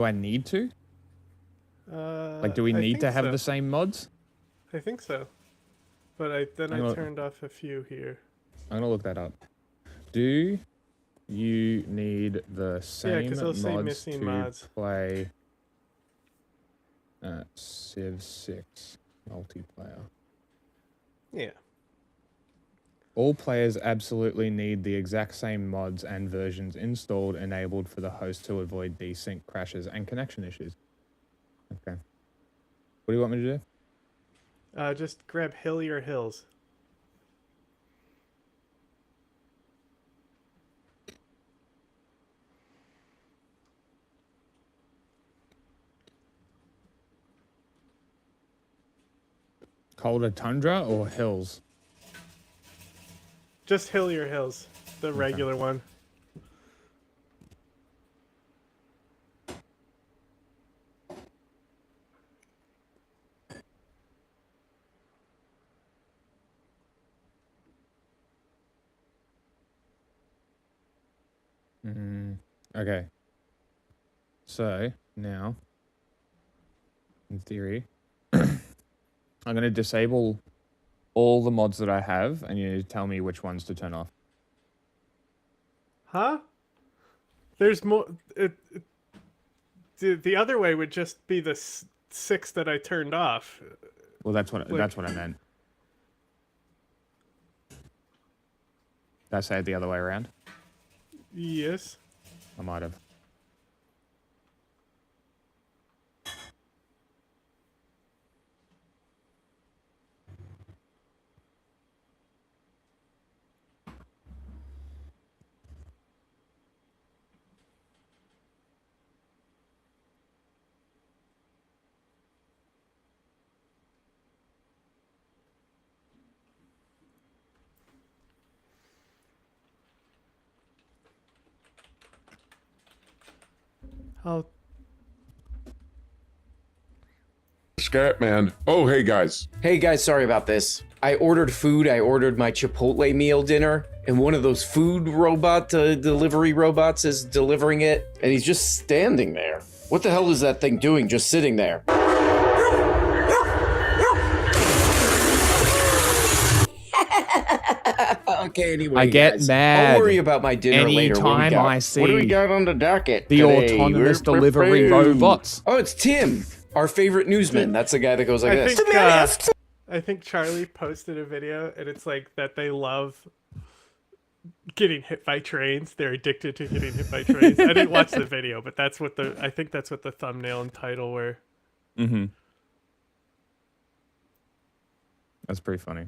Do I need to? Like, do we I need think to have so. the same mods? I think so. But I turned off a few here. I'm gonna look that up. Do you need the Yeah, because same they'll say mods missing to mods. play Civ 6 multiplayer? Yeah. All players absolutely need the exact same mods and versions installed, enabled for the host to avoid desync crashes and connection issues. Okay. What do you want me to do? Just grab Hillier Hills. Colder tundra or hills? Just Hillier Hills, the regular one. Okay. So now, in theory, I'm going to disable all the mods that I have, and you need to tell me which ones to turn off. Huh? There's more. The other way would just be the 6 that I turned off. Well, that's what I meant. Did I say it the other way around? Yes. I might have. I'll Scatman. Oh, hey guys. Hey guys, sorry about this. I ordered food. I ordered my Chipotle meal dinner, and one of those food delivery robots is delivering it, and he's just standing there. What the hell is that thing doing just sitting there? Okay, anyway, I get guys, mad. I'll worry about my dinner later. Anytime I see what do we got on the docket the today? autonomous delivery robots. Oh, it's Tim, our favorite newsman. That's the guy that goes like I this. think, I think Charlie posted a video, and it's like that they love getting hit by trains. They're addicted to getting hit by trains. I didn't watch the video, but I think that's what the thumbnail and title were. Mm-hmm. That's pretty funny.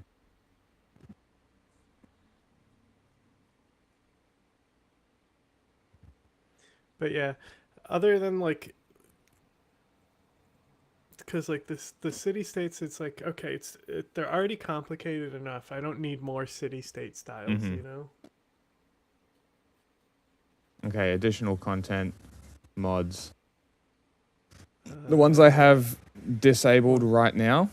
But yeah, other than like, because like the city states, it's like okay, they're already complicated enough. I don't need more city state styles, you know. Okay, additional content, mods. The ones I have disabled right now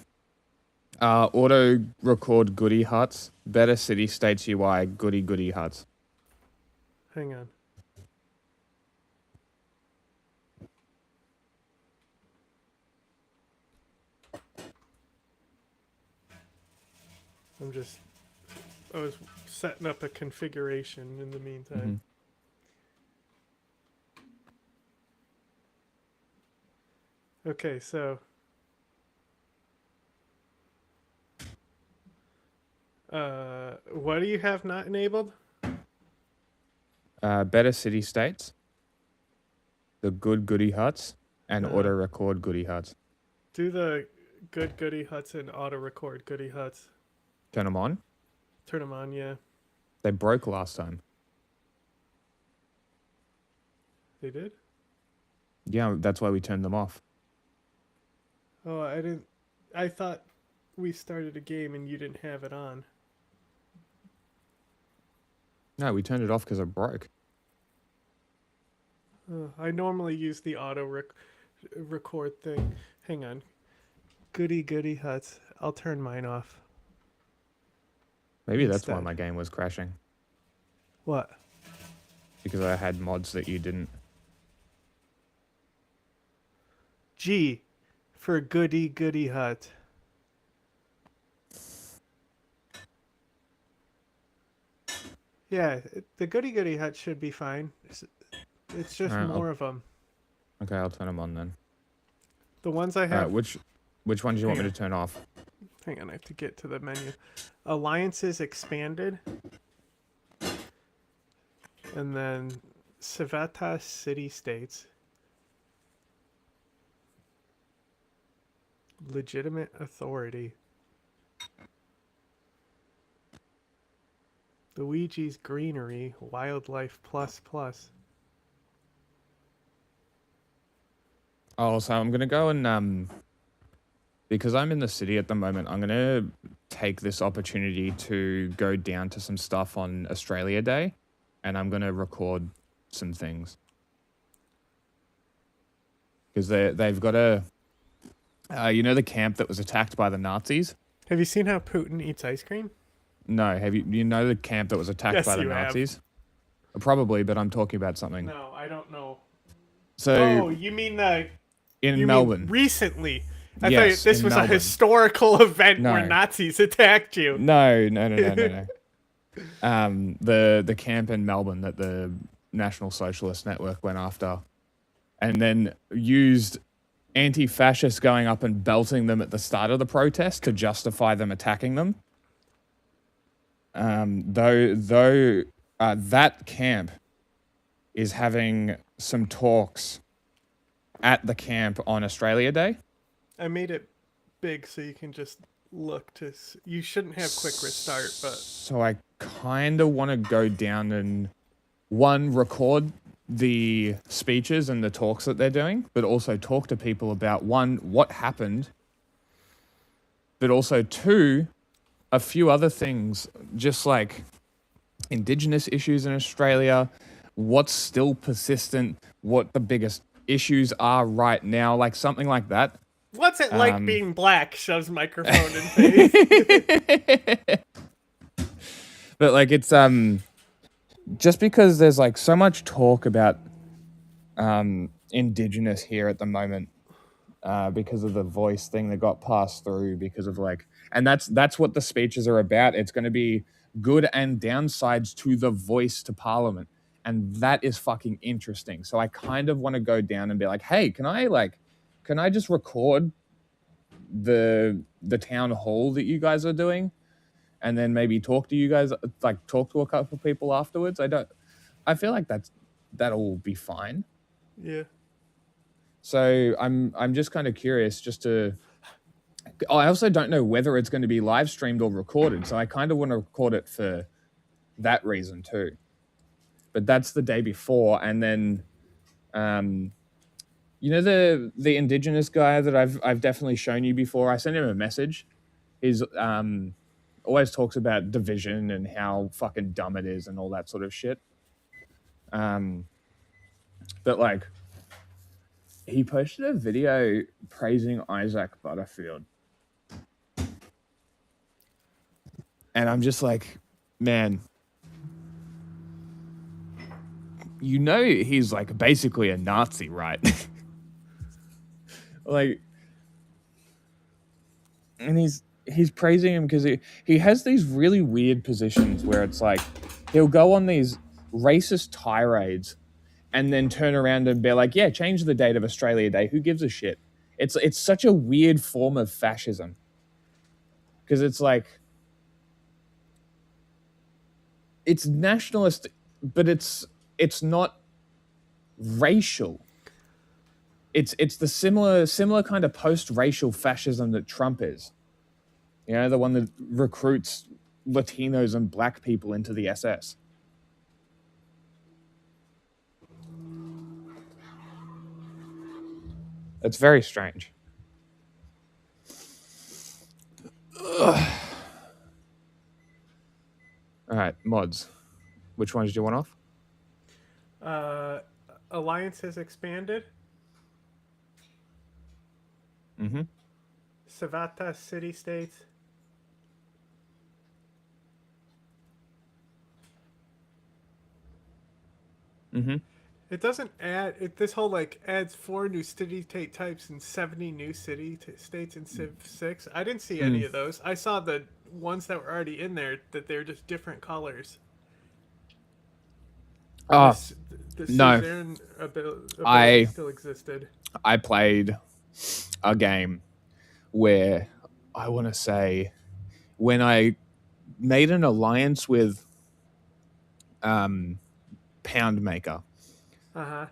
are auto record goodie huts, better city states UI, goodie huts. Hang on. I was setting up a configuration in the meantime. Okay, so what do you have not enabled? Better city states, the goodie huts, and auto record goodie huts. Do the good goodie huts and auto record goodie huts. Turn them on. Turn them on, yeah. They broke last time. They did? Yeah, that's why we turned them off. Oh, I didn't. I thought we started a game and you didn't have it on. No, we turned it off because it broke. I normally use the auto record thing. Hang on. Goody huts. I'll turn mine off. Maybe that's why my game was crashing. What? Because I had mods that you didn't. G for Goody Goody Hut. Yeah, the Goody Goody Hut should be fine. It's just Alright, more of them. okay, I'll turn them on then. The ones I Alright, have. which one do you want Hang me on. to turn off? Hang on, I have to get to the menu. Alliances expanded. And then Civitas City States. Legitimate authority. Luigi's Greenery, Wildlife Plus Plus. Oh, so I'm gonna go and because I'm in the city at the moment, I'm gonna take this opportunity to go down to some stuff on Australia Day, and I'm gonna record some things because they've got you know the camp that was attacked by the Nazis. Have you seen how Putin eats ice cream? No, you know the camp that was attacked Yes, by the you have. Nazis? Probably, but I'm talking about something. No, I don't know. So Oh, you mean in Melbourne. Recently? I Yes, thought this in was a Melbourne. historical event where No. Nazis attacked you. No. The camp in Melbourne that the National Socialist Network went after, and then used anti-fascists going up and belting them at the start of the protest to justify them attacking them. That camp is having some talks at the camp on Australia Day. I made it big so you can just look to. You shouldn't have quick restart, but So I kind of want to go down and record the speeches and the talks that they're doing, but also talk to people about what happened, but also two, a few other things, just like Indigenous issues in Australia, what's still persistent, what the biggest issues are right now, like something like that. what's it like being black? Shoves microphone in face. But like it's just because there's like so much talk about Indigenous here at the moment, because of the voice thing that got passed through, because of like, and that's what the speeches are about. It's going to be good and downsides to the voice to Parliament, and that is fucking interesting. So I kind of want to go down and be like, hey, can I just record the town hall that you guys are doing, and then maybe talk to you guys, like talk to a couple of people afterwards? I feel like that'll be fine. Yeah. So I'm just kind of curious just to. I also don't know whether it's going to be live streamed or recorded, so I kind of want to record it for that reason too. But that's the day before, and then, you know the Indigenous guy that I've definitely shown you before. I sent him a message. He's always talks about division and how fucking dumb it is and all that sort of shit. But like, he posted a video praising Isaac Butterfield. And I'm just like, man, you know he's like basically a Nazi, right? Like, and he's praising him because he has these really weird positions where it's like he'll go on these racist tirades and then turn around and be like, yeah, change the date of Australia Day. Who gives a shit? It's such a weird form of fascism. Because it's like, it's nationalist, but it's not racial. It's the similar kind of post-racial fascism that Trump is. You know, the one that recruits Latinos and black people into the SS. It's very strange. Ugh. All right, mods. Which ones do you want off? Alliance has expanded. Mm-hmm. Savata City States. Mm-hmm. It doesn't add this whole like adds 4 new city state types and 70 new states in Civ 6. I didn't see any of those. I saw the ones that were already in there that they're just different colors. Oh, The no. suzerain ability I still existed. I played a game where I want to say when I made an alliance with Pound Maker, Uh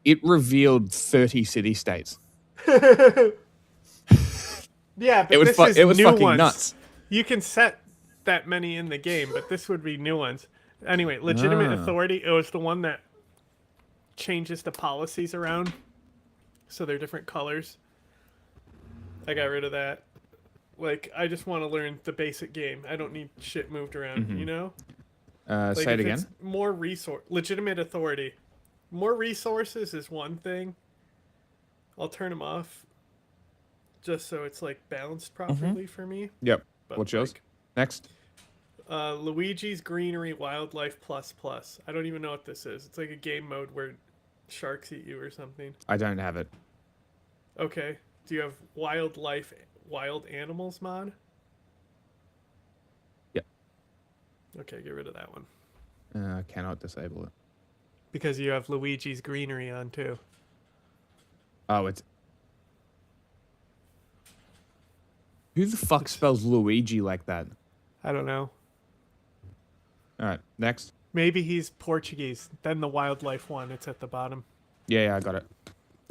it revealed 30 city states. huh. Yeah, but It was this is it was new fucking ones. nuts. You can set that many in the game, but this would be new ones. Anyway, legitimate authority. It was the one that changes the policies around, so they're different colors. I got rid of that. Like, I just want to learn the basic game. I don't need shit moved around. You know. Like Say it if again. it's more legitimate authority. More resources is one thing. I'll turn them off, just so it's like balanced properly for me. Yep. But, What's yours? like, Next. Luigi's Greenery Wildlife Plus Plus. I don't even know what this is. It's like a game mode where sharks eat you or something. I don't have it. Okay. Do you have Wild Animals mod? Yep. Okay, get rid of that one. Cannot disable it. Because you have Luigi's Greenery on too. Oh, it's. Who the fuck spells Luigi like that? I don't know. All right, next. Maybe he's Portuguese. Then the wildlife one, it's at the bottom. Yeah, I got it.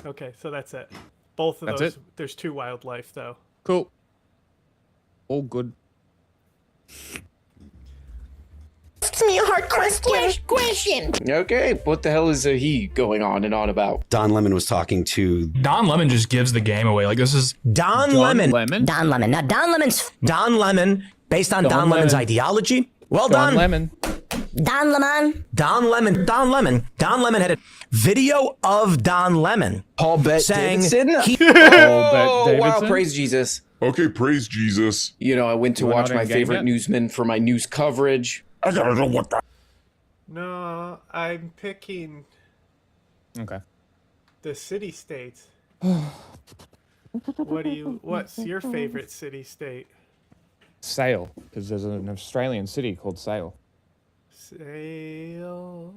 Okay, so that's it. Both of That's those. it? There's 2 wildlife though. Cool. All good. Ask me a hard question. Okay, what the hell is he going on and on about? Don Lemon was talking to Don Lemon just gives the game away. Like, this is Don Lemon. Don Lemon. Now, Don Lemon, based on Don Lemon's Lemon. ideology. Well Don done. Lemon. Don Lemon. Don Lemon. Don Lemon had a video of Don Lemon Paul Bet saying Davidson? he Oh, wow, Davidson? praise Jesus. Okay, praise Jesus. You know, I went to We're watch not my in game favorite yet? newsman for my news coverage. I gotta know what that. No, I'm picking Okay. the city states. What's your favorite city state? Sale, because there's an Australian city called Sale. Sale.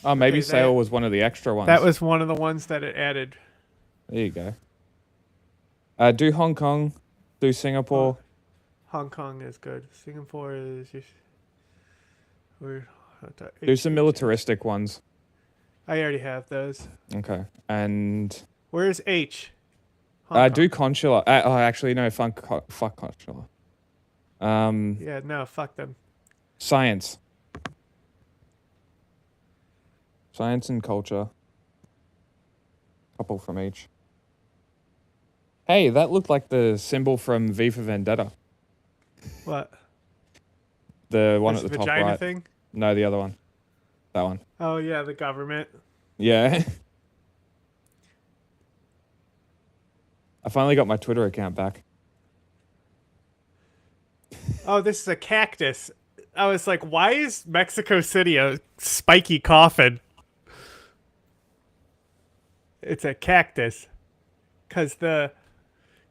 Oh, maybe Okay, Sale that- was one of the extra ones. That was one of the ones that it added. There you go. Do Hong Kong. Do Singapore. Hong Kong is good. Singapore is just. Do some militaristic ones. I already have those. Okay. And Where's H? Hong do Kong. consular. Oh, actually, no. Fuck consular. Yeah, no, fuck them. Science. Science and culture. Couple from each. Hey, that looked like the symbol from V for Vendetta. What? The one This at the top vagina right. thing? No, the other one. That one. Oh yeah, the government. Yeah. I finally got my Twitter account back. Oh, this is a cactus. I was like, why is Mexico City a spiky coffin? It's a cactus. Because the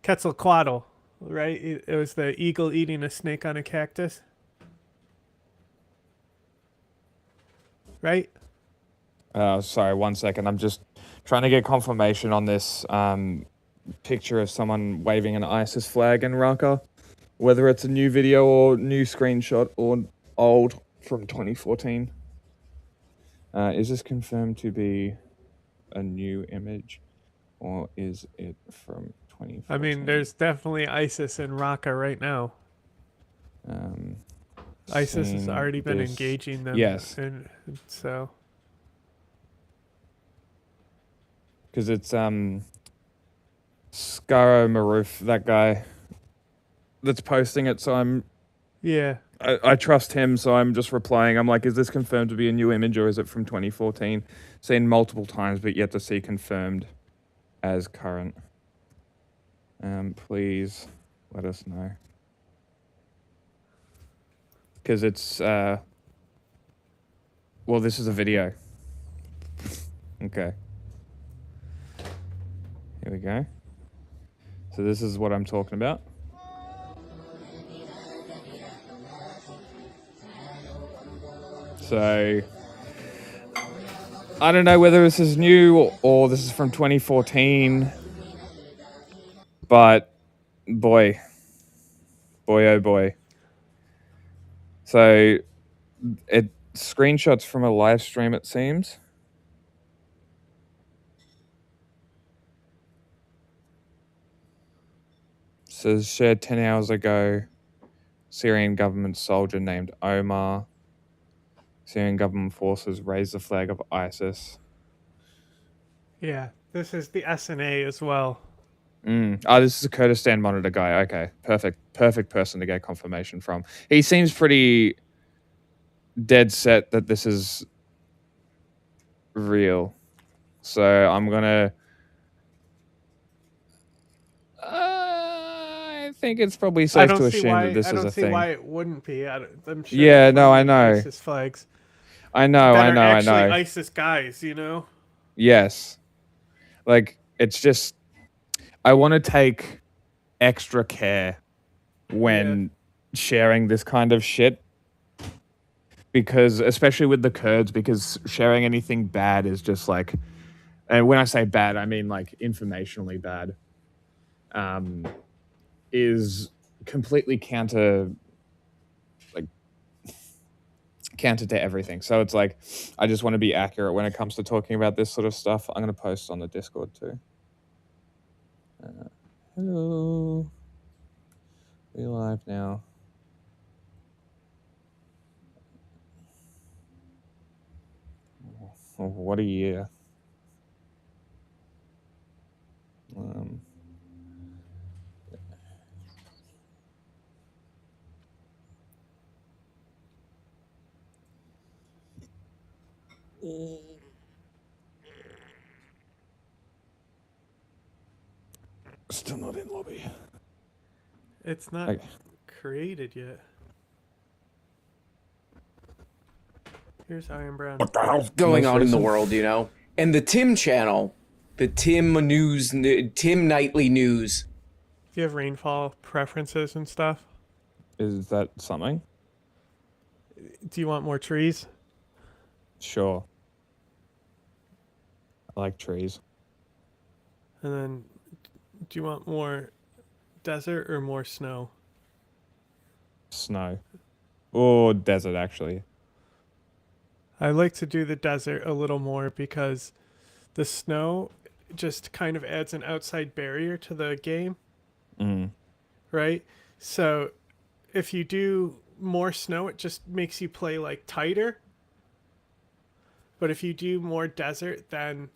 Quetzalcoatl, right? It was the eagle eating a snake on a cactus. Right? Sorry, 1 second. I'm just trying to get confirmation on this picture of someone waving an ISIS flag in Raqqa. Whether it's a new video or new screenshot or old from 2014. Is this confirmed to be a new image or is it from 2014? I mean, there's definitely ISIS in Raqqa right now. ISIS has Seen already been this- engaging them. Yes. And so, Because it's Scaro Maroof, that guy that's posting it, so yeah. I trust him, so I'm just replying. I'm like, is this confirmed to be a new image or is it from 2014? Seen multiple times, but yet to see confirmed as current. Please let us know. because it's well, this is a video. Okay. Here we go. So this is what I'm talking about. So I don't know whether this is new or this is from 2014, but boy, oh boy. So it screenshots from a live stream, it seems. Says shared 10 hours ago, Syrian government soldier named Omar. Syrian government forces raised the flag of ISIS. Yeah, this is the SNA as well. Oh, this is a Kurdistan monitor guy. Okay, perfect person to get confirmation from. He seems pretty dead set that this is real. So I'm gonna... I think it's probably safe to assume that this I is don't a see thing. why it wouldn't be. I'm sure. Yeah, there's no, I plenty of know. ISIS flags. I know. That are actually ISIS guys, you know. Yes. Like, it's just... I want to take extra care when sharing this kind of shit. Because, especially with the Kurds, because sharing anything bad is just like... And when I say bad, I mean, like, informationally bad. Is completely counter to everything. So it's like, I just want to be accurate when it comes to talking about this sort of stuff. I'm going to post on the Discord too. Hello. We're live now. Oh, what a year. Still not in lobby. It's not Okay. created yet. Here's Iron Brown. What the hell's Going on in the recent? world, you know? And the Tim channel, the Tim Nightly News. Do you have rainfall preferences and stuff? Is that something? Do you want more trees? Sure. I like trees. And then, do you want more desert or more snow? Snow. Or desert, actually. I like to do the desert a little more because the snow just kind of adds an outside barrier to the game, right? So if you do more snow, it just makes you play like tighter. But if you do more desert, then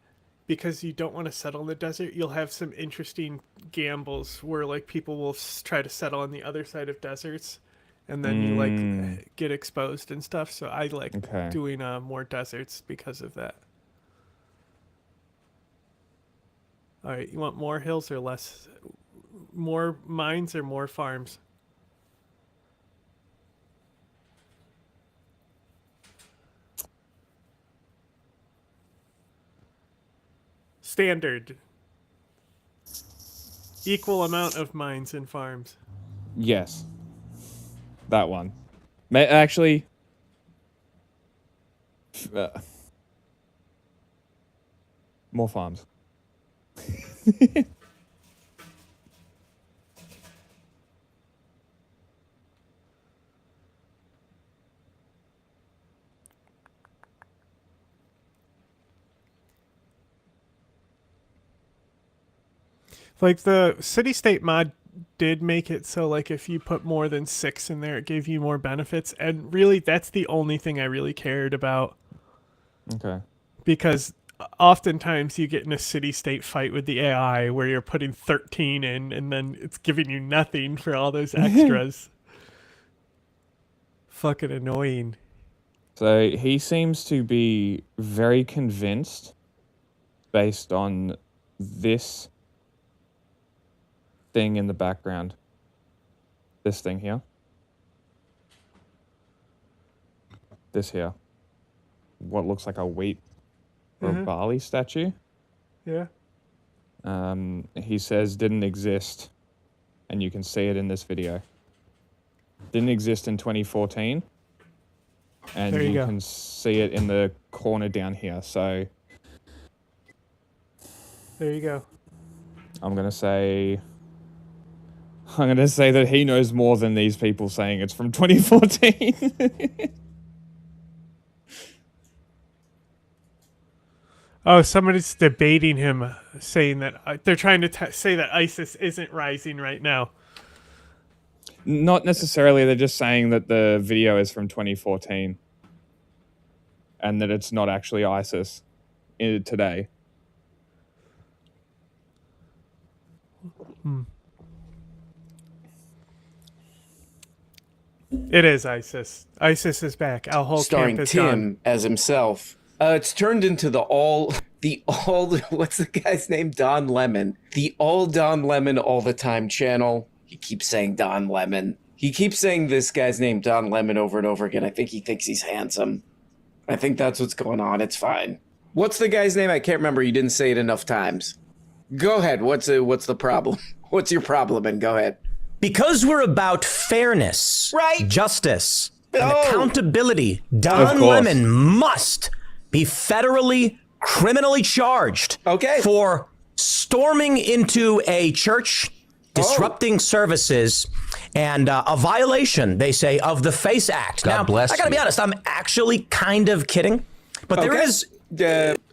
because you don't want to settle in the desert, you'll have some interesting gambles where like people will try to settle on the other side of deserts, and then you like get exposed and stuff. So I like doing more deserts because of that. All right, you want more hills or less? More mines or more farms? Standard. Equal amount of mines and farms. Yes. That one. Actually... more farms. Like the city state mod did make it so like if you put more than 6 in there, it gave you more benefits. And really, that's the only thing I really cared about. Okay. Because oftentimes you get in a city state fight with the AI where you're putting 13 in and then it's giving you nothing for all those extras. Fucking annoying. So he seems to be very convinced based on this thing in the background. This thing here. this here. What looks like a wheat or Mhm. a barley statue. Yeah. He says didn't exist, and you can see it in this video. Didn't exist in 2014, and There you go. can see it in the corner down here. So There you go. I'm gonna say that he knows more than these people saying it's from 2014. Oh, somebody's debating him, saying that they're trying to say that ISIS isn't rising right now. Not necessarily. They're just saying that the video is from 2014, and that it's not actually ISIS today. It is ISIS. ISIS is back. Our whole Starring camp is Tim gone. as himself. It's turned into what's the guy's name? Don Lemon. The all Don Lemon all the time channel. He keeps saying Don Lemon. He keeps saying this guy's name, Don Lemon, over and over again. I think he thinks he's handsome. I think that's what's going on. It's fine. What's the guy's name? I can't remember. You didn't say it enough times. Go ahead. What's the problem? What's your problem? And go ahead. Because we're about fairness, Right. justice, and Oh. accountability, Of Don course. Lemon must be federally, criminally charged Okay. for storming into a church, disrupting services, and a violation, they say, of the FACE Act. God now, bless I gotta be you. honest, I'm actually kind of kidding, but there Okay. is...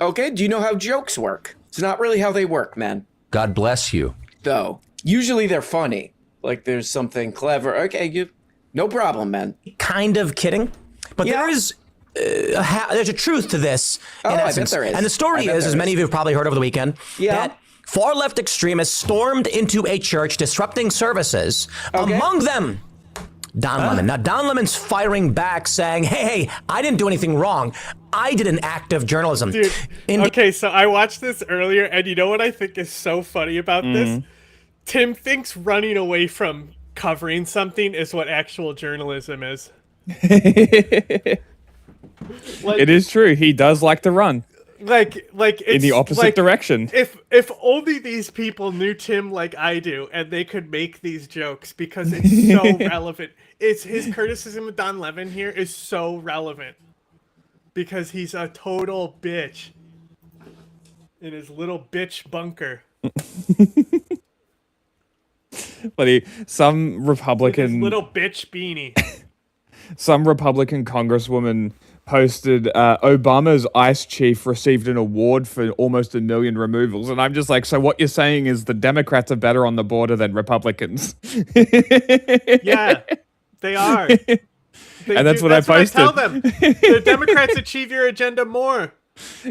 Okay. Do you know how jokes work? It's not really how they work, man. God bless you. Though usually they're funny. Like there's something clever. Okay, no problem, man. kind of kidding, but Yeah. there is there's a truth to this in I bet essence. there is. And the story I bet is, there as many is. of you have probably heard over the weekend, Yeah. that far left extremists stormed into a church, disrupting services. Okay. Among them, Don Lemon. Now, Don Lemon's firing back, saying, "Hey, I didn't do anything wrong. I did an act of journalism." Dude, okay, so I watched this earlier, and you know what I think is so funny about this? Tim thinks running away from covering something is what actual journalism is. Like, It is true. He does like to run like it's in the opposite like, direction. If only these people knew Tim like I do, and they could make these jokes because it's so relevant. It's his criticism of Don Lemon here is so relevant because he's a total bitch in his little bitch bunker. But some With his Republican little bitch beanie. Congresswoman posted Obama's ICE chief received an award for almost 1 million removals, and I'm just like, so what you're saying is the Democrats are better on the border than Republicans? Yeah, they are. And that's what I That's posted. what I tell them. The Democrats achieve your agenda more.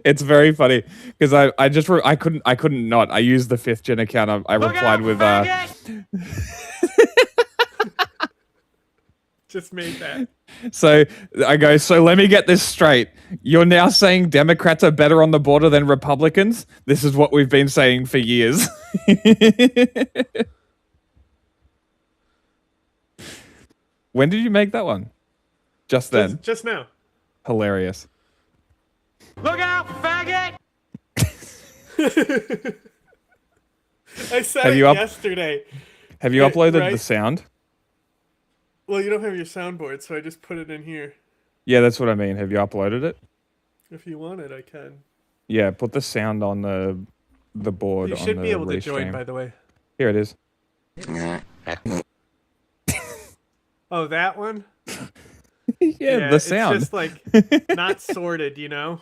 It's very funny because I couldn't not. I used the 5th gen account. I replied with Just made that. so I go, so let me get this straight. You're now saying Democrats are better on the border than Republicans? This is what we've been saying for years. When did you make that one? Just then. Just now. Hilarious. Look out, faggot! I said Have it you yesterday. Have you Right, uploaded right. the sound? Well, you don't have your soundboard, so I just put it in here. Yeah, that's what I mean. Have you uploaded it? If you want it, I can. Yeah, put the sound on the board. You on should the be able to join, restream. by the way. Here it is. Oh, that one? Yeah, the sound. It's just like not sorted, you know?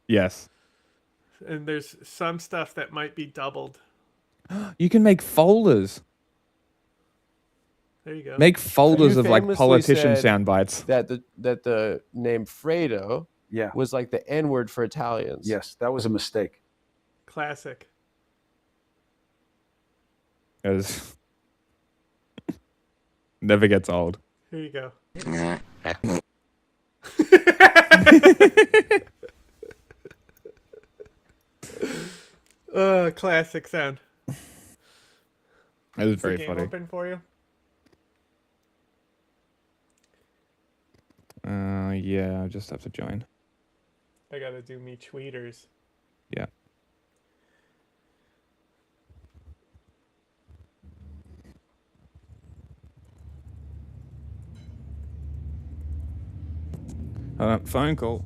Yes. And there's some stuff that might be doubled. You can make folders. There you go. Make folders You of like famously politician said sound bites. that the name Fredo Yeah. was like the N word for Italians. Yes, that was a mistake. Classic. Because never gets old. Here you go. Classic sound. It was Is the very game funny. open for you? Yeah, I just have to join. I gotta do me tweeters. Yeah. Phone call.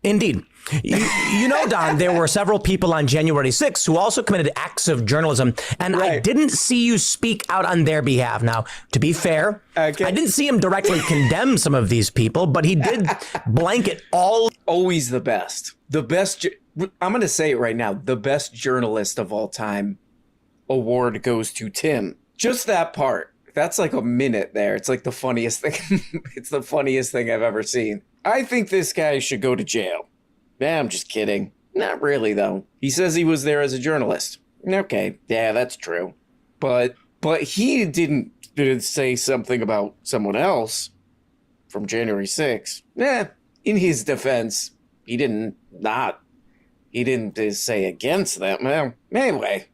Indeed. You know, Don, there were several people on January 6th who also committed acts of journalism, and I didn't see you speak out on their behalf. Now, to be fair, I didn't see him directly condemn some of these people, but he did blanket all. Always the best. The best. I'm going to say it right now. The best journalist of all time award goes to Tim. Just that part. That's like a minute there. It's like the funniest thing. It's the funniest thing I've ever seen. I think this guy should go to jail. Yeah, I'm just kidding. Not really, though. He says he was there as a journalist. Okay, yeah, that's true. But he didn't say something about someone else from January 6th. In his defense, he didn't say against them. Well, anyway.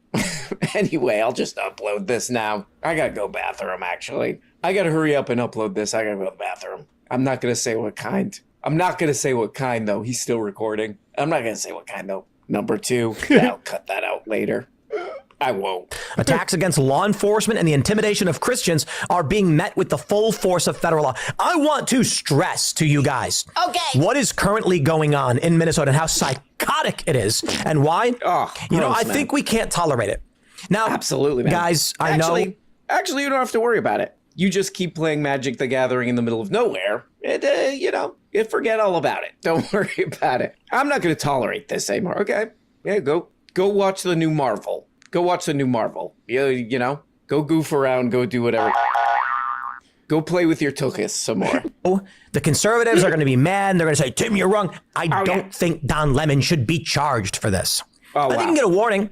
Anyway, I'll just upload this now. I gotta go bathroom, actually. I gotta hurry up and upload this. I gotta go to the bathroom. I'm not gonna say what kind. Though. He's still recording. I'm not gonna say what kind, though. Number 2. I'll cut that out later. I won't. Attacks against law enforcement and the intimidation of Christians are being met with the full force of federal law. I want to stress to you guys what is currently going on in Minnesota and how psychotic it is and why. I think we can't tolerate it. Now, absolutely, man. Guys, I know. Actually, you don't have to worry about it. You just keep playing Magic the Gathering in the middle of nowhere, and, you forget all about it. Don't worry about it. I'm not going to tolerate this anymore, okay? Yeah, go watch the new Marvel. Go watch the new Marvel. Go goof around, go do whatever. Go play with your tuchus some more. The conservatives are going to be mad, and they're going to say, Tim, you're wrong. I don't think Don Lemon should be charged for this. I think he can get a warning.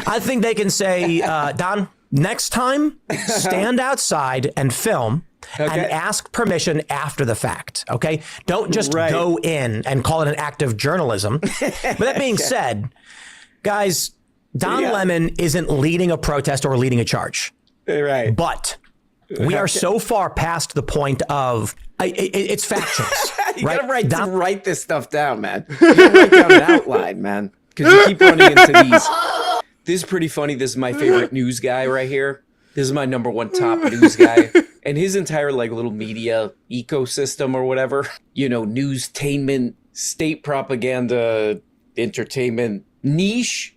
I think they can say, Don, next time, stand outside and film and ask permission after the fact, okay? Don't just go in and call it an act of journalism. But that being said, guys, Don Lemon isn't leading a protest or leading a charge. Right. But we are so far past the point of it's factions. You gotta write this stuff down, man. You gotta write down an outline, man. Because you keep running into these. This is pretty funny. This is my favorite news guy right here. This is my number 1 top news guy. And his entire little media ecosystem or whatever, newstainment, state propaganda, entertainment niche,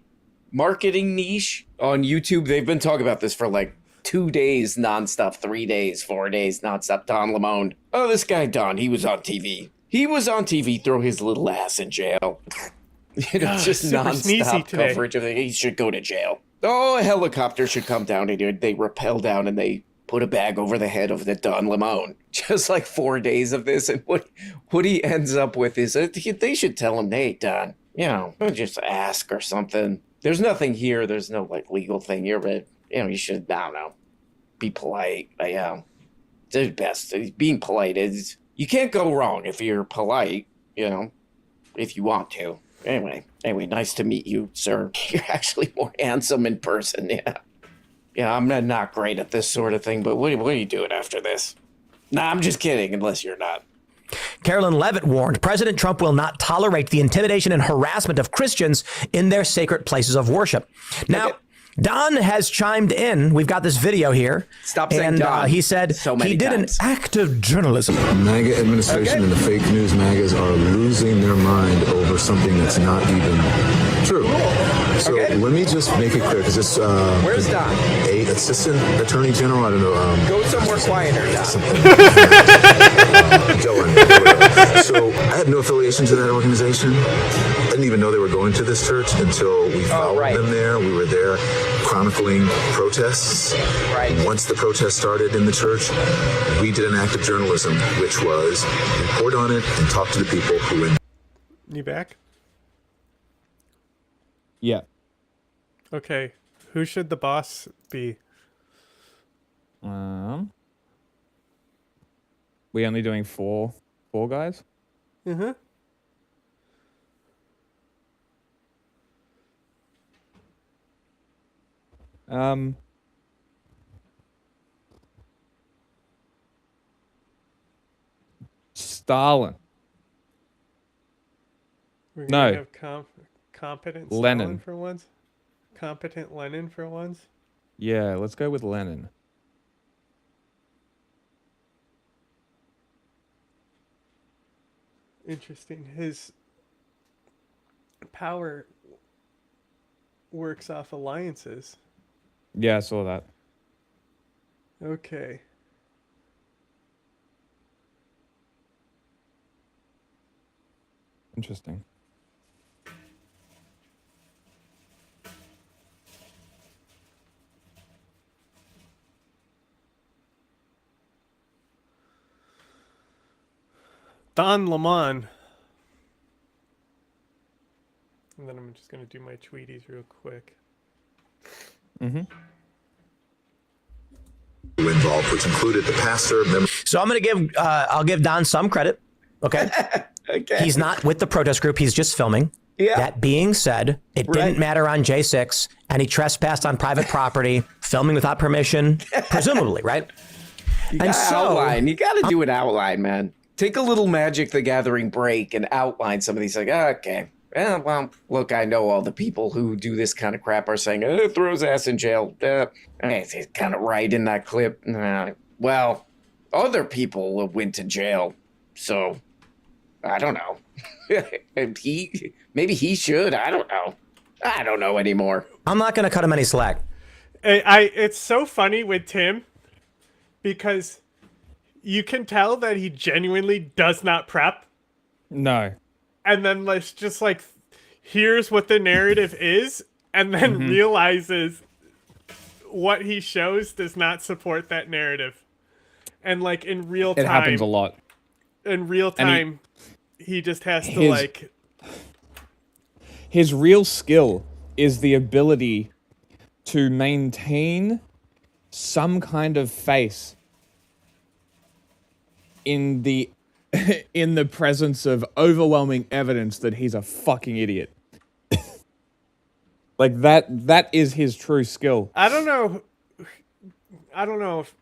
marketing niche on YouTube. They've been talking about this for 2 days nonstop, 3 days, 4 days nonstop. Don Lemon. Oh, this guy, Don, he was on TV. He was on TV, throw his little ass in jail. Just nonstop coverage of it. He should go to jail. Oh, a helicopter should come down and they rappel down and they put a bag over the head of the Don Lemon. Just 4 days of this. And what he ends up with is they should tell him, hey, Don, just ask or something. There's nothing here. There's no legal thing here, but you should, I don't know, be polite. The best. Being polite is, you can't go wrong if you're polite, if you want to. Anyway, nice to meet you, sir. You're actually more handsome in person, Yeah, I'm not great at this sort of thing, but what are you doing after this? Nah, I'm just kidding, unless you're not. Carolyn Levitt warned President Trump will not tolerate the intimidation and harassment of Christians in their sacred places of worship. Now, Don has chimed in. We've got this video here. Stop saying Don. He said he did an act of journalism. MAGA administration and the fake news MAGAs are losing their mind over something that's not even true. So let me just make it clear, because it's where's Don? Assistant Attorney General. I don't know. Go somewhere quieter, Don. So I had no affiliation to that organization. I didn't even know they were going to this church until we followed them there. We were there chronicling protests. Right. Once the protest started in the church, we did an act of journalism, which was report on it and talk to the people who. You back? Yeah. Okay. Who should the boss be? We only doing four guys? Mm-hmm. Stalin. We're No. gonna have competent Lenin. Stalin for once. Competent Lenin for once. Yeah, let's go with Lenin. Interesting. His power works off alliances. Yeah, I saw that. Okay. Interesting. Don Lemon. And then I'm just going to do my tweeties real quick. Mm-hmm. Involved, which included the pastor. So I'm going to give, I'll give Don some credit. Okay. Okay. He's not with the protest group. He's just filming. Yeah. That being said, it Right. didn't matter on J6, and he trespassed on private property, filming without permission, presumably, right? You gotta outline. You got to do an outline, man. Take a little Magic the Gathering break and outline some of these. Like, okay, well, look, I know all the people who do this kind of crap are saying, throw his ass in jail. He's kind of right in that clip. Well, other people went to jail, so I don't know. Maybe he should. I don't know. I don't know anymore. I'm not going to cut him any slack. It's so funny with Tim because you can tell that he genuinely does not prep. No. And then let's just like, here's what the narrative is, and then realizes what he shows does not support that narrative. And like in real time, It happens a lot. In real time, he just has to his- like. His real skill is the ability to maintain some kind of face in the in the presence of overwhelming evidence that he's a fucking idiot. Like that is his true skill. I don't know if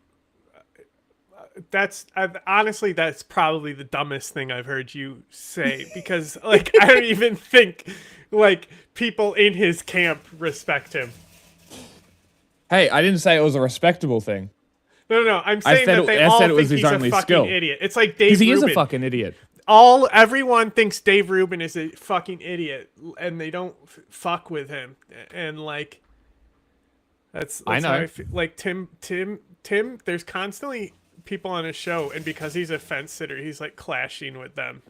honestly that's probably the dumbest thing I've heard you say, because like I don't even think like people in his camp respect him. Hey, I didn't say it was a respectable thing. No, I'm saying that they all think he's a fucking idiot. It's like Dave Because he Rubin. is a fucking idiot. Everyone thinks Dave Rubin is a fucking idiot, and they don't fuck with him. And like, that's I know. how I feel. Like Tim. There's constantly people on his show, and because he's a fence sitter, he's like clashing with them.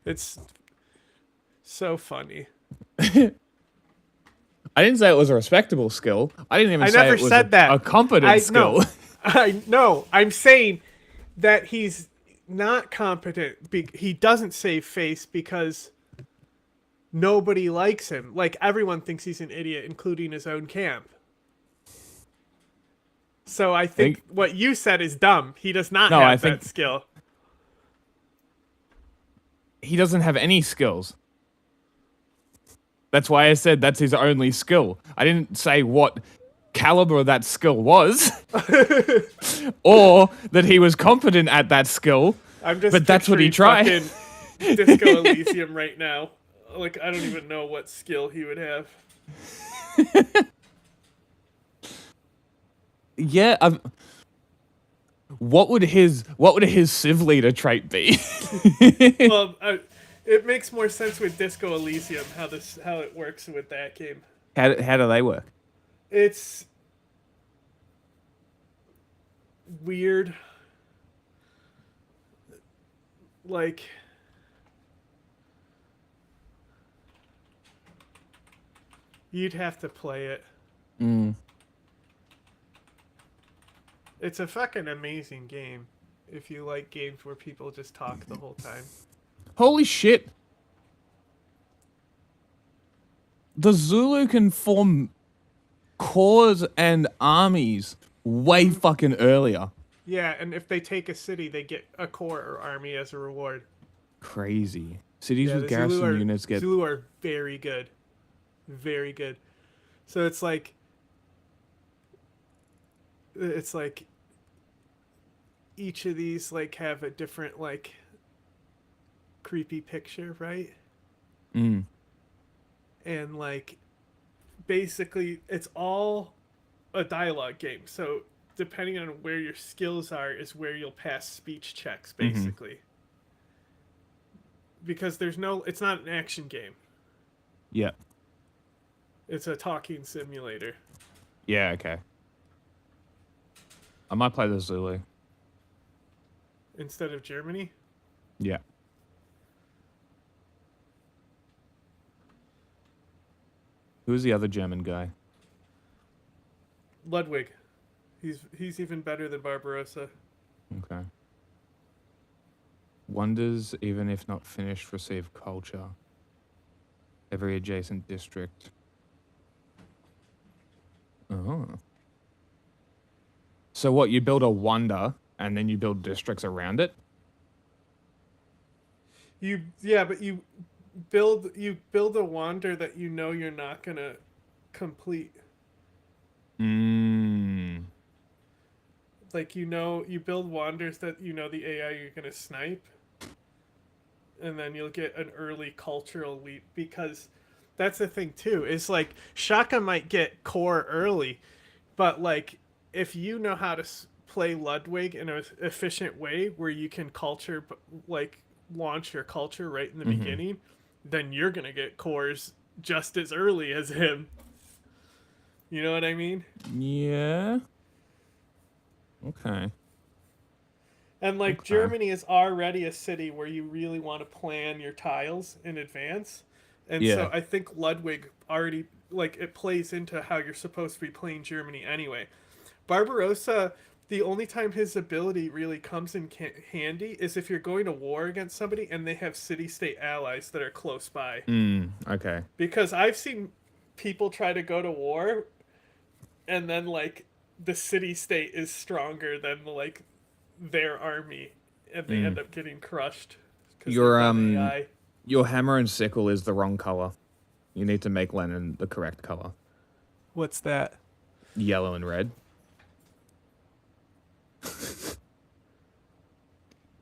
It's so funny. I didn't say it was a respectable skill. I didn't even say never it was said that. a competent skill. No, I know. I'm saying that he's not competent. He doesn't save face because nobody likes him. Like, everyone thinks he's an idiot, including his own camp. So I think what you said is dumb. He does not have that skill. He doesn't have any skills. That's why I said that's his only skill. I didn't say what caliber that skill was, or that he was competent at that skill. But that's what he tried. Disco Elysium right now. Like, I don't even know what skill he would have. Yeah. What would his Civ leader trait be? Well, it makes more sense with Disco Elysium how it works with that game. How do they work? It's weird. Like, you'd have to play it. It's a fucking amazing game if you like games where people just talk the whole time. Holy shit. The Zulu can form corps and armies way fucking earlier. Yeah, and if they take a city, they get a corps or army as a reward. Crazy. Cities Yeah, with the garrison units get... Zulu are very good. Very good. So it's like, it's like each of these like have a different like creepy picture, right? Mm. And like basically it's all a dialogue game. So depending on where your skills are is where you'll pass speech checks basically. Because it's not an action game. Yeah. It's a talking simulator. Yeah, okay. I might play the Zulu. Instead of Germany. Yeah. Who's the other German guy? Ludwig. He's even better than Barbarossa. Okay. Wonders, even if not finished, receive culture. Every adjacent district. Oh. So what, you build a wonder and then you build districts around it? But you build a wander that you know you're not gonna complete. Mm. Like you build wanders that you know the AI you're gonna snipe, and then you'll get an early cultural leap because that's the thing too. Is like Shaka might get core early, but like if you know how to play Ludwig in an efficient way where you can culture like launch your culture right in the beginning, then you're gonna get cores just as early as him. You know what I mean? Yeah. Okay. And like Okay. Germany is already a city where you really want to plan your tiles in advance. And Yeah. so I think Ludwig already like it plays into how you're supposed to be playing Germany anyway. Barbarossa, the only time his ability really comes in handy is if you're going to war against somebody and they have city-state allies that are close by. Okay. Because I've seen people try to go to war and then like the city-state is stronger than like their army and they end up getting crushed because AI. Your hammer and sickle is the wrong color. You need to make Lenin the correct color. What's that? Yellow and red.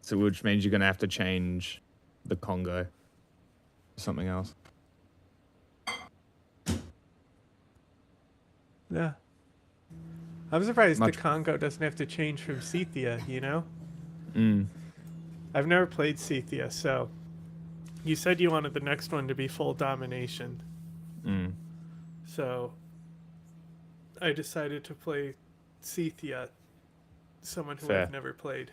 So which means you're gonna have to change the Congo to something else. Yeah. I'm surprised the Congo doesn't have to change from Scythia, you know? I've never played Scythia, so you said you wanted the next one to be full domination. So I decided to play Scythia, someone who Fair. I've never played.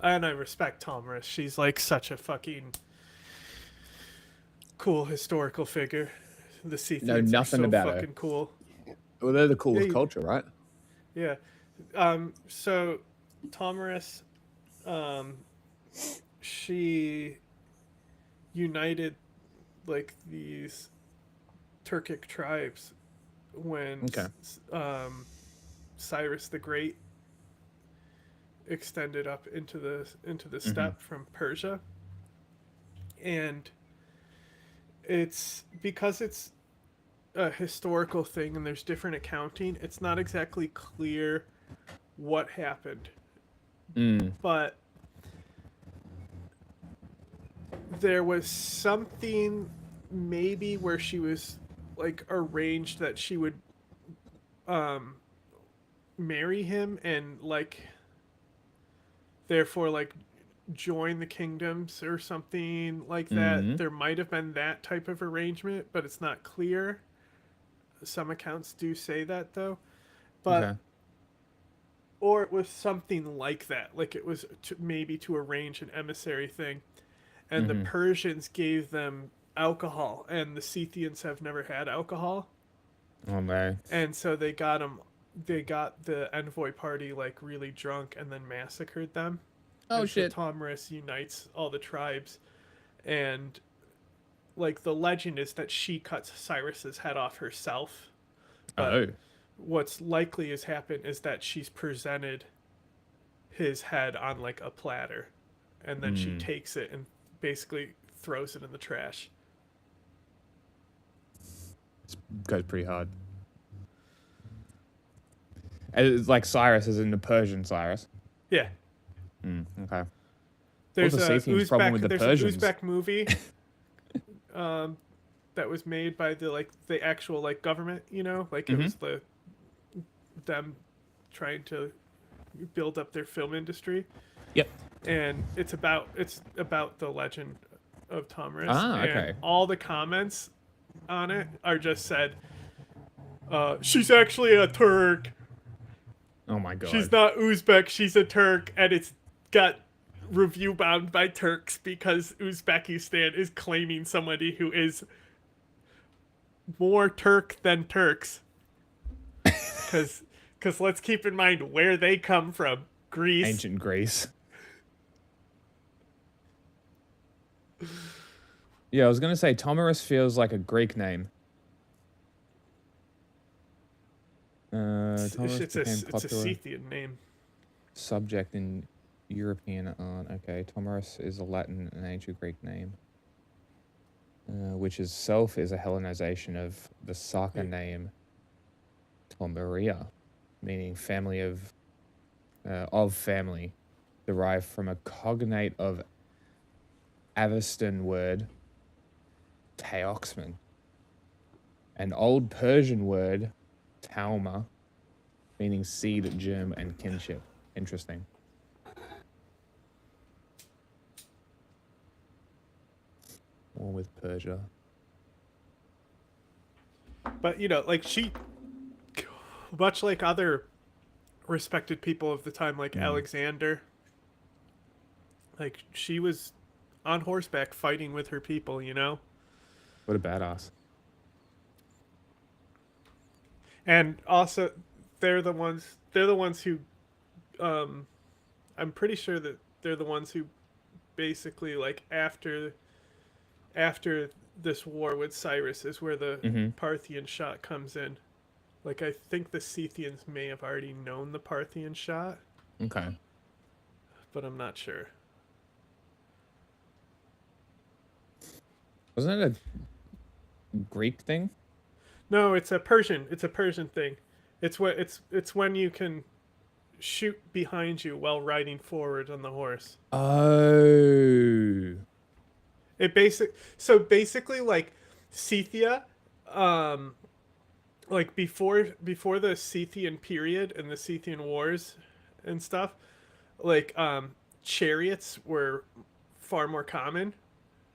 And I respect Tomris. She's like such a fucking cool historical figure. The Scythians are nothing so about her. fucking cool. Well, they're the coolest Yeah, culture, right? Yeah. So Tomris, she united like these Turkic tribes when Cyrus the Great extended up into the steppe from Persia. And it's because it's a historical thing and there's different accounting, it's not exactly clear what happened. But there was something maybe where she was like arranged that she would marry him and like therefore like join the kingdoms or something like that. There might have been that type of arrangement, but it's not clear. Some accounts do say that though, but or it was something like that, like it was maybe to arrange an emissary thing, and the Persians gave them alcohol, and the Scythians have never had alcohol. Oh man! And so they got the envoy party like really drunk and then massacred them. Oh and shit! So Tomris unites all the tribes, and like the legend is that she cuts Cyrus's head off herself. But what's likely has happened is that she's presented his head on like a platter, and then she takes it and basically throws it in the trash. It goes pretty hard. It's like Cyrus is in the Persian Cyrus. Yeah. Okay. There's What's the a Scythians' problem with the there's Persians? an Uzbek movie that was made by the actual like government, you know, like it was them trying to build up their film industry. Yep. And it's about the legend of Tomris. Ah, okay. And all the comments on it are just said, she's actually a Turk. Oh my god. She's not Uzbek, she's a Turk, and it's got review bound by Turks because Uzbekistan is claiming somebody who is more Turk than Turks. Because let's keep in mind where they come from. Greece. Ancient Greece. Yeah, I was going to say Tomyris feels like a Greek name. Tomyris It's became a popular Scythian name. subject in European art. Okay, Tomyris is a Latin and ancient Greek name, which itself is a Hellenization of the Saka name Tomaria, meaning family of family, derived from a cognate of Avestan word Taoxman, an Old Persian word Tauma, meaning seed, germ, and kinship. Interesting. War with Persia. But, you know, like she, much like other respected people of the time, like Alexander, like she was on horseback fighting with her people, you know? What a badass. And also, they're the ones who, I'm pretty sure that they're the ones who basically, like, after this war with Cyrus is where the Parthian shot comes in. Like, I think the Scythians may have already known the Parthian shot. Okay. But I'm not sure. Wasn't it a Greek thing? No, it's a Persian thing. It's when you can shoot behind you while riding forward on the horse. Oh. So basically like Scythia, like before the Scythian period and the Scythian wars and stuff, like chariots were far more common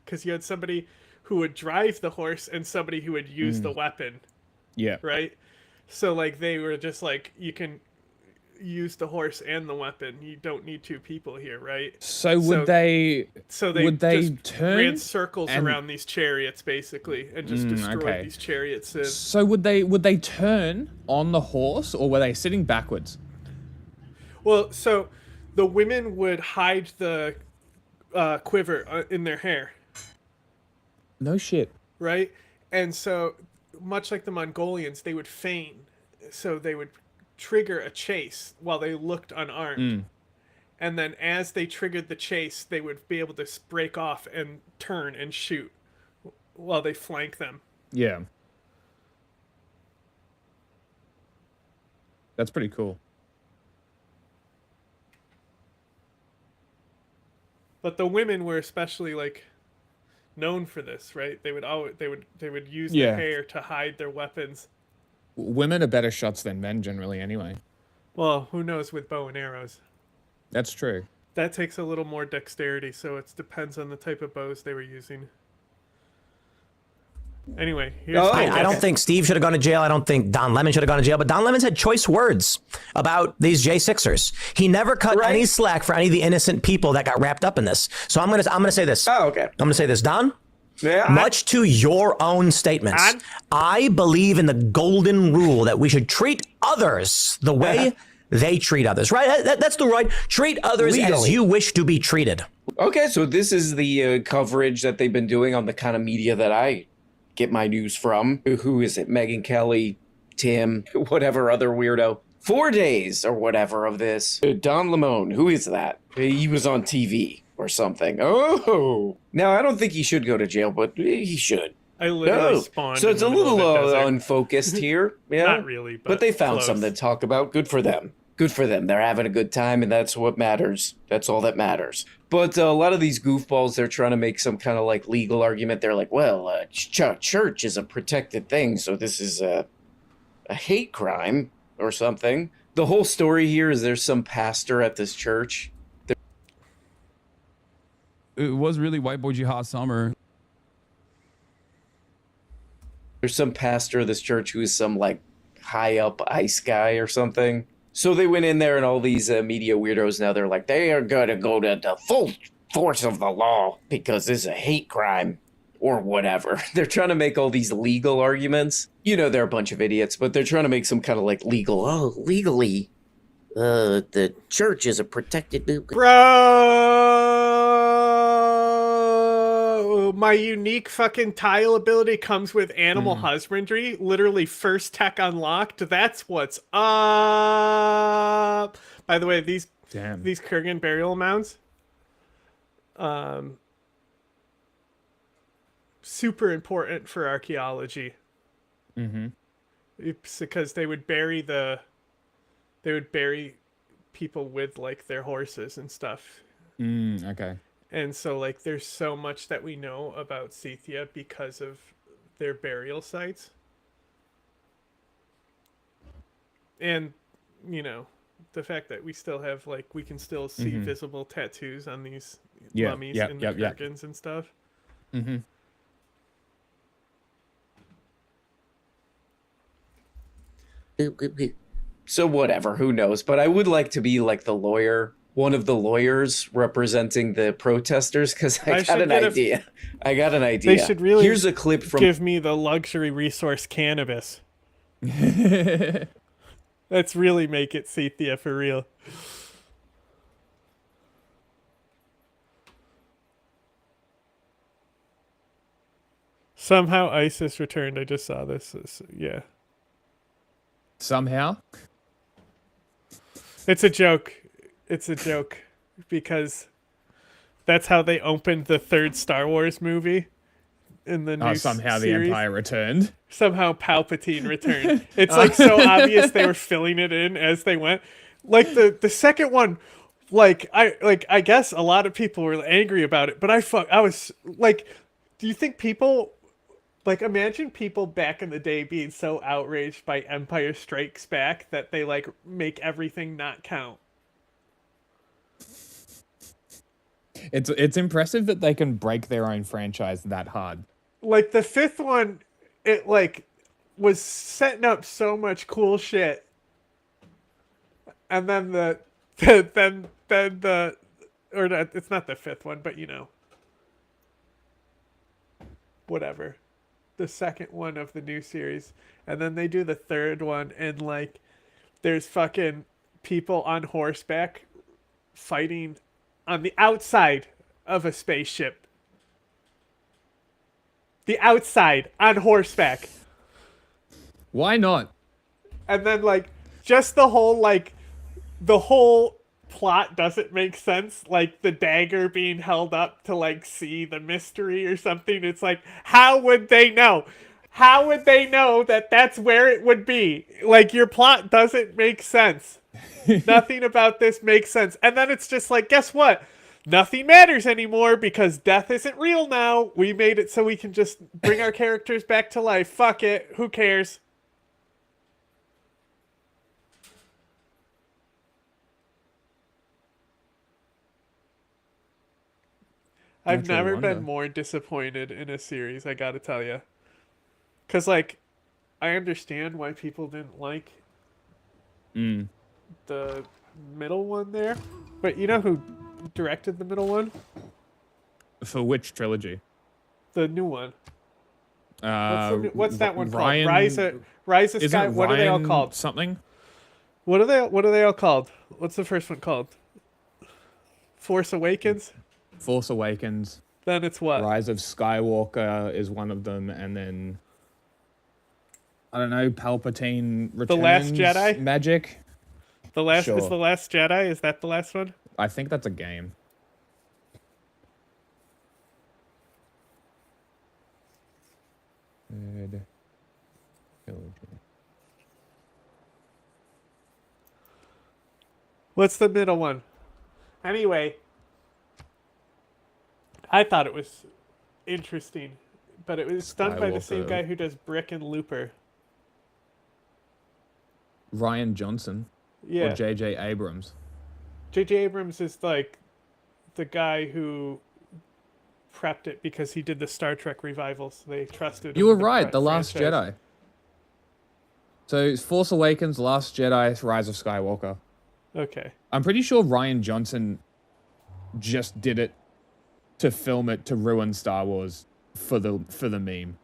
because you had somebody who would drive the horse and somebody who would use the weapon. Yeah. Right? So like they were just like, you can use the horse and the weapon. You don't need two people here, right? So would they just turn ran circles around these chariots basically and just destroyed these chariots. So would they turn on the horse, or were they sitting backwards? Well, so the women would hide the quiver in their hair. No shit. Right? And so much like the Mongolians, they would feign. So they would trigger a chase while they looked unarmed. And then as they triggered the chase, they would be able to break off and turn and shoot while they flank them. Yeah. That's pretty cool. But the women were especially like known for this, right? They would use their hair to hide their weapons. Women are better shots than men generally anyway. Well, who knows with bow and arrows? That's true. That takes a little more dexterity, so it depends on the type of bows they were using. Anyway, I don't think Steve should have gone to jail. I don't think Don Lemon should have gone to jail. But Don Lemon's had choice words about these J6ers. He never cut any slack for any of the innocent people that got wrapped up in this. So I'm gonna say this. Oh, okay. I'm gonna say this, Don. Yeah, Much to your own statements, I believe in the golden rule that we should treat others the way they treat others. Right? That's the right. Treat others as you wish to be treated. Okay, so this is the coverage that they've been doing on the kind of media that I get my news from. Who is it? Megyn Kelly, Tim, whatever other weirdo. 4 days or whatever of this. Don Lemon, who is that? He was on TV or something. Oh, now I don't think he should go to jail, but he should. I literally Oh, spawned. so it's in a the middle little of a desert. unfocused here. Yeah, Not really, but they found close. something to talk about. Good for them. Good for them. They're having a good time, and that's what matters. That's all that matters. But a lot of these goofballs, they're trying to make some kind of like legal argument. They're like, well, church is a protected thing, so this is a hate crime or something. The whole story here is there's some pastor at this church. It was really White Boy Jihad summer. There's some pastor of this church who is some like high up ice guy or something. So they went in there, and all these media weirdos now they're like, they are gonna go to the full force of the law because this is a hate crime or whatever. They're trying to make all these legal arguments. You know, they're a bunch of idiots, but they're trying to make some kind of like legally, the church is a protected. Bro, my unique fucking tile ability comes with animal husbandry. Literally first tech unlocked. That's what's up. By the way, these Kurgan burial mounds, super important for archaeology. It's because they would bury people with like their horses and stuff. Okay. And so like there's so much that we know about Scythia because of their burial sites. And you know, the fact that we still have like we can still see visible tattoos on these mummies and the Kurgans and stuff. So whatever, who knows? But I would like to be like the lawyer, one of the lawyers representing the protesters, because I got an idea. I got an idea. They should really Here's a clip from give me the luxury resource cannabis. Let's really make it Scythia for real. Somehow ISIS returned. I just saw this. Yeah. Somehow? It's a joke. It's a joke. Because that's how they opened the third Star Wars movie in the new somehow series. the Empire returned. Somehow Palpatine returned. It's like so obvious they were filling it in as they went. Like the second one, I guess a lot of people were angry about it, but I was like, do you think people like imagine people back in the day being so outraged by Empire Strikes Back that they like make everything not count? It's impressive that they can break their own franchise that hard. Like the fifth one, it like was setting up so much cool shit, and then it's not the fifth one, but you know, whatever, the second one of the new series, and then they do the third one, and like, there's fucking people on horseback fighting on the outside of a spaceship. The outside on horseback. Why not? And then like just the whole plot doesn't make sense. Like the dagger being held up to like see the mystery or something. It's like, how would they know? How would they know that that's where it would be? Like your plot doesn't make sense. Nothing about this makes sense. And then it's just like, guess what? Nothing matters anymore because death isn't real now. We made it so we can just bring our characters back to life. Fuck it. Who cares? I've never been more disappointed in a series, I gotta tell you. Because, like, I understand why people didn't like the middle one there. But you know who directed the middle one? For which trilogy? The new one. What's that one Ryan, called? Rise of Sky. What are they all called? Something. What are they all called? What's the first one called? Force Awakens. Force Awakens. Then it's what? Rise of Skywalker is one of them, and then I don't know. Palpatine Returns. The Last Jedi. Magic. Is the Last Jedi? Is that the last one? I think that's a game. Third trilogy. What's the middle one? Anyway, I thought it was interesting, but it was done by the same Skywalker. guy who does Brick and Looper. Ryan Johnson Yeah. or J.J. Abrams. J.J. Abrams is like the guy who prepped it because he did the Star Trek revivals. They trusted him. You were with the right. The Last franchise. Jedi. So it's Force Awakens, Last Jedi, Rise of Skywalker. Okay. I'm pretty sure Ryan Johnson just did it to film it to ruin Star Wars for the meme.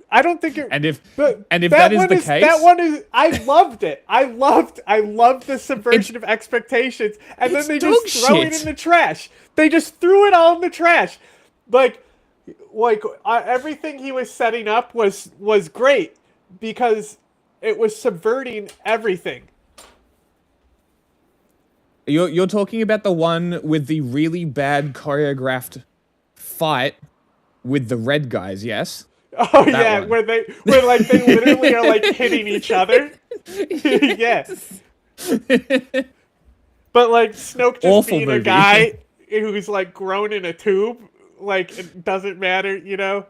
I don't think it. And if But that is the case, case, that one is. I loved it. I loved the subversion of expectations, and then they just dog throw it shit. in the trash. They just threw it all in the trash, like everything he was setting up was great because it was subverting everything. You're talking about the one with the really bad choreographed fight with the red guys, yes? Oh That yeah, one. where they literally are like hitting each other. Yeah. But like Snoke just Awful being a movie. guy who's like grown in a tube, like it doesn't matter, you know.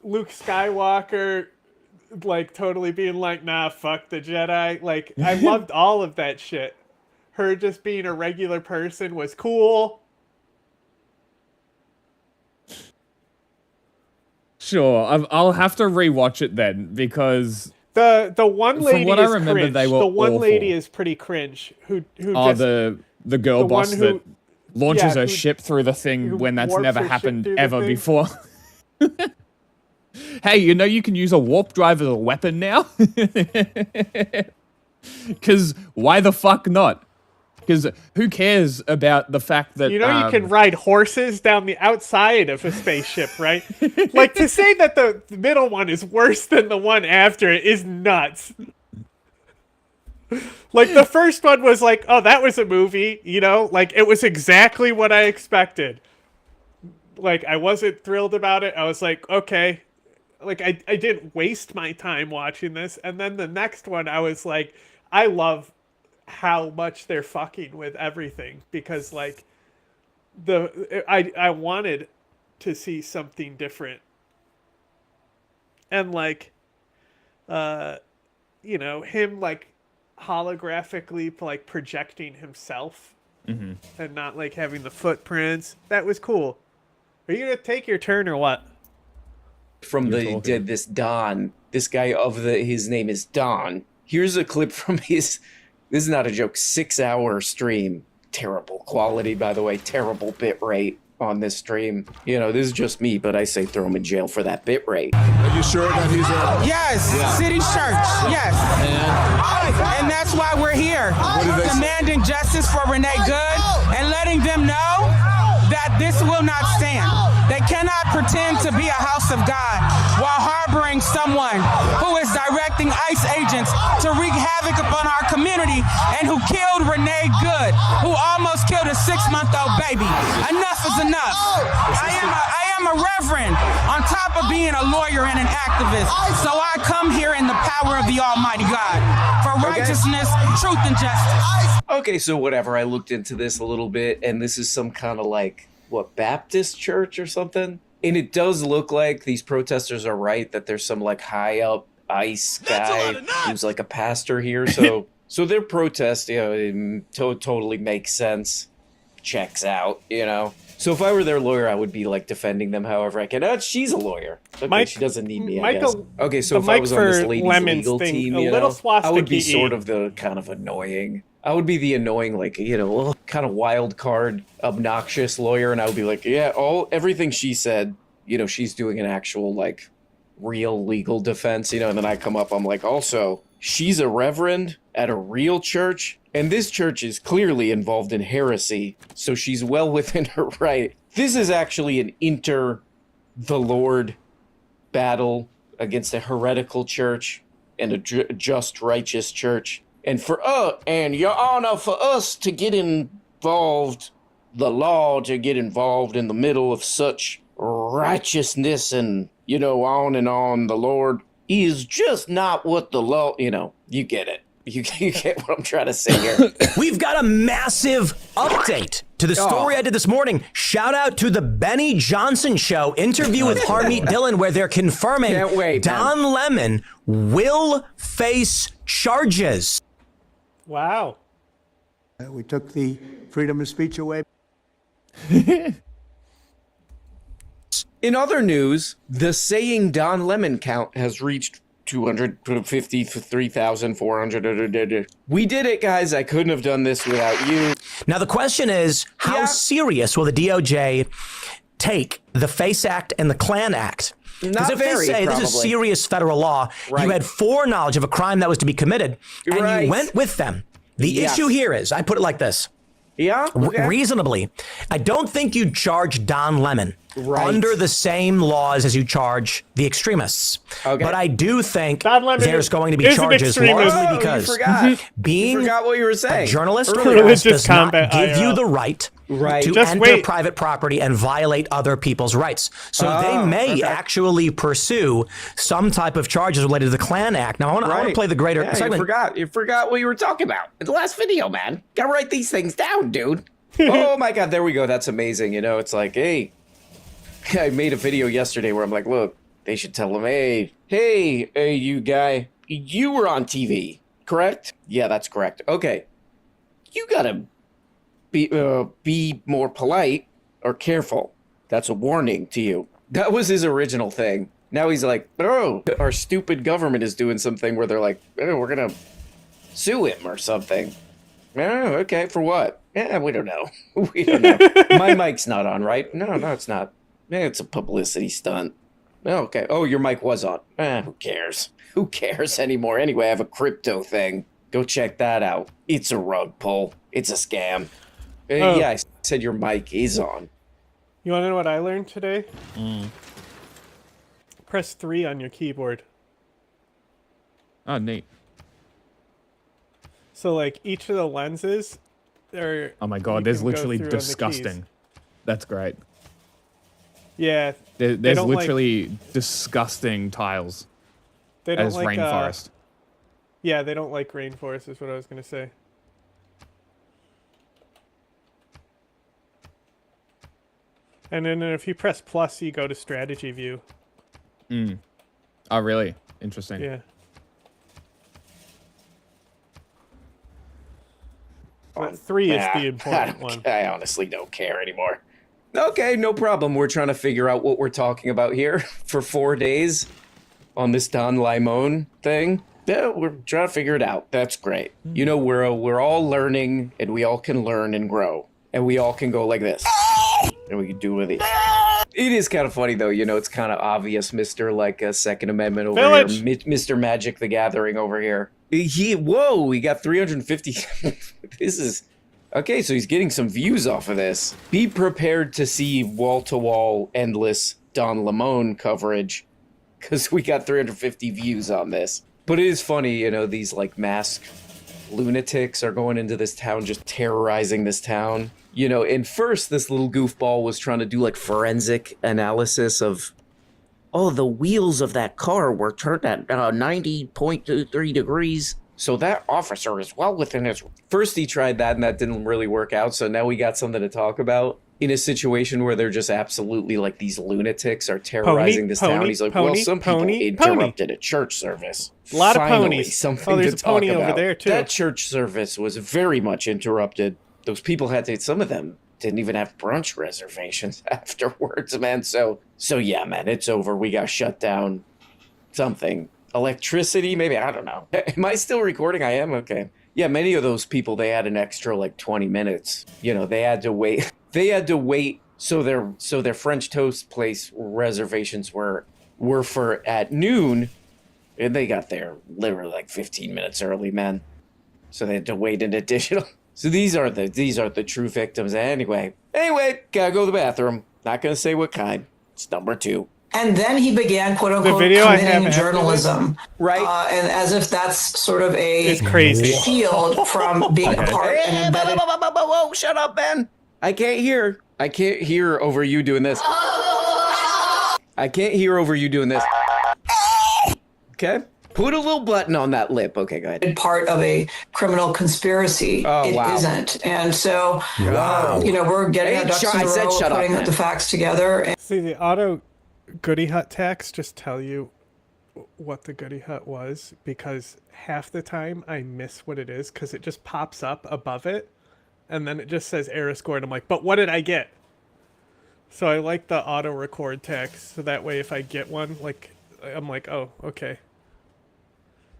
Luke Skywalker, like totally being like, nah, fuck the Jedi. Like I loved all of that shit. Her just being a regular person was cool. Sure, I'll have to rewatch it then because The one lady from what I is remember, cringe. they were The one awful. lady is pretty cringe. Who Oh, just the girl the boss one that who- launches yeah, her who- ship through the thing who when that's warps never her ship happened through the ever thing. before. Hey, you know you can use a warp drive as a weapon now? Because why the fuck not? Because who cares about the fact that... you can ride horses down the outside of a spaceship, right? Like to say that the middle one is worse than the one after it is nuts. Like the first one was like, oh, that was a movie, like it was exactly what I expected. Like I wasn't thrilled about it. I was like, okay. Like I didn't waste my time watching this. And then the next one I was like, I love how much they're fucking with everything because like I wanted to see something different. And like him like holographically like projecting himself and not like having the footprints. That was cool. Are you gonna take your turn or what? From this Don, this guy his name is Don. Here's a clip from his, this is not a joke, 6-hour stream. Terrible quality, by the way, terrible bit rate on this stream. This is just me, but I say throw him in jail for that bit rate. Are you sure that he's a... Yes, City Church, yes. And that's why we're here, demanding justice for Renee Good and letting them know that this will not stand. They cannot pretend to be a house of God while harboring someone who is directing ICE agents to wreak havoc upon our community and who killed Renee Good, who almost killed a 6-month-old baby. Enough is enough. I am a reverend on top of being a lawyer and an activist. So I come here in the power of the Almighty God for righteousness, truth, and justice. Okay, so whatever, I looked into this a little bit, and this is some kind of like, Baptist church or something? And it does look like these protesters are right, that there's some like high up ICE guy who's like a pastor here. So their protest, it totally makes sense. Checks out, So if I were their lawyer, I would be like defending them however I can. She's a lawyer. Okay, she doesn't need me, I guess. Okay, so if I was on this lady's legal team, I would be sort of the kind of annoying. I would be the annoying, like, kind of wild card, obnoxious lawyer, and I would be like, yeah, everything she said, she's doing an actual, like, real legal defense, and then I come up, I'm like, also, she's a reverend at a real church, and this church is clearly involved in heresy, so she's well within her right. This is actually an the Lord battle against a heretical church and a just righteous church. And and Your Honor, for us to get involved, the law to get involved in the middle of such righteousness and, on and on, the Lord is just not what the law, you get it. You get what I'm trying to say here. We've got a massive update to the story I did this morning. Shout out to the Benny Johnson Show interview with Harmeet Dillon, where they're confirming Don Lemon will face charges. Wow. We took the freedom of speech away. In other news, the saying Don Lemon count has reached 253,400. We did it, guys. I couldn't have done this without you. Now, the question is, how serious will the DOJ take the FACE Act and the Klan Act? Because if they say this is serious federal law, you had foreknowledge of a crime that was to be committed, and you went with them. The issue here is, I put it like this. Reasonably, I don't think you'd charge Don Lemon under the same laws as you charge the extremists. But I do think there's going to be charges largely because being what you were saying. A journalist does not give you the right to enter private property and violate other people's rights. So they may actually pursue some type of charges related to the Klan Act. Now, I want to play the greater segment. You forgot what you were talking about in the last video, man. Gotta write these things down, dude. Oh my God, there we go. That's amazing. It's like, hey, I made a video yesterday where I'm like, look, they should tell him, hey, you guy, you were on TV, correct? Yeah, that's correct. Okay, you gotta be more polite or careful. That's a warning to you. That was his original thing. Now he's like, our stupid government is doing something where they're like, we're gonna sue him or something. Oh, okay, for what? Yeah, we don't know. We don't know. My mic's not on, right? No, it's not. It's a publicity stunt. Okay. Oh, your mic was on. Who cares? Who cares anymore? Anyway, I have a crypto thing. Go check that out. It's a rug pull. It's a scam. Yeah, I said your mic is on. You want to know what I learned today? Press 3 on your keyboard. Oh, neat. So, like, each of the lenses are... Oh my God, there's literally disgusting. That's great. Yeah. There's literally disgusting tiles. They don't as like rainforest. Yeah, they don't like rainforest is what I was going to say. And then if you press plus, you go to strategy view. Oh, really? Interesting. Yeah. But 3 is the important one. I honestly don't care anymore. Okay, no problem. We're trying to figure out what we're talking about here for 4 days on this Don Lemon thing. Yeah, we're trying to figure it out. That's great. We're all learning, and we all can learn and grow. And we all can go like this. And we can do with it. It is kind of funny, though. It's kind of obvious, Mr. Second Amendment over here. Mr. Magic the Gathering over here. We got 350. This is... Okay, so he's getting some views off of this. Be prepared to see wall-to-wall, endless Don Lemon coverage, because we got 350 views on this. But it is funny, these, masked lunatics are going into this town, just terrorizing this town. And first, this little goofball was trying to do, forensic analysis of, the wheels of that car were turned at 90.23 degrees. So that officer is well within his... First he tried that and that didn't really work out. So now we got something to talk about in a situation where they're just absolutely these lunatics are terrorizing this town. He's like, some people interrupted a church service. A lot of ponies. Something there's to a talk pony about. over there too. That church service was very much interrupted. Those people some of them didn't even have brunch reservations afterwards, man. So yeah, man, it's over. We got shut down. Something. Electricity, maybe, I don't know. Am I still recording? I am? Okay. Yeah, many of those people, they had an extra 20 minutes. They had to wait. They had to wait so their French toast place reservations were for at noon, and they got there literally 15 minutes early, man. So they had to wait an additional. So these are the true victims. Anyway, gotta go to the bathroom. Not gonna say what kind. It's number 2. And then he began, quote unquote, committing journalism. Right. And as if that's sort of a shield from being a part and embedded. Whoa, shut up, Ben. I can't hear over you doing this. I can't hear over you doing this. Okay. Put a little button on that lip. Okay, go ahead. Part of a criminal conspiracy. It isn't. And so, we're getting our ducks in a row, we're putting the facts together. And see, the auto Goody Hut tags just tell you what the Goody Hut was, because half the time I miss what it is because it just pops up above it and then it just says error score and I'm like, but what did I get? So I like the auto record text, so that way if I get one, like, I'm like, oh, okay.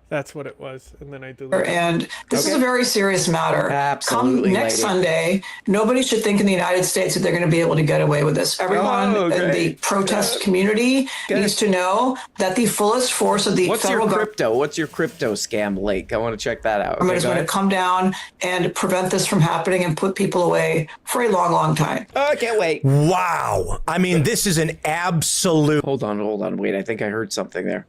That's what it was, and then I delete it. And this is a very serious matter. Absolutely. Come next Sunday, nobody should think in the United States that they're going to be able to get away with this. Everyone in the protest community needs to know that the fullest force of the federal government. What's your crypto scam link? I want to check that out. Government is going to come down and prevent this from happening and put people away for a long, long time. Oh, I can't wait. Wow. I mean, this is an absolute. Hold on. Wait, I think I heard something there.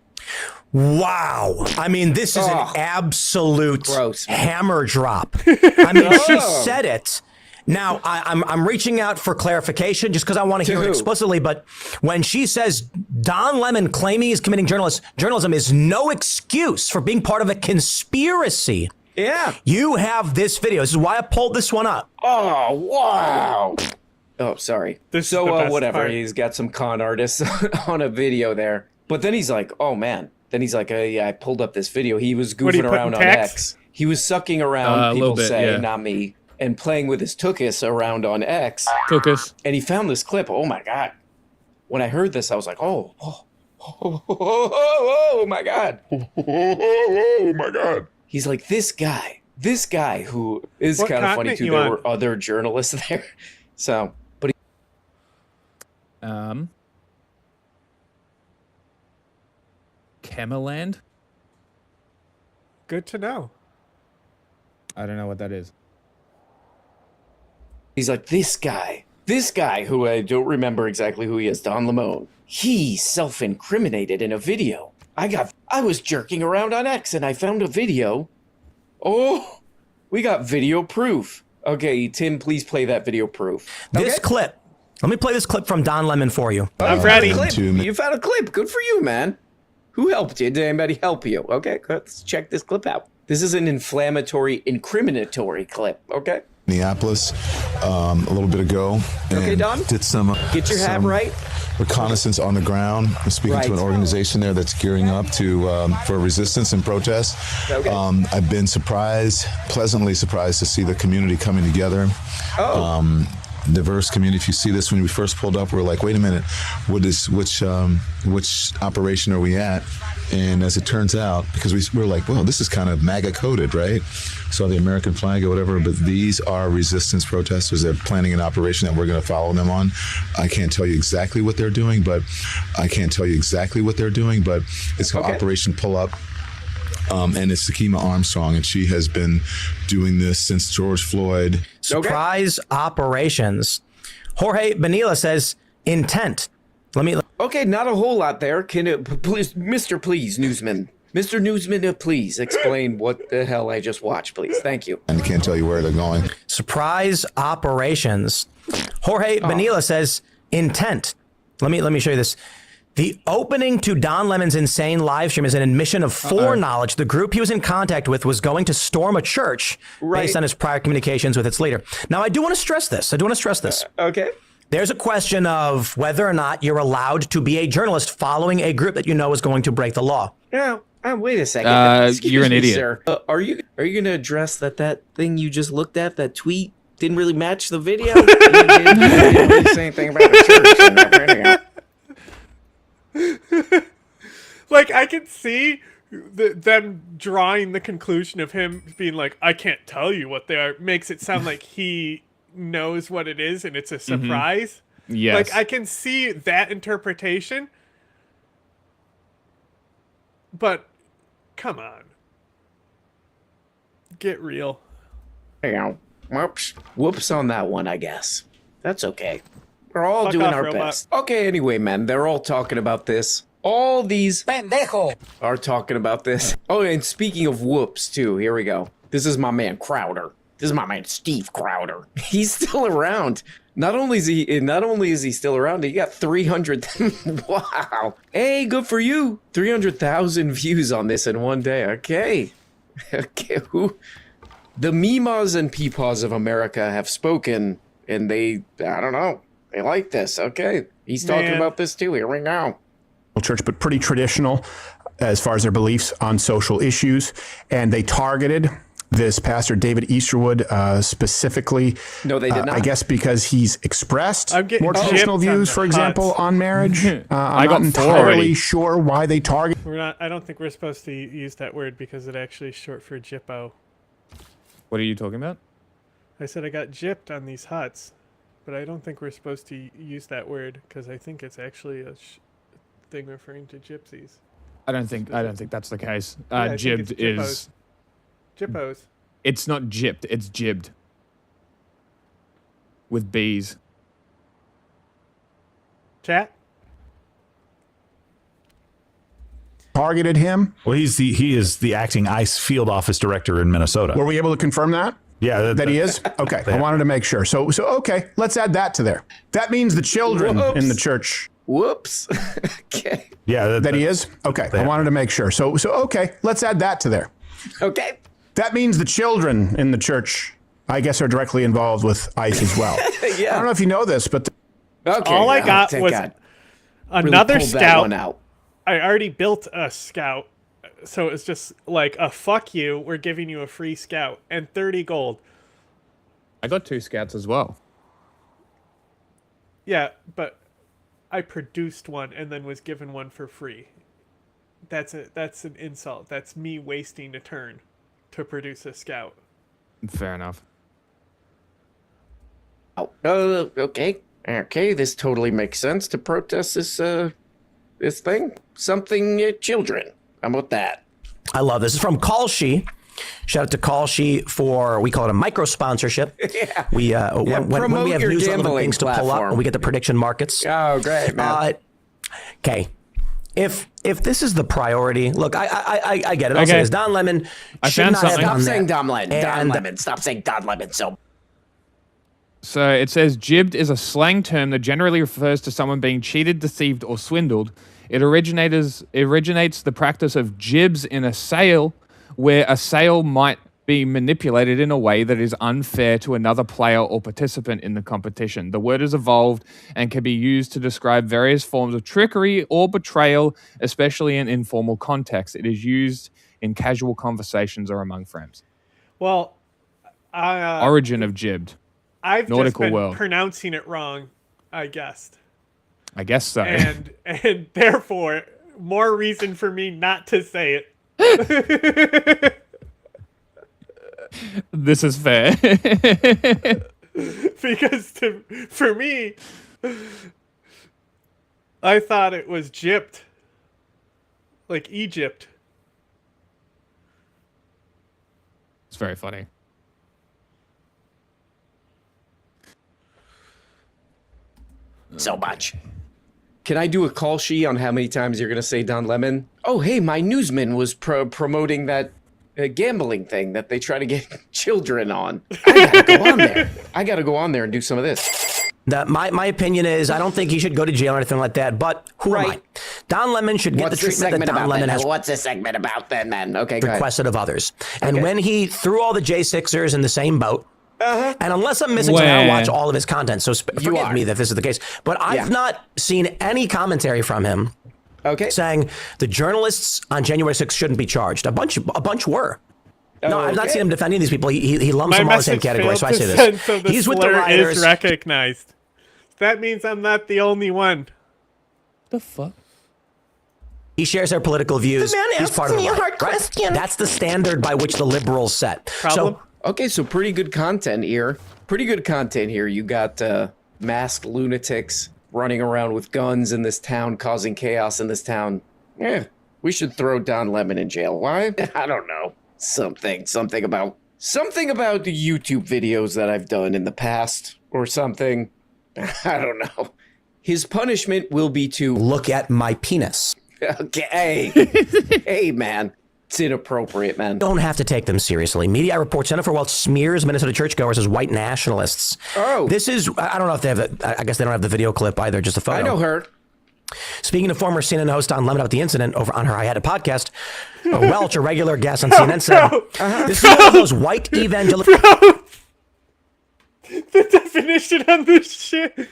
Wow. I mean, this is an absolute hammer drop. I mean, she said it. Now, I'm reaching out for clarification just because I want to hear it explicitly. But when she says Don Lemon claiming he's committing journalism is no excuse for being part of a conspiracy. Yeah. You have this video. This is why I pulled this one up. Oh, wow. Oh, sorry. So, whatever. Part. He's got some con artists on a video there. But then he's like, oh, man. Then he's like, yeah, I pulled up this video. He was goofing around on X. He was sucking around, people say, not me, and playing with his tuchus around on X. Tuchus. And he found this clip. Oh, my God. When I heard this, I was like, oh my God. Oh, my God. He's like, this guy who is kind of funny, too. There were other journalists there. So, but Kemeland? Good to know. I don't know what that is. He's like, this guy who I don't remember exactly who he is, Don Lemon, he self-incriminated in a video. I was jerking around on X and I found a video. Oh, we got video proof. Okay, Tim, please play that video proof. This clip. Let me play this clip from Don Lemon for you. I'm ready. You found a clip. Good for you, man. Who helped you? Did anybody help you? Okay, let's check this clip out. This is an inflammatory, incriminatory clip, okay? Minneapolis a little bit ago. Okay, Don. Did some get your hat right. Reconnaissance on the ground. I'm speaking to an organization there that's gearing up for resistance and protest. Okay. I've been pleasantly surprised to see the community coming together. Diverse community. If you see this, when we first pulled up, we were like, wait a minute, which operation are we at? And as it turns out, because we were like, well, this is kind of MAGA coded, right? Saw the American flag or whatever, but these are resistance protesters. They're planning an operation that we're going to follow them on. I can't tell you exactly what they're doing, but it's called Operation Pull Up. And it's Sakima Armstrong, and she has been doing this since George Floyd. Surprise operations. Jorge Benila says intent. Okay, not a whole lot there. Can it, please, Newsman, please explain what the hell I just watched, please. Thank you. And I can't tell you where they're going. Surprise operations. Jorge Benila says intent. Let me show you this. The opening to Don Lemon's insane live stream is an admission of foreknowledge. The group he was in contact with was going to storm a church based on his prior communications with its leader. Now, I do want to stress this. Okay. There's a question of whether or not you're allowed to be a journalist following a group that you know is going to break the law. Now, wait a second. You're an idiot. Sir. Are you going to address that thing you just looked at, that tweet, didn't really match the video? You didn't really say anything about the church in that video. Like, I can see them drawing the conclusion of him being like, I can't tell you what they are. Makes it sound like he knows what it is and it's a surprise. Yes. Like, I can see that interpretation. But, come on. Get real. Whoops on that one, I guess. That's okay. We're all Fuck doing off, our robot. best. Okay, anyway, man, they're all talking about this. All these pendejo are talking about this. Oh, and speaking of whoops, too, here we go. This is my man, Crowder. This is my man Steve Crowder. He's still around. Not only is he still around, he got 300. Wow. Hey, good for you. 300,000 views on this in one day. Okay. Okay. The Meemaws and Peepaws of America have spoken, and I don't know, they like this. Okay. He's talking about this too. Here we go. Church, but pretty traditional as far as their beliefs on social issues. And they targeted this pastor, David Easterwood, specifically. No, they did not. I guess because he's expressed more traditional views, for example, on marriage. I'm not entirely sure why they target. I don't think we're supposed to use that word because it actually is short for gyppo. What are you talking about? I said I got gypped on these huts, but I don't think we're supposed to use that word because I think it's actually a thing referring to gypsies. I don't think that's the case. Yeah, jibbed is Jippos. It's not gypped, it's jibbed. With B's. Chat? Targeted him. Well, he is the acting ICE field office director in Minnesota. Were we able to confirm that? Yeah, that he is? Okay, I wanted to make sure. So okay, let's add that to there. That means the children in the church. Whoops. Okay. Yeah, that he is? Okay, I wanted to make sure. So okay, let's add that to there. Okay. That means the children in the church, I guess, are directly involved with ICE as well. Yeah. I don't know if you know this, but all I got was another really scout. One out. I already built a scout, so it's just like a fuck you. We're giving you a free scout and 30 gold. I got 2 scouts as well. Yeah, but I produced one and then was given one for free. That's an insult. That's me wasting a turn to produce a scout. Fair enough. Oh, okay. Okay, this totally makes sense to protest this thing. Something children. How about that? I love this. This is from Kalshi. Shout out to Kalshi for, we call it a micro sponsorship. Yeah. When we have news relevant things to pull up, and we get the prediction markets. Oh, great, man. Okay. If this is the priority, look, I get it. I'll say this. Don Lemon should not have done that. Stop saying Don Lemon. Don Lemon. Stop saying Don Lemon. So it says jibbed is a slang term that generally refers to someone being cheated, deceived, or swindled. It originates the practice of jibs in a sale, where a sale might be manipulated in a way that is unfair to another player or participant in the competition. The word has evolved and can be used to describe various forms of trickery or betrayal, especially in informal contexts. It is used in casual conversations or among friends. Well, origin of jibbed. I've Nautical just been world. pronouncing it wrong, I guessed. I guess so. And therefore, more reason for me not to say it. This is fair. Because for me, I thought it was gypped. Like Egypt. It's very funny. So much. Can I do a call sheet on how many times you're going to say Don Lemon? Oh, hey, my newsman was promoting that gambling thing that they try to get children on. I got to go on there. I got to go on there and do some of this. My opinion is I don't think he should go to jail or anything like that, but who am I? Don Lemon should get the treatment that Don Lemon has. What's this segment about then, man? Okay, requested of others. And when he threw all the J6ers in the same boat, and unless I'm missing something, I watch all of his content, so forgive me that this is the case. But I've not seen any commentary from him saying the journalists on January 6th shouldn't be charged. A bunch were. No, I've not seen him defending these people. He lumps them all in the same category, so I say this. So the He's with the rioters. Is recognized. That means I'm not the only one. The fuck? He shares their political views. The man He's asks part of me the a hard question. That's the standard by which the liberals set. Problem? Okay, so pretty good content here. You got masked lunatics running around with guns in this town, causing chaos in this town. Yeah, we should throw Don Lemon in jail. Why? I don't know. Something about the YouTube videos that I've done in the past or something. I don't know. His punishment will be to look at my penis. Okay. Hey, man. It's inappropriate, man. Don't have to take them seriously. Media reports Jennifer Welch smears Minnesota churchgoers as white nationalists. Oh. This is, I don't know if they have, I guess they don't have the video clip either, just a photo. I know her. Speaking of former CNN host Don Lemon about the incident over on her I Had It podcast, Welch, a regular guest on CNN, said, this is one of those white evangelical... The definition on this shit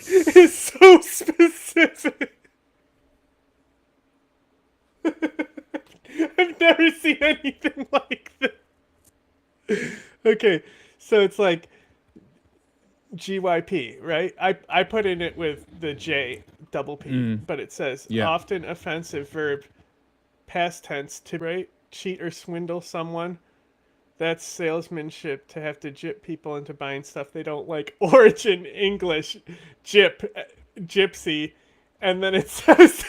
is so specific. I've never seen anything like this. Okay, so it's like GYP, right? I put in it with the J double P, but it says often offensive verb, past tense, to cheat or swindle someone. That's salesmanship, to have to gyp people into buying stuff they don't like. Origin English, gypsy, and then it says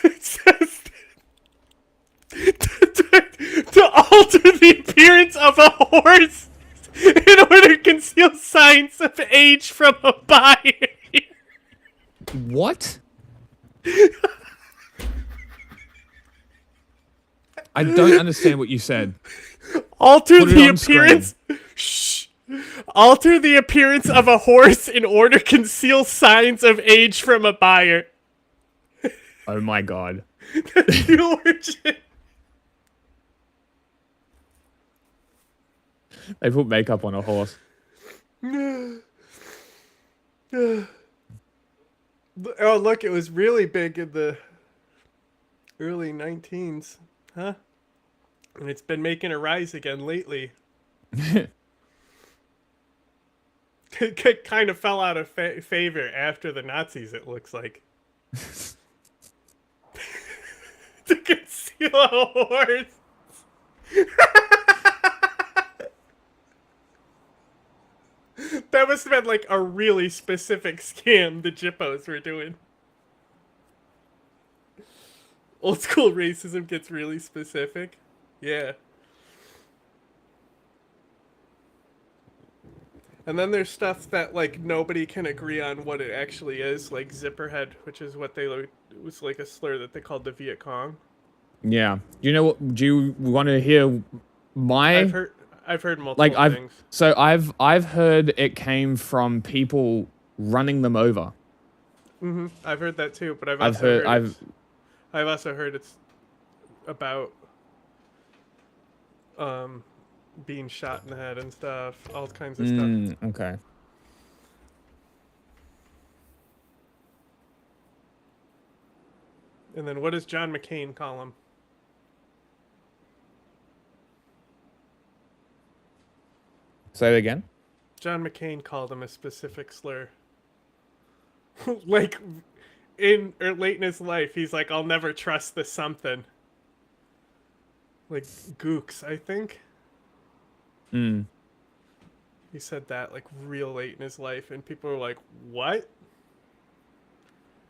to alter the appearance of a horse in order to conceal signs of age from a buyer. What? I don't understand what you said. Alter the appearance. Alter the appearance of a horse in order to conceal signs of age from a buyer. Oh my god. That's the origin. They put makeup on a horse. Oh, look, it was really big in the early 19s. Huh? And it's been making a rise again lately. It kind of fell out of favor after the Nazis, it looks like. To conceal a horse. That must have been like a really specific scam the Jippos were doing. Old school racism gets really specific. Yeah. And then there's stuff that like nobody can agree on what it actually is, like Zipperhead, which is what it was like a slur that they called the Viet Cong. Yeah. You know what? Do you want to hear my? I've heard multiple things. So I've heard it came from people running them over. Mm-hmm. I've heard that too, but I've also heard it's about being shot in the head and stuff, all kinds of stuff. Okay. And then what does John McCain call him? Say it again. John McCain called him a specific slur. Like, late in his life, he's like, I'll never trust the something. Like, gooks, I think. He said that, like, real late in his life, and people were like, what?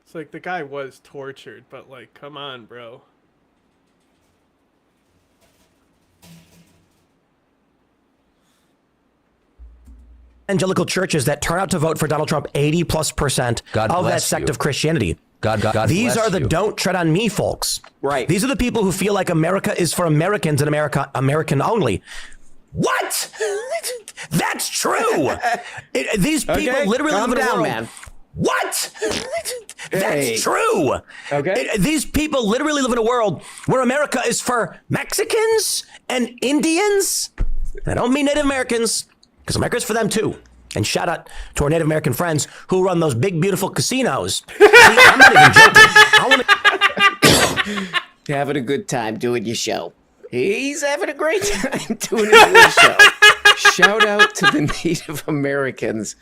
It's like, the guy was tortured, but, like, come on, bro. Evangelical churches that turn out to vote for Donald Trump 80+% of that sect of Christianity. God These bless are the you. Don't Tread on Me folks. Right. These are the people who feel like America is for Americans and American only. What? That's true. These people literally live in a world. Man. What? That's true. Okay. These people literally live in a world where America is for Mexicans and Indians. I don't mean Native Americans, because America's for them too. And shout out to our Native American friends who run those big, beautiful casinos. See, I'm not even joking. Having a good time doing your show. He's having a great time doing his little show. Shout out to the Native Americans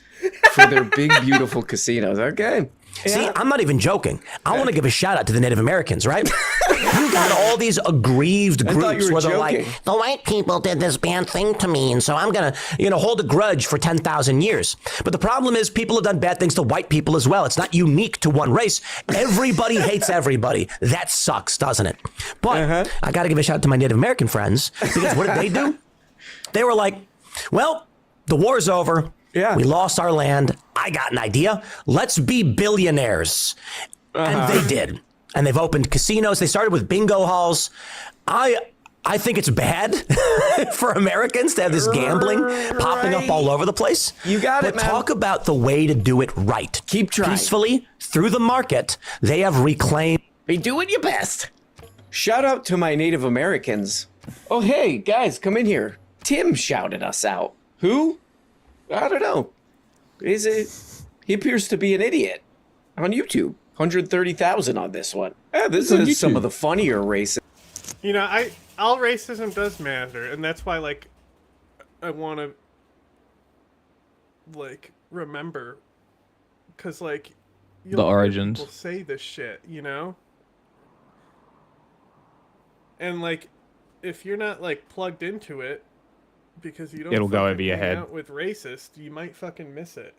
for their big, beautiful casinos. Okay. See, I'm not even joking. I want to give a shout out to the Native Americans, right? You got all these aggrieved groups where they're like, the white people did this bad thing to me, and so I'm going to, hold a grudge for 10,000 years. But the problem is people have done bad things to white people as well. It's not unique to one race. Everybody hates everybody. That sucks, doesn't it? But I got to give a shout out to my Native American friends, because what did they do? They were like, well, the war's over. Yeah. We lost our land. I got an idea. Let's be billionaires. And they did. And they've opened casinos. They started with bingo halls. I I think it's bad for Americans to have this gambling popping up all over the place. You got it, but man. Talk about the way to do it right. Keep trying. Peacefully, through the market, they have reclaimed. Be doing your best. Shout out to my Native Americans. Oh, hey, guys, come in here. Tim shouted us out. Who? I don't know. He appears to be an idiot on YouTube. 130,000 on this one. This is some of the funnier races. You know, all racism does matter, and that's why, like, I want to, like, remember, because, like, the origins. People say this shit, you know, and like, if you're not like plugged into it, because you don't, it'll go over your hang head. out with racist, you might fucking miss it.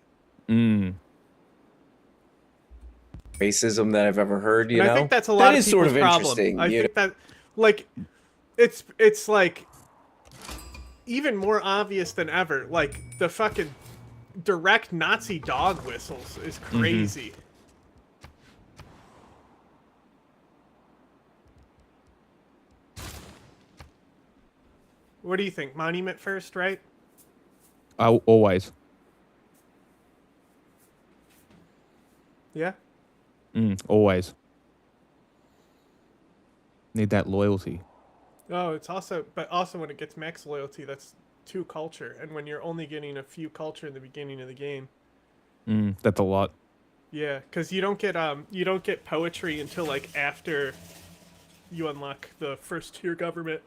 Racism that I've ever heard, you and know? I think that's a lot that of is sort of people's interesting. problem. I think that, like, it's like even more obvious than ever. Like the fucking direct Nazi dog whistles is crazy. What do you think? Monument first, right? Always. Yeah. Always. Need that loyalty. Oh, it's also, but also when it gets max loyalty, that's 2 culture, and when you're only getting a few culture in the beginning of the game. That's a lot. Yeah, because you don't get poetry until like after you unlock the first tier government.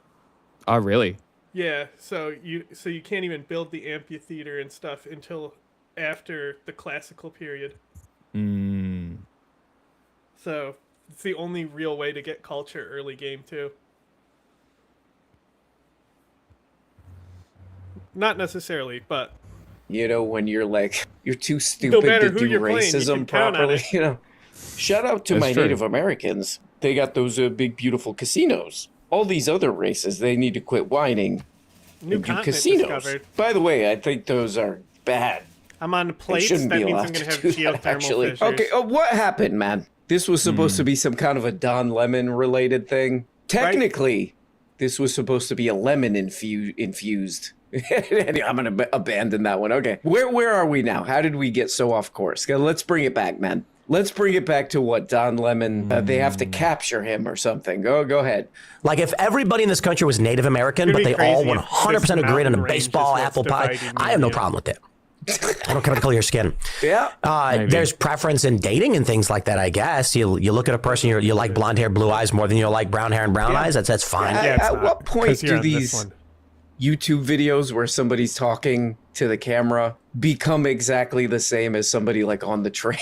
Oh, really? Yeah, so you can't even build the amphitheater and stuff until after the classical period. So it's the only real way to get culture early game too. Not necessarily, but you know, when you're like, you're too stupid to do racism properly, you know. Shout out to my Native Americans. They got those big, beautiful casinos. All these other races, they need to quit whining New and do continent casinos. discovered. By the way, I think those are bad. I'm on the They plates. shouldn't That be means allowed I'm going to to have do that, geothermal actually. fissures. Okay, what happened, man? This was supposed to be some kind of a Don Lemon related thing. Technically, this was supposed to be a lemon infused. I'm going to abandon that one. Okay, where are we now? How did we get so off course? Let's bring it back, man. Let's bring it back to what Don Lemon, they have to capture him or something. Go ahead. Like if everybody in this country was Native American, but they all 100% agreed on a baseball, apple pie, I have no problem with it. I don't care what the color of your skin. Yeah. There's preference in dating and things like that, I guess. You look at a person, you like blonde hair, blue eyes more than you like brown hair and brown eyes. That's fine. At what point do these YouTube videos where somebody's talking to the camera become exactly the same as somebody like on the train?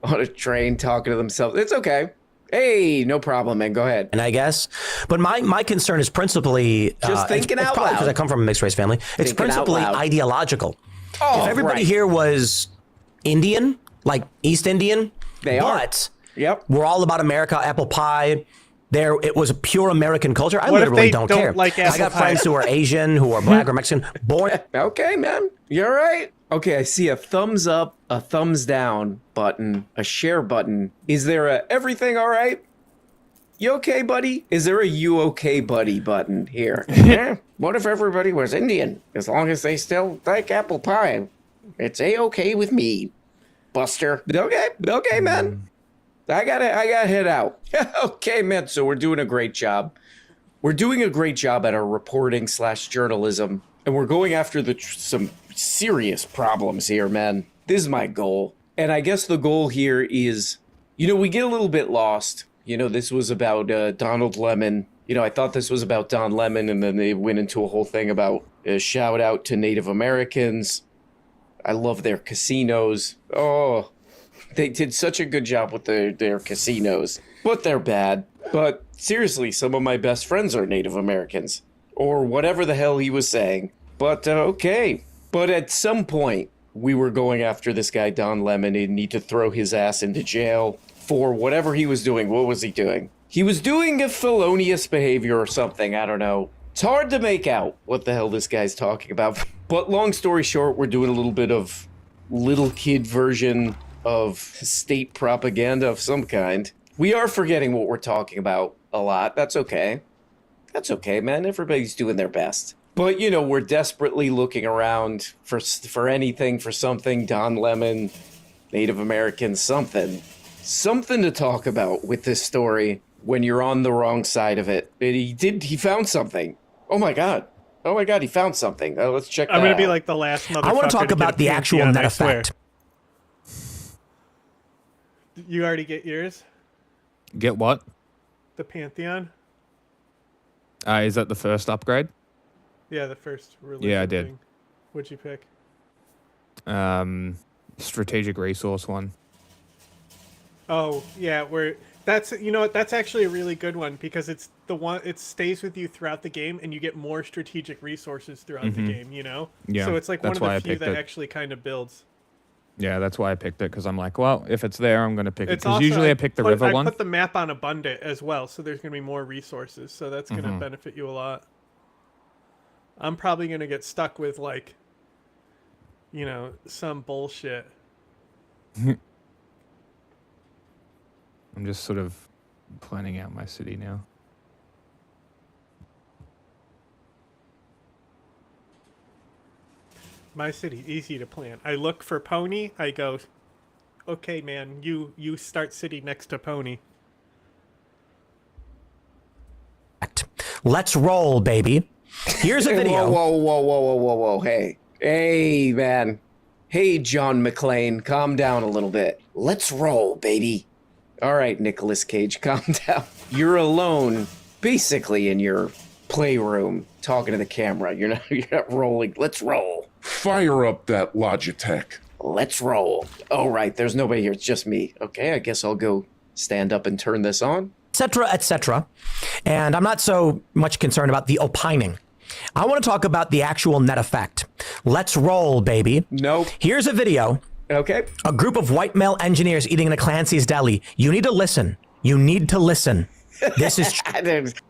On a train talking to themselves? It's okay. Hey, no problem, man. Go ahead. And I guess, but my concern is principally just thinking out loud because I come from a mixed race family. It's principally ideological. Oh, if everybody here was Indian, like East Indian, we're all about America, apple pie. It was a pure American culture. I literally don't care. Like I got friends who are Asian, who are black or Mexican, born. Okay, man. You're right. Okay, I see a thumbs up, a thumbs down button, a share button. Is there a everything all right? You okay, buddy? Is there a you okay, buddy button here? What if everybody was Indian? As long as they still like apple pie, it's a-okay with me, Buster. Okay, man. I gotta head out. Okay, man. So we're doing a great job. We're doing a great job at our reporting / journalism, and we're going after some serious problems here, man. This is my goal. And I guess the goal here is, we get a little bit lost. This was about Donald Lemon. I thought this was about Don Lemon, and then they went into a whole thing about a shout out to Native Americans. I love their casinos. Oh, they did such a good job with their casinos, but they're bad. But seriously, some of my best friends are Native Americans, or whatever the hell he was saying. But okay. But at some point, we were going after this guy, Don Lemon, and need to throw his ass into jail for whatever he was doing. What was he doing? He was doing a felonious behavior or something. I don't know. It's hard to make out what the hell this guy's talking about. But long story short, we're doing a little bit of little kid version of state propaganda of some kind. We are forgetting what we're talking about a lot. That's okay. That's okay, man. Everybody's doing their best. But, you know, we're desperately looking around for anything, for something. Don Lemon, Native Americans, something to talk about with this story when you're on the wrong side of it. And he found something. Oh my God, he found something. Let's check that out. I'm going to be like the last motherfucker. I want to talk about the actual net effect. You already get yours? Get what? The Pantheon? Is that the first upgrade? Yeah, the first religion. Yeah, I did. Thing. What'd you pick? Strategic resource one. Oh, yeah, that's that's actually a really good one because it's the one it stays with you throughout the game and you get more strategic resources throughout the game, you know? Yeah. So it's like one of the few that actually kind of builds. Yeah, that's why I picked it, because I'm like, well, if it's there, I'm going to pick it. It's Because also, usually I pick the river one. I put the map on abundant as well, so there's going to be more resources, so that's going to benefit you a lot. I'm probably going to get stuck with, like, you know, some bullshit. I'm just sort of planning out my city now. My city, easy to plan. I look for Pony. I go, okay, man, you start city next to Pony. Let's roll, baby. Here's a video. Whoa. Hey, man. Hey, John McClane, calm down a little bit. Let's roll, baby. All right, Nicolas Cage, calm down. You're alone, basically, in your playroom, talking to the camera. You're not rolling. Let's roll. Fire up that Logitech. Let's roll. Oh, right, there's nobody here. It's just me. Okay, I guess I'll go stand up and turn this on. Etc., etc. And I'm not so much concerned about the opining. I want to talk about the actual net effect. Let's roll, baby. Nope. Here's a video. Okay. A group of white male engineers eating in a Clancy's deli. You need to listen. You need to listen. This is...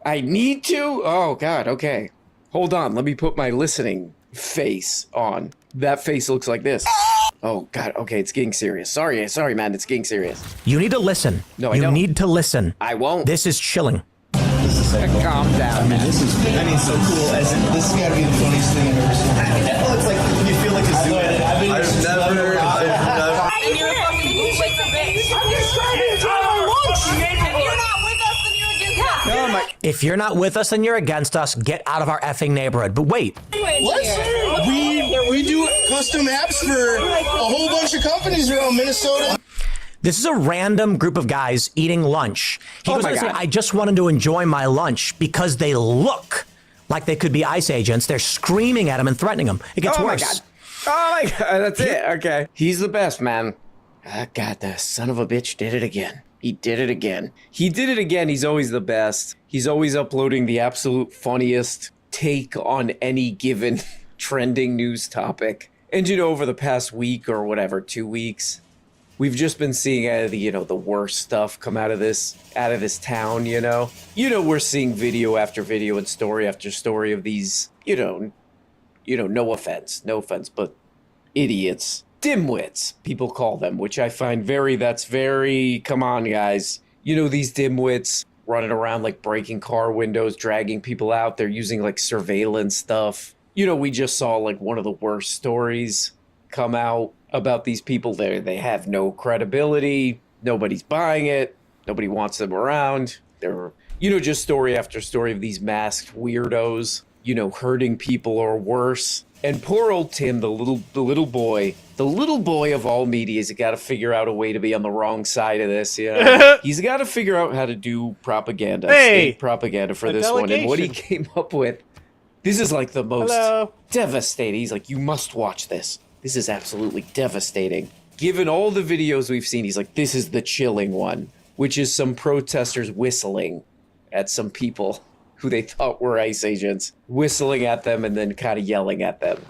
I need to? Oh, God, okay. Hold on, let me put my listening face on. That face looks like this. Oh, God, okay, it's getting serious. Sorry, man, it's getting serious. You need to listen. No, I don't. You need to listen. I won't. This is chilling. Calm down, man. This is so cool. This has got to be the funniest thing I've ever seen. I know, it's like you feel like it's doing it. I've never. I'm just trying to enjoy my lunch. If you're not with us and you're against us, get out of our effing neighborhood. But wait. What? We do custom apps for a whole bunch of companies around Minnesota. This is a random group of guys eating lunch. He goes, I just wanted to enjoy my lunch because they look like they could be ICE agents. They're screaming at him and threatening him. It gets worse. Oh my God, that's it. Okay. He's the best, man. God, the son of a bitch did it again. He did it again. He's always the best. He's always uploading the absolute funniest take on any given trending news topic. And you know, over the past week or whatever, 2 weeks, we've just been seeing the worst stuff come out of this town, you know. We're seeing video after video and story after story of these, no offense, but idiots, dimwits, people call them, which I find that's very, come on, guys. These dimwits running around like breaking car windows, dragging people out. They're using like surveillance stuff. We just saw like one of the worst stories come out about these people. They have no credibility. Nobody's buying it. Nobody wants them around. They're, just story after story of these masked weirdos, hurting people or worse. And poor old Tim, the little boy of all media, has got to figure out a way to be on the wrong side of this. He's got to figure out how to do propaganda, state propaganda for this one. And what he came up with, this is like the most devastating. He's like, you must watch this. This is absolutely devastating. Given all the videos we've seen, he's like, this is the chilling one, which is some protesters whistling at some people who they thought were ICE agents, whistling at them and then kind of yelling at them.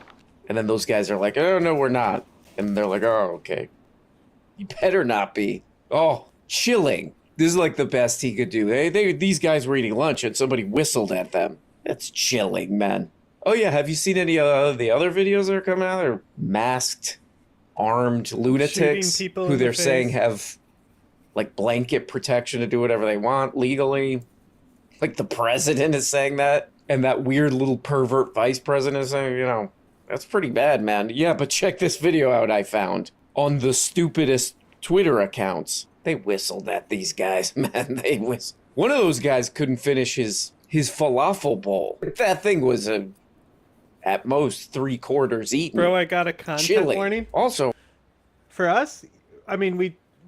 And then those guys are like, oh, no, we're not. And they're like, oh, okay. You better not be. Oh, chilling. This is like the best he could do. These guys were eating lunch and somebody whistled at them. That's chilling, man. Oh, yeah. Have you seen any of the other videos that are coming out? They're masked, armed lunatics who they're saying have like blanket protection to do whatever they want legally. Like the president is saying that, and that weird little pervert vice president is saying, that's pretty bad, man. Yeah, but check this video out I found on the stupidest Twitter accounts. They whistled at these guys, man. They whistled. One of those guys couldn't finish his falafel bowl. That thing was at most 3/4 eaten. Bro, I got a content warning. Also, for us, I mean,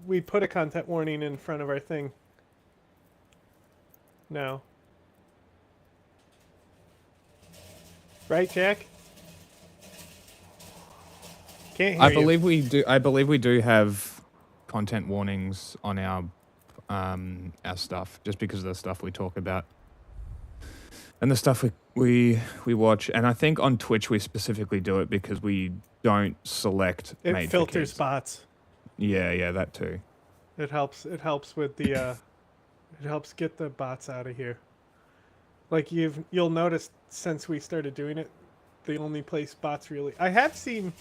we put a content warning in front of our thing. No. Right, Jack? Can't hear I believe we do. I believe we do have content warnings on our stuff, just because of the stuff we talk about and the stuff we watch. And I think on Twitch we specifically do it because we don't select. It filters bots. Yeah, that too. It helps with the it helps get the bots out of here. Like you'll notice since we started doing it, the only place bots really. I have seen.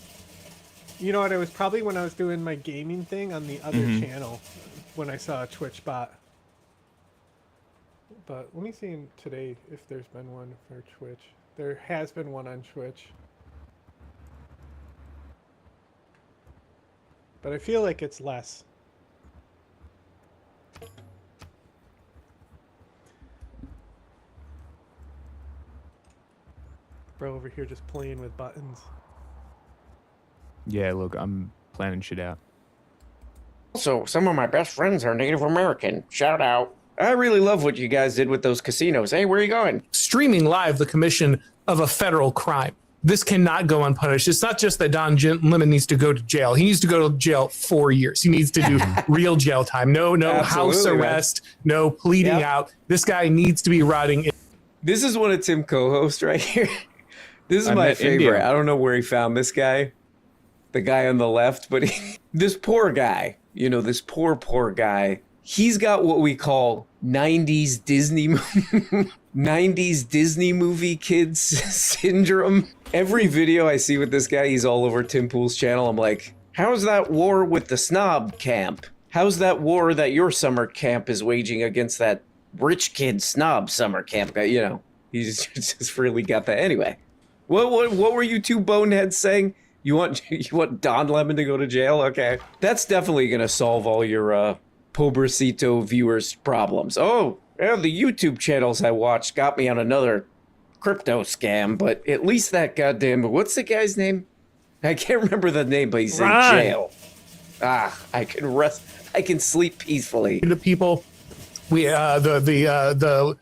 You know what? It was probably when I was doing my gaming thing on the other channel when I saw a Twitch bot. But let me see today if there's been one for Twitch. There has been one on Twitch. But I feel like it's less. Bro over here just playing with buttons. Yeah, look, I'm planning shit out. Also, some of my best friends are Native American. Shout out. I really love what you guys did with those casinos. Hey, where are you going? Streaming live the commission of a federal crime. This cannot go unpunished. It's not just that Don Lemon needs to go to jail. He needs to go to jail 4 years. He needs to do real jail time. No house arrest, no pleading out. This guy needs to be rotting. This is one of Tim co-hosts right here. This is my favorite. India. I don't know where he found this guy. The guy on the left, but this poor guy, this poor guy, he's got what we call 90s Disney 90s Disney movie kids syndrome. Every video I see with this guy, he's all over Tim Pool's channel. I'm like, how's that war with the snob camp? How's that war that your summer camp is waging against that rich kid snob summer camp guy? He's just really got that. Anyway, what were you two boneheads saying? You want Don Lemon to go to jail? Okay. That's definitely going to solve all your Pobrecito viewers' problems. Oh, yeah, the YouTube channels I watched got me on another crypto scam, but at least that goddamn... What's the guy's name? I can't remember the name, but he's in jail. I can rest. I can sleep peacefully. The people, the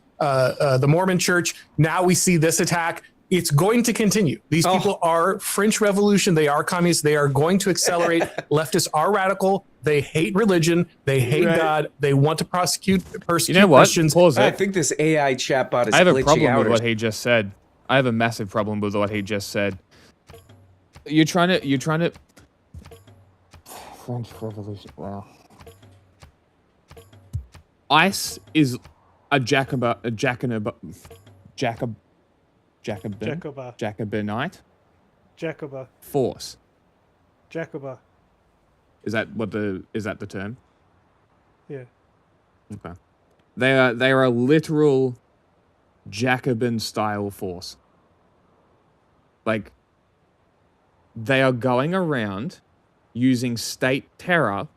Mormon Church, now we see this attack. It's going to continue. These people are French Revolution. They are communists. They are going to accelerate. Leftists are radical. They hate religion. They hate God. They want to persecute Christians. Pause it. I think this AI chatbot is I have a glitching problem out with what he just said. I have a massive problem with what he just said. You're trying to French Revolution. Wow. ICE is a Jacobinite. Jacoba. Force. Jacoba. Is that the term? Yeah. Okay. They are a literal Jacobin style force. Like, they are going around using state terror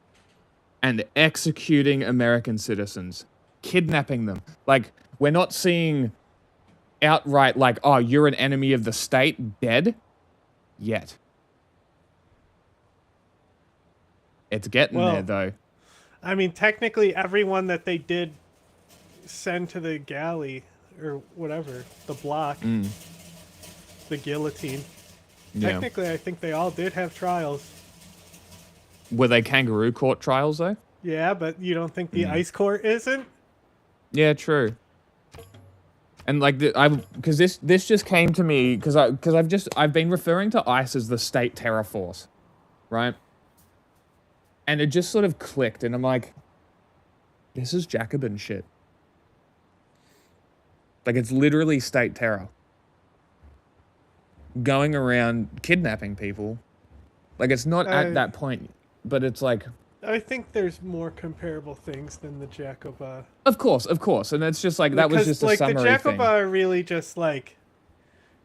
and executing American citizens, kidnapping them. Like, we're not seeing outright like, oh, you're an enemy of the state, dead, yet. It's getting there, though. I mean, technically, everyone that they did send to the galley, or whatever, the block, the guillotine, technically, I think they all did have trials. Were they kangaroo court trials, though? Yeah, but you don't think the ICE court isn't? Yeah, true. And like, because this just came to me because I've been referring to ICE as the state terror force, right? And it just sort of clicked, and I'm like, this is Jacobin shit. Like, it's literally state terror. Going around kidnapping people. Like, it's not at that point, but it's like, I think there's more comparable things than the Jacobin. Of course, and it's just like that was just a like summary the Jacobin thing. are really just like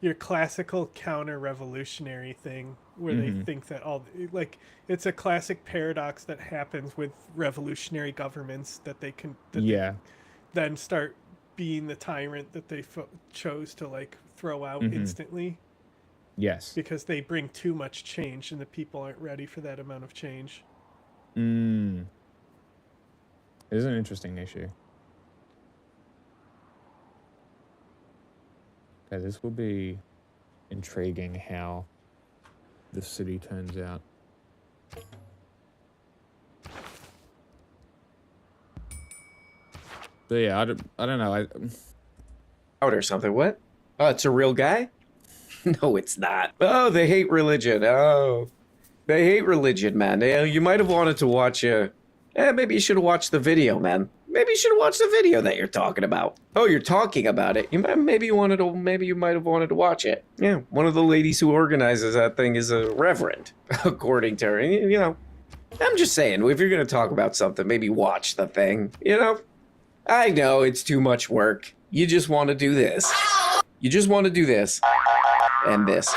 your classical counter-revolutionary thing, where they think that it's a classic paradox that happens with revolutionary governments that they can they then start being the tyrant that they chose to like throw out instantly. Yes, because they bring too much change and the people aren't ready for that amount of change. It is an interesting issue. Okay, this will be intriguing how the city turns out. But yeah, I don't know. Out or something. What? Oh, it's a real guy? No, it's not. Oh, they hate religion. Oh, they hate religion, man. You might have wanted to watch maybe you should have watched the video, man. Maybe you should have watched the video that you're talking about. Oh, you're talking about it. Maybe you might have wanted to watch it. Yeah, one of the ladies who organizes that thing is a reverend, according to her. You know, I'm just saying, if you're gonna talk about something, maybe watch the thing. You know, I know it's too much work. You just want to do this. You just want to do this. And this.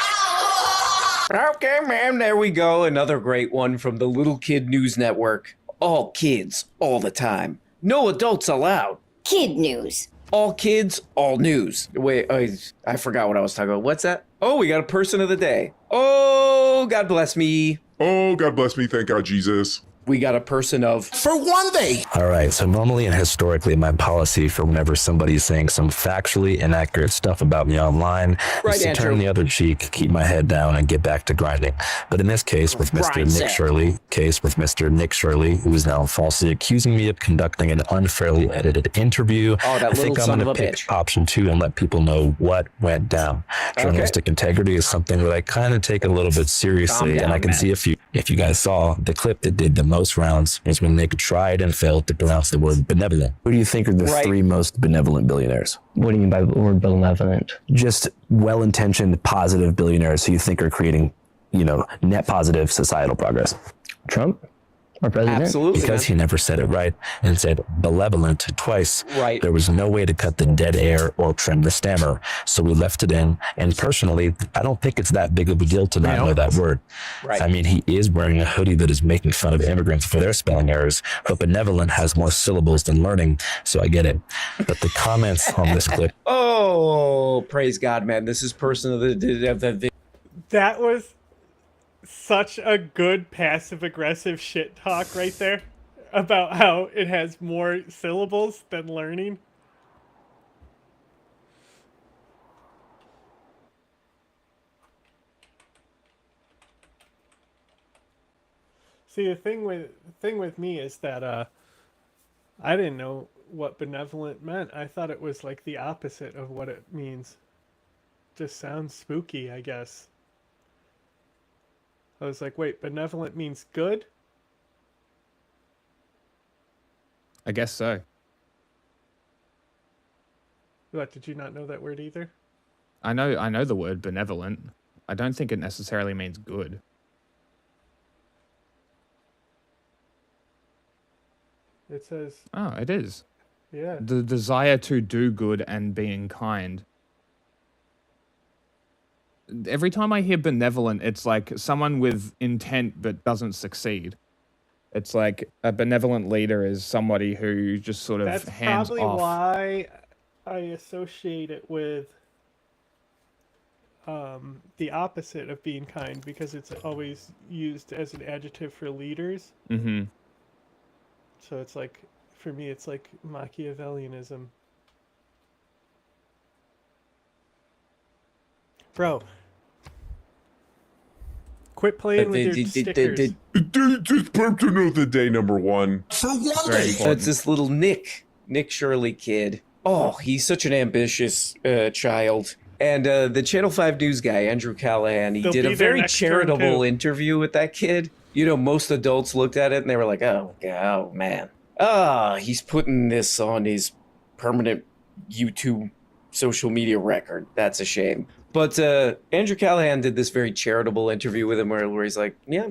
Okay, man, there we go. Another great one from the Little Kid News Network. All kids, all the time. No adults allowed. Kid news. All kids, all news. Wait, I forgot what I was talking about. What's that? Oh, we got a person of the day. Oh, God bless me. Oh, God bless me. Thank God, Jesus. We got a person of for one day. All right. So normally and historically, my policy for whenever somebody's saying some factually inaccurate stuff about me online is to turn the other cheek, keep my head down, and get back to grinding. But in this case, with Mr. Nick Shirley, who is now falsely accusing me of conducting an unfairly edited interview, I think I'm going to pick option 2 and let people know what went down. Journalistic integrity is something that I kind of take a little bit seriously, and I can see if you guys saw the clip that did the most rounds is when Nick tried and failed to pronounce the word benevolent. Who do you think are the 3 most benevolent billionaires? What do you mean by the word benevolent? Just well-intentioned, positive billionaires who you think are creating, net positive societal progress. Trump? Our president? Absolutely. Because he never said it right and said benevolent twice. Right. There was no way to cut the dead air or trim the stammer. So we left it in. And personally, I don't think it's that big of a deal to not know that word. Right. I mean, he is wearing a hoodie that is making fun of immigrants for their spelling errors, but benevolent has more syllables than learning. So I get it. But the comments on this clip. Oh, praise God, man. This is person of the That was such a good passive-aggressive shit talk right there about how it has more syllables than learning. See, the thing with me is that I didn't know what benevolent meant. I thought it was like the opposite of what it means. Just sounds spooky, I guess. I was like, wait, benevolent means good? I guess so. What, did you not know that word either? I know the word benevolent. I don't think it necessarily means good. It says... Oh, it is. Yeah. The desire to do good and being kind. Every time I hear benevolent, it's like someone with intent but doesn't succeed. It's like a benevolent leader is somebody who just sort of hands off. That's probably why I associate it with the opposite of being kind, because it's always used as an adjective for leaders. Mm-hmm. So it's like, for me, it's like Machiavellianism. Bro, quit playing with your stickers. Just person of the day #1. For one day. That's this little Nick Shirley kid. Oh, he's such an ambitious child. And the Channel 5 News guy, Andrew Callahan, he did a very charitable interview with that kid. You know, most adults looked at it and they were like, oh man. He's putting this on his permanent YouTube social media record. That's a shame. But Andrew Callahan did this very charitable interview with him where he's like, yeah,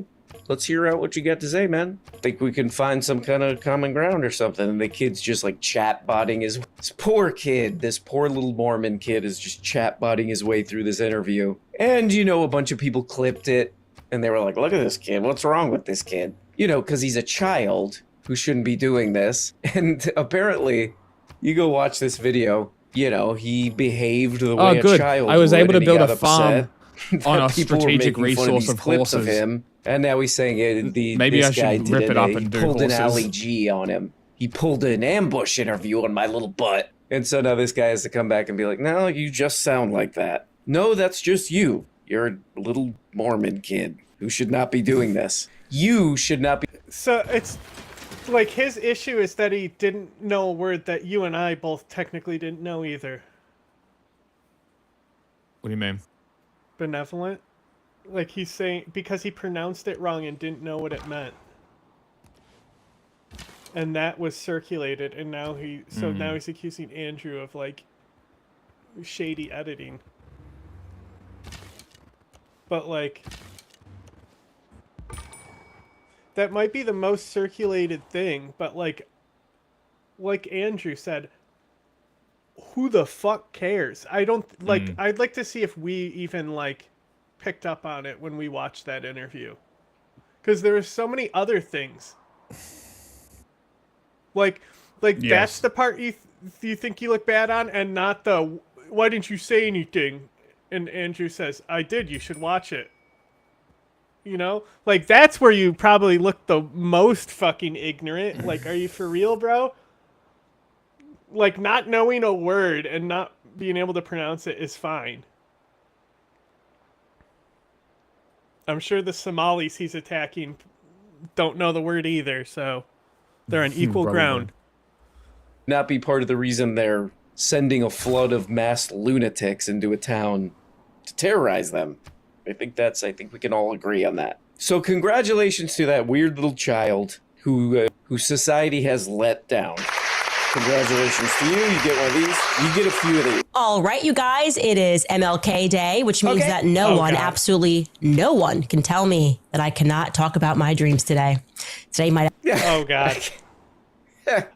let's hear out what you got to say, man. Think we can find some kind of common ground or something. And the kid's just like chat-botting this poor kid, this poor little Mormon kid is just chat-botting his way through this interview. And, you know, a bunch of people clipped it and they were like, look at this kid. What's wrong with this kid? You know, because he's a child who shouldn't be doing this. And apparently, you go watch this video, you know, he behaved the way a child I was would, able to and he build got a farm upset on a that people were strategic making fun resource these of clips horses. him. And now he's saying Maybe this I should guy rip did it up and do pulled an horses. Ali G on him. He pulled an ambush interview on my little butt. And so now this guy has to come back and be like, no, you just sound like that. No, that's just you. You're a little Mormon kid who should not be doing this. You should not be. So it's like his issue is that he didn't know a word that you and I both technically didn't know either. What do you mean? Benevolent? Like he's saying because he pronounced it wrong and didn't know what it meant. And that was circulated and now now he's accusing Andrew of like shady editing. But like that might be the most circulated thing, but like Andrew said, who the fuck cares? I don't like I'd like to see if we even like picked up on it when we watched that interview. Cuz there are so many other things. Like yes. That's the part you think you look bad on and not the why didn't you say anything? And Andrew says, I did, you should watch it. You know? Like, that's where you probably look the most fucking ignorant. Like, are you for real, bro? Like, not knowing a word and not being able to pronounce it is fine. I'm sure the Somalis he's attacking don't know the word either, so they're on equal ground. Not be part of the reason they're sending a flood of mass lunatics into a town to terrorize them. I think we can all agree on that. So congratulations to that weird little child who society has let down. Congratulations to you. You get one of these. You get a few of these. All right, you guys, it is MLK Day, which means that absolutely no one can tell me that I cannot talk about my dreams today. Today might... Oh, God.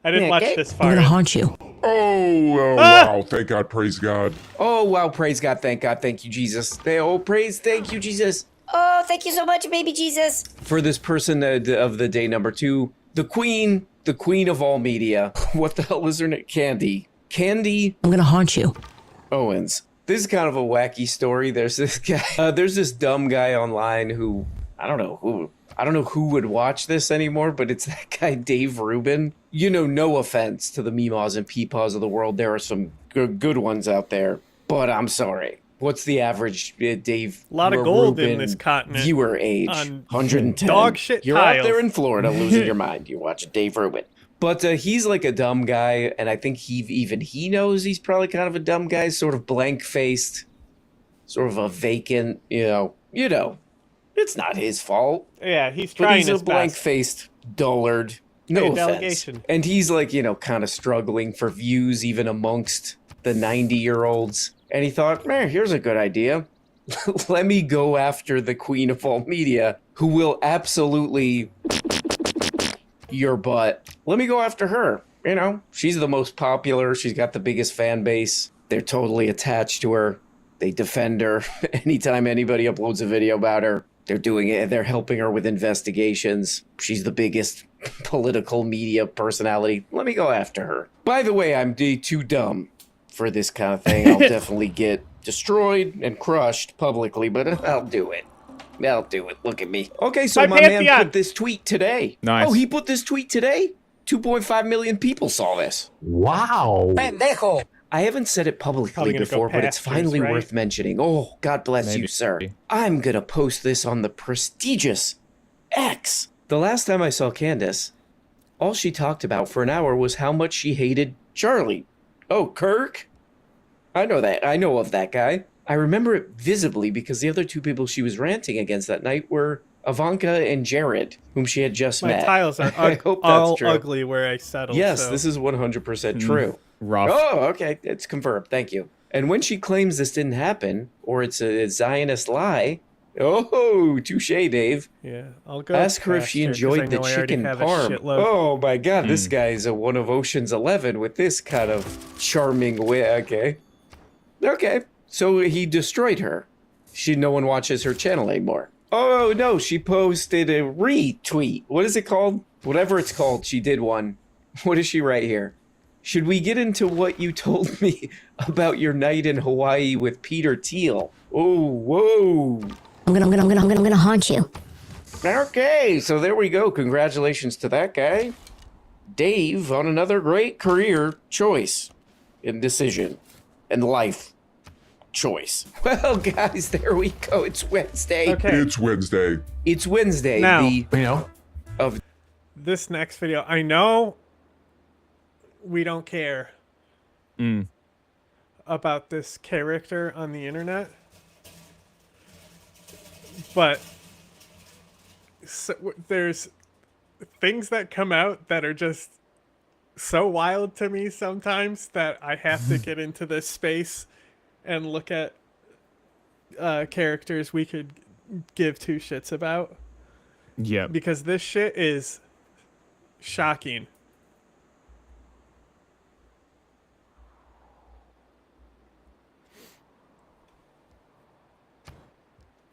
I didn't watch this far. I'm going to haunt you. Oh, wow. Thank God. Praise God. Oh, wow. Praise God. Thank God. Thank you, Jesus. Thank you, Jesus. Oh, thank you so much, baby Jesus. For this person of the day number 2, the queen of all media. What the hell is her name? Candy. I'm going to haunt you. Owens. This is kind of a wacky story. There's this guy, there's this dumb guy online who, I don't know who would watch this anymore, but it's that guy, Dave Rubin. You know, no offense to the Meemaws and Peepaws of the world. There are some good ones out there, but I'm sorry. What's the average Dave A lot of gold in this continent. Viewer age? 110. Dog shit You're tiles. out there in Florida losing your mind. You watch Dave Rubin. But he's like a dumb guy, and I think he knows he's probably kind of a dumb guy, sort of blank-faced, sort of a vacant, you know. It's not his fault. Yeah, he's trying his best. He's a blank-faced dullard. No offense. Delegation. And he's like, kind of struggling for views even amongst the 90-year-olds. And he thought, man, here's a good idea. Let me go after the queen of all media, who will absolutely your butt. Let me go after her. She's the most popular. She's got the biggest fan base. They're totally attached to her. They defend her. Anytime anybody uploads a video about her, they're doing it. They're helping her with investigations. She's the biggest political media personality. Let me go after her. By the way, I'm too dumb for this kind of thing. I'll definitely get destroyed and crushed publicly, but I'll do it. Look at me. Okay, so my man put this tweet today. Nice. Oh, he put this tweet today? 2.5 million people saw this. Wow. Pendejo. I haven't said it publicly before, but it's finally worth mentioning. Oh, God bless you, sir. I'm going to post this on the prestigious X. The last time I saw Candace, all she talked about for an hour was how much she hated Charlie. Oh, Kirk? I know that. I know of that guy. I remember it visibly because the other two people she was ranting against that night were Ivanka and Jared, whom she had just met. My tiles are all ugly where I settled. Yes, this is 100% true. Rough. Oh, okay. It's confirmed. Thank you. And when she claims this didn't happen, or it's a Zionist lie, Oh, touche, Dave. Yeah, I'll go. Ask her if she enjoyed the chicken parm. Oh my God, this guy's a one of Ocean's 11 with this kind of charming way. Okay. So he destroyed her. No one watches her channel anymore. Oh no, she posted a retweet. What is it called? Whatever it's called, she did one. What does she write here? Should we get into what you told me about your night in Hawaii with Peter Thiel? Oh, whoa. I'm gonna haunt you. Okay, so there we go. Congratulations to that guy. Dave on another great career choice and decision and life choice. Well, guys, there we go. It's Wednesday. Okay. It's Wednesday. It's Wednesday. Now, of this next video, I know we don't care about this character on the internet, but there's things that come out that are just so wild to me sometimes that I have to get into this space and look at characters we could give two shits about. Yeah. Because this shit is shocking.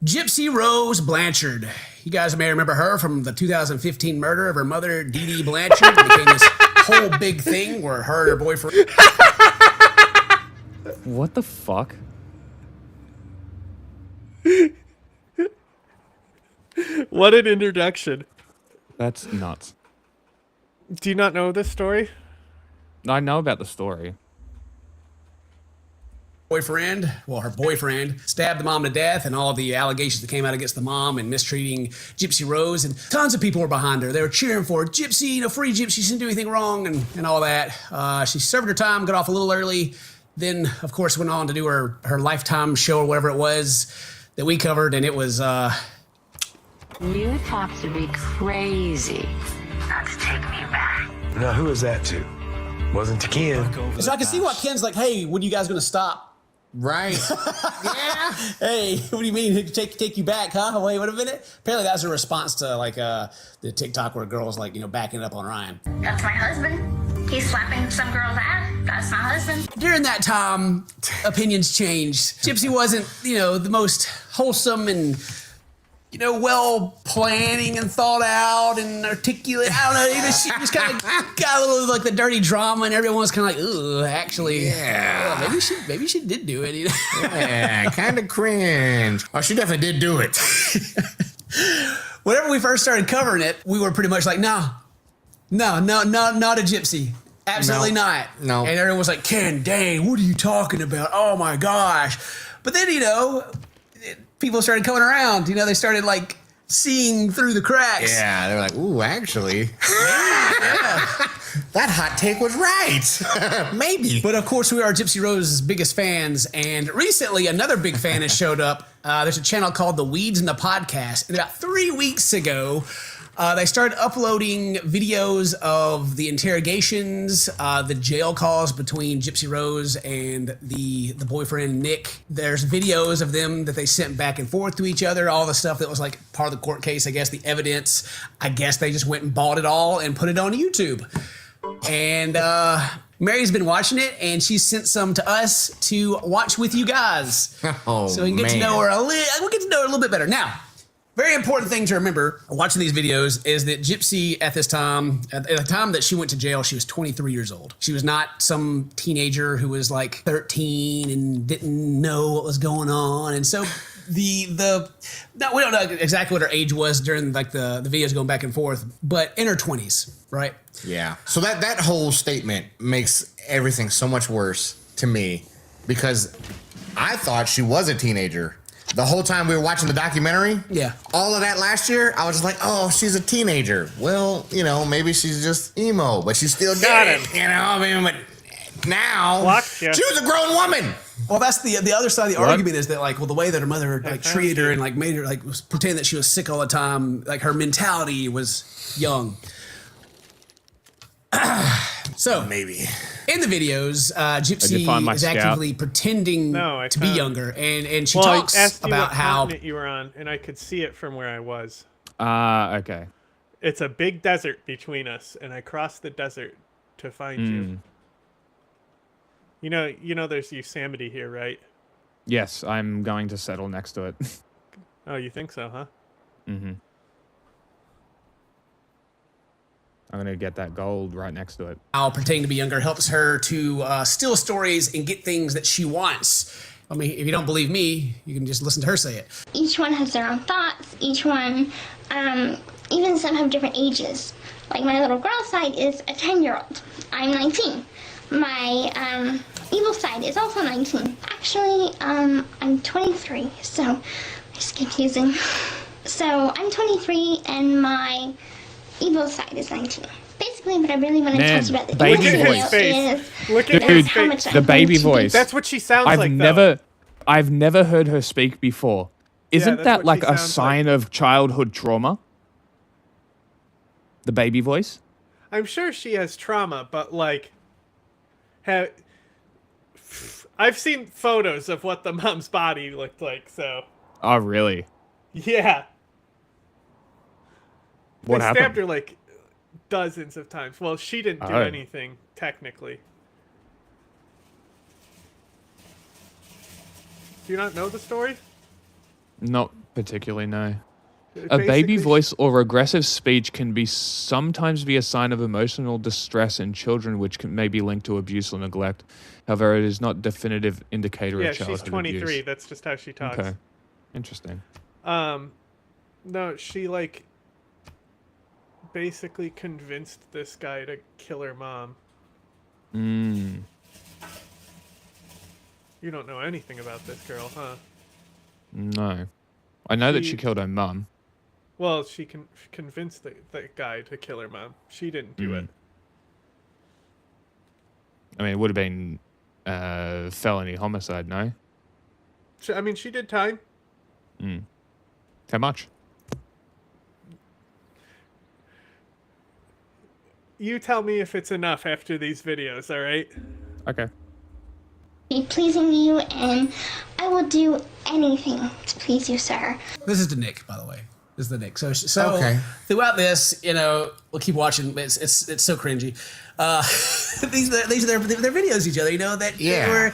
Gypsy Rose Blanchard. You guys may remember her from the 2015 murder of her mother, Dee Dee Blanchard. It became this whole big thing where her and her boyfriend... What the fuck? What an introduction. That's nuts. Do you not know this story? I know about the story. Her boyfriend, stabbed the mom to death, and all the allegations that came out against the mom and mistreating Gypsy Rose, and tons of people were behind her. They were cheering for her. Gypsy, free Gypsy, she didn't do anything wrong, and all that. She served her time, got off a little early, then, of course, went on to do her Lifetime show or whatever it was that we covered, and it was, You have to be crazy not to take me back. Now, who is that to? Wasn't to Ken. So I can see why Ken's like, hey, when are you guys going to stop? Right. Yeah. Hey, what do you mean? Take you back, huh? Wait a minute. Apparently that was a response to the TikTok where a girl was backing up on Ryan. That's my husband. He's slapping some girl's ass. That's my husband. During that time, opinions changed. Gypsy wasn't, the most wholesome and, well planning and thought out and articulate. I don't know. She just kind of got a little like the dirty drama, and everyone was kind of like, "Ooh, actually, yeah, maybe she did do it." Yeah, kind of cringe. Oh, she definitely did do it. Whenever we first started covering it, we were pretty much like, no, not a Gypsy. Absolutely not. No. And everyone was like, Ken, dang, what are you talking about? Oh my gosh. But then, people started coming around. They started seeing through the cracks. Yeah, they're like, ooh, actually. Yeah. That hot take was right. Maybe. But of course, we are Gypsy Rose's biggest fans. And recently, another big fan has showed up. There's a channel called The Weeds and the Podcast. And about 3 weeks ago, they started uploading videos of the interrogations, the jail calls between Gypsy Rose and the boyfriend, Nick. There's videos of them that they sent back and forth to each other, all the stuff that was part of the court case, I guess, the evidence. I guess they just went and bought it all and put it on YouTube. And Mary's been watching it, and she sent some to us to watch with you guys. So we can get to know her we'll get to know her a little bit better. Now, very important thing to remember watching these videos is that Gypsy at the time that she went to jail, she was 23 years old. She was not some teenager who was 13 and didn't know what was going on. And so we don't know exactly what her age was during the videos going back and forth, but in her 20s, right? Yeah. So that whole statement makes everything so much worse to me because I thought she was a teenager. The whole time we were watching the documentary, yeah, all of that last year, I was just like, oh, she's a teenager. Well, maybe she's just emo, but she's still got it. But now she was a grown woman. Well, that's the other side of the argument is that the way that her mother treated her and made her was pretending that she was sick all the time, her mentality was young. So maybe In the videos, Gypsy find my is scout. actively pretending to be younger, and she talks I asked you about what how continent you were on, and I could see it from where I was. Okay. It's a big desert between us, and I crossed the desert to find you. You know, there's Yosemite here, right? Yes, I'm going to settle next to it. Oh, you think so, huh? Mm-hmm. I'm gonna get that gold right next to it. how pretending to be younger helps her to steal stories and get things that she wants. I mean, if you don't believe me, you can just listen to her say it. Each one has their own thoughts. Each one, even some have different ages. Like my little girl side is a 10-year-old. I'm 19. My evil side is also 19. Actually, I'm 23, so it's confusing. So I'm 23 and my evil side is 19. Basically, what I really want to Man, talk about the baby video voice. is Look at Dude, his how much face. the I'm baby going to voice. That's what she sounds like, I've never heard her speak before. Isn't that's that what like she a sounds sign of childhood trauma? The baby voice? I'm sure she has trauma, but like, I've seen photos of what the mom's body looked like, so Oh, really? yeah. What They happened? stabbed her like dozens of times. Well, she didn't do Oh. anything, technically. Do you not know the story? Not particularly, no. It A baby basically- voice or aggressive speech can be sometimes be a sign of emotional distress in children, which may be linked to abuse or neglect. However, it is not definitive indicator Yeah, of childhood she's 23. abuse. That's just how she talks. Okay, interesting. No, she like basically convinced this guy to kill her mom. You don't know anything about this girl, huh? No, I know that She- she killed her mum. Well, she convinced the guy to kill her mom. She didn't do it. I mean, it would have been felony homicide, no? I mean, she did time. How much? You tell me if it's enough after these videos, all right? Okay. be pleasing you, and I will do anything to please you, sir. This is the Nick, by the way. This is the Nick. So Okay. throughout this, we'll keep watching. It's so cringy. These are their videos, each other. That they were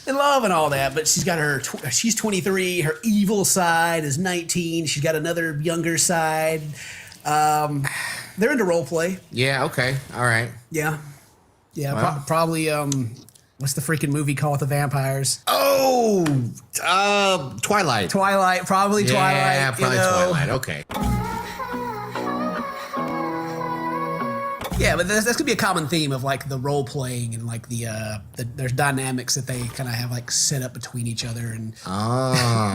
in love and all that. But she's got she's 23. Her evil side is 19. She's got another younger side. They're into role play. Yeah. Okay. All right. Yeah. Wow. Probably. What's the freaking movie called with the vampires? Oh, Twilight. Twilight, probably Twilight. Yeah, probably Twilight. Okay. Yeah, but that's gonna be a common theme of like the role playing and like there's dynamics that they kind of have like set up between each other. And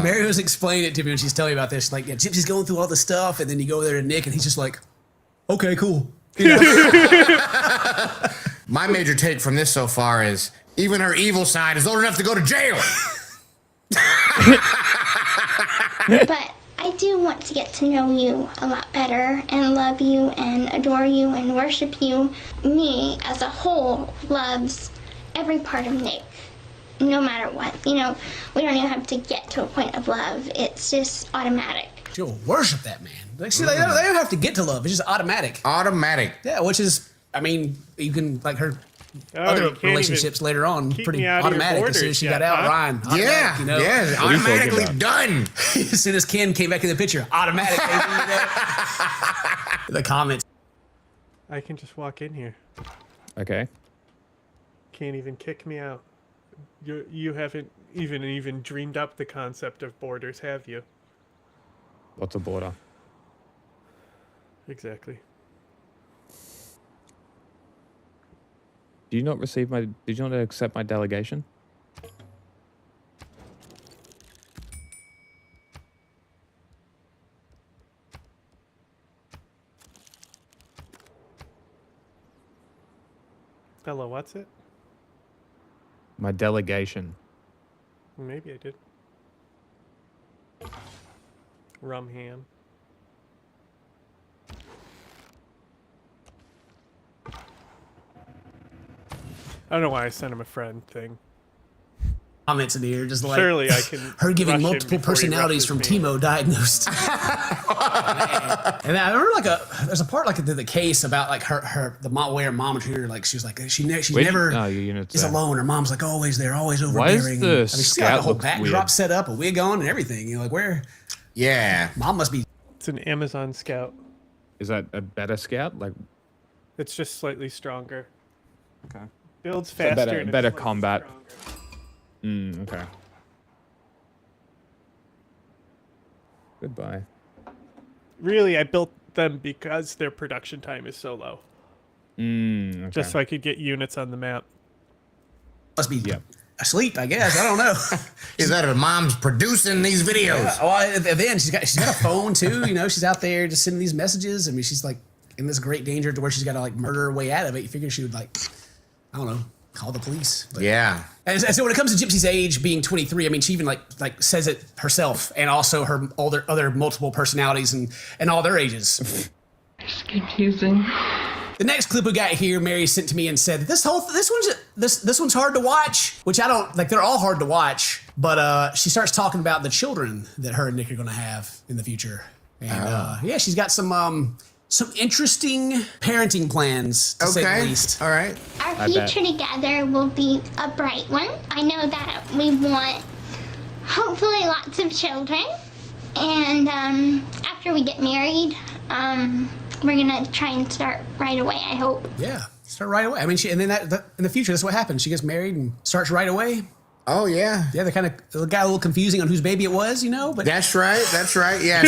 Mary was explaining it to me when she's telling me about this. She's like, yeah, Gypsy's going through all this stuff, and then you go there to Nick, and he's just like, okay, cool. My major take from this so far is even her evil side is old enough to go to jail. But I do want to get to know you a lot better and love you and adore you and worship you. Me, as a whole, loves every part of Nick, no matter what. We don't even have to get to a point of love. It's just automatic. She'll worship that man. Like, they don't have to get to love. It's just automatic. Automatic. Yeah, which is, I mean, you can, like her you other can't relationships even later on, keep pretty me out of your automatic. As soon as she borders got yet, out, huh? Ryan. Automatic, Yeah, automatically done. As soon as Ken came back in the picture, automatic. The comments. I can just walk in here. Okay. Can't even kick me out. You haven't even dreamed up the concept of borders, have you? What's a border? Exactly. Did you not accept my delegation? Hello, what's it? My delegation. Maybe I did. Rum ham. I don't know why I sent him a friend thing. Comments in here, just like Surely I can her giving rush him multiple before he personalities rushes from me. Timo diagnosed. And I remember there's a part like the case about like the mom way her mom treated her, like she's never is alone. Her mom's like always there, always overbearing. the She's got like a whole scout look backdrop weird? set up, a wig on, and everything. You know, like where? Yeah, mom must be. It's an Amazon Scout. Is that a better scout? Like, It's just slightly stronger. okay. Builds So faster. better, and it's better slightly combat. stronger. Okay. Goodbye. Really, I built them because their production time is so low. Okay. Just so I could get units on the map. Must be asleep, I guess. I don't know. Is that her mom's producing these videos? Yeah, well, then she's got a phone too. You know, she's out there just sending these messages. I mean, she's like in this great danger to where she's got to like murder her way out of it. You figure she would like, I don't know, call the police. But, Yeah. And so when it comes to Gypsy's age being 23, I mean, she even like says it herself, and also her other multiple personalities and all their ages. It's confusing. The next clip we got here, Mary sent to me and said this one's hard to watch, which I don't like. They're all hard to watch, but she starts talking about the children that her and Nick are going to have in the future, and yeah, she's got some interesting parenting plans to say the least. All right. Our future together will be a bright one. I know that we want, hopefully, lots of children. And after we get married, we're gonna try and start right away, I hope. Yeah, start right away. I mean, and then that in the future, that's what happens. She gets married and starts right away. Oh yeah. Yeah, they kind of got a little confusing on whose baby it was, you know. But That's right. Yeah,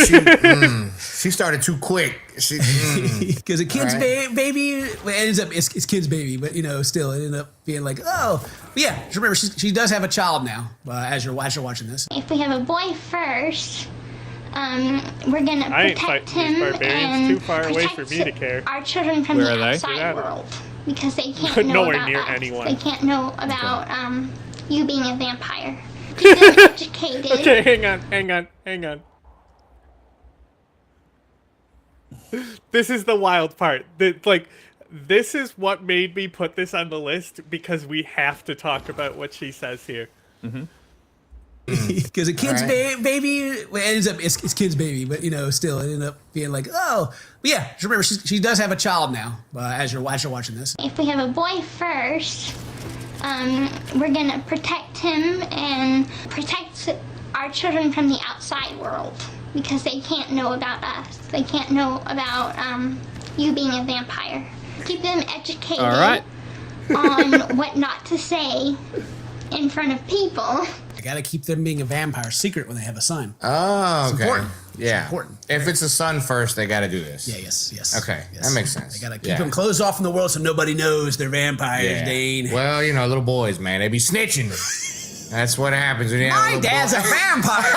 she started too quick. Because a kid's baby ends up it's kid's baby, but you know, still it ended up being like, oh, but yeah. Just remember, she does have a child now. As you're watching this. If we have a boy first, we're gonna I ain't protect fighting these him barbarians and too far away protect for me to care. our children from Where the are they? outside Yeah. world because they can't know Nowhere about near us. anyone. They can't know about you being a vampire. Keep them educated. Okay, hang on. This is the wild part. This is what made me put this on the list because we have to talk about what she says here. Because a kid's baby ends up it's kid's baby, but you know, still it ended up being like, oh, but yeah. Just remember, she does have a child now. As you're watching this. If we have a boy first, we're gonna protect him and protect our children from the outside world because they can't know about us. They can't know about you being a vampire. Keep them educated on what not to say in front of people. I gotta keep them being a vampire secret when they have a son. Oh, okay. It's important. Yeah. It's important. If it's a son first, they got to do this. Yeah. Yes. Okay, Yes. that makes sense. They gotta keep them closed off from the world so nobody knows they're vampires, Dane. Well, you know, little boys, man, they be snitching. That's what happens when you have My dad's a vampire.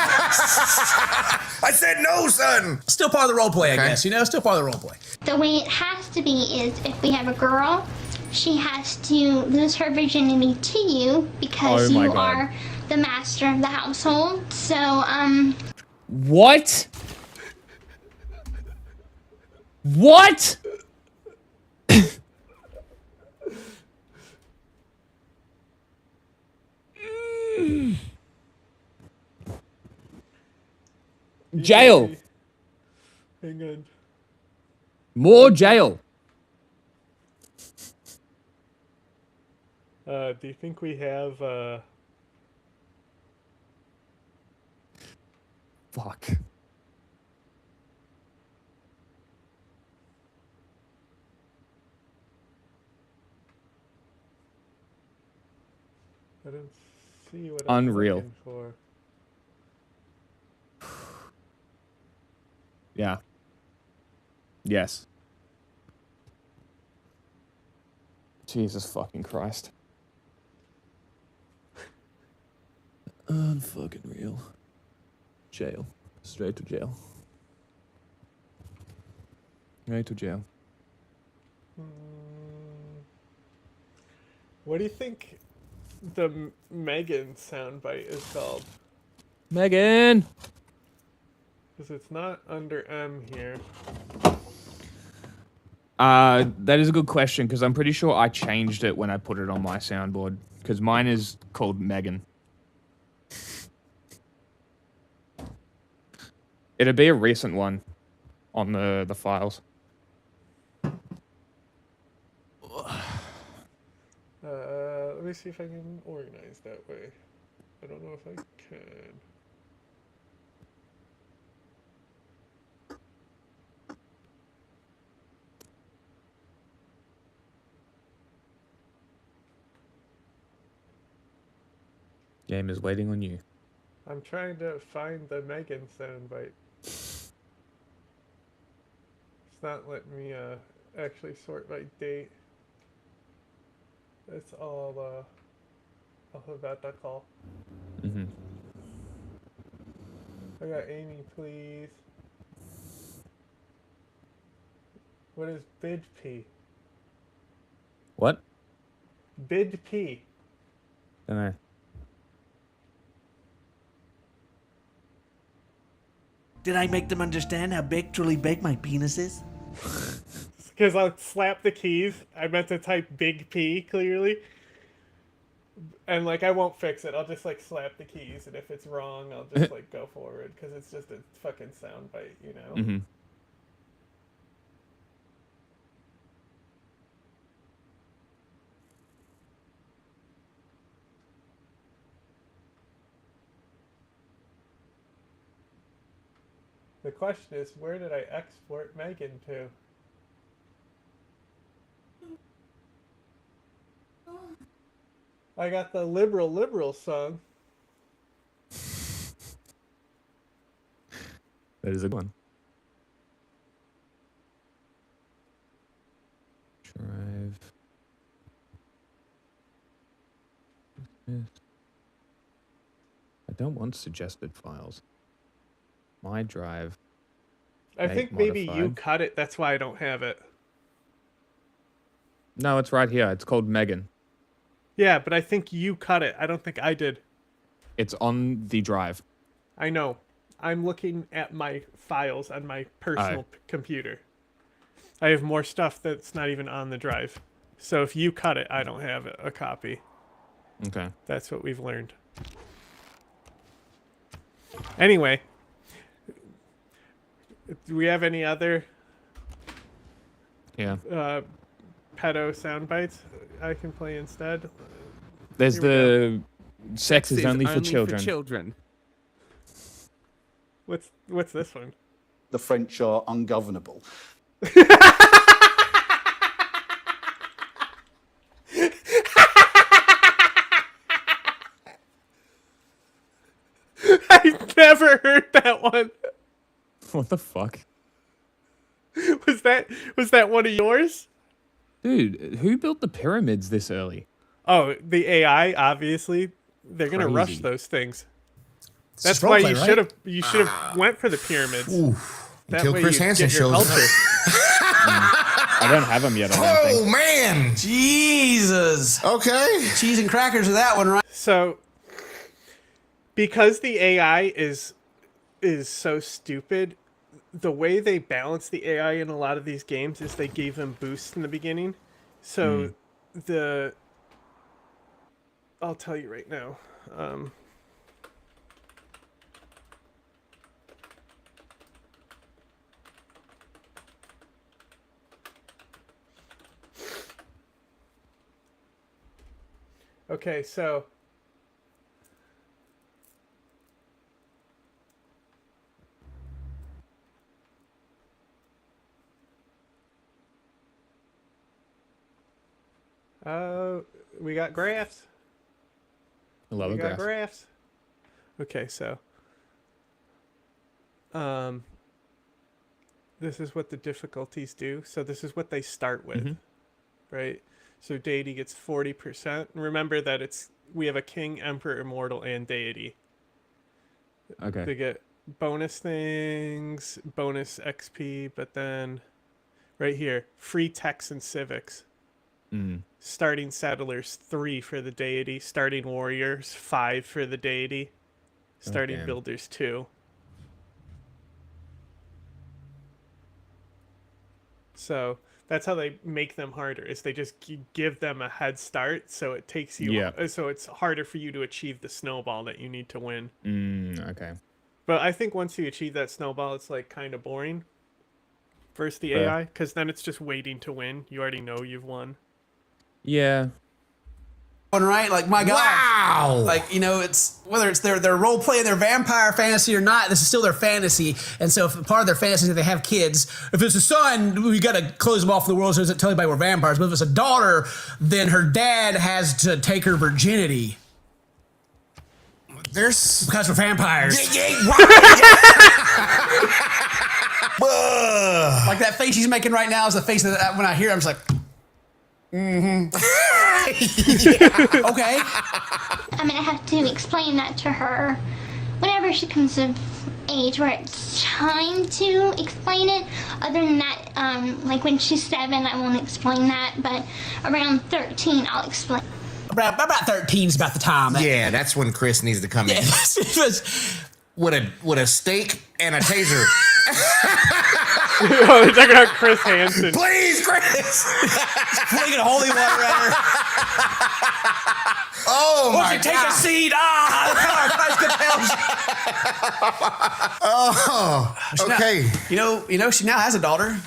I said no, son. Still part of the role play, I guess. You know, still part of the role play. The way it has to be is if we have a girl, she has to lose her virginity to you because Oh my you God. are the master of the household. So, What? What? Jail. Hang on. More jail. Do you think we have Fuck. I didn't see what Unreal. I'm looking for. Yeah. Yes. Jesus fucking Christ. Unfucking real. Jail. Straight to jail. Straight to jail. What do you think the Megan soundbite is called? Megan! Because it's not under M here. That is a good question because I'm pretty sure I changed it when I put it on my soundboard because mine is called Megan. It'd be a recent one on the files. Let me see if I can organize that way. I don't know if I can. Game is waiting on you. I'm trying to find the Megan soundbite. It's not letting me actually sort by date. It's all alphabetical. Mm-hmm. I got Amy, please. What is bid P? What? Bid P. Don't know. Did I make them understand how big, truly big my penis is? Because I'll slap the keys. I meant to type big P clearly. And like I won't fix it. I'll just like slap the keys, and if it's wrong, I'll just like go forward because it's just a fucking soundbite, you know. Mm-hmm. The question is, where did I export Megan to? I got the liberal song. That is a good one. Drive. I don't want suggested files. My drive. I think maybe you cut it. That's why I don't have it. No, it's right here. It's called Megan. Yeah, but I think you cut it. I don't think I did. It's on the drive. I know. I'm looking at my files on my personal computer. I have more stuff that's not even on the drive. So if you cut it, I don't have a copy. Okay. That's what we've learned. Anyway. Do we have any other pedo sound bites I can play instead? There's the sex is only for children. What's this one? The French are ungovernable. I've never heard that one. What the fuck? Was that one of yours? Dude, who built the pyramids this early? Oh, the AI, obviously. They're gonna rush Crazy. those things. It's That's just why roleplay, you should have went for the pyramids. That Until way Chris you'd Hansen get your shows up. culture. I don't have them yet. I don't think. Oh man, Jesus. Okay. Cheese and crackers are that one, right? So, because the AI is so stupid, the way they balance the AI in a lot of these games is they gave them boosts in the beginning. So I'll tell you right now. Okay, so we got graphs. I love we a got graph. graphs. Okay, so this is what the difficulties do. So this is what they start with, right? So deity gets 40%. Remember that we have a king, emperor, immortal, and deity. Okay. They get bonus things, bonus XP, but then right here, free techs and civics. Starting settlers 3 for the deity, starting warriors 5 for the deity, starting damn. builders 2. So that's how they make them harder. Is they just give them a head start, so it takes you. So it's harder for you to achieve the snowball that you need to win. Okay. But I think once you achieve that snowball, it's like kind of boring. First the AI, because then it's just waiting to win. You already know you've won. Yeah. Right? Like, my God. Wow. Like, you know, it's whether it's their role play, their vampire fantasy or not, this is still their fantasy. And so if part of their fantasy is that they have kids, if it's a son, we got to close them off the world so it doesn't tell anybody we're vampires. But if it's a daughter, then her dad has to take her virginity. There's because we're vampires. Like that face she's making right now is the face that when I hear it, I'm just like, okay. I'm gonna have to explain that to her whenever she comes of age where it's time to explain it. Other than that, like when she's 7, I won't explain that, but around 13, I'll explain. About 13 is about the time. Yeah, that's when Chris needs to come in. With a steak and a taser. Oh, they're talking about Chris Hansen. Please, Chris! Flinging holy water at her. Oh, won't my you take God. a seat? Oh, okay. You know, she now has a daughter.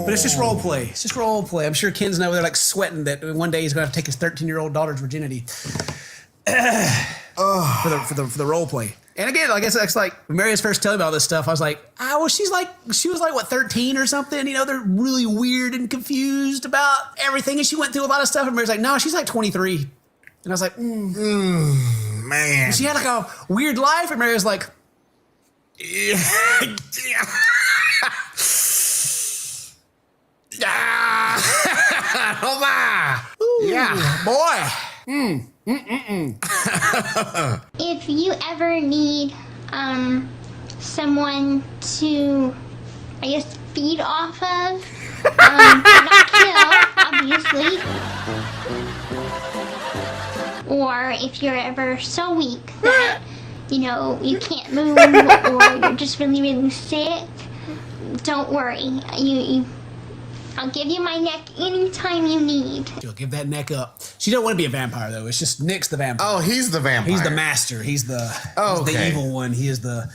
But it's just role play. It's just role play. I'm sure Ken's over there like sweating that one day he's going to have to take his 13-year-old daughter's virginity for the role play. And again, I guess it's like when Mary was first telling me all this stuff, I was like, she was like what, 13 or something? You know, they're really weird and confused about everything, and she went through a lot of stuff. And Mary's like, no, she's like 23. And I was like, man. And she had like a weird life, and Mary was like, yeah, boy. If you ever need someone to, I guess, feed off of, not kill, obviously, or if you're ever so weak that, you know, you can't move or you're just really, really sick, don't worry. I'll give you my neck anytime you need. she'll give that neck up. She don't want to be a vampire, though. It's just Nick's the vampire. Oh, he's the vampire. He's the master. He's the the evil one. He is the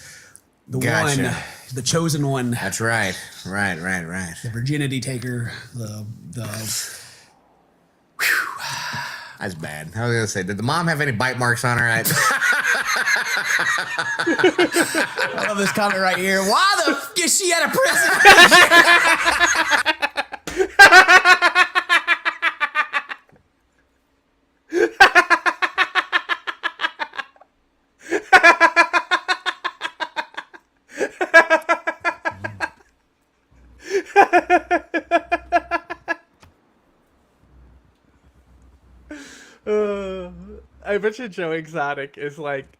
Gotcha. one, the chosen one. That's right. Right. The virginity taker. That's bad. I was going to say, did the mom have any bite marks on her? I love this comment right here. Why the f is she out of prison? I bet you Joe Exotic is like,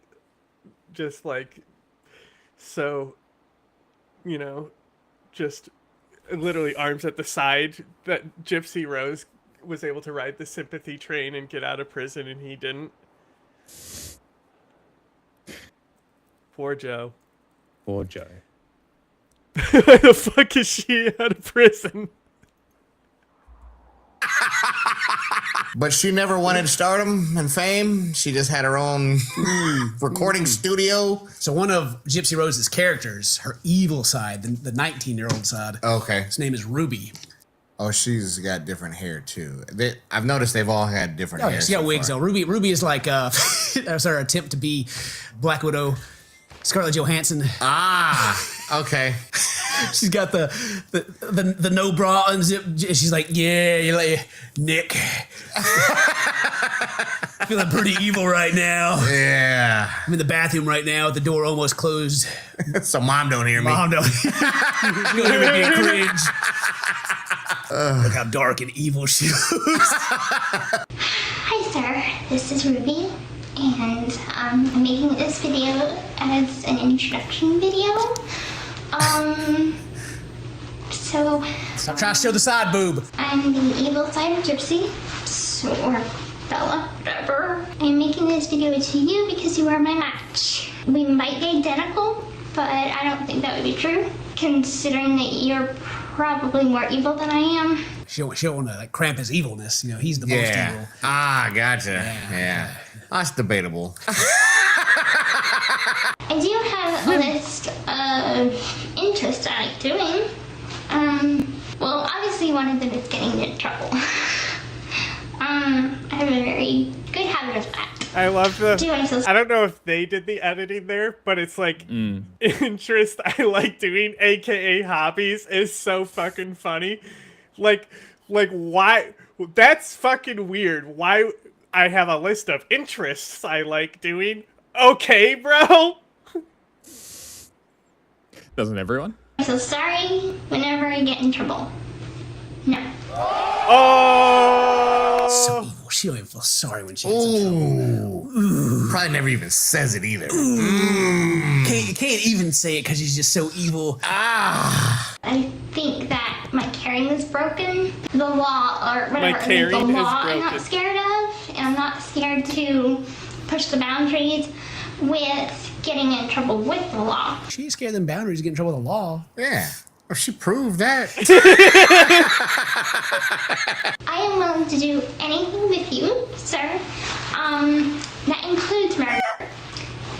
just like, so, you know, just literally arms at the side that Gypsy Rose was able to ride the sympathy train and get out of prison and he didn't. Poor Joe. Poor Joe. Why the fuck is she out of prison? But she never wanted stardom and fame. She just had her own recording studio. So one of Gypsy Rose's characters, her evil side, the 19-year-old side. Okay. His name is Ruby. Oh, she's got different hair too. I've noticed they've all had different hair. Yeah, she got wigs though. Ruby is like that's her attempt to be Black Widow, Scarlett Johansson. Okay. She's got the no bra unzip. She's like, yeah, you're like Nick. Feeling pretty evil right now. Yeah. I'm in the bathroom right now with the door almost closed. So mom don't hear me. Mom don't. She's gonna hear me being cringe. Look how dark and evil she is. Hi, sir. This is Ruby, and I'm making this video as an introduction video. So... Stop trying to show the side boob. I'm the evil side of Gypsy, or Bella, whatever. I'm making this video to you because you are my match. We might be identical, but I don't think that would be true, considering that you're probably more evil than I am. She don't want to like cramp his evilness. You know, he's the most evil. Ah, gotcha. Yeah. That's debatable. I do have a list of interests I like doing. Well, obviously one of them is getting in trouble. I have a very good habit of that. I love the. Do I feel- I don't know if they did the editing there, but it's like interest I like doing, aka hobbies, is so fucking funny. Like why? That's fucking weird. Why? I have a list of interests I like doing. Okay, bro. Doesn't everyone? I feel sorry whenever I get in trouble. No. Oh. So evil. She don't even feel sorry when she gets in trouble. Probably never even says it either. Can't even say it because she's just so evil. I think that my caring is broken. The law, or My whatever, caring the is law I'm broken. not scared of, and I'm not scared to push the boundaries with getting in trouble with the law. She ain't scared of them boundaries to get in trouble with the law. Yeah. Well, she proved that. I am willing to do anything with you, sir. That includes murder.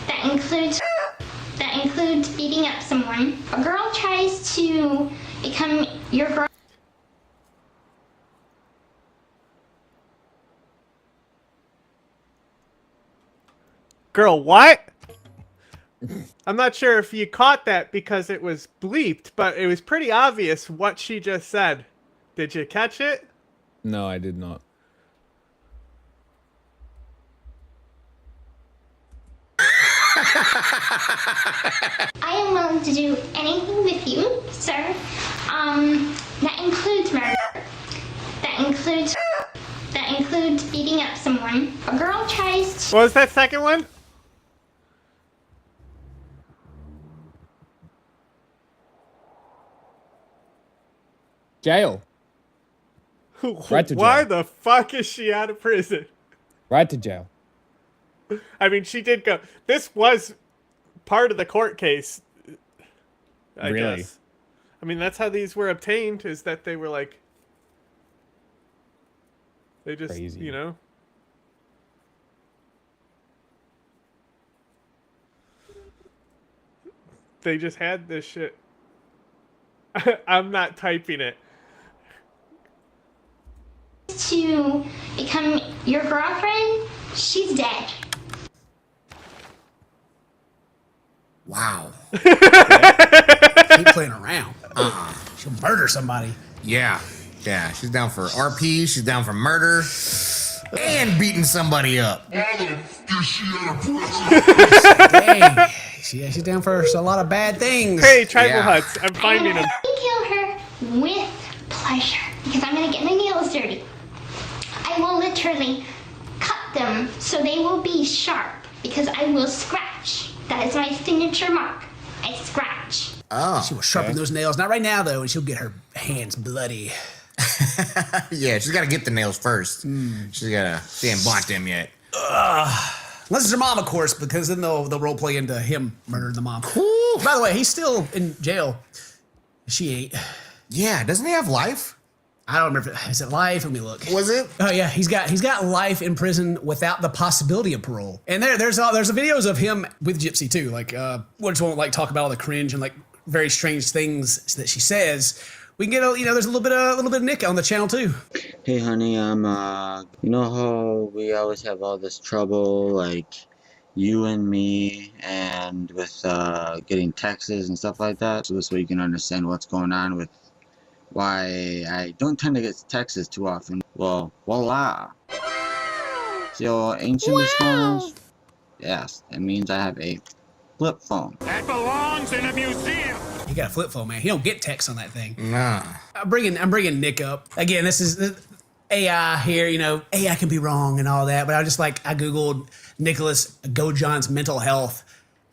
That includes beating up someone. A girl tries to become your girl. Girl, what? I'm not sure if you caught that because it was bleeped, but it was pretty obvious what she just said. Did you catch it? No, I did not. I am willing to do anything with you, sir. That includes murder. That includes beating up someone. A girl tries to. What was that second one? Jail. Right to Why jail. the fuck is she out of prison? Right to jail. I mean, she did go. This was part of the court case. I Really? guess. I mean, that's how these were obtained. Is that they were like, they just, Crazy. you know. They just had this shit. I'm not typing it. To become your girlfriend, she's dead. Wow. Keep playing around. She'll murder somebody. Yeah. Yeah. She's down for RP. She's down for murder. And beating somebody up. Dang. She's down for a lot of bad things. Hey, tribal huts. I'm finding them. I kill her with pleasure because I'm gonna get my nails dirty. I will literally cut them so they will be sharp because I will scratch. That is my signature mark. I scratch. Oh. She will sharpen those nails. Not right now, though, and she'll get her hands bloody. Yeah, she's got to get the nails first. She ain't bought them yet. Unless it's her mom, of course, because then they'll role play into him murdering the mom. By the way, he's still in jail. She ain't. Yeah, doesn't he have life? I don't remember. Is it life? Let me look. Was it? Oh yeah, he's got life in prison without the possibility of parole. And there's videos of him with Gypsy too. Like we just won't like talk about all the cringe and like very strange things that she says. We can get there's a little bit of Nick on the channel too. Hey honey, I'm you know how we always have all this trouble, like you and me, and with getting texts and stuff like that. So this way you can understand what's going on with why I don't tend to get texts too often. Well, voila. See how ancient this phone is? Yes, it means I have a flip phone. That belongs in a museum. He got a flip phone, man. He don't get text on that thing. Nah. I'm bringing Nick up again. This is AI here. You know, AI can be wrong and all that, but I googled Nicholas Gojohn's mental health.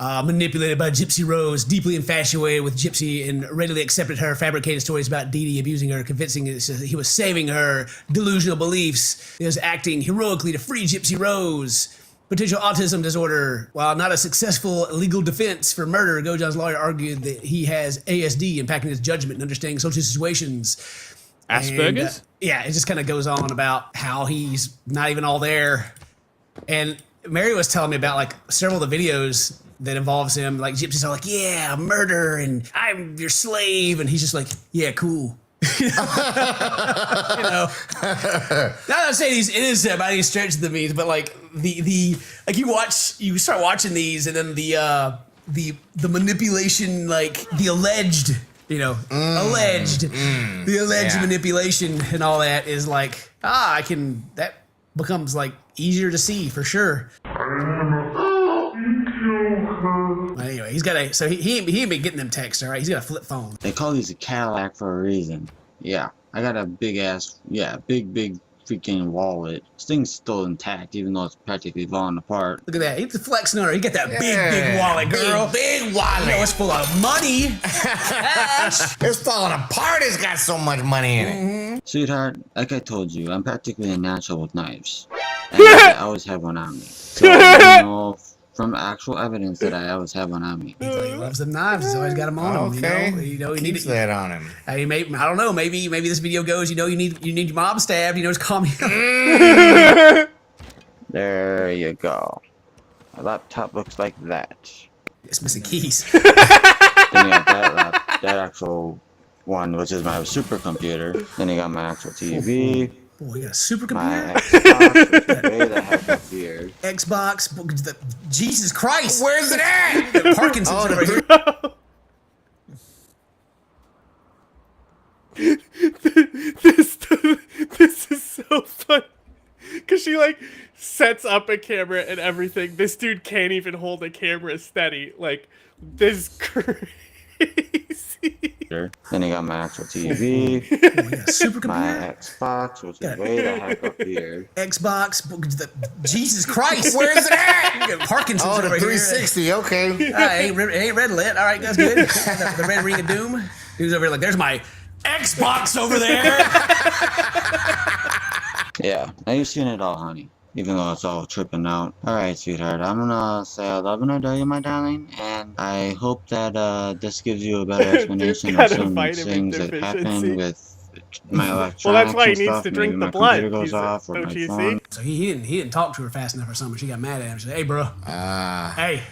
Manipulated by Gypsy Rose, deeply infatuated with Gypsy and readily accepted her fabricated stories about Dee Dee abusing her, convincing her he was saving her, delusional beliefs. He was acting heroically to free Gypsy Rose. potential autism disorder. While not a successful legal defense for murder, Gojan's lawyer argued that he has ASD, impacting his judgment and understanding social situations. Asperger's? And, yeah, it just kind of goes on about how he's not even all there. And Mary was telling me about like several of the videos that involves him. Like gypsies are like, yeah, murder, and I'm your slave, and he's just like, yeah, cool. You know, not saying he's innocent by any stretch of the means, but like the like you start watching these, and then the manipulation, like the alleged, you know, the alleged manipulation and all that is like, that becomes like easier to see for sure. Anyway, he's got so he ain't been getting them texts, all right? He's got a flip phone. They call these a Cadillac for a reason. Yeah, I got a big freaking wallet. This thing's still intact, even though it's practically falling apart. Look at that. He's flexing on her. He got that big wallet, girl. Big wallet. You know, it's full of money. It's falling apart. It's got so much money in it. Sweetheart, like I told you, I'm practically a natural with knives. And I always have one on me. So I know from actual evidence that I always have one on me. He loves them knives. He's always got them on him. You know, he keeps that on him. I don't know. Maybe this video goes. You know, you need your mom stabbed. You know, just call me. There you go. My laptop looks like that. It's missing keys. Then you got that actual one, which is my supercomputer. Then you got my actual TV. Boy, you got a supercomputer. My Xbox, which is way the heck up here. Xbox. Jesus Christ. Where's it at? Parkinson's over here. This is so fun. Because she like sets up a camera and everything. This dude can't even hold a camera steady. Like, this is crazy. Then you got my actual TV. Supercomputer. My Xbox, which is way the heck up here. Xbox. Jesus Christ. Where's it at? You got Parkinson's Oh, the over 360. here. Okay. Ain't red lit. All right, that's good. The red ring of doom. Dude's over here like, there's my Xbox over there. Yeah, now you've seen it all, honey. Even though it's all tripping out. Alright, sweetheart, I'm gonna say I love and adore you, my darling, and I hope that this gives you a better explanation of some things that happen with my electronics. Well, that's why he and needs stuff. to Maybe drink my the blood. computer goes off, or my phone. So he didn't talk to her fast enough or something. She got mad at him. She said, hey, bro. Hey.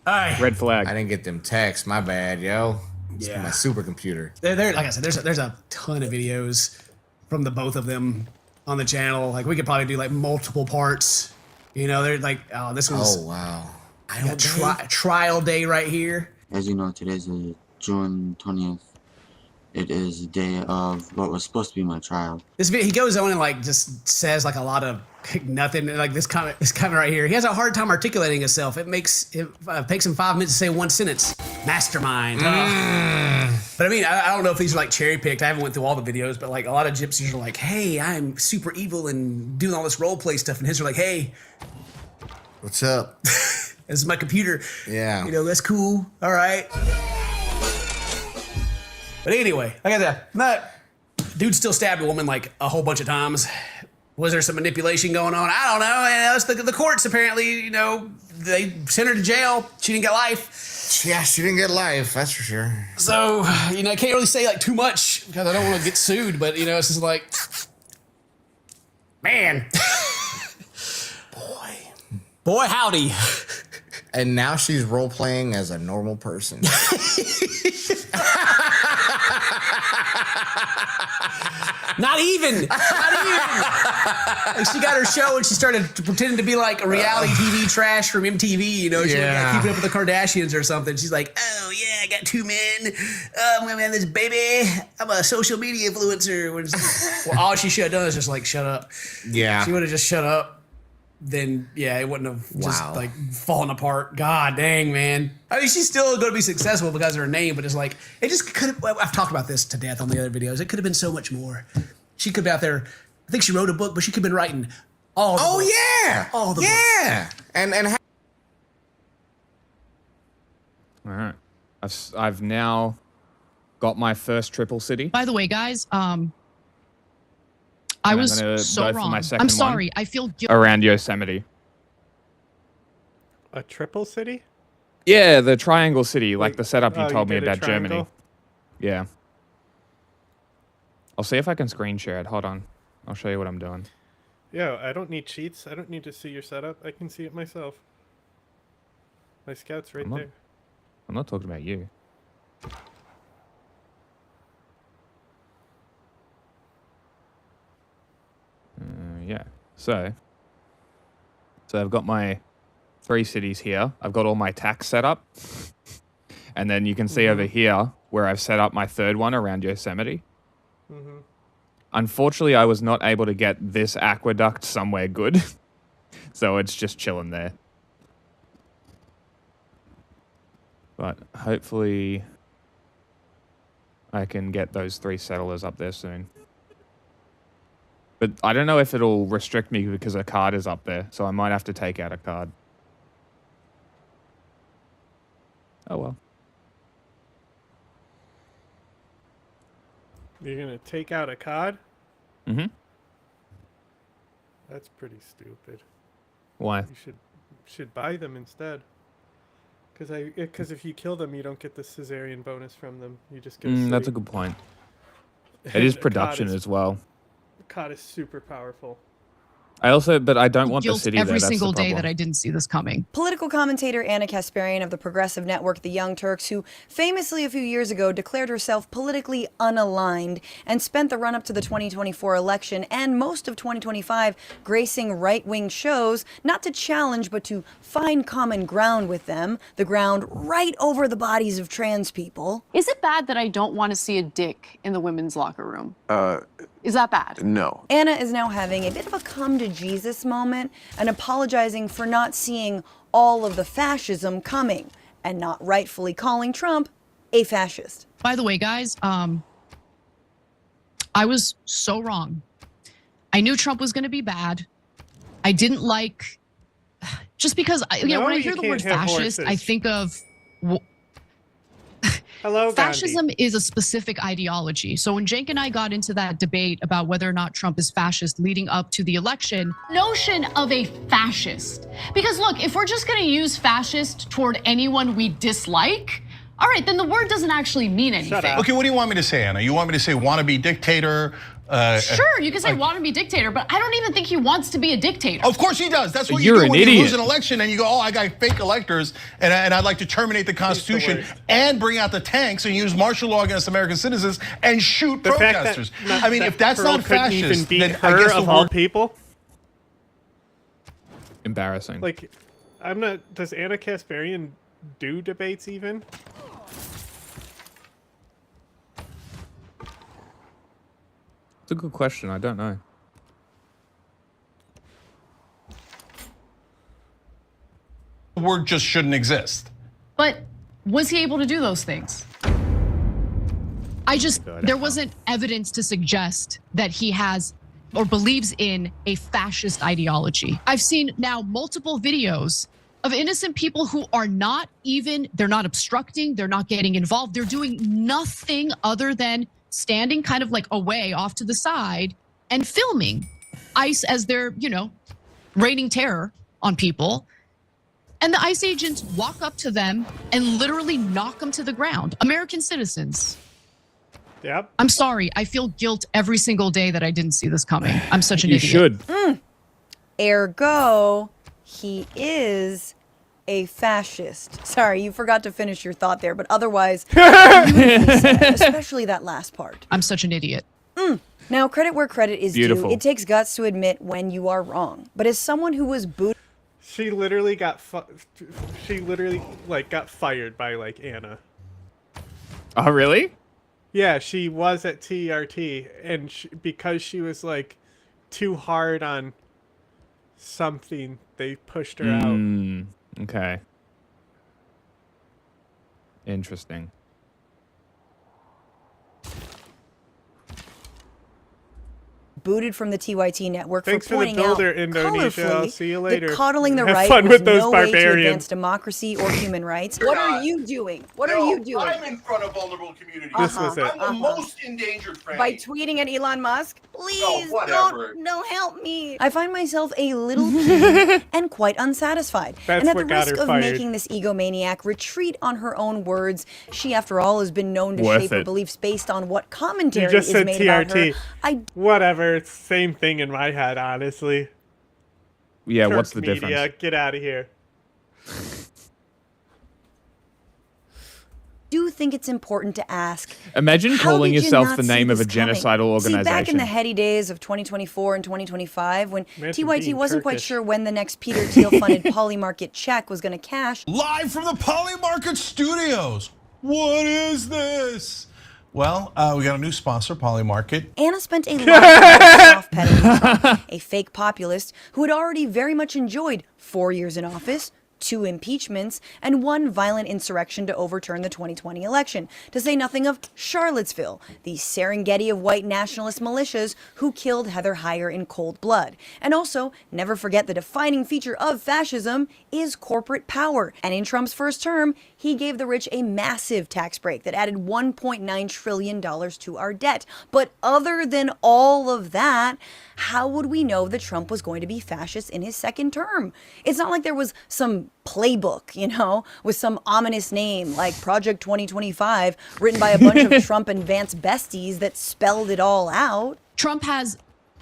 Red flag. I didn't get them texts. My bad, yo. It's my supercomputer. There, like I said, there's a ton of videos from the both of them on the channel. Like, we could probably do like multiple parts. You know, they're like, oh, this one's. Oh, wow. Trial day right here. As you know, today's June 20th. It is the day of what was supposed to be my trial. This video, he goes on and like just says like a lot of nothing. Like this comment right here. He has a hard time articulating himself. It takes him 5 minutes to say one sentence. Mastermind. But I mean, I don't know if these are like cherry picked. I haven't went through all the videos, but like a lot of gypsies are like, hey, I'm super evil and doing all this role play stuff, and his are like, hey, what's up? This is my computer. Yeah. You know, that's cool. All right. But anyway, like I said, dude still stabbed a woman like a whole bunch of times. Was there some manipulation going on? I don't know. And the courts apparently, you know, they sent her to jail. She didn't get life. Yeah, she didn't get life. That's for sure. So, you know, I can't really say like too much because I don't want to get sued. But you know, it's just like, man, boy, howdy. And now she's role playing as a normal person. Not even. Like, she got her show and she started pretending to be like a reality TV trash from MTV. You know, she was like, keeping up with the Kardashians or something. She's like, oh yeah, I got 2 men. I'm gonna have this baby. I'm a social media influencer. Well, all she should have done is just like shut up. Yeah. She would have just shut up. Then yeah, it wouldn't have just like fallen apart. God dang, man. I mean, she's still going to be successful because of her name, but it's like it just could have. I've talked about this to death on the other videos. It could have been so much more. She could be out there. I think she wrote a book, but she could have been writing all. The books. Yeah, all the books. And all right, I've now got my first triple city. By the way, guys, I was so wrong. I'm sorry. I feel guilty. Around Yosemite. A triple city? Yeah, the triangle city, like the setup you Oh, told me did a about Germany. triangle? Yeah. I'll see if I can screen share it. Hold on. I'll show you what I'm doing. Yeah, I don't need cheats. I don't need to see your setup. I can see it myself. My scout's right there. I'm not talking about you. Yeah. So I've got my 3 cities here. I've got all my tax set up. And then you can see over here where I've set up my 3rd one around Yosemite. Mm-hmm. Unfortunately, I was not able to get this aqueduct somewhere good. So it's just chilling there. But hopefully I can get those 3 settlers up there soon. But I don't know if it'll restrict me because a card is up there. So I might have to take out a card. Oh well. You're gonna take out a cod? Mm-hmm. That's pretty stupid. Why? You should buy them instead. Because if you kill them, you don't get the Caesarean bonus from them. You just get. That's a good point. It is production as well. COD is super powerful. But I don't want the Guilt city every there. That's single the day problem. that I didn't see this coming. Political commentator Anna Kasparian of the progressive network The Young Turks, who famously a few years ago declared herself politically unaligned and spent the run-up to the 2024 election and most of 2025 gracing right-wing shows, not to challenge but to find common ground with them, the ground right over the bodies of trans people. Is it bad that I don't want to see a dick in the women's locker room? Is that bad? No. Anna is now having a bit of a come to Jesus moment and apologizing for not seeing all of the fascism coming and not rightfully calling Trump a fascist. By the way, guys, I was so wrong. I knew Trump was going to be bad. I didn't like, just because, when I hear the word fascist, I think of... Hello, fascism is a specific ideology. So when Jake and I got into that debate about whether or not Trump is fascist leading up to the election, Notion of a fascist. Because look, if we're just going to use fascist toward anyone we dislike, all right, then the word doesn't actually mean anything. Okay, what do you want me to say, Anna? You want me to say wannabe dictator? Sure, you can say wannabe dictator, but I don't even think he wants to be a dictator. Of course he does. That's what You're you do an when idiot. you lose an election and you go, oh, I got fake electors and I'd like to terminate the Constitution and bring out the tanks and use martial law against American citizens and shoot The fact that- protesters. not I mean, that if that's Pearl not couldn't even fascist, beat then I her guess the of all word people. Embarrassing. Like, I'm not. Does Anna Kasparian do debates even? It's a good question. I don't know. the word just shouldn't exist. But was he able to do those things? There wasn't evidence to suggest that he has or believes in a fascist ideology. I've seen now multiple videos of innocent people who are they're not obstructing, they're not getting involved, they're doing nothing other than standing kind of like away off to the side and filming ICE as they're, raining terror on people. And the ICE agents walk up to them and literally knock them to the ground. American citizens. Yep. I'm sorry. I feel guilt every single day that I didn't see this coming. I'm such an You idiot. should. Ergo, he is a fascist. Sorry, you forgot to finish your thought there, but otherwise, especially that last part. I'm such an idiot. Now, credit where credit is Beautiful. due. It takes guts to admit when you are wrong. But as someone who was booted, She literally got got fired by Anna. Oh, really? Yeah, she was at TRT, and because she was too hard on something, they pushed her out. Okay. Interesting. booted from the TYT network Thanks for for the pointing builder, out Indonesia. I'll colorfully see you later. that coddling the Have right fun was with those no way to barbarians. advance democracy or human rights. What are you doing? What are you doing? I'm in front of vulnerable communities. This was it. I'm the most endangered friend. By tweeting at Elon Musk? Please whatever. don't help me. I find myself a little peeved and quite unsatisfied. That's and at what the got risk her of fired. making this egomaniac retreat on her own words, she, after all, has been known to Worth shape her it. beliefs based on what You commentary just is said made about her. TRT. Whatever. It's the same thing in my head, honestly. Yeah, Turk what's the media, difference? Get out of here. Do think it's important to ask. Imagine how calling did you yourself not the see name of a this coming? genocidal See, back in organization. the heady days of 2024 and 2025, when Imagine TYT being wasn't quite Turkish. sure when the next Peter Thiel-funded Polymarket check was going to cash. Live from the Polymarket Studios. What is this? Well, we got a new sponsor, Polymarket. Anna spent a lot of time soft-pedaling Trump, a fake populist who had already very much enjoyed 4 years in office, 2 impeachments, and 1 violent insurrection to overturn the 2020 election, to say nothing of Charlottesville, the Serengeti of white nationalist militias who killed Heather Heyer in cold blood. And also, never forget the defining feature of fascism is corporate power. And in Trump's first term, he gave the rich a massive tax break that added $1.9 trillion to our debt. But other than all of that, how would we know that Trump was going to be fascist in his second term? It's not like there was some playbook, you know, with some ominous name like Project 2025 written by a bunch of Trump and Vance besties that spelled it all out. Trump has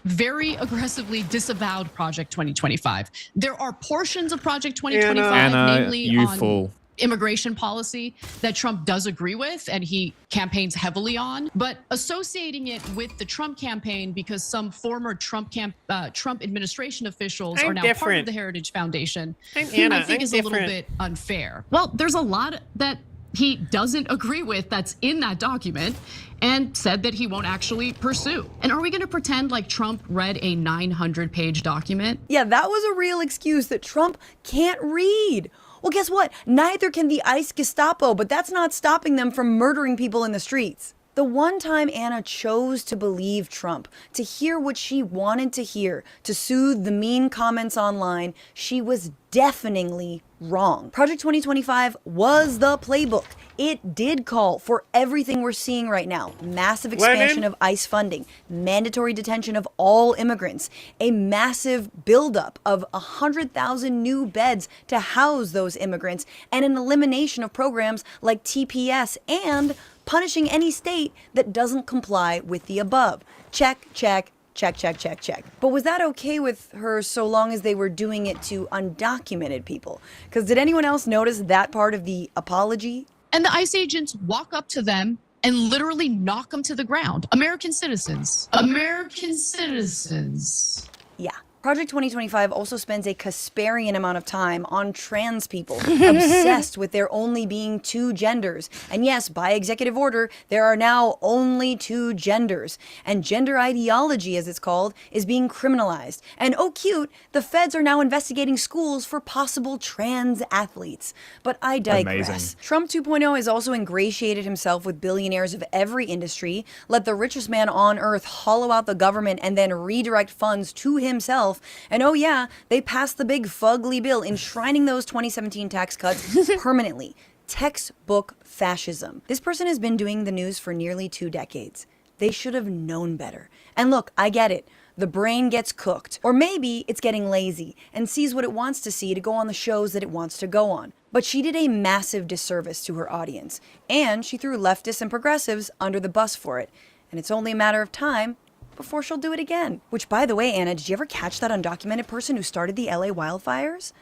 very aggressively disavowed Project 2025. There are portions of Project 2025, Anna, namely you on fool. immigration policy, that Trump does agree with and he campaigns heavily on, but associating it with the Trump campaign because some former Trump administration officials I'm are now part of different. the Heritage Foundation, Anna, I think I'm is a little different. bit unfair. Well, there's a lot that he doesn't agree with that's in that document and said that he won't actually pursue. And are we going to pretend like Trump read a 900-page document? Yeah, that was a real excuse that Trump can't read. Well, guess what? Neither can the ICE Gestapo, but that's not stopping them from murdering people in the streets. The one time Anna chose to believe Trump, to hear what she wanted to hear, to soothe the mean comments online, she was deafeningly wrong. Project 2025 was the playbook. It did call for everything we're seeing right now. Massive expansion Lenin? of ICE funding, mandatory detention of all immigrants, a massive buildup of 100,000 new beds to house those immigrants, and an elimination of programs like TPS and punishing any state that doesn't comply with the above. Check, check, check, check, check, check. But was that okay with her so long as they were doing it to undocumented people? Because did anyone else notice that part of the apology? And the ICE agents walk up to them and literally knock them to the ground. American citizens. American citizens. Yeah. Project 2025 also spends a Kasperian amount of time on trans people, obsessed with there only being 2 genders. And yes, by executive order, there are now only 2 genders. And gender ideology, as it's called, is being criminalized. And oh cute, the feds are now investigating schools for possible trans athletes. But I digress. Amazing. Trump 2.0 has also ingratiated himself with billionaires of every industry, let the richest man on earth hollow out the government and then redirect funds to himself. And oh yeah, they passed the big fugly bill enshrining those 2017 tax cuts permanently. Textbook fascism. This person has been doing the news for nearly 2 decades. They should have known better. And look, I get it. The brain gets cooked. Or maybe it's getting lazy and sees what it wants to see to go on the shows that it wants to go on. But she did a massive disservice to her audience. And she threw leftists and progressives under the bus for it. And it's only a matter of time before she'll do it again. Which, by the way, Anna, did you ever catch that undocumented person who started the LA wildfires?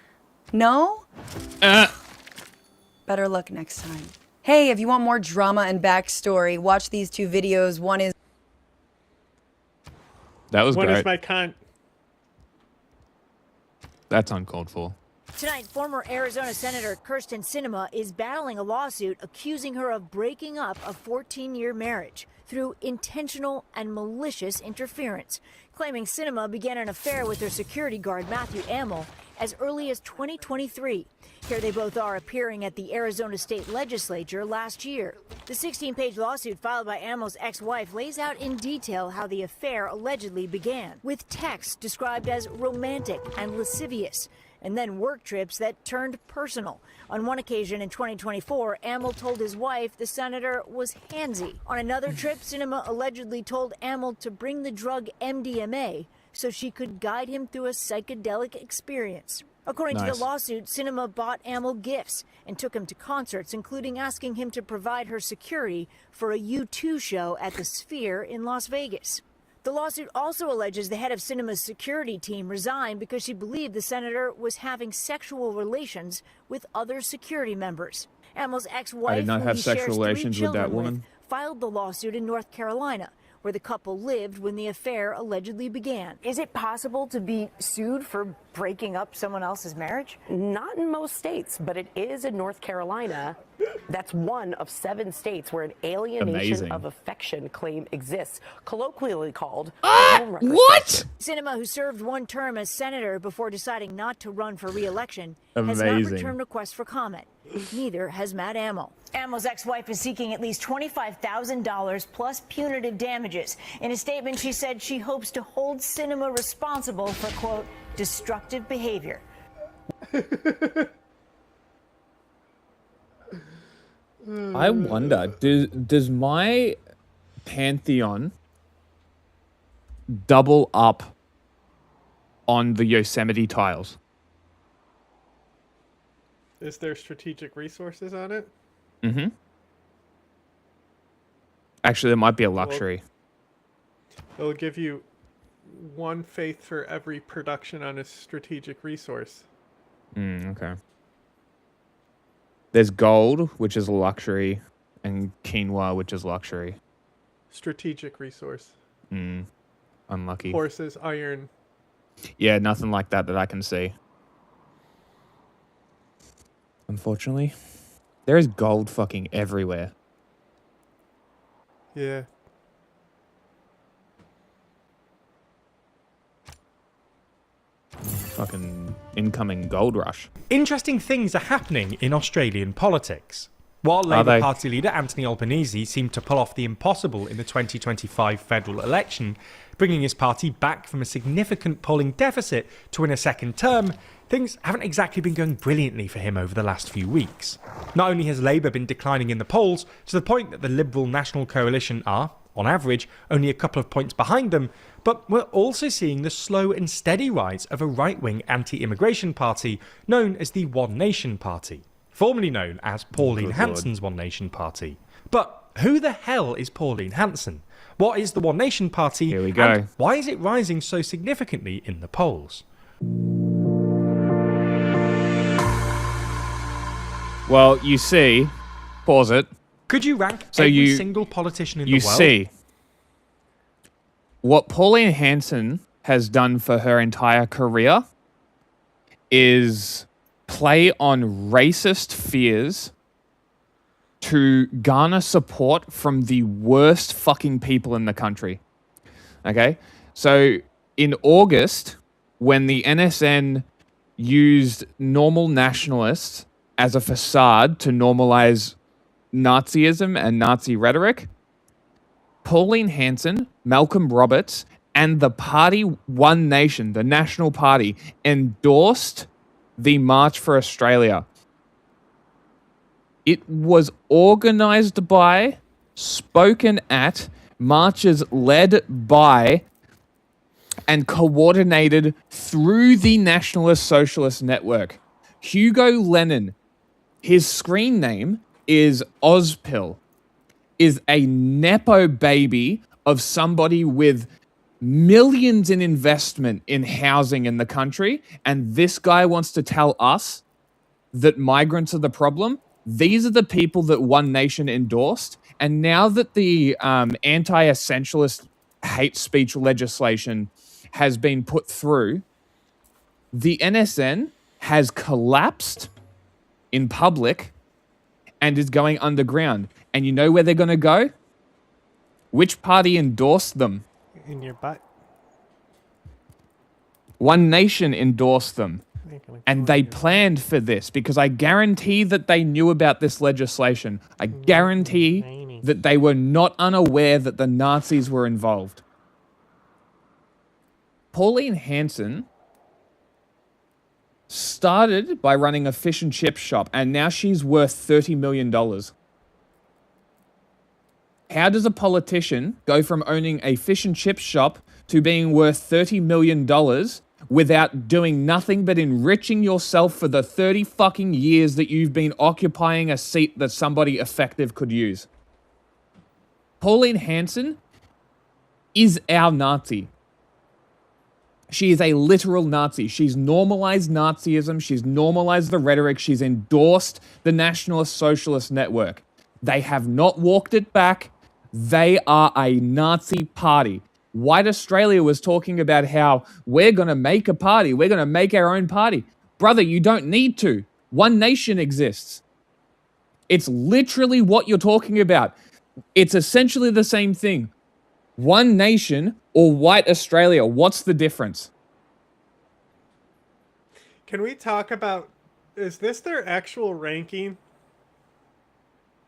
No? Better luck next time. Hey, if you want more drama and backstory, watch these 2 videos. One is... That was What great. is my cunt? That's uncalled for. Tonight, former Arizona Senator Kyrsten Sinema is battling a lawsuit accusing her of breaking up a 14-year marriage through intentional and malicious interference, claiming Sinema began an affair with her security guard, Matthew Amel, as early as 2023. Here they both are appearing at the Arizona State Legislature last year. The 16-page lawsuit filed by Amel's ex-wife lays out in detail how the affair allegedly began, with texts described as romantic and lascivious, and then work trips that turned personal. On one occasion in 2024, Amel told his wife the senator was handsy. On another trip, Sinema allegedly told Amel to bring the drug MDMA so she could guide him through a psychedelic experience. According to the lawsuit, Sinema bought Amel gifts and took him to concerts, including asking him to provide her security for a U2 show at the Sphere in Las Vegas. The lawsuit also alleges the head of Sinema's security team resigned because she believed the senator was having sexual relations with other security members. Amel's ex-wife, I did not who have he sexual shares relations 3 with that children woman. filed the lawsuit in North Carolina, where the couple lived when the affair allegedly began. Is it possible to be sued for breaking up someone else's marriage? Not in most states, but it is in North Carolina. That's one of 7 states where an alienation of affection claim exists, colloquially called home wrecker statute. Sinema, who served 1 term as senator before deciding not to run for re-election, has not Amazing. returned requests for comment. Neither has Matt Amel. Amel's ex-wife is seeking at least $25,000 plus punitive damages. In a statement, she said she hopes to hold Sinema responsible for, quote, destructive behavior. I wonder, does my pantheon double up on the Yosemite tiles? Is there strategic resources on it? Mm-hmm. Actually, there might be a luxury. It'll give you 1 faith for every production on a strategic resource. Okay. There's gold, which is a luxury, and quinoa, which is luxury. Strategic resource. Unlucky. Horses, iron. Yeah, nothing like that I can see. Unfortunately. There is gold fucking everywhere. Yeah. Fucking incoming gold rush. Interesting things are happening in Australian politics. While Labour Party leader Anthony Albanese seemed to pull off the impossible in the 2025 federal election, bringing his party back from a significant polling deficit to win a second term, things haven't exactly been going brilliantly for him over the last few weeks. Not only has Labour been declining in the polls to the point that the Liberal National Coalition are, on average, only a couple of points behind them, but we're also seeing the slow and steady rise of a right-wing anti-immigration party known as the One Nation Party, formerly known as Pauline Hanson's One Nation Party. But who the hell is Pauline Hanson? What is the One Nation Party? Here we go. And why is it rising so significantly in the polls? Well, you see, pause it. Could you rank every single politician in the world? You see, what Pauline Hanson has done for her entire career is play on racist fears to garner support from the worst fucking people in the country. Okay? So in August, when the NSN used normal nationalists as a facade to normalize Nazism and Nazi rhetoric, Pauline Hanson, Malcolm Roberts, and the party One Nation, the National Party, endorsed the March for Australia. It was organized by, spoken at, marches led by, and coordinated through the Nationalist Socialist Network. Hugo Lennon, his screen name is Ozpil, is a Nepo baby of somebody with millions in investment in housing in the country, and this guy wants to tell us that migrants are the problem. These are the people that One Nation endorsed, and now that the anti-essentialist hate speech legislation has been put through, the NSN has collapsed in public and is going underground. And you know where they're going to go? Which party endorsed them? In your butt. One Nation endorsed them. And they planned for this because I guarantee that they knew about this legislation. I guarantee that they were not unaware that the Nazis were involved. Pauline Hanson started by running a fish and chip shop, and now she's worth $30 million. How does a politician go from owning a fish and chip shop to being worth $30 million without doing nothing but enriching yourself for the 30 fucking years that you've been occupying a seat that somebody effective could use? Pauline Hanson is our Nazi. She is a literal Nazi. She's normalized Nazism. She's normalized the rhetoric. She's endorsed the Nationalist Socialist Network. They have not walked it back. They are a Nazi party. White Australia was talking about how we're going to make a party. We're going to make our own party. Brother, you don't need to. One nation exists. It's literally what you're talking about. It's essentially the same thing. One nation or white Australia, what's the difference? Can we talk about, is this their actual ranking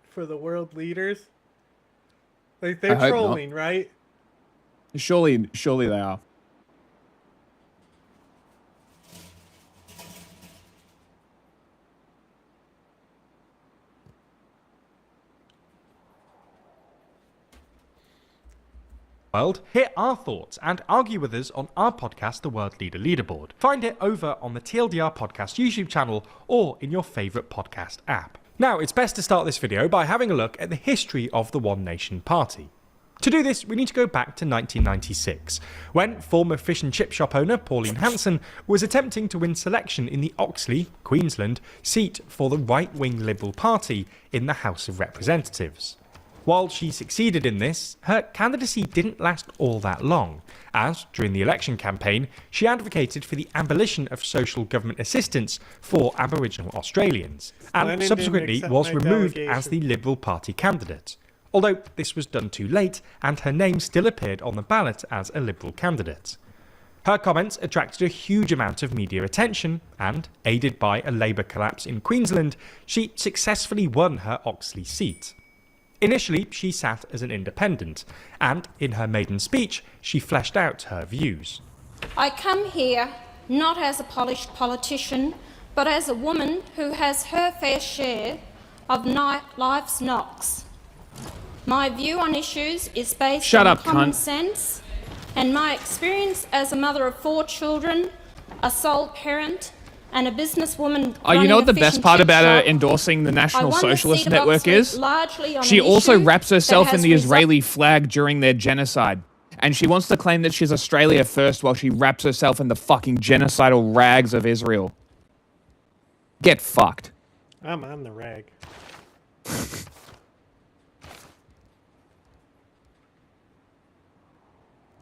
for the world leaders? Like, they're trolling, right? Surely they are. Hear our thoughts and argue with us on our podcast, The World Leader Leaderboard. Find it over on the TLDR Podcast YouTube channel or in your favourite podcast app. Now, it's best to start this video by having a look at the history of the One Nation Party. To do this, we need to go back to 1996, when former fish and chip shop owner Pauline Hanson was attempting to win selection in the Oxley, Queensland, seat for the right-wing Liberal Party in the House of Representatives. While she succeeded in this, her candidacy didn't last all that long, as, during the election campaign, she advocated for the abolition of social government assistance for Aboriginal Australians, and subsequently was removed as the Liberal Party candidate. Although this was done too late, and her name still appeared on the ballot as a Liberal candidate. Her comments attracted a huge amount of media attention, and, aided by a Labour collapse in Queensland, she successfully won her Oxley seat. Initially, she sat as an independent, and in her maiden speech, she fleshed out her views. I come here not as a polished politician, but as a woman who has her fair share of life's knocks. My view on issues is based on common sense, and my experience as a mother of 4 children, a sole parent, and a businesswoman. Oh, you know what the best part about her endorsing the National Socialist Network is? She also wraps herself in the Israeli flag during their genocide. And she wants to claim that she's Australia first while she wraps herself in the fucking genocidal rags of Israel. Get fucked. I'm on the rag.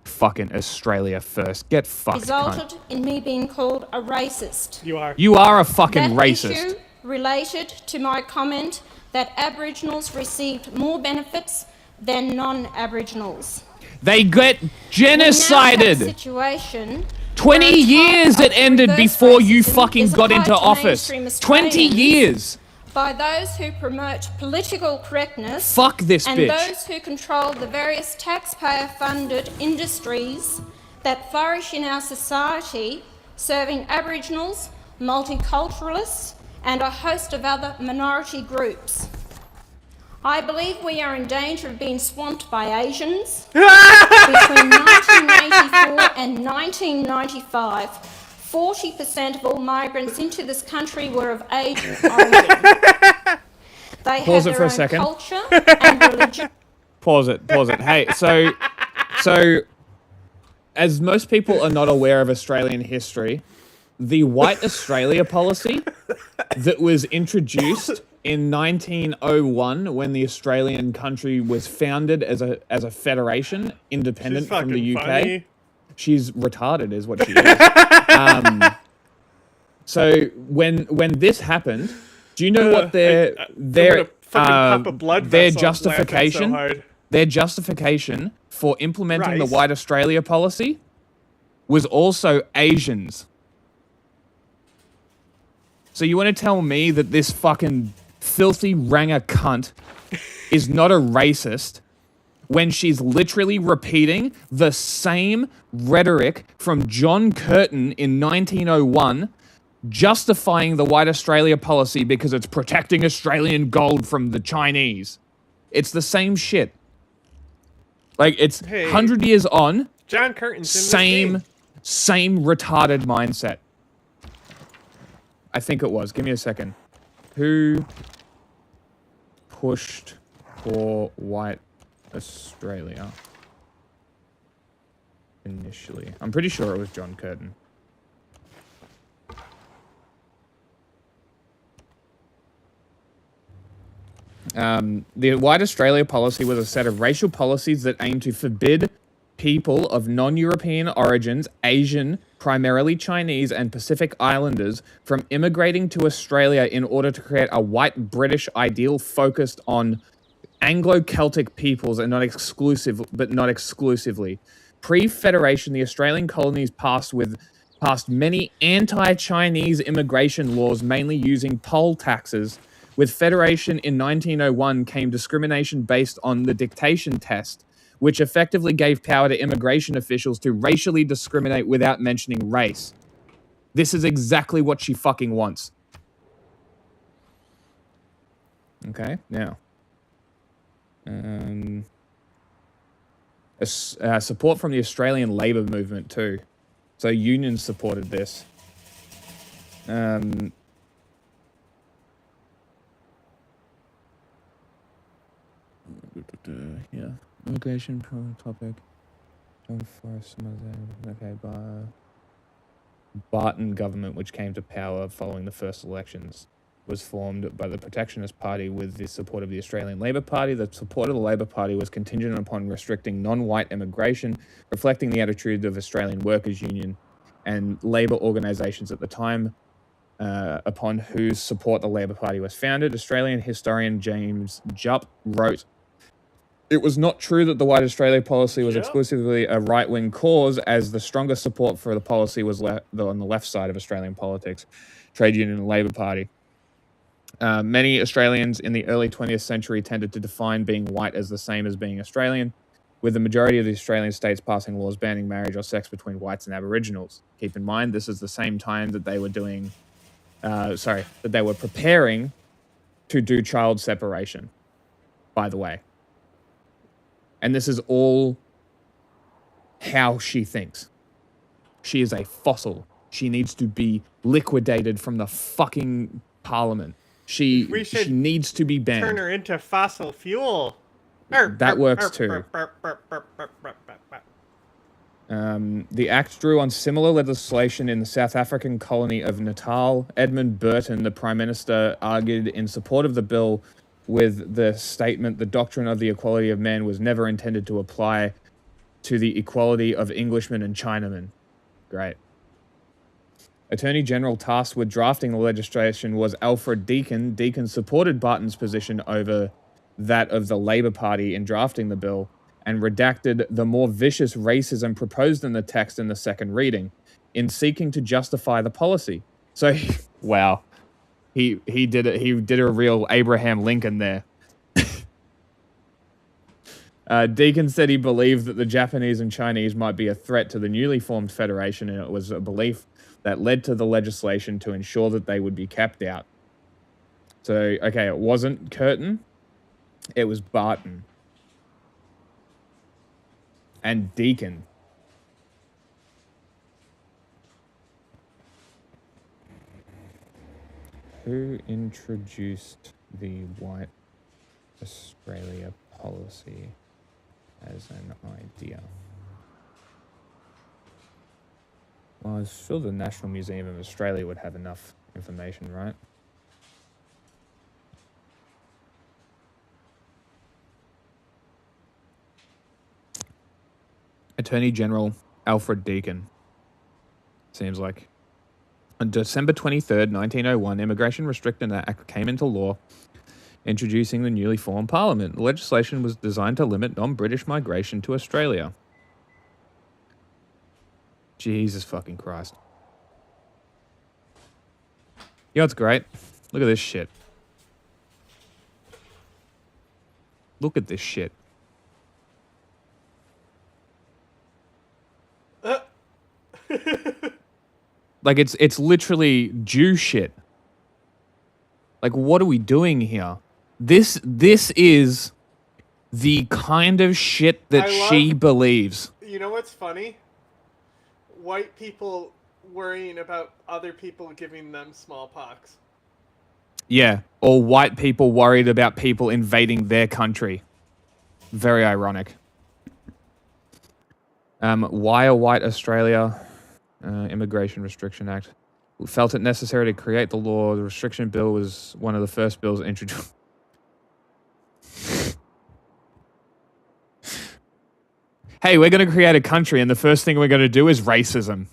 Fucking Australia first. Get fucked, resulted cunt. in me being called a racist. You are. You are a fucking that racist. Issue related to my comment that Aboriginals received more benefits than non-Aboriginals. They get genocided. Situation 20 years it ended before you fucking got into office. 20 years. By those who promote political correctness. Fuck this and bitch. Those who control the various taxpayer-funded industries that flourish in our society, serving Aboriginals, multiculturalists, and a host of other minority groups. I believe we are in danger of being swamped by Asians. Between 1984 and 1995, 40% of all migrants into this country were of Asian origin. They Pause have it for their a own second. culture and religion. Pause it. Hey, so, as most people are not aware of Australian history, the White Australia policy that was introduced in 1901 when the Australian country was founded as a federation, independent from the UK. Funny. She's retarded is what she is. So when this happened, do you know what their justification for implementing the White Australia policy was also Asians. So you want to tell me that this fucking filthy ranger cunt is not a racist when she's literally repeating the same rhetoric from John Curtin in 1901, justifying the White Australia policy because it's protecting Australian gold from the Chinese. It's the same shit. Like, it's 100 years on, John Curtin's in this game. same retarded mindset. I think it was. Give me a second. Who pushed for White Australia initially? I'm pretty sure it was John Curtin. The White Australia policy was a set of racial policies that aimed to forbid people of non-European origins, Asian, primarily Chinese, and Pacific Islanders from immigrating to Australia in order to create a white British ideal focused on Anglo-Celtic peoples and not exclusively. Pre-Federation, the Australian colonies passed many anti-Chinese immigration laws, mainly using poll taxes. With Federation in 1901 came discrimination based on the dictation test, which effectively gave power to immigration officials to racially discriminate without mentioning race. This is exactly what she fucking wants. Okay, now. Support from the Australian Labour movement too. So unions supported this. Yeah, immigration problem topic. Okay, Barton government, which came to power following the first elections, was formed by the Protectionist Party with the support of the Australian Labor Party. The support of the Labor Party was contingent upon restricting non-white immigration, reflecting the attitude of Australian Workers' Union and labour organisations at the time, upon whose support the Labor Party was founded. Australian historian James Jupp wrote, "It was not true that the White Australia policy was exclusively a right-wing cause, as the strongest support for the policy was on the left side of Australian politics, trade union and Labor Party. Many Australians in the early 20th century tended to define being white as the same as being Australian, with the majority of the Australian states passing laws banning marriage or sex between whites and Aboriginals. Keep in mind, this is the same time that they were doing, that they were preparing to do child separation, by the way. And this is all how she thinks. She is a fossil. She needs to be liquidated from the fucking parliament. She needs to be banned. Turn her into fossil fuel. That works too. The act drew on similar legislation in the South African colony of Natal. Edmund Burton, the Prime Minister, argued in support of the bill with the statement, the doctrine of the equality of men was never intended to apply to the equality of Englishmen and Chinamen. Great. Attorney General tasked with drafting the legislation was Alfred Deakin. Deakin supported Barton's position over that of the Labor Party in drafting the bill and redacted the more vicious racism proposed in the text in the second reading in seeking to justify the policy. So, wow. He did it. He did a real Abraham Lincoln there. Deakin said he believed that the Japanese and Chinese might be a threat to the newly formed federation, and it was a belief that led to the legislation to ensure that they would be kept out. So, okay, it wasn't Curtin. It was Barton. And Deakin. Who introduced the White Australia policy as an idea? Well, I'm sure the National Museum of Australia would have enough information, right? Attorney General Alfred Deakin. Seems like. On December 23rd, 1901, Immigration Restriction Act came into law, introducing the newly formed parliament. The legislation was designed to limit non-British migration to Australia. Jesus fucking Christ. You know what's great? Look at this shit. Look at this shit. Like it's literally Jew shit. Like what are we doing here? This is the kind of shit that she believes. You know what's funny? White people worrying about other people giving them smallpox. Yeah, or white people worried about people invading their country. Very ironic. Why a white Australia? Immigration Restriction Act. We felt it necessary to create the law. The restriction bill was one of the first bills introduced. Hey, we're going to create a country, and the first thing we're going to do is racism.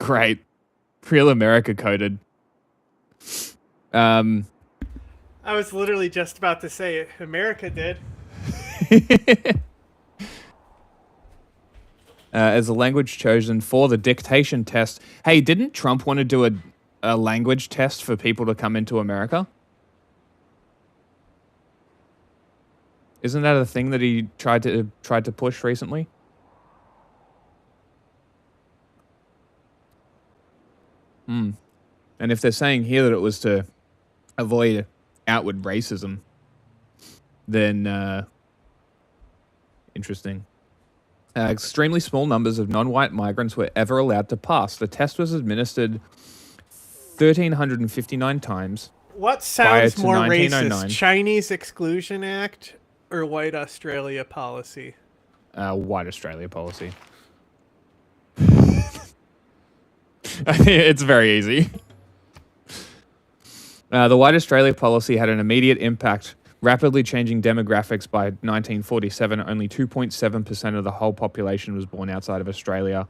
Great. Real America coded. I was literally just about to say it. America did. As a language chosen for the dictation test. Hey, didn't Trump want to do a language test for people to come into America? Isn't that a thing that he tried to push recently? And if they're saying here that it was to avoid outward racism, then interesting. Extremely small numbers of non-white migrants were ever allowed to pass. The test was administered 1,359 times. What sounds more racist, Chinese Exclusion Act or White Australia policy? White Australia policy. It's very easy. The White Australia policy had an immediate impact, rapidly changing demographics. By 1947, only 2.7% of the whole population was born outside of Australia,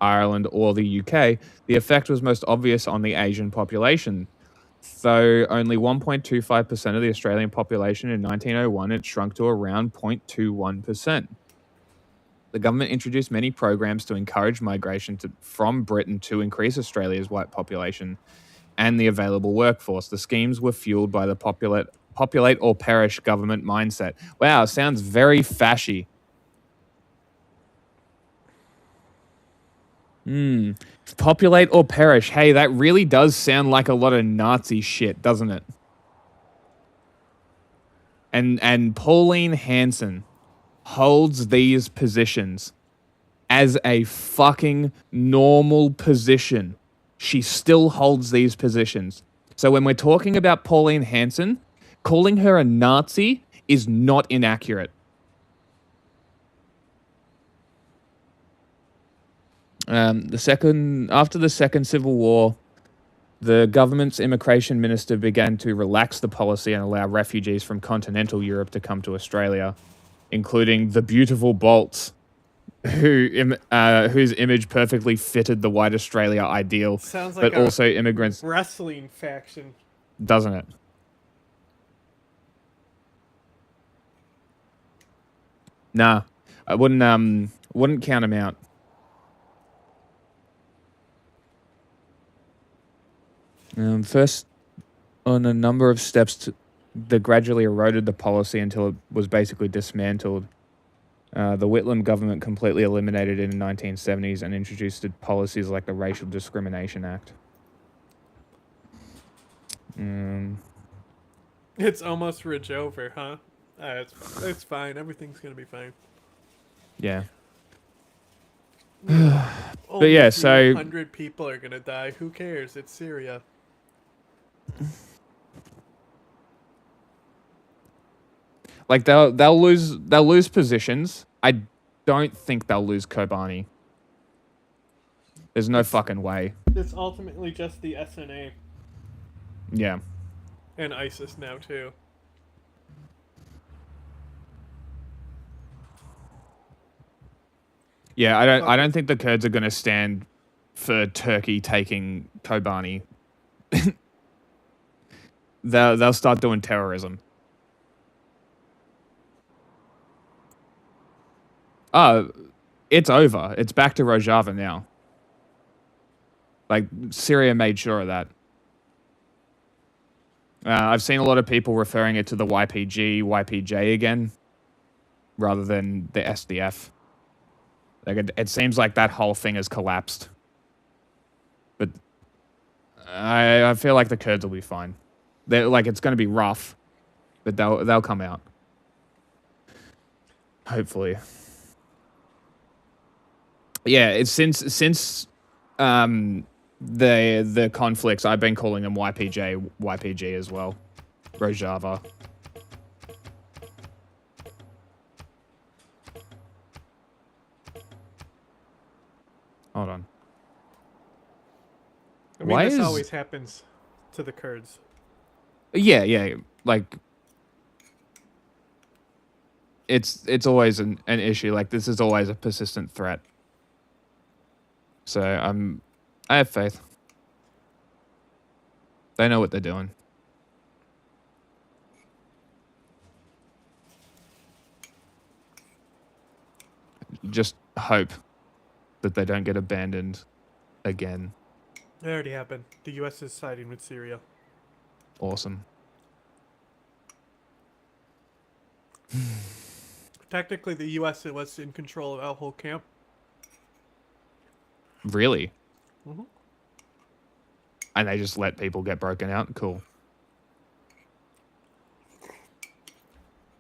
Ireland, or the UK. The effect was most obvious on the Asian population. Though only 1.25% of the Australian population in 1901, it shrunk to around 0.21%. The government introduced many programs to encourage migration from Britain to increase Australia's white population and the available workforce. The schemes were fueled by the populate or perish government mindset. Wow, sounds very fashy. Populate or perish. Hey, that really does sound like a lot of Nazi shit, doesn't it? And Pauline Hanson holds these positions as a fucking normal position. She still holds these positions. So when we're talking about Pauline Hanson, calling her a Nazi is not inaccurate. After the Second Civil War, the government's immigration minister began to relax the policy and allow refugees from continental Europe to come to Australia, including the beautiful Bolts, whose image perfectly fitted the white Australia ideal. Sounds like but also immigrants. Wrestling faction. Doesn't it? Nah, I wouldn't count him out. First, on a number of steps that gradually eroded the policy until it was basically dismantled. The Whitlam government completely eliminated it in the 1970s and introduced policies like the Racial Discrimination Act. It's almost ridge over, huh? It's fine. Everything's gonna be fine. Yeah. Only But yeah, so 100 people are gonna die. Who cares? It's Syria. like they'll lose positions. I don't think they'll lose Kobani. There's no fucking way. It's ultimately just the SNA. Yeah. And ISIS now too. Yeah, I don't think the Kurds are going to stand for Turkey taking Kobani. They'll start doing terrorism. It's over. It's back to Rojava now. Like, Syria made sure of that. I've seen a lot of people referring it to the YPG again, rather than the SDF. Like it seems like that whole thing has collapsed. But I feel like the Kurds will be fine. They're like, it's going to be rough, but they'll come out. Hopefully. Yeah, it's since the conflicts, I've been calling them YPG as well. Rojava. Hold on. I mean, this always happens to the Kurds. Yeah, like it's always an issue. Like this is always a persistent threat. So I have faith. They know what they're doing. Just hope that they don't get abandoned again. It already happened. The U.S. is siding with Syria. Awesome. Technically, the U.S. was in control of Al-Hol camp. Really? Mm-hmm. And they just let people get broken out? Cool.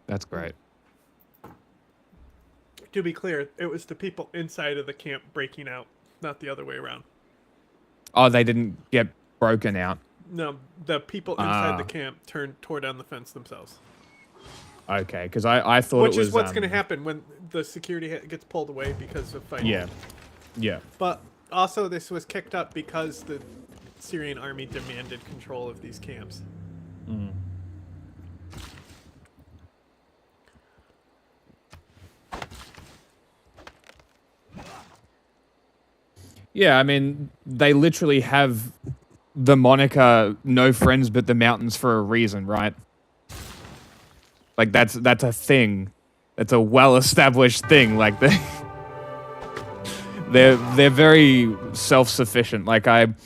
That's great. To be clear, it was the people inside of the camp breaking out, not the other way around. Oh, they didn't get broken out? No, the people inside the camp tore down the fence themselves. Okay, because I thought Which it was... is what's going to happen when the security gets pulled away because of fighting. Yeah. But also this was kicked up because the Syrian army demanded control of these camps. Mm. Yeah, I mean, they literally have the moniker "No Friends But the Mountains" for a reason, right? Like that's a thing. That's a well-established thing. Like they're very self-sufficient. Like I'm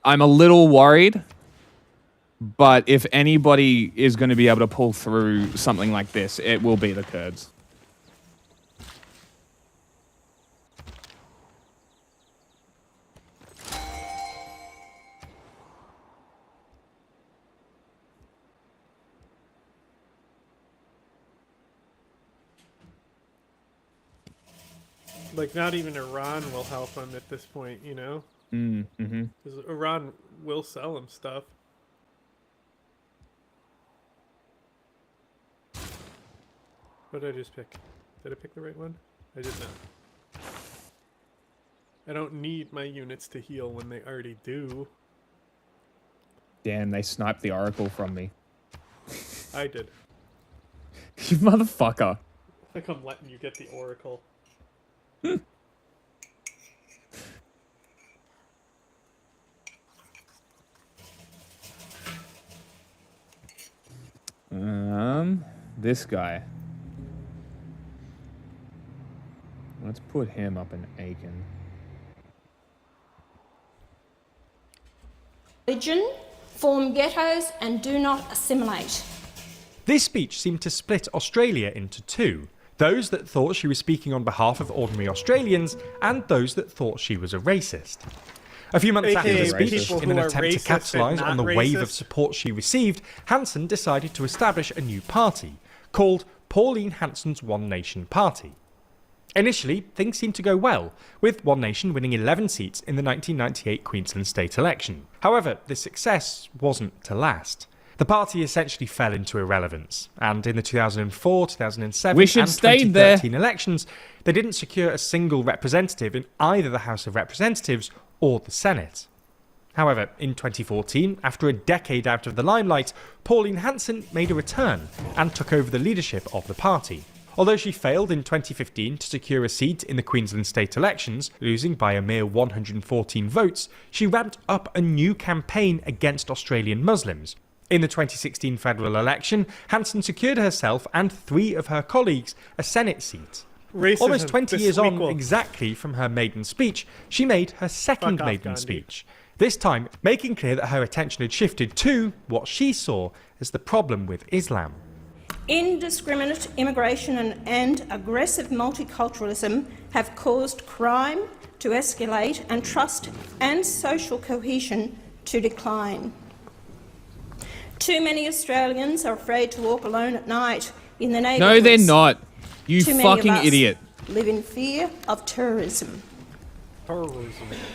a little worried, but if anybody is going to be able to pull through something like this, it will be the Kurds. Like, not even Iran will help them at this point, you know? Mm-hmm. Because Iran will sell them stuff. What did I just pick? Did I pick the right one? I did not. I don't need my units to heal when they already do. Damn, they sniped the Oracle from me. I did. You motherfucker. Like I'm letting you get the Oracle. This guy. Let's put him up in Aiken. Religion, form ghettos, and do not assimilate. This speech seemed to split Australia into two. Those that thought she was speaking on behalf of ordinary Australians, and those that thought she was a racist. A few months after the speech, in an attempt to capitalise on the wave of support she received, Hanson decided to establish a new party, called Pauline Hanson's One Nation Party. Initially, things seemed to go well, with One Nation winning 11 seats in the 1998 Queensland state election. However, this success wasn't to last. The party essentially fell into irrelevance, and in the 2004, 2007 and 2013 elections, they didn't secure a single representative in either the House of Representatives or the Senate. However, in 2014, after a decade out of the limelight, Pauline Hanson made a return and took over the leadership of the party. Although she failed in 2015 to secure a seat in the Queensland state elections, losing by a mere 114 votes, she ramped up a new campaign against Australian Muslims. In the 2016 federal election, Hanson secured herself and 3 of her colleagues a Senate seat. Racism, almost 20 years on exactly from her maiden speech, she made her second maiden speech. this time making clear that her attention had shifted to what she saw as the problem with Islam. Indiscriminate immigration and aggressive multiculturalism have caused crime to escalate and trust and social cohesion to decline. Too many Australians are afraid to walk alone at night in the neighbourhoods. No, they're not. You Too many of fucking us idiot. live in fear of terrorism.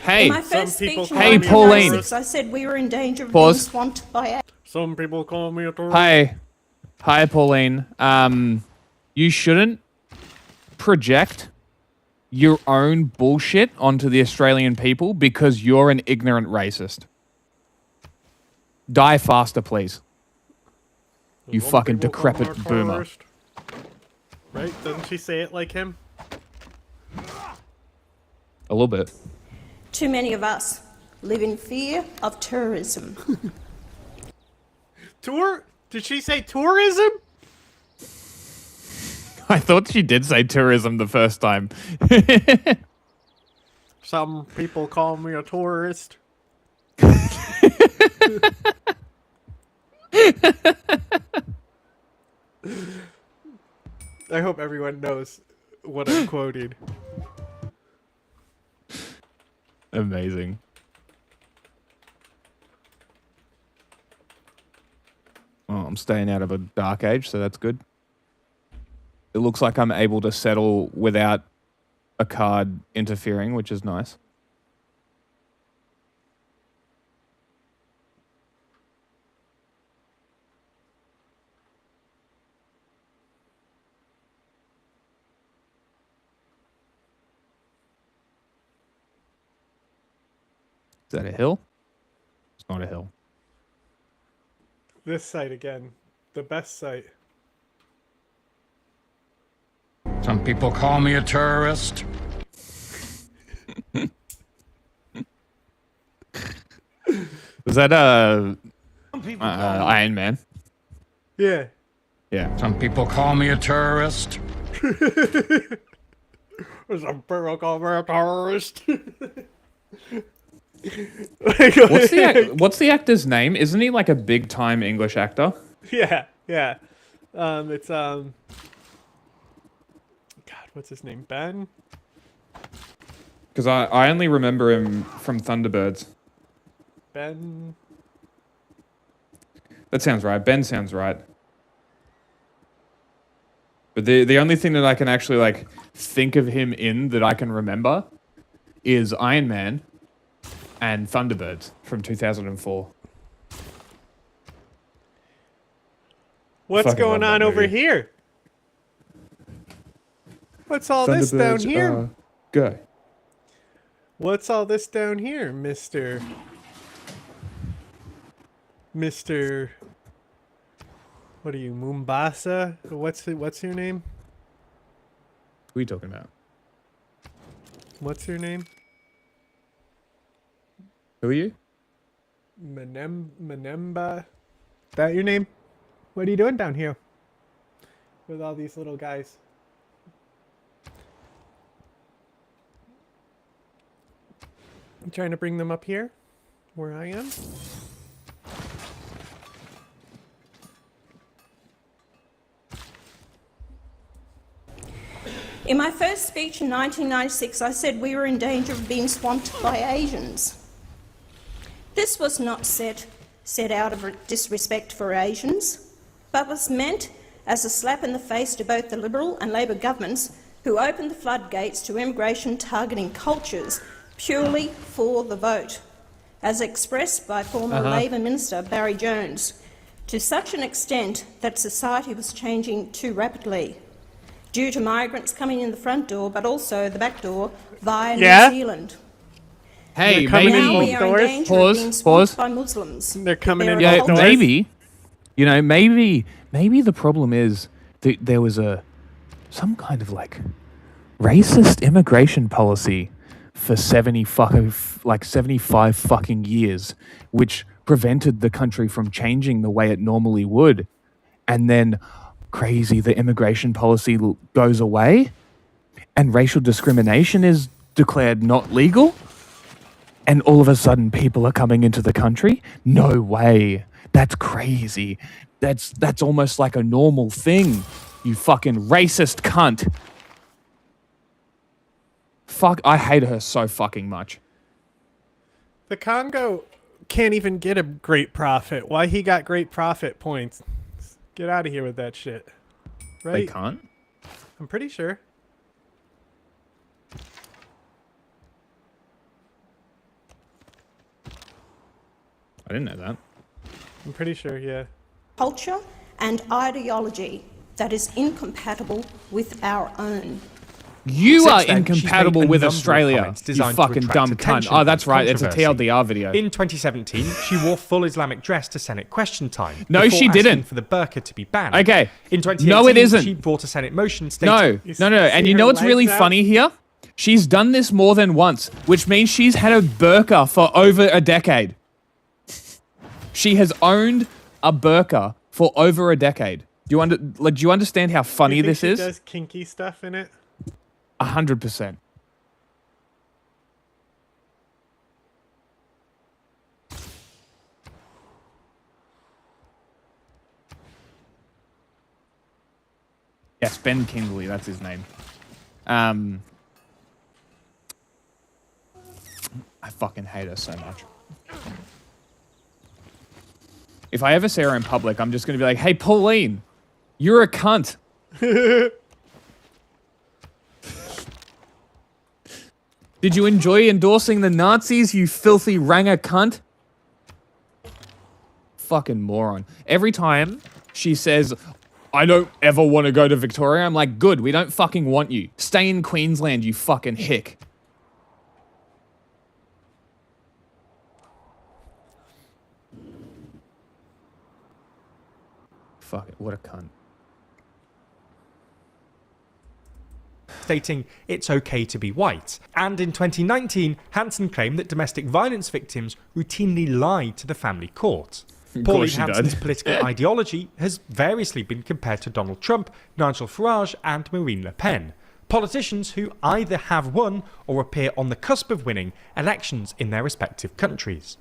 Hey, In my first speech in hey, Pauline. 1996, I said we were in danger of Pause. being swamped by. Some people call me a terrorist. Hi, Pauline. You shouldn't project your own bullshit onto the Australian people because you're an ignorant racist. Die faster, please. You Some fucking people call me decrepit a boomer. terrorist. Right? Doesn't she say it like him? A little bit. Too many of us live in fear of terrorism. Did she say tourism? I thought she did say tourism the first time. Some people call me a tourist. I hope everyone knows what I'm quoting. Amazing. Oh, I'm staying out of a dark age, so that's good. It looks like I'm able to settle without a card interfering, which is nice. Is that a hill? It's not a hill. This site again. The best site. Some people call me a terrorist. Was that Iron Man? Yeah. Yeah. Some people call me a terrorist. Some people call me a terrorist. What's the actor's name? Isn't he like a big time English actor? Yeah. It's God, what's his name? Ben? Because I only remember him from Thunderbirds. Ben. That sounds right. Ben sounds right. But the only thing that I can actually like think of him in that I can remember is Iron Man and Thunderbirds from 2004. What's Fucking going love that on over movie. here? What's all this down Thunderbirds here? are Go. What's all this down here, Mr. What are you, Mombasa? What's your name? Who are you talking about? What's your name? Who are you? Manemba. That your name? What are you doing down here? With all these little guys. I'm trying to bring them up here, where I am. In my first speech in 1996, I said we were in danger of being swamped by Asians. This was not said out of disrespect for Asians, but was meant as a slap in the face to both the Liberal and Labor governments who opened the floodgates to immigration targeting cultures purely for the vote, as expressed by former Labor Minister Barry Jones, to such an extent that society was changing too rapidly, due to migrants coming in the front door, but also the back door via New Zealand. Hey, coming maybe. in Now both we are in doors? danger of being Pause. swamped by Muslims. They're coming There in are Yeah, both doors? maybe. You know, maybe the problem is that there was some kind of like racist immigration policy for 75 fucking years, which prevented the country from changing the way it normally would, and then the immigration policy goes away, and racial discrimination is declared not legal. and all of a sudden people are coming into the country? No way. That's crazy. That's almost like a normal thing. You fucking racist cunt. Fuck, I hate her so fucking much. The Congo can't even get a great profit. Why he got great profit points? Get out of here with that shit. Right? They can't? I'm pretty sure. I didn't know that. I'm pretty sure, yeah. Culture and ideology that is incompatible with our own. You are Since then, she's incompatible made a with number of Australia, comments you designed to fucking attract dumb cunt. attention Oh, that's and right. It's a controversy. TLDR video. In 2017, she wore full Islamic dress to Senate question time. No, before she asking didn't. for the burqa to be banned. Okay. In 2018, No, it isn't. she brought a Senate motion stating... No. And you know what's really funny here? She's done this more than once, which means she's had a burqa for over a decade. She has owned a burqa for over a decade. Do you understand how funny You think this she is? does kinky stuff in it? 100%. Yes, Ben Kingsley, that's his name. I fucking hate her so much. If I ever see her in public, I'm just going to be like, hey, Pauline, you're a cunt. Did you enjoy endorsing the Nazis, you filthy ranger cunt? Fucking moron. Every time she says, I don't ever want to go to Victoria, I'm like, good, we don't fucking want you. Stay in Queensland, you fucking hick. Fuck it, what a cunt. stating it's okay to be white. And in 2019, Hansen claimed that domestic violence victims routinely lied to the family court. Pauline Hanson's political ideology has variously been compared to Donald Trump, Nigel Farage and Marine Le Pen, politicians who either have won or appear on the cusp of winning elections in their respective countries.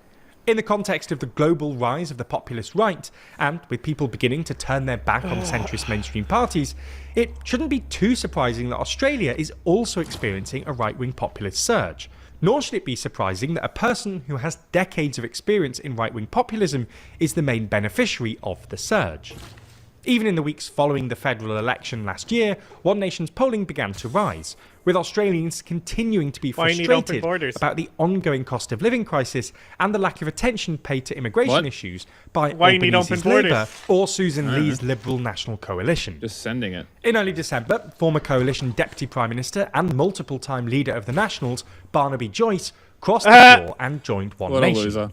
In the context of the global rise of the populist right, and with people beginning to turn their back on centrist mainstream parties, it shouldn't be too surprising that Australia is also experiencing a right-wing populist surge. Nor should it be surprising that a person who has decades of experience in right-wing populism is the main beneficiary of the surge. Even in the weeks following the federal election last year, One Nation's polling began to rise, with Australians continuing to be frustrated about the ongoing cost of living crisis and the lack of attention paid to immigration issues by Albanese's Labour or Susan Lee's Liberal National Coalition. Just sending it. In early December, former Coalition Deputy Prime Minister and multiple-time leader of the Nationals, Barnaby Joyce, crossed the floor and joined One Nation. What a loser.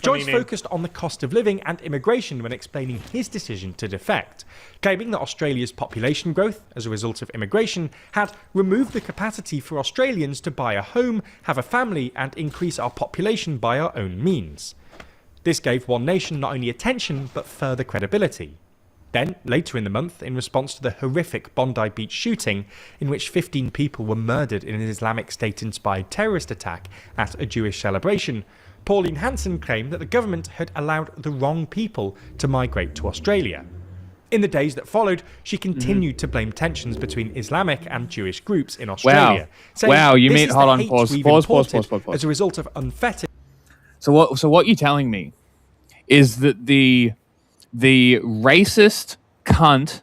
Joyce focused on the cost of living and immigration when explaining his decision to defect, claiming that Australia's population growth as a result of immigration had removed the capacity for Australians to buy a home, have a family and increase our population by our own means. This gave One Nation not only attention but further credibility. Then, later in the month, in response to the horrific Bondi Beach shooting, in which 15 people were murdered in an Islamic State-inspired terrorist attack at a Jewish celebration, Pauline Hanson claimed that the government had allowed the wrong people to migrate to Australia. In the days that followed, she continued to blame tensions between Islamic and Jewish groups in Australia. Wow, you mean, hold on, Pause. pause. As a result of unfettered... So what you're telling me is that the racist cunt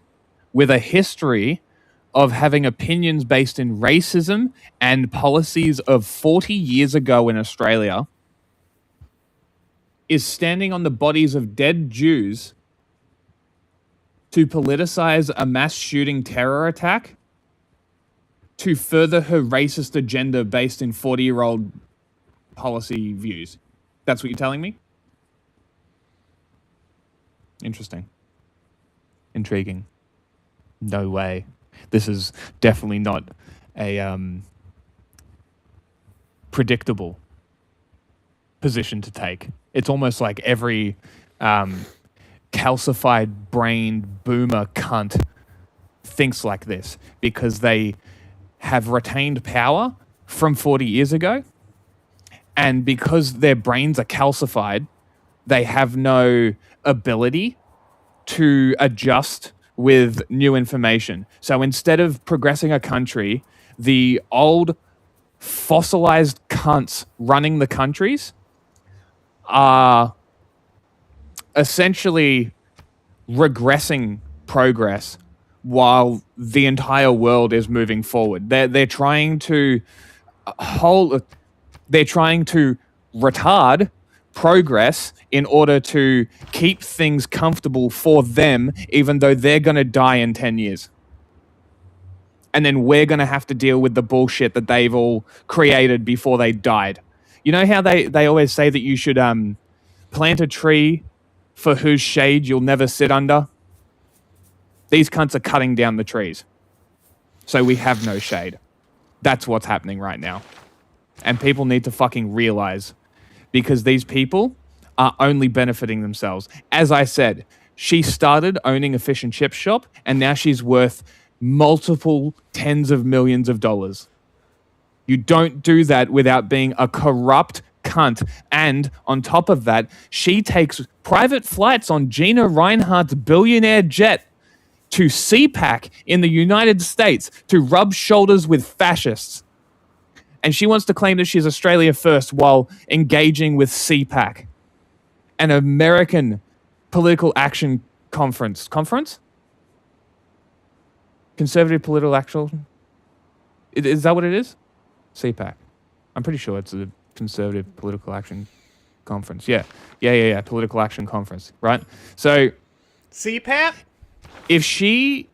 with a history of having opinions based in racism and policies of 40 years ago in Australia is standing on the bodies of dead Jews to politicize a mass shooting terror attack to further her racist agenda based in 40-year-old policy views. That's what you're telling me? Interesting. Intriguing. No way. This is definitely not a predictable position to take. It's almost like every calcified-brained boomer cunt thinks like this because they have retained power from 40 years ago And because their brains are calcified, they have no ability to adjust with new information. So instead of progressing a country, the old fossilized cunts running the countries are essentially regressing progress while the entire world is moving forward. They're trying to retard progress in order to keep things comfortable for them, even though they're going to die in 10 years. And then we're going to have to deal with the bullshit that they've all created before they died. You know how they always say that you should plant a tree for whose shade you'll never sit under? These cunts are cutting down the trees. So we have no shade. That's what's happening right now. And people need to fucking realize, because these people are only benefiting themselves. As I said, she started owning a fish and chip shop, and now she's worth multiple tens of millions of dollars. You don't do that without being a corrupt cunt. And on top of that, she takes private flights on Gina Reinhardt's billionaire jet to CPAC in the United States to rub shoulders with fascists. And she wants to claim that she's Australia first while engaging with CPAC, an American political action conference. Conservative Political Action? Is that what it is? CPAC. I'm pretty sure it's a Conservative Political Action Conference. Yeah. Political Action Conference, right? So CPAC? If she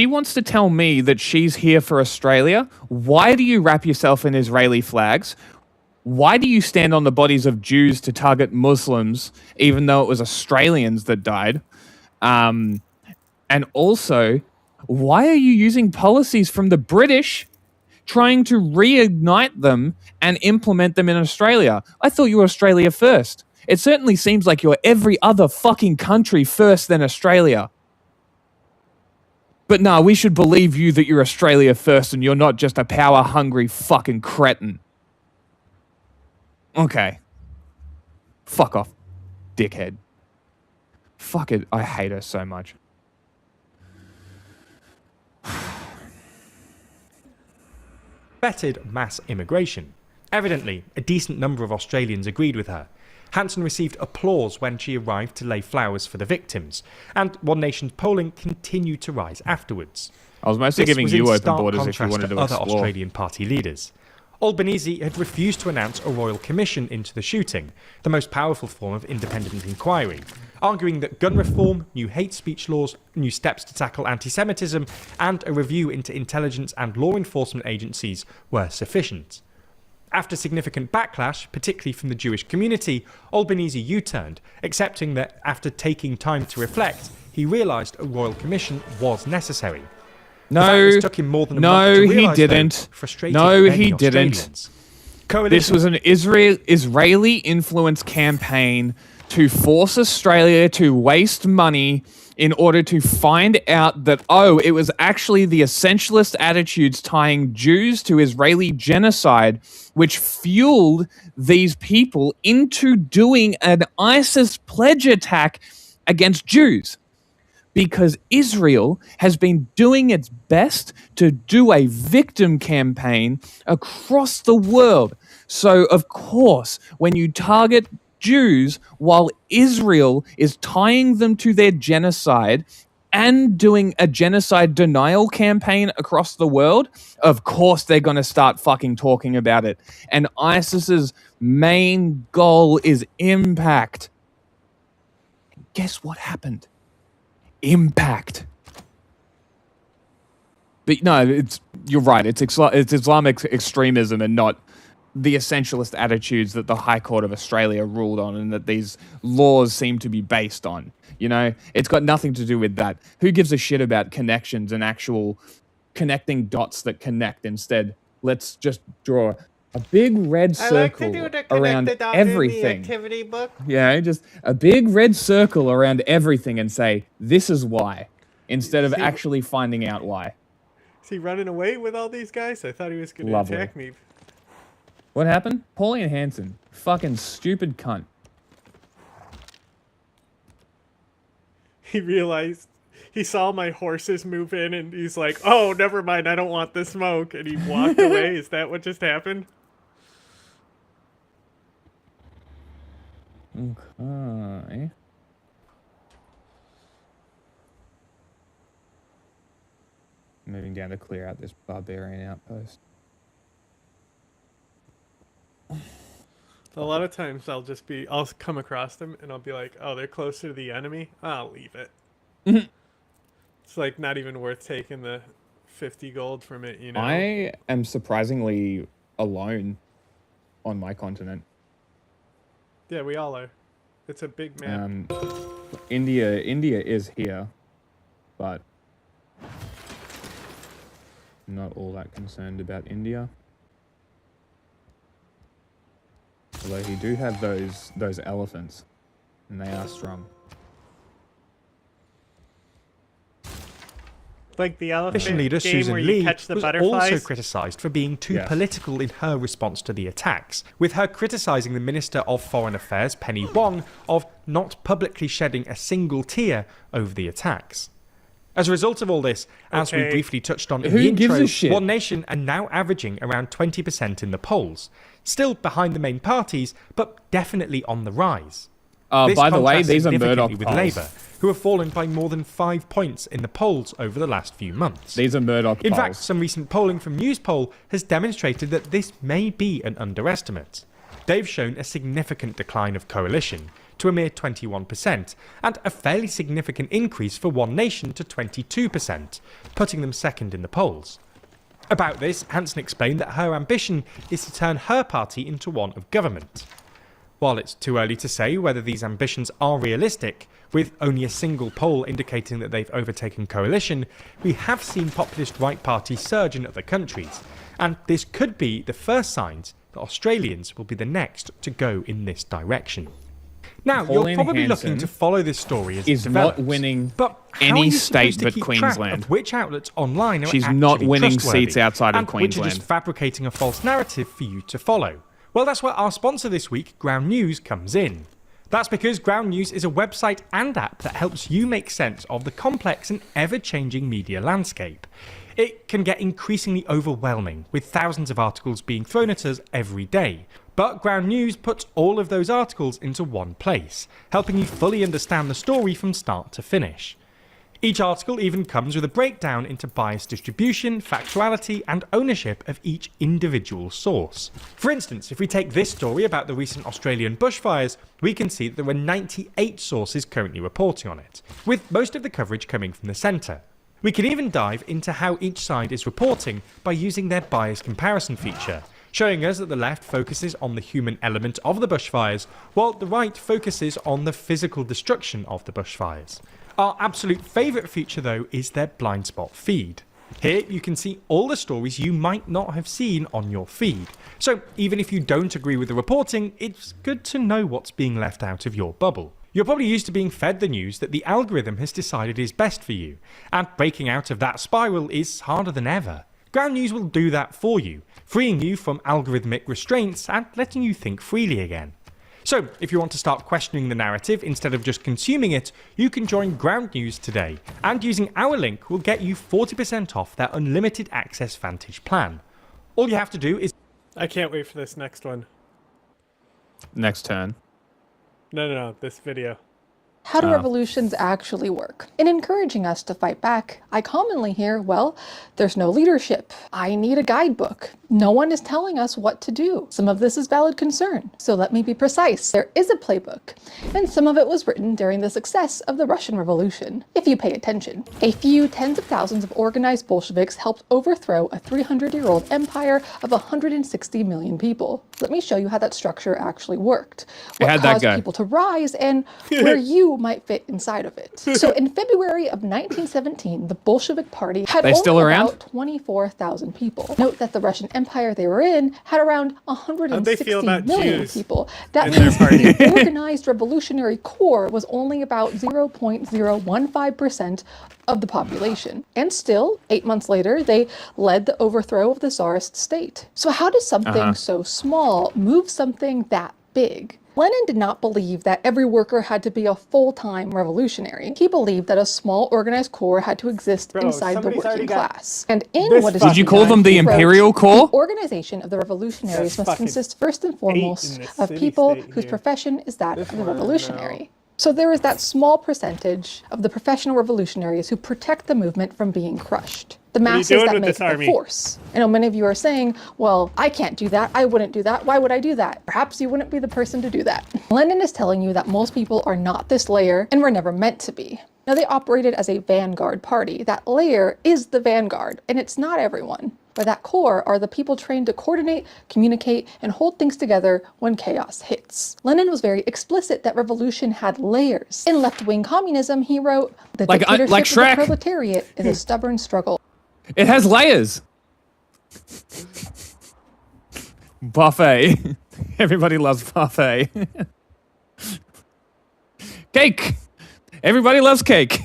wants to tell me that she's here for Australia, why do you wrap yourself in Israeli flags? Why do you stand on the bodies of Jews to target Muslims, even though it was Australians that died? And also, why are you using policies from the British, trying to reignite them and implement them in Australia? I thought you were Australia first. It certainly seems like you're every other fucking country first than Australia. But no, we should believe you that you're Australia first and you're not just a power-hungry fucking cretin. Okay. Fuck off, dickhead. Fuck it, I hate her so much. Bettered mass immigration. Evidently, a decent number of Australians agreed with her. Hanson received applause when she arrived to lay flowers for the victims, and One Nation's polling continued to rise afterwards. I was mostly giving you open borders if you wanted to other explore. Australian party leaders. Albanese had refused to announce a royal commission into the shooting, the most powerful form of independent inquiry, arguing that gun reform, new hate speech laws, new steps to tackle anti-Semitism, and a review into intelligence and law enforcement agencies were sufficient. After significant backlash, particularly from the Jewish community, Albanese U-turned, accepting that after taking time to reflect, he realised a royal commission was necessary. No, took him more than a no, month to he realise, didn't. Frustrated No, many he didn't. Australians. This was an Israeli-influenced campaign to force Australia to waste money in order to find out that, oh, it was actually the essentialist attitudes tying Jews to Israeli genocide which fueled these people into doing an ISIS pledge attack against Jews. Because Israel has been doing its best to do a victim campaign across the world. So, of course, when you target Jews while Israel is tying them to their genocide and doing a genocide denial campaign across the world, of course they're going to start fucking talking about it. And ISIS's main goal is impact. And guess what happened? Impact. But no, you're right. It's Islamic extremism and not the essentialist attitudes that the High Court of Australia ruled on and that these laws seem to be based on. You know, it's got nothing to do with that. Who gives a shit about connections and actual connecting dots that connect? Instead, let's just draw a big red circle around everything. Activity book. Yeah, just a big red circle around everything and say, this is why, instead of actually finding out why. Is he running away with all these guys? I thought he was going to attack me. What happened? Pauline Hanson. Fucking stupid cunt. He realized, he saw my horses move in and he's like, oh, never mind, I don't want the smoke. And he walked away. Is that what just happened? Okay. Moving down to clear out this barbarian outpost. A lot of times I'll come across them and I'll be like, oh, they're closer to the enemy. I'll leave it. It's like not even worth taking the 50 gold from it, you know? I am surprisingly alone on my continent. Yeah, we all are. It's a big map. India is here, but not all that concerned about India. Although he do have those elephants, and they are strong. Like the elephant Opposition leader game Susan where you Lee catch the was butterflies. also criticised for being too Yes. political in her response to the attacks, with her criticising the Minister of Foreign Affairs, Penny Wong, of not publicly shedding a single tear over the attacks. As a result of all this, as we Okay. briefly touched on in Who the gives intro, a shit? One Nation are now averaging around 20% in the polls, still behind the main parties, but definitely on the rise. This By the way, contrasts these are significantly Murdoch with polls. Labour, who have fallen by more than 5 points in the polls over the last few months. These are Murdoch In polls. fact, some recent polling from Newspoll has demonstrated that this may be an underestimate. They've shown a significant decline of coalition to a mere 21%, and a fairly significant increase for One Nation to 22%, putting them second in the polls. About this, Hanson explained that her ambition is to turn her party into one of government. While it's too early to say whether these ambitions are realistic, with only a single poll indicating that they've overtaken coalition, we have seen populist right parties surge in other countries, and this could be the first signs that Australians will be the next to go in this direction. Now, Pauline you're probably Hanson looking to follow this story as it is develops, not winning but how any are you state supposed to but keep track Queensland. of which outlets online are She's actually not winning trustworthy seats outside of and which are Queensland. just fabricating a false narrative for you to follow? Well, that's where our sponsor this week, Ground News, comes in. That's because Ground News is a website and app that helps you make sense of the complex and ever-changing media landscape. It can get increasingly overwhelming, with thousands of articles being thrown at us every day. But Ground News puts all of those articles into one place, helping you fully understand the story from start to finish. Each article even comes with a breakdown into bias distribution, factuality, and ownership of each individual source. For instance, if we take this story about the recent Australian bushfires, we can see that there were 98 sources currently reporting on it, with most of the coverage coming from the centre. We can even dive into how each side is reporting by using their bias comparison feature, showing us that the left focuses on the human element of the bushfires, while the right focuses on the physical destruction of the bushfires. Our absolute favourite feature though is their blind spot feed. Here you can see all the stories you might not have seen on your feed. So even if you don't agree with the reporting, it's good to know what's being left out of your bubble. You're probably used to being fed the news that the algorithm has decided is best for you, and breaking out of that spiral is harder than ever. Ground News will do that for you, freeing you from algorithmic restraints and letting you think freely again. So, if you want to start questioning the narrative instead of just consuming it, you can join Ground News today, and using our link will get you 40% off their unlimited access Vantage plan. All you have to do is... I can't wait for this next one. Next turn. No, this video. How do revolutions actually work? In encouraging us to fight back, I commonly hear, well, there's no leadership. I need a guidebook. No one is telling us what to do. Some of this is valid concern. So let me be precise. There is a playbook, and some of it was written during the success of the Russian Revolution. If you pay attention, a few tens of thousands of organized Bolsheviks helped overthrow a 300-year-old empire of 160 million people. Let me show you how that structure actually worked. What How'd that caused go? people to rise and where you who might fit inside of it. So in February of 1917, the Bolshevik Party had only still around? about 24,000 people. Note that the Russian Empire they were in had around 160 million people. That means the organized revolutionary core was only about 0.015% of the population. And still, 8 months later, they led the overthrow of the Tsarist state. So how does something so small move something that big? Lenin did not believe that every worker had to be a full-time revolutionary. He believed that a small organized core had to exist inside the working class. And in what is Did you call them the Imperial Corps? The organization of the revolutionaries must consist first and foremost of people whose profession is that of the revolutionary. So there is that small percentage of the professional revolutionaries who protect the movement from being crushed. The masses that make the force. I know many of you are saying, well, I can't do that. I wouldn't do that. Why would I do that? Perhaps you wouldn't be the person to do that. Lenin is telling you that most people are not this layer and were never meant to be. Now, they operated as a vanguard party. That layer is the vanguard, and it's not everyone. But that core are the people trained to coordinate, communicate, and hold things together when chaos hits. Lenin was very explicit that revolution had layers. In left-wing communism, he wrote, the dictatorship of the proletariat is a stubborn struggle. It has layers. Buffet. Everybody loves buffet. Cake. Everybody loves cake.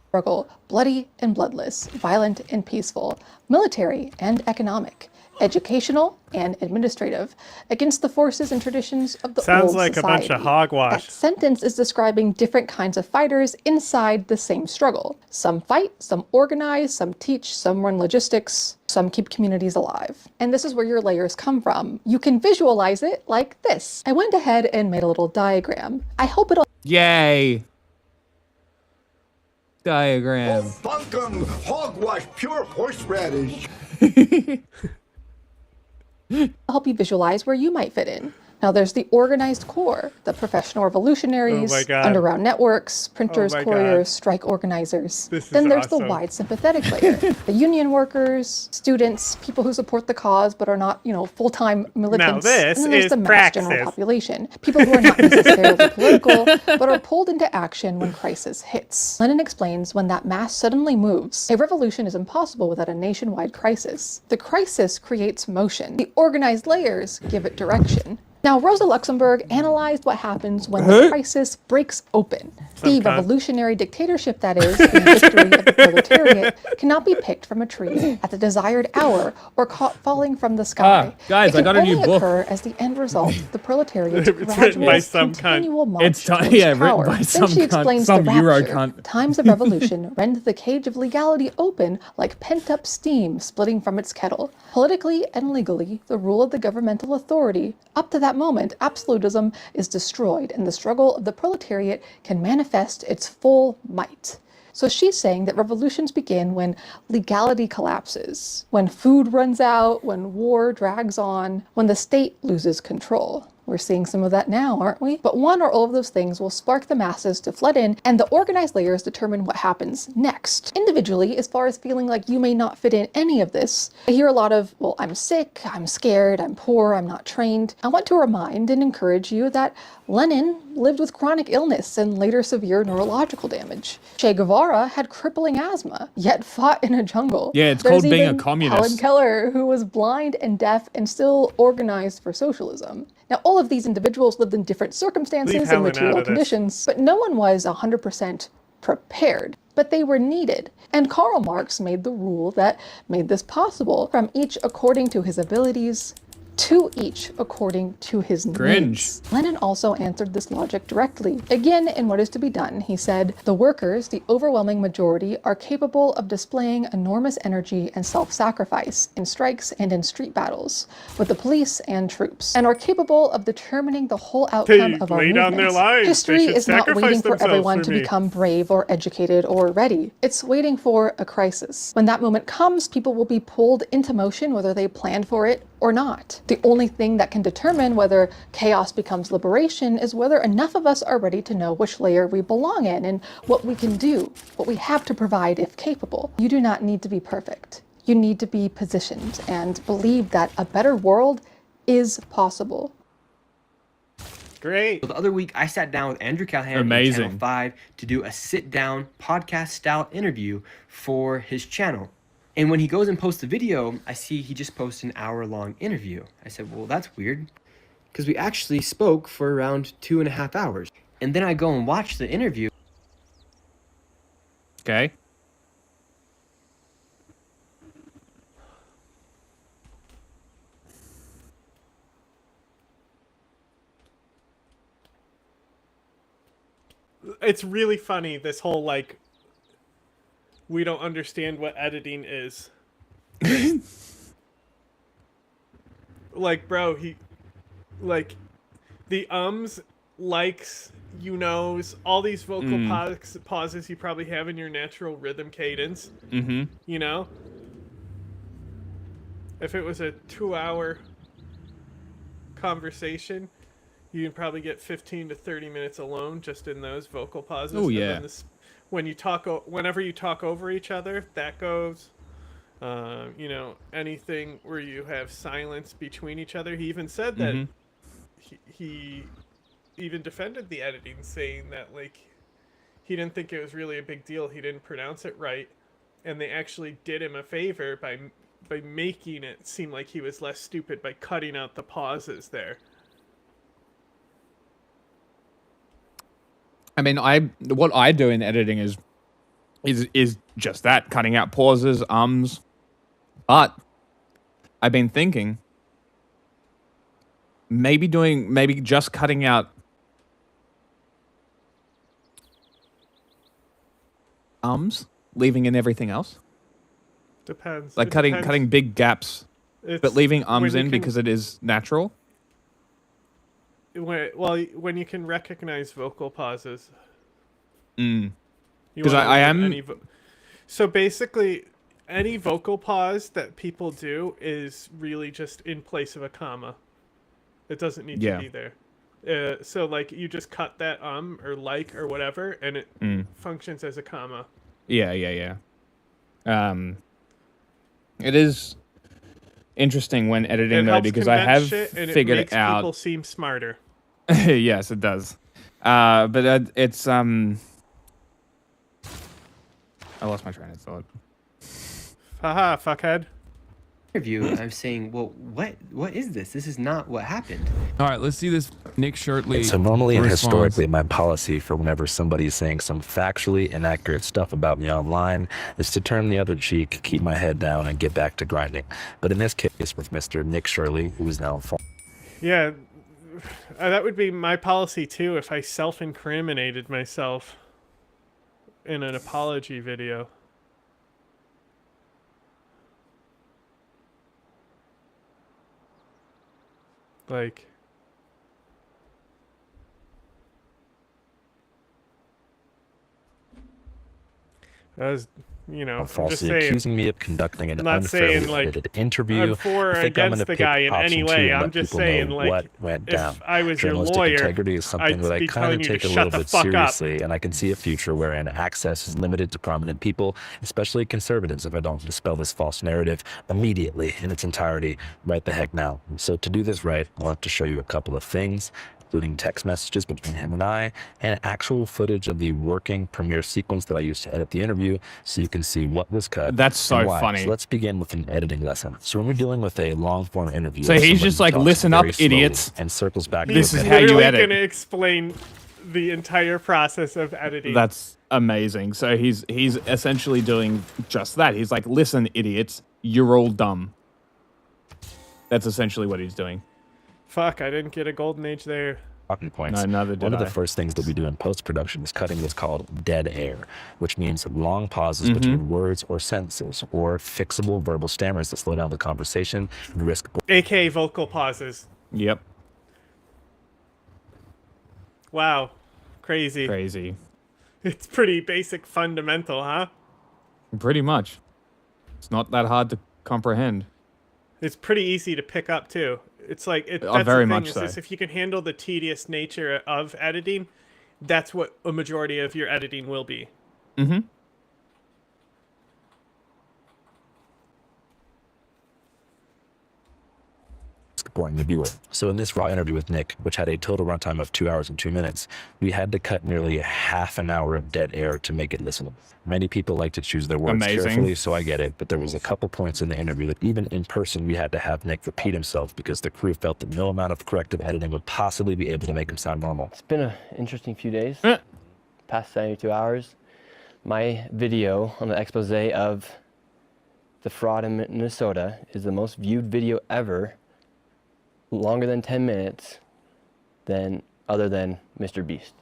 Struggle, bloody and bloodless, violent and peaceful, military and economic, educational and administrative, against the forces and traditions of the old like society. A bunch of hogwash. That sentence is describing different kinds of fighters inside the same struggle. Some fight, some organize, some teach, some run logistics, some keep communities alive. And this is where your layers come from. You can visualize it like this. I went ahead and made a little diagram. I hope it'll... Yay! Diagram. Oh, bunkum, hogwash, pure horseradish. I'll help you visualize where you might fit in. Now there's the organized core, the professional revolutionaries, underground networks, printers, couriers, strike organizers. Then there's the wide sympathetic layer, the union workers, students, people who support the cause but are not, full-time militants. Now this and then there's is the mass praxis. general population, people who are not necessarily political but are pulled into action when crisis hits. Lenin explains when that mass suddenly moves, a revolution is impossible without a nationwide crisis. The crisis creates motion. The organized layers give it direction. Now, Rosa Luxemburg analyzed what happens when the crisis breaks open. The revolutionary dictatorship, that is, the victory of the proletariat, cannot be picked from a tree at the desired hour or caught falling from the sky. Guys, I got a new book. It can only occur as the end result, the proletariat's gradual, continual march towards written power. by Then some she explains some the Euro rapture. cunt. Times of revolution rend the cage of legality open like pent-up steam splitting from its kettle. Politically and legally, the rule of the governmental authority, up to that moment, absolutism is destroyed and the struggle of the proletariat can manifest its full might. So she's saying that revolutions begin when legality collapses, when food runs out, when war drags on, when the state loses control. We're seeing some of that now, aren't we? But one or all of those things will spark the masses to flood in, and the organized layers determine what happens next. Individually, as far as feeling like you may not fit in any of this, I hear a lot of, well, I'm sick, I'm scared, I'm poor, I'm not trained. I want to remind and encourage you that Lenin lived with chronic illness and later severe neurological damage. Che Guevara had crippling asthma, yet fought in a jungle. Yeah, it's There's called being a even communist. Helen Keller, who was blind and deaf and still organized for socialism. Now, all of these individuals lived in different circumstances and material conditions, but no one was 100% prepared. But they were needed. And Karl Marx made the rule that made this possible, from each according to his abilities, to each according to his needs. Lenin also answered this logic directly. Again, in What Is to Be Done, he said, the workers, the overwhelming majority, are capable of displaying enormous energy and self-sacrifice in strikes and in street battles with the police and troops, and are capable of determining the whole outcome of our movement. History is not waiting for everyone to become brave or educated or ready. It's waiting for a crisis. When that moment comes, people will be pulled into motion whether they planned for it or not. The only thing that can determine whether chaos becomes liberation is whether enough of us are ready to know which layer we belong in and what we can do, what we have to provide if capable. You do not need to be perfect. You need to be positioned and believe that a better world is possible. Great. The other week, I sat down with Andrew Callahan on Channel 5 to do a sit-down podcast-style interview for his channel. And when he goes and posts the video, I see he just posted an hour-long interview. I said, well, that's weird, because we actually spoke for around 2.5 hours. And then I go and watch the interview. Okay. It's really funny, this whole, like, we don't understand what editing is. Like, bro, like, the likes, you knows, all these vocal pauses you probably have in your natural rhythm cadence. Mm-hmm. You know? If it was a 2-hour conversation, you can probably get 15 to 30 minutes alone just in those vocal pauses. Oh, yeah. And then when you talk, whenever you talk over each other, that goes. You know, anything where you have silence between each other. He even said that he even defended the editing, saying that, like, he didn't think it was really a big deal. He didn't pronounce it right, and they actually did him a favor by making it seem like he was less stupid by cutting out the pauses there. I mean, what I do in editing is just that, cutting out pauses, But I've been thinking maybe just cutting out leaving in everything else. Depends. Like cutting big gaps, but leaving in because it is natural. When you can recognize vocal pauses. Because I am. So basically, any vocal pause that people do is really just in place of a comma. It doesn't need to be there. So like you just cut that or like or whatever, and it functions as a comma. Yeah. It is interesting when editing though, because I have figured it out. People seem smarter. Yes, it does. But it's I lost my train of thought. Haha, fuckhead. Interview, I'm saying, well, what is this? This is not what happened. All right, let's see this Nick Shirtley. So normally and response. historically, my policy for whenever somebody's saying some factually inaccurate stuff about me online is to turn the other cheek, keep my head down, and get back to grinding. But in this case, with Mr. Nick Shirtley, who is now Yeah, that would be my policy too if I self-incriminated myself in an apology video. Like, as you know, falsely just saying, accusing me of conducting an not unfairly saying, like, edited interview. I'm for or I think I'm against gonna the guy in pick any option way. two and I'm let just people saying, know like, what went if down. I was your Journalistic lawyer, integrity is something I'd that I be kind telling of you take to a shut little the bit fuck up. seriously, and I can see a future wherein access is limited to prominent people, especially conservatives, if I don't dispel this false narrative immediately in its entirety right the heck now. So to do this right, I'll have to show you a couple of things, including text messages between him and I, and actual footage of the working Premiere sequence that I used to edit the interview, so you can see what was cut. That's so and why. funny. So let's begin with an editing lesson. So when we're dealing with a long-form interview, So he's just like, listen up, idiots. and circles back. This is how you edit. He's going to explain the entire process of editing. That's amazing. So he's essentially doing just that. He's like, listen, idiots, you're all dumb. That's essentially what he's doing. Fuck, I didn't get a golden age there. Talking points. No, neither did One of I. the first things that we do in post-production is cutting what's called dead air, which means long pauses between words or sentences, or fixable verbal stammers that slow down the conversation and risk. AKA vocal pauses. Yep. Wow. Crazy. Crazy. It's pretty basic fundamental, huh? Pretty much. It's not that hard to comprehend. It's pretty easy to pick up too. It's like that's very the thing, much is so. this, if you can handle the tedious nature of editing, that's what a majority of your editing will be. according to viewer. So in this raw interview with Nick, which had a total runtime of 2 hours and 2 minutes, we had to cut nearly a half an hour of dead air to make it listenable. Many people like to choose their words carefully, so I get it, but there was a couple points in the interview that even in person we had to have Nick repeat himself because the crew felt that no amount of corrective editing would possibly be able to make him sound normal. It's been an interesting few days, past 72 hours. My video on the expose of the fraud in Minnesota is the most viewed video ever, longer than 10 minutes, other than Mr. Beast.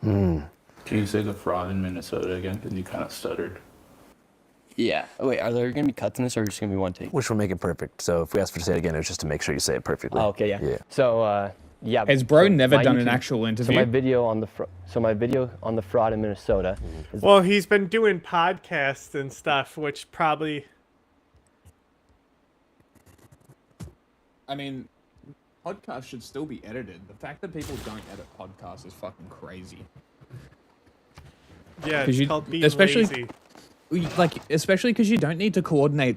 Can you say the fraud in Minnesota again? Because you kind of stuttered. Yeah. Oh, wait, are there going to be cuts in this, or just going to be one take? Which will make it perfect. So if we ask for to say it again, it's just to make sure you say it perfectly. Oh, okay, yeah. So, yeah. Has bro never my done an actual interview? So my video on the fraud in Minnesota. Is Well, he's been doing podcasts and stuff, which probably. I mean, podcasts should still be edited. The fact that people don't edit podcasts is fucking crazy. Yeah, it's called being lazy. Especially because you don't need to coordinate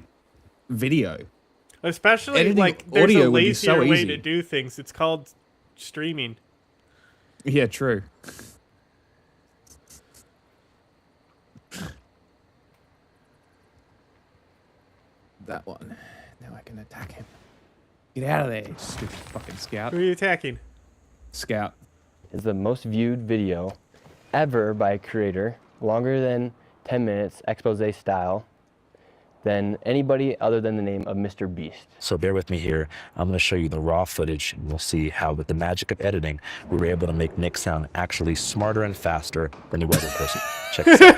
video. Especially, Editing like, there's audio a would be lazier so way easy. to do things. It's called streaming. Yeah, true. That one. Now I can attack him. Get out of there, you stupid fucking scout. Who are you attacking? Scout. Is the most viewed video ever by a creator, longer than 10 minutes, expose style, than anybody other than the name of Mr. Beast. So bear with me here. I'm going to show you the raw footage, and you'll see how with the magic of editing, we were able to make Nick sound actually smarter and faster than he was in person. Check this out.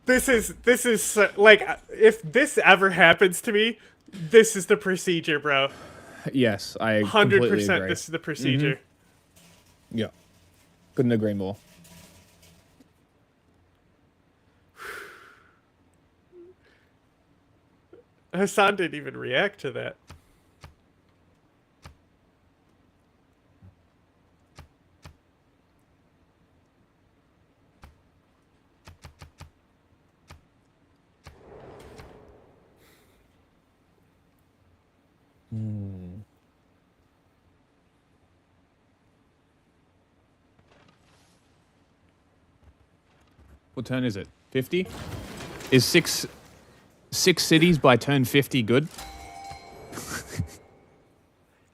This is like, if this ever happens to me, this is the procedure, bro. Yes, I 100% agree. This is the procedure. Mm-hmm. Yeah. Couldn't agree more. Hassan didn't even react to that. What turn is it? 50? Is six cities by turn 50 good?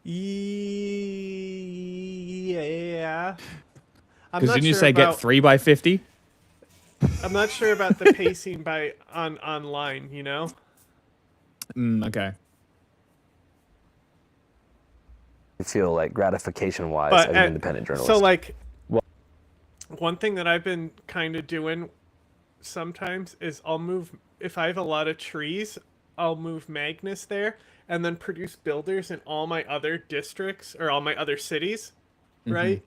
Yeah. Because didn't you say get 3 by 50? I'm not sure about the pacing by online, you know? Okay. I feel like gratification-wise But, as an independent journalist. So, like, one thing that I've been kind of doing sometimes is I'll move, if I have a lot of trees, I'll move Magnus there and then produce builders in all my other districts or all my other cities, right?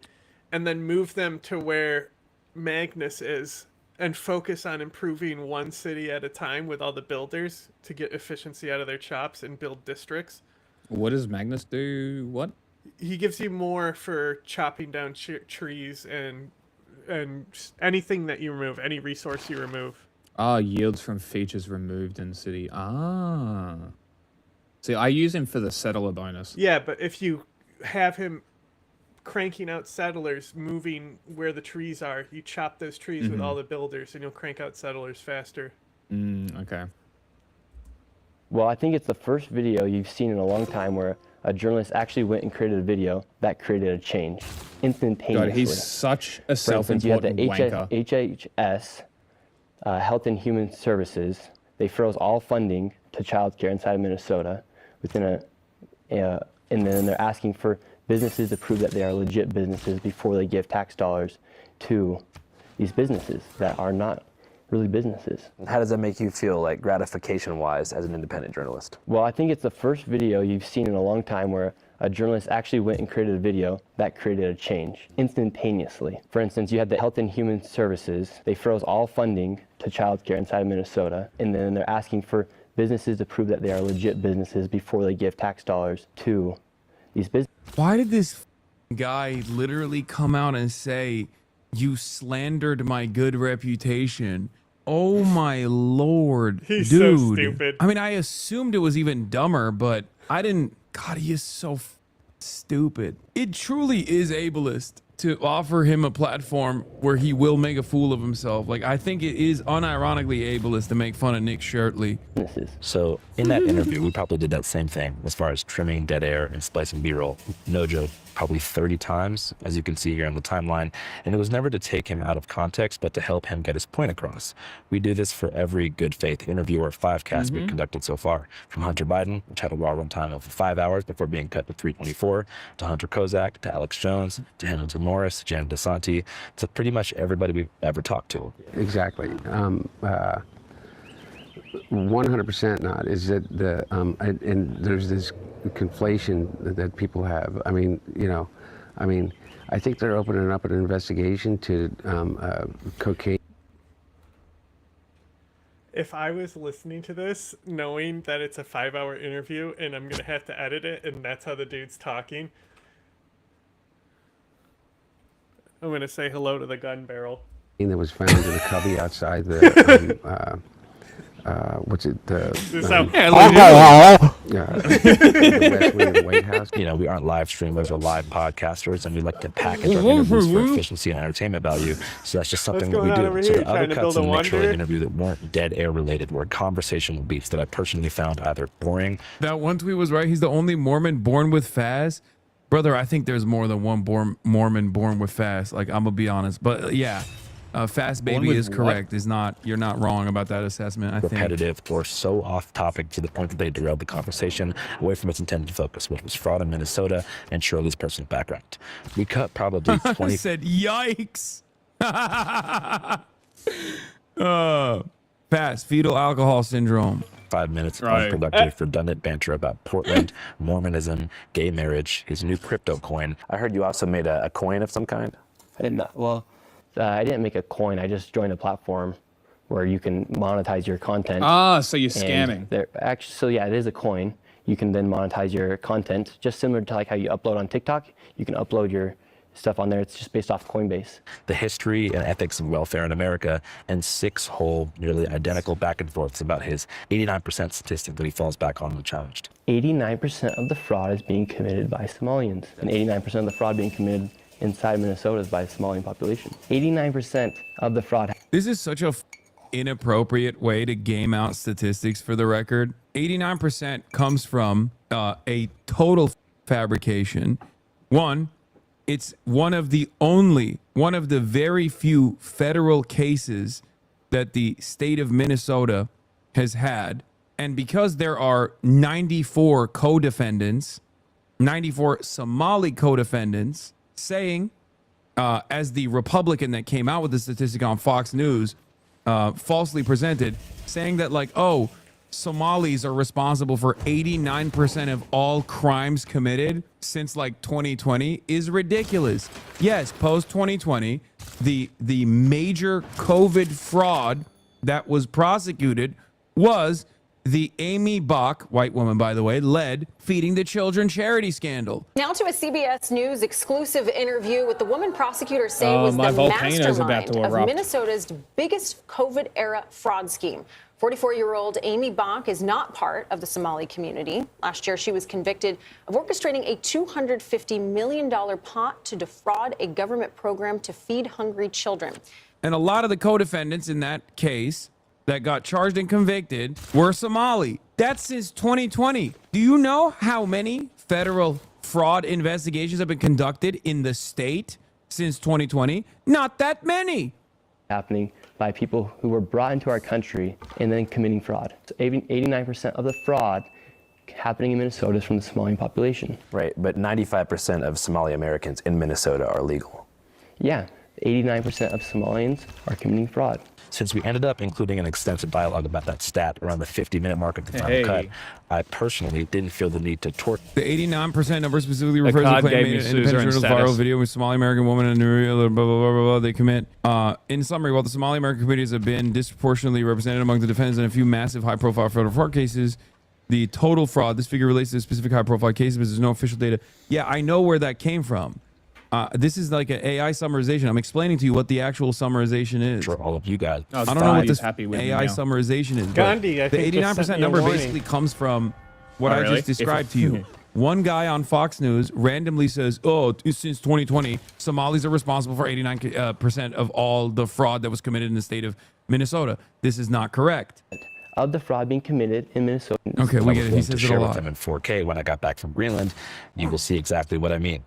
And then move them to where Magnus is and focus on improving one city at a time with all the builders to get efficiency out of their chops and build districts. What does Magnus do? What? He gives you more for chopping down trees and anything that you remove, any resource you remove. Ah, yields from features removed in city. Ah. See, I use him for the settler bonus. Yeah, but if you have him cranking out settlers, moving where the trees are, you chop those trees with all the builders and you'll crank out settlers faster. Okay. Well, I think it's the first video you've seen in a long time where a journalist actually went and created a video that created a change instantaneously. God, he's such a For instance, you had the self-important wanker. HHS, Health and Human Services. They froze all funding to childcare inside of Minnesota and then they're asking for businesses to prove that they are legit businesses before they give tax dollars to these businesses that are not really businesses. How does that make you feel, like, gratification-wise as an independent journalist? Well, I think it's the first video you've seen in a long time where a journalist actually went and created a video that created a change instantaneously. For instance, you had the Health and Human Services. They froze all funding to childcare inside of Minnesota, and then they're asking for businesses to prove that they are legit businesses before they give tax dollars to these businesses. Why did this guy literally come out and say, "You slandered my good reputation"? Oh my lord, He's dude. so stupid. I mean, I assumed it was even dumber, but I didn't. God, he is so stupid. It truly is ableist to offer him a platform where he will make a fool of himself. Like, I think it is unironically ableist to make fun of Nick Shirtley. So in that interview, we probably did that same thing as far as trimming dead air and splicing B-roll. No joke, probably 30 times, as you can see here on the timeline. And it was never to take him out of context, but to help him get his point across. We do this for every good faith interviewer 5cast we've conducted so far. From Hunter Biden, which had a raw runtime of 5 hours before being cut to 324, to Hunter Kozak, to Alex Jones, to Hamilton Morris, Jan DeSanti, to pretty much everybody we've ever talked to. Exactly. 100% not. Is that the and there's this conflation that people have. I mean, I think they're opening up an investigation to cocaine. If I was listening to this, knowing that it's a 5-hour interview and I'm gonna have to edit it, and that's how the dude's talking, I'm gonna say hello to the gun barrel. That was found in a cubby outside the what's it? The West Wing of the White House. You know, we aren't live streamers or live podcasters, and we like to package our interviews for efficiency and entertainment value. So that's just something that we do. So the other cuts in the Nick Shirley interview that weren't dead air related were conversational beats that I personally found either boring. That one tweet was right. He's the only Mormon born with Faz. Brother, I think there's more than one Mormon born with Faz. Like, I'm gonna be honest, but yeah. Fast Baby is correct. You're not wrong about that assessment. I think repetitive or so off topic to the point that they derailed the conversation away from its intended focus, which was fraud in Minnesota and Shirley's personal background. We cut probably 20. said, "Yikes!" Fast fetal alcohol syndrome. 5 minutes of unproductive, redundant banter about Portland, Mormonism, gay marriage, his new crypto coin. I heard you also made a coin of some kind. I did not. Well, I didn't make a coin. I just joined a platform where you can monetize your content. Ah, so you're scamming. Actually, so yeah, it is a coin. You can then monetize your content, just similar to like how you upload on TikTok. You can upload your stuff on there. It's just based off Coinbase. The history and ethics of welfare in America, and 6 whole, nearly identical back and forths about his 89% statistic that he falls back on unchallenged. 89% of the fraud is being committed by Somalians, and 89% of the fraud being committed inside Minnesota is by the Somalian population. 89% of the fraud. This is such a inappropriate way to game out statistics for the record. 89% comes from a total fabrication. One, it's one of the very few federal cases that the state of Minnesota has had. And because there are 94 co-defendants, 94 Somali co-defendants, saying, as the Republican that came out with the statistic on Fox News falsely presented, saying that like, oh, Somalis are responsible for 89% of all crimes committed since like 2020 is ridiculous. Yes, post 2020, the major COVID fraud that was prosecuted was the Amy Bach, white woman, by the way, led Feeding the Children charity scandal. Now to a CBS News exclusive interview with the woman prosecutors say was the mastermind of Minnesota's biggest COVID-era fraud scheme. 44-year-old Amy Bach is not part of the Somali community. Last year, she was convicted of orchestrating a $250 million plot to defraud a government program to feed hungry children. And a lot of the co-defendants in that case that got charged and convicted were Somali. That's since 2020. Do you know how many federal fraud investigations have been conducted in the state since 2020? Not that many. Happening by people who were brought into our country and then committing fraud. So 89% of the fraud happening in Minnesota is from the Somali population. Right, but 95% of Somali Americans in Minnesota are legal. Yeah, 89% of Somalians are committing fraud. Since we ended up including an extensive dialogue about that stat around the 50-minute mark of the final cut, I personally didn't feel the need to torture. The 89% number specifically refers to claim made an independent viral video with Somali American woman and blah, blah, blah, blah, blah, they commit. In summary, while the Somali American communities have been disproportionately represented among the defendants in a few massive high-profile federal fraud cases, the total fraud, this figure relates to specific high-profile cases, but there's no official data. Yeah, I know where that came from. This is like an AI summarization. I'm explaining to you what the actual summarization is. For all of you guys. I don't know what this AI summarization is. Gandhi, I the think, just 89% sent me a number warning. basically comes from what I really? just described to you. One guy on Fox News randomly says, oh, since 2020, Somalis are responsible for 89% of all the fraud that was committed in the state of Minnesota. This is not correct. Of the fraud being committed in Minnesota. Okay, we get it. He To says it share a with lot. them in 4K when I got back from Greenland, you will see exactly what I mean.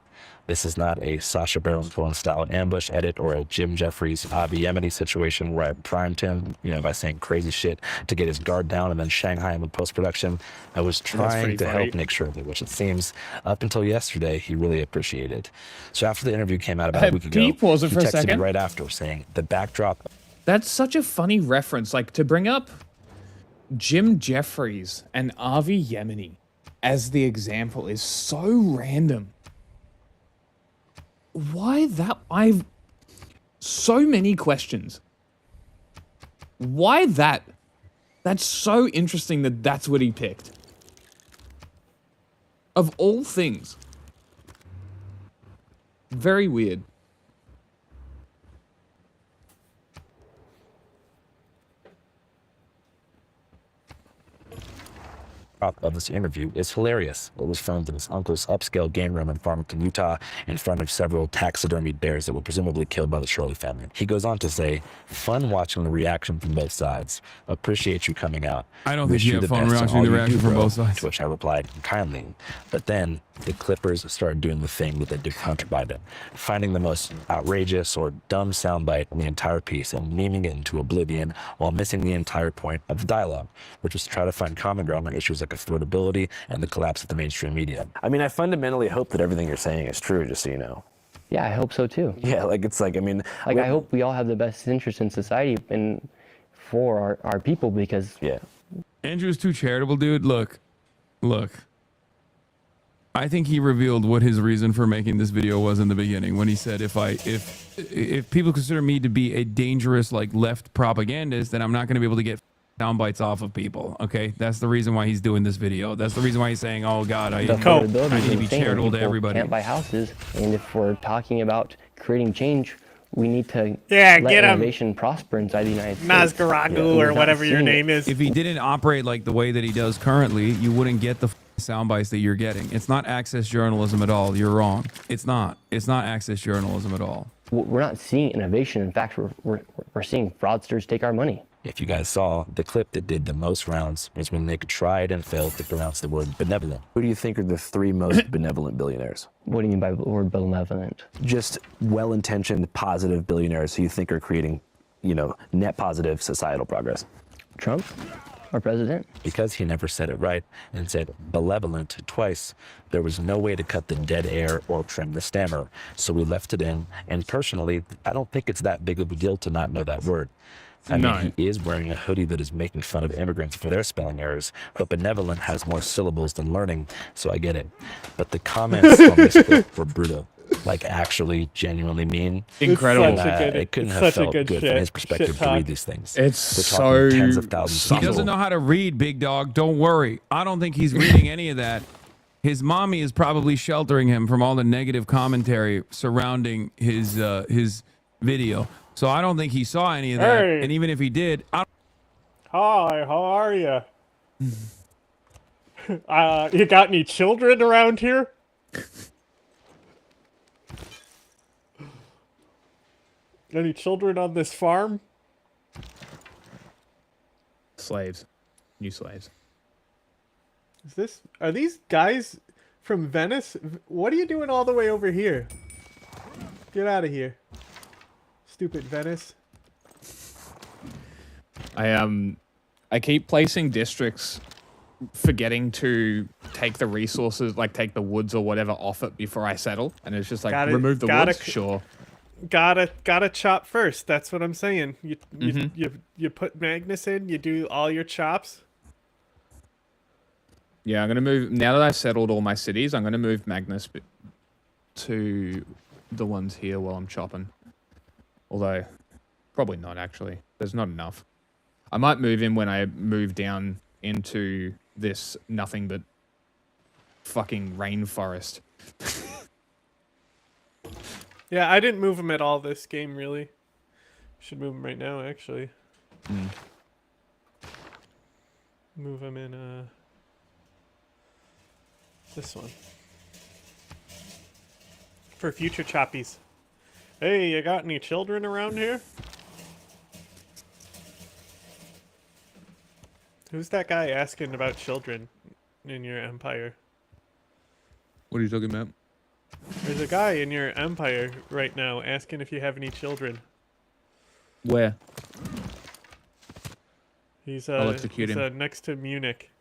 This is not a Sacha Baron Cohen style ambush edit or a Jim Jeffries Avi Yemeni situation where I primed him, by saying crazy shit to get his guard down and then Shanghai him in post-production. I was trying to help Nick Shirley, which it seems up until yesterday he really appreciated. So after the interview came out about a week ago, Can you pause it he for a texted me second? right after saying the backdrop. That's such a funny reference. Like, to bring up Jim Jeffries and Avi Yemeni as the example is so random. Why that? I've so many questions. Why that? That's so interesting that that's what he picked. Of all things. Very weird. Of this interview is hilarious. It was filmed in his uncle's upscale game room in Farmington, Utah, in front of several taxidermied bears that were presumably killed by the Shirley family. He goes on to say, fun watching the reaction from both sides. Appreciate you coming out. I don't Wish think you have the fun best in watching all the you reaction do, from bro." both sides. To which I replied kindly. But then the Clippers started doing the thing that they do Hunter Biden, finding the most outrageous or dumb soundbite in the entire piece and memeing it into oblivion while missing the entire point of the dialogue, which was to try to find common ground on issues like affordability and the collapse of the mainstream media. I mean, I fundamentally hope that everything you're saying is true, just so you know. Yeah, I hope so too. Yeah, I hope we all have the best interest in society and for our people because. Yeah. Andrew's too charitable, dude. Look. I think he revealed what his reason for making this video was in the beginning when he said, if people consider me to be a dangerous, like, left propagandist, then I'm not going to be able to get sound bites off of people. Okay, that's the reason why he's doing this video. That's the reason why he's saying, "Oh God, I need to be charitable to everybody." Can't buy houses, and if we're talking about creating change, we need to let get innovation prosper inside the United States. Nazgaragu or whatever your name is. If he didn't operate like the way that he does currently, you wouldn't get the sound bites that you're getting. It's not access journalism at all. You're wrong. It's not access journalism at all. We're not seeing innovation. In fact, we're seeing fraudsters take our money. If you guys saw, the clip that did the most rounds is when Nick tried and failed to pronounce the word benevolent. Who do you think are the three most benevolent billionaires? What do you mean by the word benevolent? Just well-intentioned, positive billionaires who you think are creating, net positive societal progress. Trump? Our president? Because he never said it right and said benevolent twice, there was no way to cut the dead air or trim the stammer. So we left it in, and personally, I don't think it's that big of a deal to not know that word. I mean, he is wearing a hoodie that is making fun of immigrants for their spelling errors, but benevolent has more syllables than learning, so I get it. But the comments on this clip were brutal. Like, actually, genuinely mean. Incredible. It couldn't have felt good from his perspective to read these things. It's We're talking so tens of thousands of He doesn't know how to read, big dog. Don't worry. I don't think he's reading any of that. His mommy is probably sheltering him from all the negative commentary surrounding his video. So I don't think he saw any of that. Hey. And even if he did, Hi, how are you? You got any children around here? Any children on this farm? Slaves. New slaves. Are these guys from Venice? What are you doing all the way over here? Get out of here. Stupid Venice. I keep placing districts, forgetting to take the resources, like take the woods or whatever off it before I settle, and it's just like remove the woods. Sure. Gotta chop first. That's what I'm saying. You put Magnus in. You do all your chops. Yeah, I'm gonna move now that I've settled all my cities. I'm gonna move Magnus to the ones here while I'm chopping. Although, probably not actually. There's not enough. I might move in when I move down into this nothing but fucking rainforest. Yeah, I didn't move him at all this game, really. Should move him right now, actually. Move him in this one. For future choppies. Hey, you got any children around here? Who's that guy asking about children in your empire? What are you talking about? There's a guy in your empire right now asking if you have any children. Where? He's I'll execute him. Next to Munich.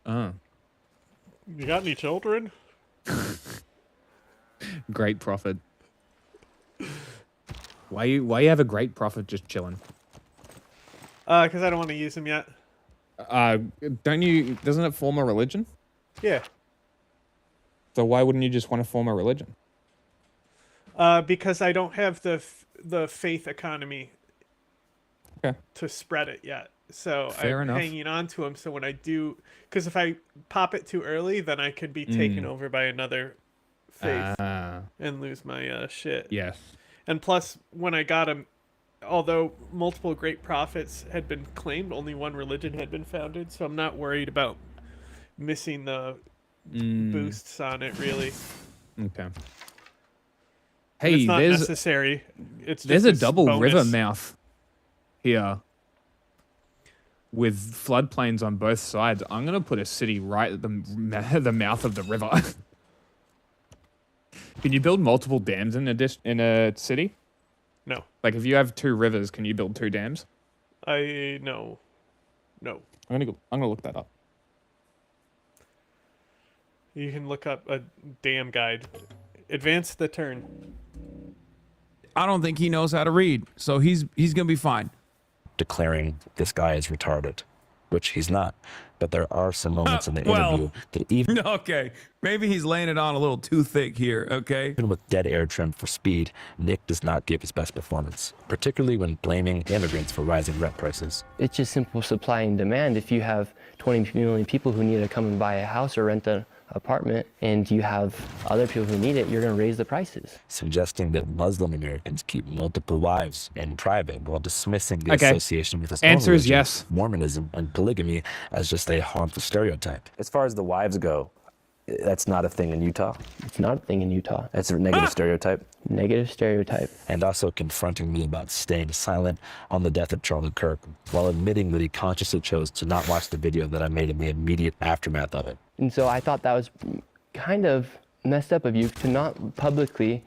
You got any children? Great prophet. Why you have a great prophet just chilling? Because I don't want to use him yet. Doesn't it form a religion? Yeah. So why wouldn't you just want to form a religion? Because I don't have the faith economy to spread it yet. So I'm hanging on to him. So when I do, because if I pop it too early, then I could be taken over by another faith and lose my shit. Yes. And plus, when I got him, although multiple great prophets had been claimed, only one religion had been founded. So I'm not worried about missing the boosts on it, really. Okay. And Hey, it's not necessary. It's there's just a double bonus. river mouth here with floodplains on both sides. I'm gonna put a city right at the mouth of the river. Can you build multiple dams in a city? No. Like if you have 2 rivers, can you build 2 dams? No. I'm gonna look that up. You can look up a dam guide. Advance the turn. I don't think he knows how to read, so he's gonna be fine. Declaring this guy is retarded, which he's not. But there are some moments in the interview that even okay, maybe he's laying it on a little too thick here. Okay. Even with dead air trim for speed, Nick does not give his best performance, particularly when blaming immigrants for rising rent prices. It's just simple supply and demand. If you have 20 million people who need to come and buy a house or rent an apartment, and you have other people who need it, you're going to raise the prices. Suggesting that Muslim Americans keep multiple wives in private while dismissing the association with Islam, Answer is yes. Mormonism, and polygamy as just a harmful stereotype. As far as the wives go, that's not a thing in Utah. It's not a thing in Utah. That's a negative stereotype. Negative stereotype. And also confronting me about staying silent on the death of Charlie Kirk, while admitting that he consciously chose to not watch the video that I made in the immediate aftermath of it. And so I thought that was kind of messed up of you to not publicly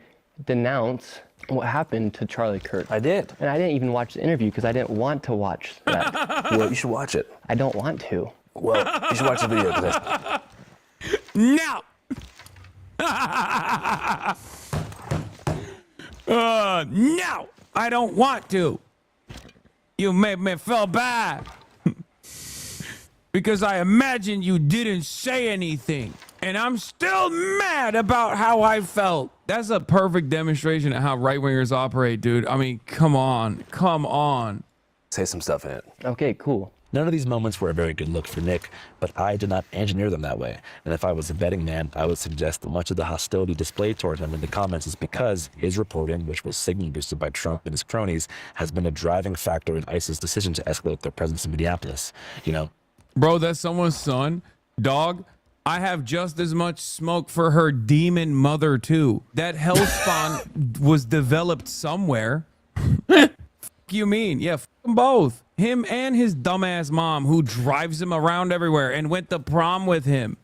denounce what happened to Charlie Kirk. I did. And I didn't even watch the interview because I didn't want to watch that. Well, you should watch it. I don't want to. Well, you should watch the video. No! No! I don't want to. You made me feel bad. Because I imagine you didn't say anything. And I'm still mad about how I felt. That's a perfect demonstration of how right-wingers operate, dude. I mean, come on. Come on. Say some stuff in it. Okay, cool. None of these moments were a very good look for Nick, but I did not engineer them that way. And if I was a betting man, I would suggest that much of the hostility displayed toward him in the comments is because his reporting, which was signal boosted by Trump and his cronies, has been a driving factor in ICE's decision to escalate their presence in Minneapolis. You know, bro, that's someone's son. Dog, I have just as much smoke for her demon mother, too. That hellspawn was developed somewhere. You mean? Yeah, f them both. Him and his dumbass mom who drives him around everywhere and went to prom with him.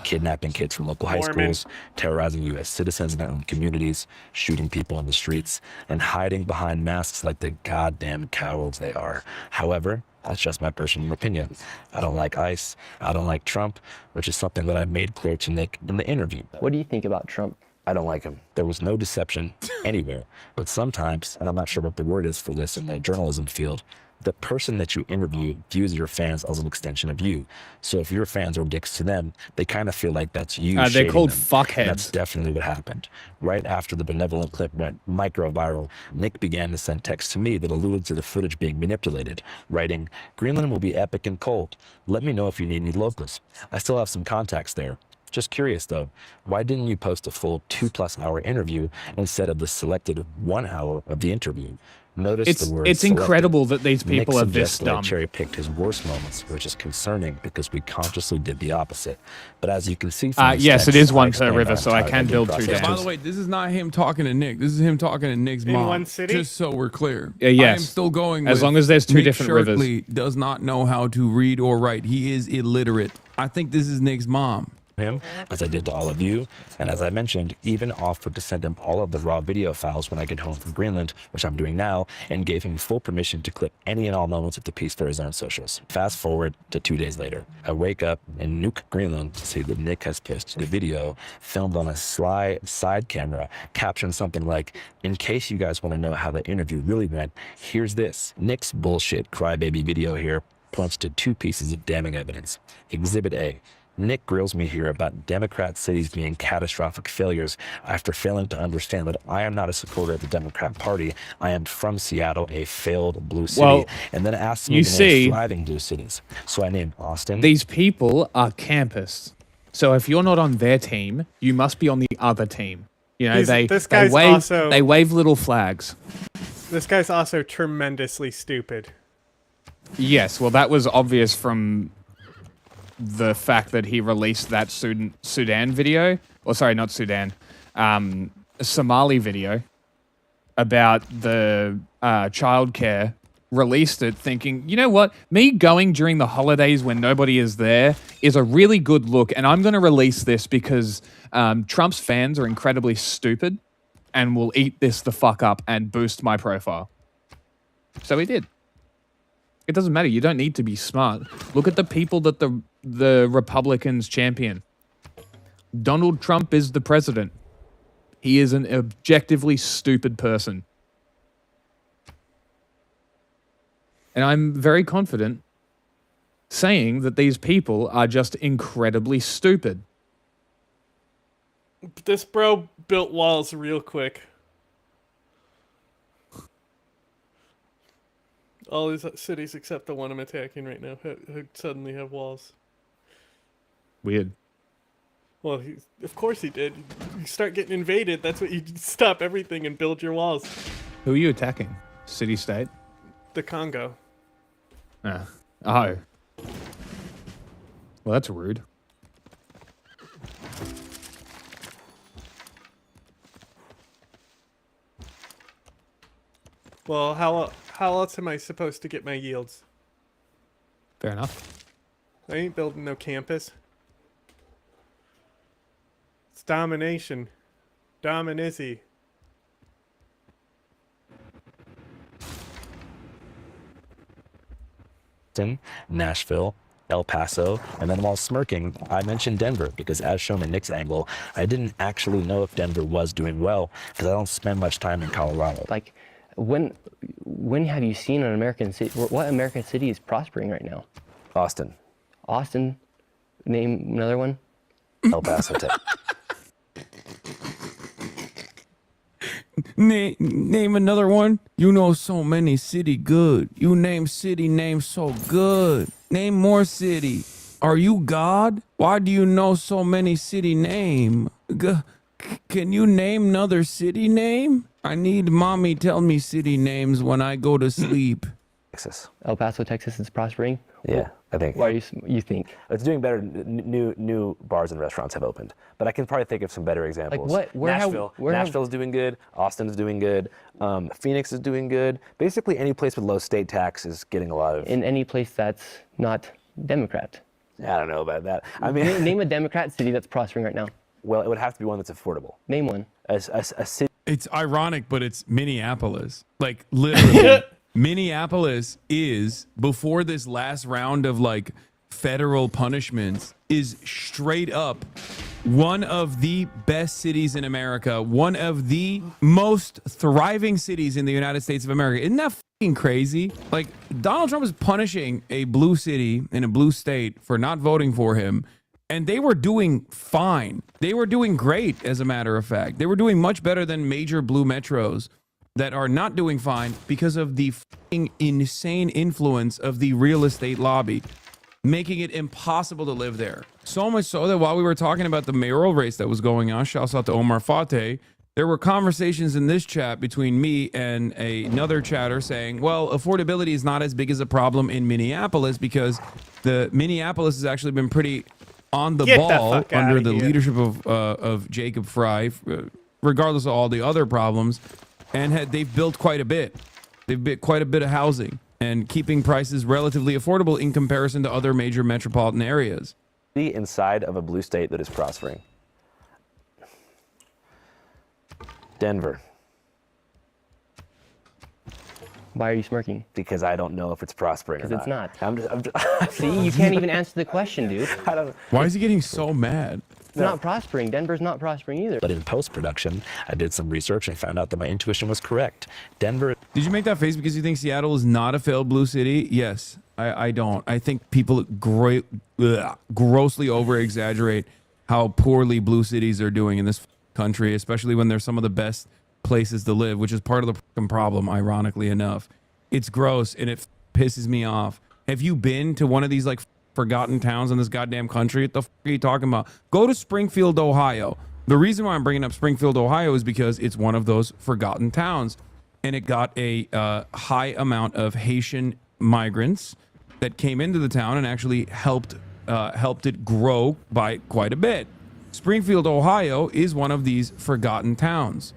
Kidnapping kids from local high schools, terrorizing U.S. citizens in their own communities, shooting people on the streets, and hiding behind masks like the goddamn cowards they are. However, that's just my personal opinion. I don't like ICE. I don't like Trump, which is something that I made clear to Nick in the interview. What do you think about Trump? I don't like him. There was no deception anywhere. But sometimes, and I'm not sure what the word is for this in the journalism field, the person that you interview views your fans as an extension of you. So if your fans are dicks to them, they kind of feel like that's you. They're called them. fuckheads. And that's definitely what happened. Right after the benevolent clip went micro-viral, Nick began to send texts to me that alluded to the footage being manipulated, writing, "Greenland will be epic and cold. Let me know if you need any locals. I still have some contacts there. Just curious though, why didn't you post a full 2+ hour interview instead of the selected 1 hour of the interview? Notice the word it's incredible that these Nick people are this suggested I dumb. cherry-picked his worst moments, which is concerning because we consciously did the opposite. But as you can see from this yes, it text, is one I per explained river, our so I entire can editing build two process. dams. By the way, this is not him talking to Nick. This is him talking to Nick's mom. one city? Just so we're clear. Yes. I am still going As with long as there's two Nick different rivers. Shirtley does not know how to read or write. He is illiterate. I think this is Nick's mom. Him, as I did to all of you, and as I mentioned, even offered to send him all of the raw video files when I get home from Greenland, which I'm doing now, and gave him full permission to clip any and all moments of the piece for his own socials. Fast forward to 2 days later. I wake up in Nuuk, Greenland to see that Nick has posted a video filmed on a side camera, captioned something like, "In case you guys want to know how the interview really went, here's this." Nick's bullshit crybaby video here points to 2 pieces of damning evidence. Exhibit A. Nick grills me here about Democrat cities being catastrophic failures after failing to understand that I am not a supporter of the Democrat Party. I am from Seattle, a failed blue city, Well, and then asks me you to name see, thriving blue cities. So I named Austin. These people are campists. So if you're not on their team, you must be on the other team. You know, This guy's they wave little flags. This guy's also tremendously stupid. Yes, well, that was obvious from the fact that he released that Sudan video, or sorry, not Sudan, Somali video about the childcare. Released it thinking, you know what, me going during the holidays when nobody is there is a really good look, and I'm going to release this because Trump's fans are incredibly stupid and will eat this the fuck up and boost my profile. So he did. It doesn't matter. You don't need to be smart. Look at the people that the Republicans champion. Donald Trump is the president. He is an objectively stupid person. And I'm very confident saying that these people are just incredibly stupid. This bro built walls real quick. All these cities except the one I'm attacking right now suddenly have walls. Weird. Well, of course he did. You start getting invaded, that's what you stop everything and build your walls. Who are you attacking? City-state? The Congo. Oh. Well, that's rude. Well, how else am I supposed to get my yields? Fair enough. I ain't building no campus. It's domination. Dominizzy. Nashville, El Paso, and then while smirking, I mentioned Denver because as shown in Nick's angle, I didn't actually know if Denver was doing well because I don't spend much time in Colorado. Like, when have you seen an American city? What American city is prospering right now? Austin. Austin. Name another one. El Paso, Texas. Name another one. You know so many city good. You name city names so good. Name more city. Are you God? Why do you know so many city name? Can you name another city name? I need mommy tell me city names when I go to sleep. Texas. El Paso, Texas is prospering? Yeah, I think. Why you think? It's doing better. New bars and restaurants have opened, but I can probably think of some better examples. Like what? Nashville's doing good. Austin's doing good. Phoenix is doing good. Basically, any place with low state tax is getting a lot of. In any place that's not Democrat. I don't know about that. I mean, name a Democrat city that's prospering right now. Well, it would have to be one that's affordable. Name one. A city. It's ironic, but it's Minneapolis. Like literally. Minneapolis is, before this last round of like federal punishments, is straight up one of the best cities in America, one of the most thriving cities in the United States of America. Isn't that fucking crazy? Like, Donald Trump is punishing a blue city in a blue state for not voting for him, and they were doing fine. They were doing great, as a matter of fact. They were doing much better than major blue metros that are not doing fine because of the fucking insane influence of the real estate lobby. making it impossible to live there. So much so that while we were talking about the mayoral race that was going on, shouts out to Omar Fateh, there were conversations in this chat between me and another chatter saying, well, affordability is not as big as a problem in Minneapolis because the Minneapolis has actually been pretty on the ball under the leadership of Jacob Fry, regardless of all the other problems, and they've built quite a bit. They've built quite a bit of housing and keeping prices relatively affordable in comparison to other major metropolitan areas. Inside of a blue state that is prospering. Denver. Why are you smirking? Because I don't know if it's prospering or Because not. it's not. See, you can't even answer the question, dude. Why is he getting so mad? It's not prospering. Denver's not prospering either. But in post-production, I did some research and found out that my intuition was correct. Denver. Did you make that face because you think Seattle is not a failed blue city? Yes, I don't. I think people grossly over-exaggerate how poorly blue cities are doing in this country, especially when they're some of the best places to live, which is part of the problem, ironically enough. It's gross, and it pisses me off. Have you been to one of these, like, forgotten towns in this goddamn country? What the fuck are you talking about? Go to Springfield, Ohio. The reason why I'm bringing up Springfield, Ohio is because it's one of those forgotten towns, and it got a high amount of Haitian migrants that came into the town and actually helped it grow by quite a bit. Springfield, Ohio is one of these forgotten towns.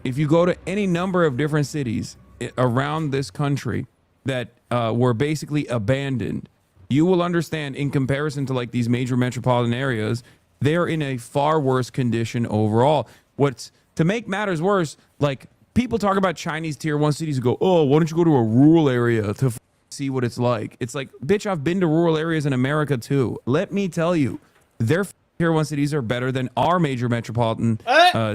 If you go to any number of different cities around this country that were basically abandoned, you will understand in comparison to like these major metropolitan areas, they're in a far worse condition overall. What's to make matters worse, like people talk about Chinese tier 1 cities and go, oh, why don't you go to a rural area to see what it's like? It's like, bitch, I've been to rural areas in America too. Let me tell you, their tier 1 cities are better than our major metropolitan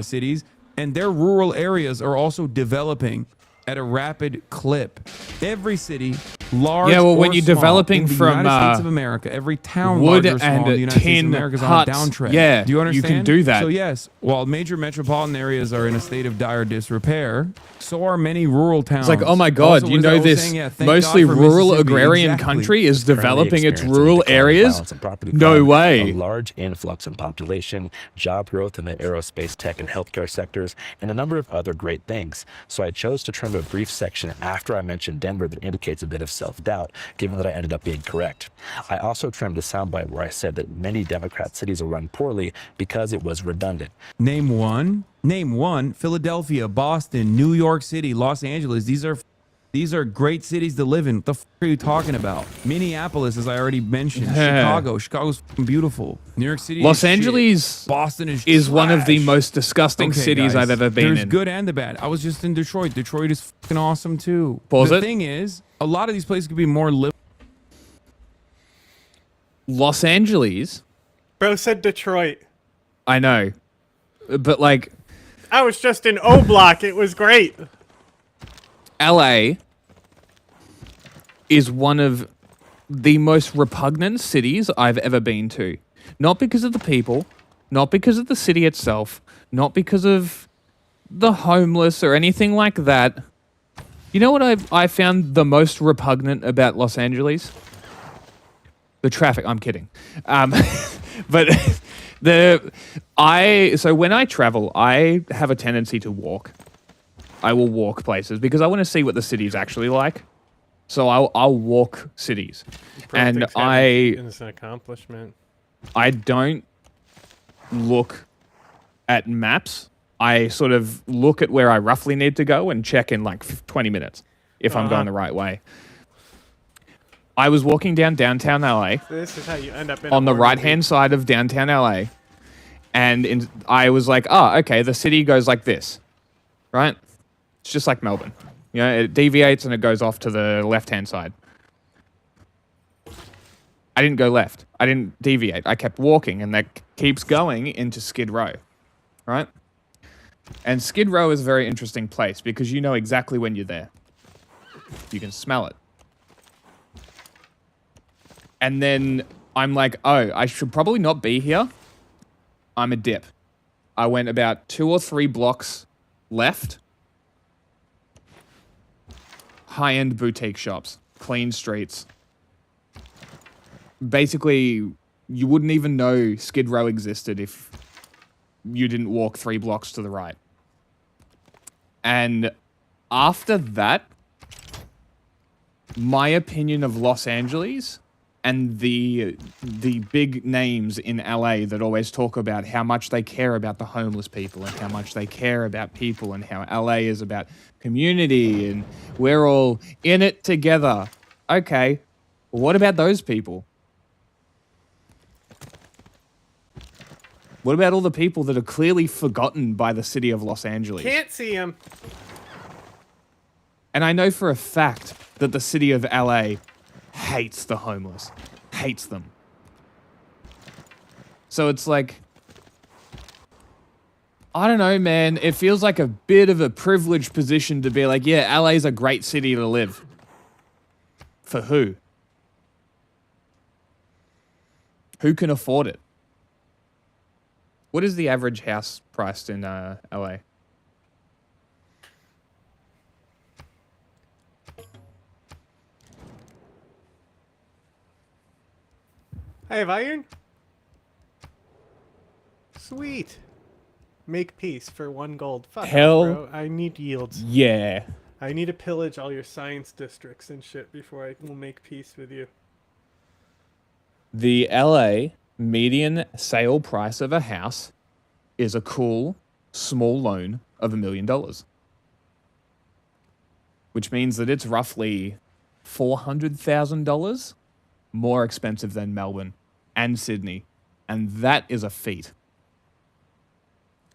cities, and their rural areas are also developing at a rapid clip. Every city, large when or you're small, developing in the from United States of America, every town, wood large or small, in the and United States of tin America is on a huts. downtrend. Yeah, do you understand? you can do that. So yes, while major metropolitan areas are in a state of dire disrepair, so are many rural towns. It's like, oh my God, Also, you what is know that this saying? Yeah, thank mostly God for rural Mississippi. agrarian Exactly. country is developing its Currently rural experiencing areas? violence and property No crime, way. A large influx in population, job growth in the aerospace, tech, and healthcare sectors, and a number of other great things. So I chose to trim a brief section after I mentioned Denver that indicates a bit of self-doubt, given that I ended up being correct. I also trimmed a soundbite where I said that many Democrat cities are run poorly because it was redundant. Name one. Philadelphia, Boston, New York City, Los Angeles. These are great cities to live in. What the f are you talking about? Minneapolis, as I already mentioned. Chicago's beautiful. New York City, Los Angeles shit. Boston is one of the trash. most disgusting cities guys, I've ever been in. There's good and the bad. I was just in Detroit. Detroit is fucking awesome too. Was the it? thing is, a lot of these places could be more livable. Los Angeles? Bro said Detroit. I know. But like, I was just in O Block. It was great. LA is one of the most repugnant cities I've ever been to. Not because of the people, not because of the city itself, not because of the homeless or anything like that. You know what I found the most repugnant about Los Angeles? The traffic. I'm kidding. But so when I travel, I have a tendency to walk. I will walk places because I want to see what the city's actually like. So I'll walk cities. And it's an accomplishment. I don't look at maps. I sort of look at where I roughly need to go and check in like 20 minutes if I'm going the right way. I was walking down downtown LA. So this is how you end up in on the right-hand side of downtown LA. And I was like, oh, okay, the city goes like this, right? It's just like Melbourne. You know, it deviates and it goes off to the left-hand side. I didn't go left. I didn't deviate. I kept walking, and that keeps going into Skid Row, right? And Skid Row is a very interesting place because you know exactly when you're there. You can smell it. And then I'm like, oh, I should probably not be here. I'm a dip. I went about 2 or 3 blocks left. High-end boutique shops. Clean streets. basically, you wouldn't even know Skid Row existed if you didn't walk 3 blocks to the right. And after that, my opinion of Los Angeles and the big names in LA that always talk about how much they care about the homeless people and how much they care about people and how LA is about community and we're all in it together. Okay, what about those people? What about all the people that are clearly forgotten by the city of Los Angeles? Can't see him. And I know for a fact that the city of LA hates the homeless. Hates them. So it's like, I don't know, man. It feels like a bit of a privileged position to be like, yeah, LA is a great city to live. For who? Who can afford it? What is the average house priced in LA? I have iron. Sweet. Make peace for 1 gold. Fuck Hell off, bro. I need yields. Yeah. I need to pillage all your science districts and shit before I will make peace with you. The LA median sale price of a house is a cool, small loan of $1 million. Which means that it's roughly $400,000 more expensive than Melbourne and Sydney. And that is a feat.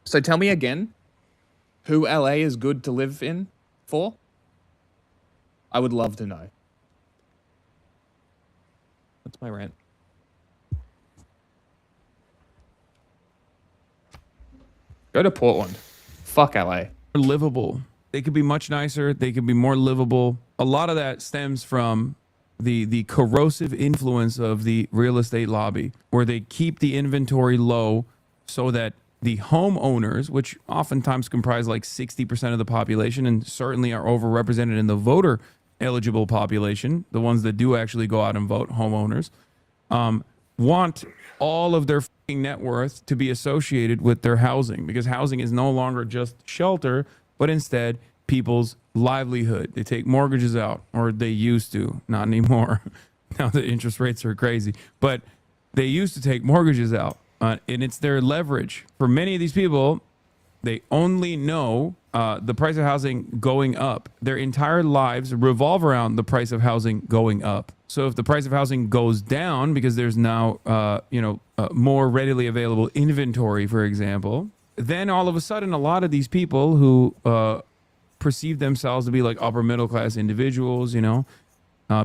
So tell me again, who LA is good to live in for? I would love to know. That's my rant. Go to Portland. Fuck LA. Livable. They could be much nicer. They could be more livable. A lot of that stems from the corrosive influence of the real estate lobby, where they keep the inventory low so that the homeowners, which oftentimes comprise like 60% of the population and certainly are overrepresented in the voter eligible population, the ones that do actually go out and vote, homeowners, want all of their net worth to be associated with their housing, because housing is no longer just shelter, but instead people's livelihood. They take mortgages out, or they used to, not anymore. Now the interest rates are crazy, but they used to take mortgages out, and it's their leverage. For many of these people, they only know the price of housing going up. Their entire lives revolve around the price of housing going up. So if the price of housing goes down because there's now, more readily available inventory, for example, then all of a sudden, a lot of these people who perceive themselves to be like upper middle class individuals,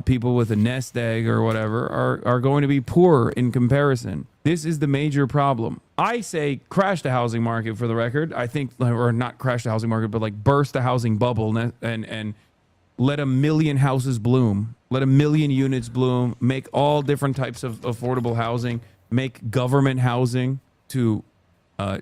people with a nest egg or whatever, are going to be poor in comparison. This is the major problem. I say crash the housing market, for the record. I think, or not crash the housing market, but like burst the housing bubble and let 1 million houses bloom. Let 1 million units bloom. Make all different types of affordable housing. Make government housing to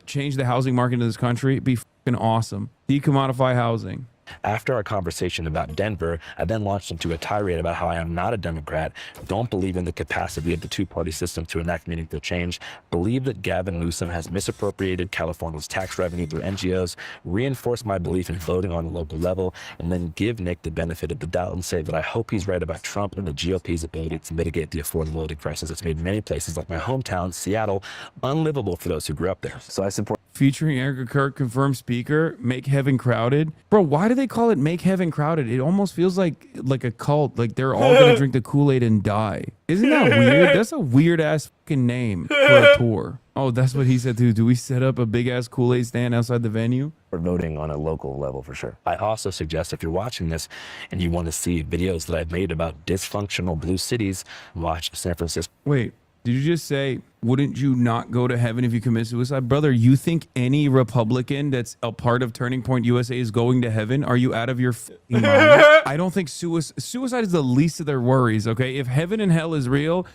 change the housing market in this country. Be fucking awesome. Decommodify housing. After our conversation about Denver, I then launched into a tirade about how I am not a Democrat, don't believe in the capacity of the two-party system to enact meaningful change, believe that Gavin Newsom has misappropriated California's tax revenue through NGOs, reinforce my belief in voting on the local level, and then give Nick the benefit of the doubt and say that I hope he's right about Trump and the GOP's ability to mitigate the affordability crisis that's made many places like my hometown, Seattle, unlivable for those who grew up there. So I support... Featuring Erica Kirk, confirmed speaker, Make Heaven Crowded. Bro, why do they call it Make Heaven Crowded? It almost feels like a cult, like they're all gonna drink the Kool-Aid and die. Isn't that weird? That's a weird ass fucking name for a tour. Oh, that's what he said too. Do we set up a big ass Kool-Aid stand outside the venue? We're voting on a local level for sure. I also suggest if you're watching this and you want to see videos that I've made about dysfunctional blue cities, watch San Francisco. Wait. Did you just say, wouldn't you not go to heaven if you commit suicide? Brother, you think any Republican that's a part of Turning Point USA is going to heaven? Are you out of your f***ing mind? I don't think suicide is the least of their worries, okay? If heaven and hell is real...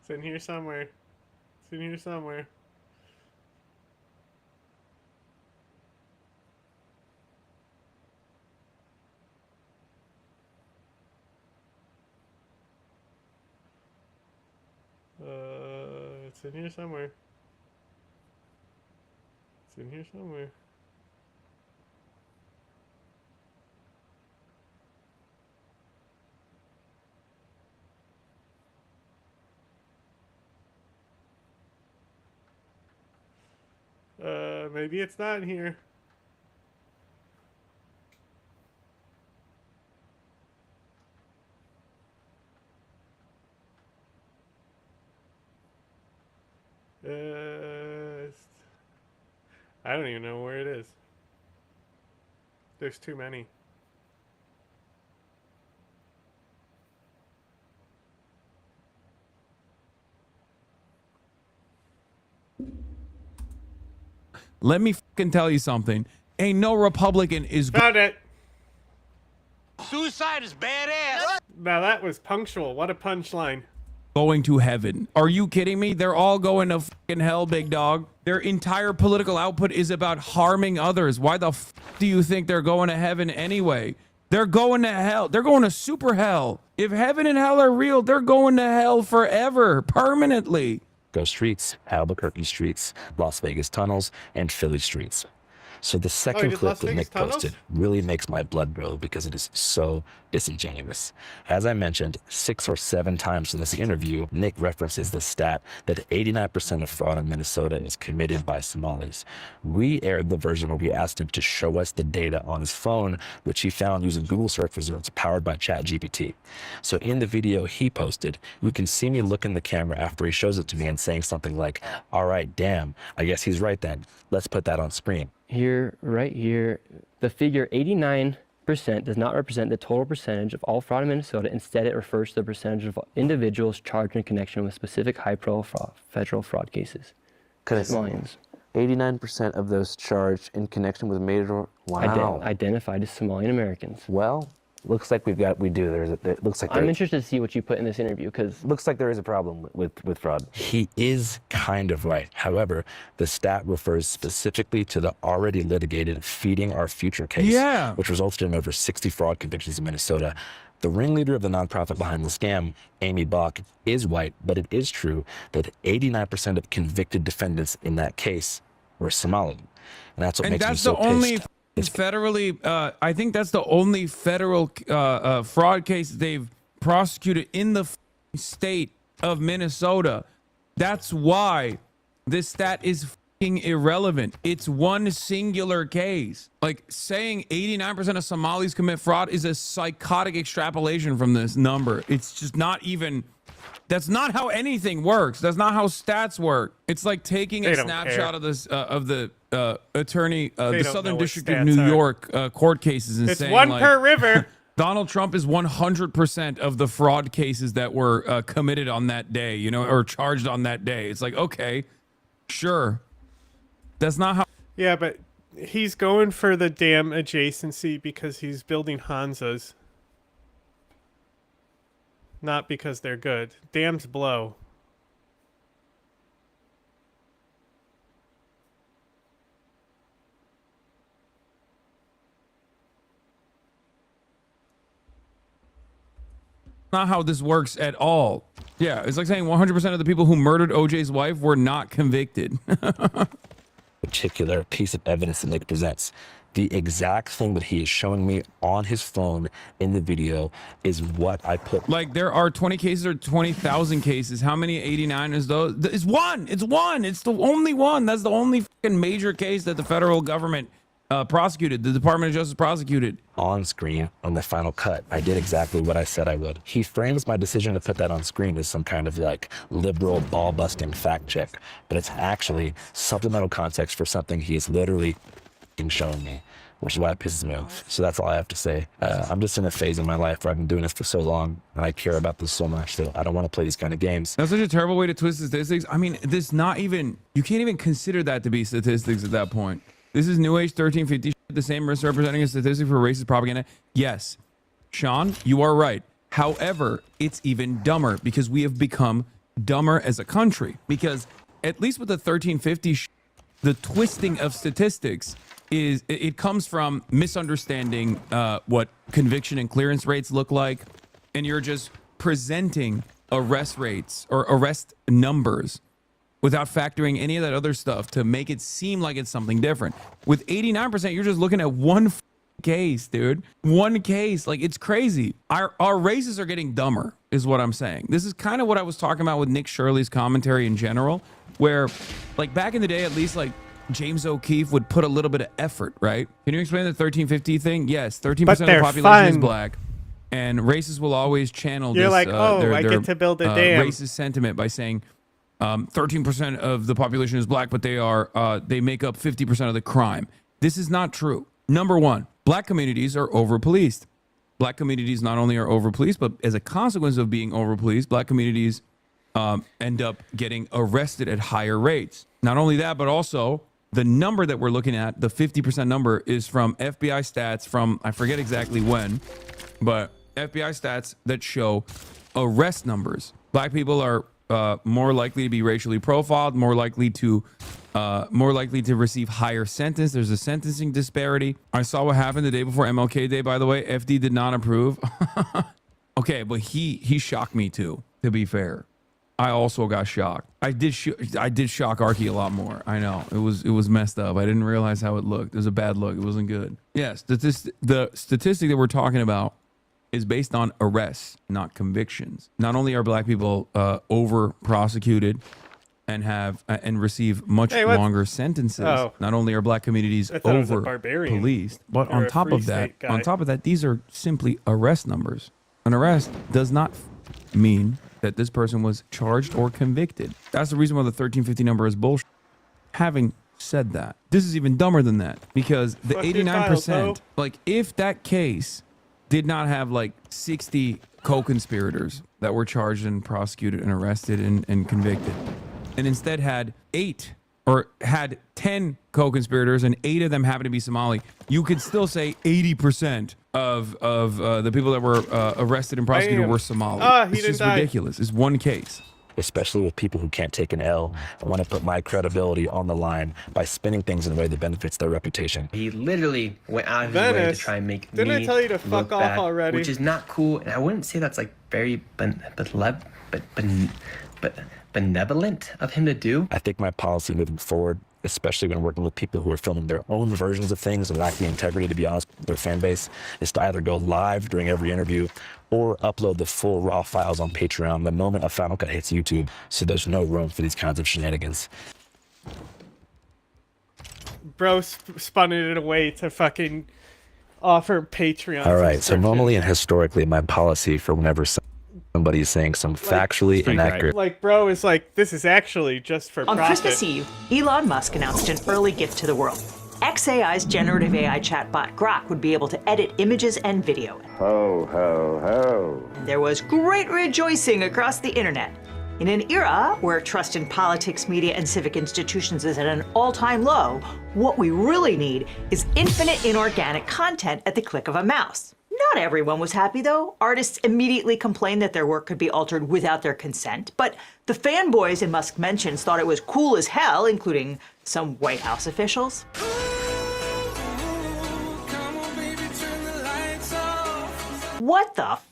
It's in here somewhere. It's in here somewhere. It's in here somewhere. It's in here somewhere. Maybe it's not in here. I don't even know where it is. There's too many. Let me fucking tell you something. Ain't no Republican is Found it. Suicide is badass. Now that was punctual. What a punchline. going to heaven. Are you kidding me? They're all going to fucking hell, big dog. Their entire political output is about harming others. Why the f do you think they're going to heaven anyway? They're going to hell. They're going to super hell. If heaven and hell are real, they're going to hell forever, permanently. Go streets, Albuquerque streets, Las Vegas tunnels, and Philly streets. So the second clip that Nick posted really makes my blood boil because it is so disingenuous. As I mentioned 6 or 7 times in this interview, Nick references the stat that 89% of fraud in Minnesota is committed by Somalis. We aired the version where we asked him to show us the data on his phone, which he found using Google search results powered by ChatGPT. So in the video he posted, you can see me look in the camera after he shows it to me and saying something like, "All right, damn, I guess he's right then. Let's put that on screen." Here, right here, the figure 89% does not represent the total percentage of all fraud in Minnesota. Instead, it refers to the percentage of individuals charged in connection with specific high-profile federal fraud cases. Somalians. 89% of those charged in connection with major identified as Somalian Americans. Well, looks like it looks like I'm interested to see what you put in this interview because looks like there is a problem with fraud. He is kind of right. However, the stat refers specifically to the already litigated Feeding Our Future case, which resulted in over 60 fraud convictions in Minnesota. The ringleader of the nonprofit behind the scam, Amy Bach, is white, but it is true that 89% of convicted defendants in that case were Somali. And that's what makes me so pissed. Federally, I think that's the only federal fraud case they've prosecuted in the state of Minnesota. That's why this stat is irrelevant. It's one singular case. Like saying 89% of Somalis commit fraud is a psychotic extrapolation from this number. It's just not even. That's not how anything works. That's not how stats work. It's like taking a snapshot of this of the attorney, the Southern District of New York court cases and saying one like, per river. Donald Trump is 100% of the fraud cases that were committed on that day, you know, or charged on that day. It's like, okay, sure. That's not how. Yeah, but he's going for the dam adjacency because he's building Hanzas. Not because they're good. Dams blow. Not how this works at all. Yeah, it's like saying 100% of the people who murdered OJ's wife were not convicted. Particular piece of evidence that Nick presents. The exact thing that he is showing me on his phone in the video is what I put. Like there are 20 cases or 20,000 cases. How many 89 is those? It's one. It's one. It's the only one. That's the only fucking major case that the federal government prosecuted. The Department of Justice prosecuted. On screen on the final cut, I did exactly what I said I would. He frames my decision to put that on screen as some kind of like liberal ball-busting fact check, but it's actually supplemental context for something he is literally showing me, which is why it pisses me off. So that's all I have to say. I'm just in a phase in my life where I've been doing this for so long and I care about this so much that I don't want to play these kind of games. That's such a terrible way to twist statistics. I mean, this not even, you can't even consider that to be statistics at that point. This is New Age 1350 shit, the same misrepresenting a statistic for racist propaganda. Yes, Sean, you are right. However, it's even dumber because we have become dumber as a country. Because at least with the 1350 shit, the twisting of statistics is it comes from misunderstanding what conviction and clearance rates look like, and you're just presenting arrest rates or arrest numbers without factoring any of that other stuff to make it seem like it's something different. With 89%, you're just looking at one case, dude. One case. Like, it's crazy. Our races are getting dumber, is what I'm saying. This is kind of what I was talking about with Nick Shirley's commentary in general, where, like, back in the day, at least, like, James O'Keefe would put a little bit of effort, right? Can you explain the 1350 thing? Yes, 13% of the population is black. And racists will always channel You're this, like, I get to build a dam. Racist sentiment by saying 13% of the population is black, but they make up 50% of the crime. This is not true. Number one, black communities are over-policed. Black communities not only are over-policed, but as a consequence of being over-policed, black communities end up getting arrested at higher rates. Not only that, but also the number that we're looking at, the 50% number, is from FBI stats from, I forget exactly when, but FBI stats that show arrest numbers. Black people are more likely to be racially profiled, more likely to receive higher sentence. There's a sentencing disparity. I saw what happened the day before MLK Day, by the way. FD did not approve. Okay, but he shocked me too, to be fair. I also got shocked. I did shock Arky a lot more. I know. It was messed up. I didn't realize how it looked. It was a bad look. It wasn't good. Yes, the statistic that we're talking about is based on arrests, not convictions. Not only are black people over prosecuted and receive much longer sentences, not only are black communities over policed, but on top of that, these are simply arrest numbers. An arrest does not mean that this person was charged or convicted. That's the reason why the 1350 number is bullshit. Having said that, this is even dumber than that, because the 89%, like, if that case did not have like 60 co-conspirators that were charged and prosecuted and arrested and convicted, and instead had 10 co-conspirators and 8 of them happen to be Somali, you could still say 80% of the people that were arrested and prosecuted were Somali. It's just ridiculous. It's one case. Especially with people who can't take an L. I want to put my credibility on the line by spinning things in a way that benefits their reputation. He literally went out of his way to try and make me I tell you to fuck off bad, already? which is not cool. And I wouldn't say that's like very benevolent of him to do. I think my policy moving forward, especially when working with people who are filming their own versions of things and lack the integrity, to be honest, with their fan base, is to either go live during every interview or upload the full raw files on Patreon the moment a Final Cut hits YouTube, so there's no room for these kinds of shenanigans. Bro spun it in a way to fucking offer Patreon. All right, so normally and historically, my policy for whenever somebody is saying some factually inaccurate. Like, bro is like, this is actually just for On profit. Christmas Eve, Elon Musk announced an early gift to the world. xAI's generative AI chatbot Grok would be able to edit images and video. Ho, ho, ho. There was great rejoicing across the internet. In an era where trust in politics, media, and civic institutions is at an all-time low, what we really need is infinite inorganic content at the click of a mouse. Not everyone was happy, though. Artists immediately complained that their work could be altered without their consent. But the fanboys in Musk mentions thought it was cool as hell, including some White House officials. What the f***?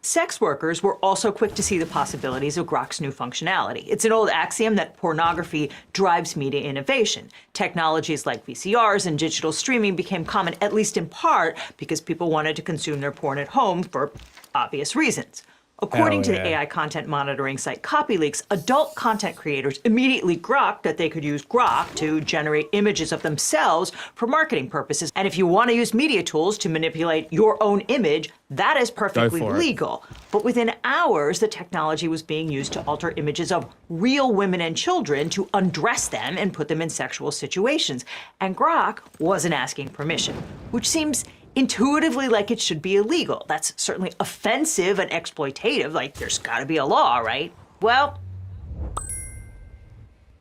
Sex workers were also quick to see the possibilities of Grok's new functionality. It's an old axiom that pornography drives media innovation. Technologies like VCRs and digital streaming became common, at least in part, because people wanted to consume their porn at home for obvious reasons. According to the AI content monitoring site CopyLeaks, adult content creators immediately groked that they could use Grok to generate images of themselves for marketing purposes. And if you want to use media tools to manipulate your own image, that is perfectly legal. But within hours, the technology was being used to alter images of real women and children to undress them and put them in sexual situations. And Grok wasn't asking permission, which seems intuitively like it should be illegal. That's certainly offensive and exploitative, like there's gotta be a law, right? Well,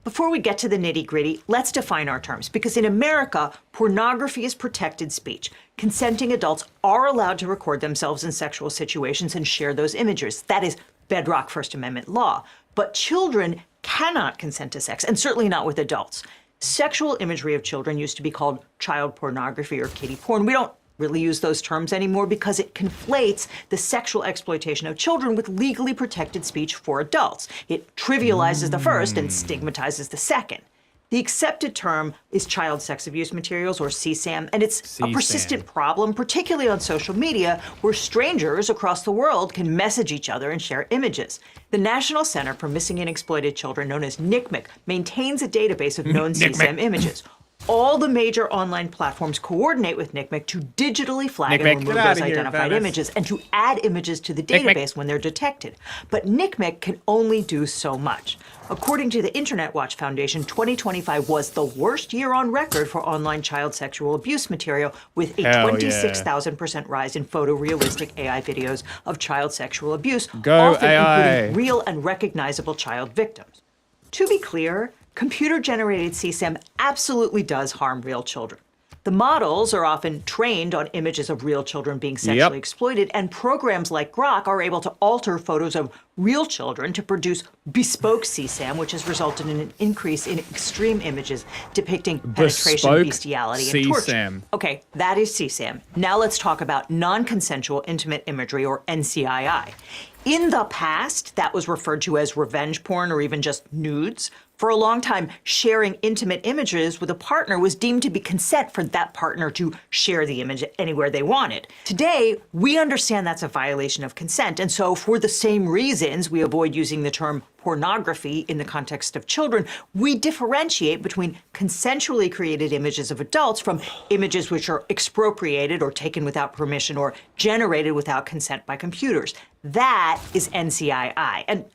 before we get to the nitty-gritty, let's define our terms, because in America, pornography is protected speech. Consenting adults are allowed to record themselves in sexual situations and share those images. That is bedrock First Amendment law. But children cannot consent to sex, and certainly not with adults. Sexual imagery of children used to be called child pornography or kiddie porn. We don't really use those terms anymore because it conflates the sexual exploitation of children with legally protected speech for adults. It trivializes the first and stigmatizes the second. The accepted term is child sex abuse materials, or CSAM, and it's a persistent problem, particularly on social media, where strangers across the world can message each other and share images. The National Center for Missing and Exploited Children, known as NCMEC, maintains a database of known CSAM images. All the major online platforms coordinate with NCMEC to digitally flag and remove those identified images and to add images to the database when they're detected. But NCMEC can only do so much. According to the Internet Watch Foundation, 2025 was the worst year on record for online child sexual abuse material, with a 26,000% rise in photorealistic AI videos of child sexual abuse, often including real and recognizable child victims. To be clear, computer-generated CSAM absolutely does harm real children. The models are often trained on images of real children being sexually exploited, and programs like Grok are able to alter photos of real children to produce bespoke CSAM, which has resulted in an increase in extreme images depicting penetration, bestiality, and torture. Okay, that is CSAM. Now let's talk about non-consensual intimate imagery, or NCII. In the past, that was referred to as revenge porn or even just nudes. For a long time, sharing intimate images with a partner was deemed to be consent for that partner to share the image anywhere they wanted. Today, we understand that's a violation of consent, and so for the same reasons we avoid using the term pornography in the context of children, we differentiate between consensually created images of adults from images which are expropriated or taken without permission or generated without consent by computers. That is NCII. And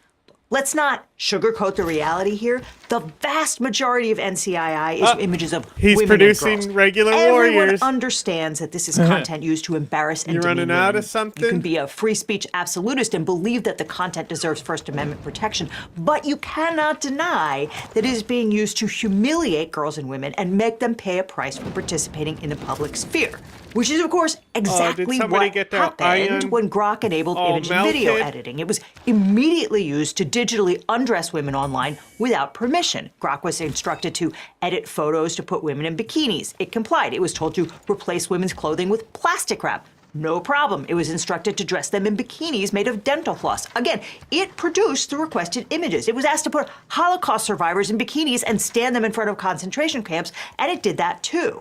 let's not sugarcoat the reality here. The vast majority of NCII is images of women producing and girls. regular Everyone warriors. understands that this is content used to embarrass and You're demean running out women. of something? You can be a free speech absolutist and believe that the content deserves First Amendment protection, but you cannot deny that it is being used to humiliate girls and women and make them pay a price for participating in the public sphere. Which is, of course, exactly what happened when Grok enabled image and video editing. It was immediately used to digitally undress women online without permission. Grok was instructed to edit photos to put women in bikinis. It complied. It was told to replace women's clothing with plastic wrap. No problem. It was instructed to dress them in bikinis made of dental floss. Again, it produced the requested images. It was asked to put Holocaust survivors in bikinis and stand them in front of concentration camps, and it did that too.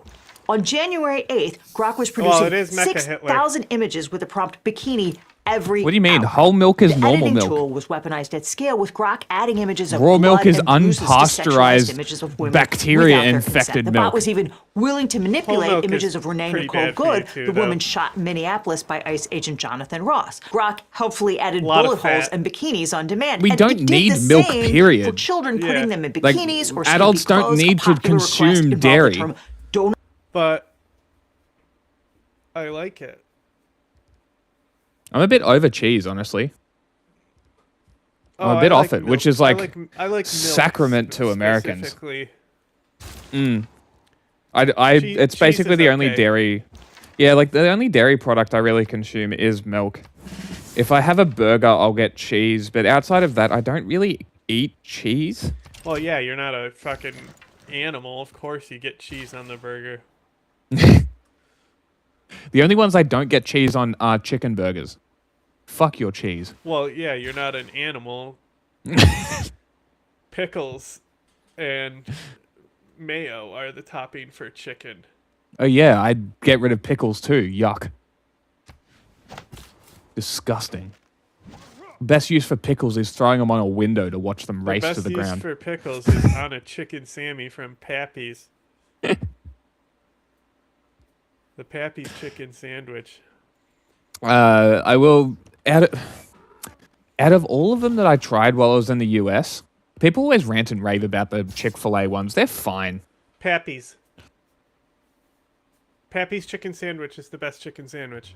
On January 8th, Grok was producing 6,000 images with the prompt bikini every What do you mean? hour. Whole milk is the normal editing milk. tool was weaponized at scale, with Grok adding images of Raw milk blood is and bruises to sexualized unpasteurized images of women bacteria without their infected consent. The milk. bot was even willing to manipulate milk images is of Renee pretty Nicole bad for you Good, too, the though. woman shot in Minneapolis by ICE agent Jonathan Ross. Grok helpfully added Lot of bullet holes fat. and bikinis on demand. We and don't it did need the milk, same period. For children, putting them in Like, bikinis or adults skimpy don't clothes. need A to popular request consume involved the dairy. term donut. But I like it. I'm a bit over cheese, honestly. Oh, I'm a bit I off like it, milk. which is I like, like milk sacrament to Americans. specifically. It's basically is the only okay. dairy. Yeah, like the only dairy product I really consume is milk. If I have a burger, I'll get cheese, but outside of that, I don't really eat cheese. Well, yeah, you're not a fucking animal. Of course you get cheese on the burger. The only ones I don't get cheese on are chicken burgers. Fuck your cheese. Well, yeah, you're not an animal. Pickles and mayo are the topping for chicken. Oh yeah, I'd get rid of pickles too. Yuck. Disgusting. Best use for pickles is throwing them on a window to watch them race to the best ground. use for pickles is on a chicken Sammy from Pappy's. The Pappy's chicken sandwich. I will out of all of them that I tried while I was in the US, people always rant and rave about the Chick-fil-A ones. They're fine. Pappy's. Pappy's chicken sandwich is the best chicken sandwich.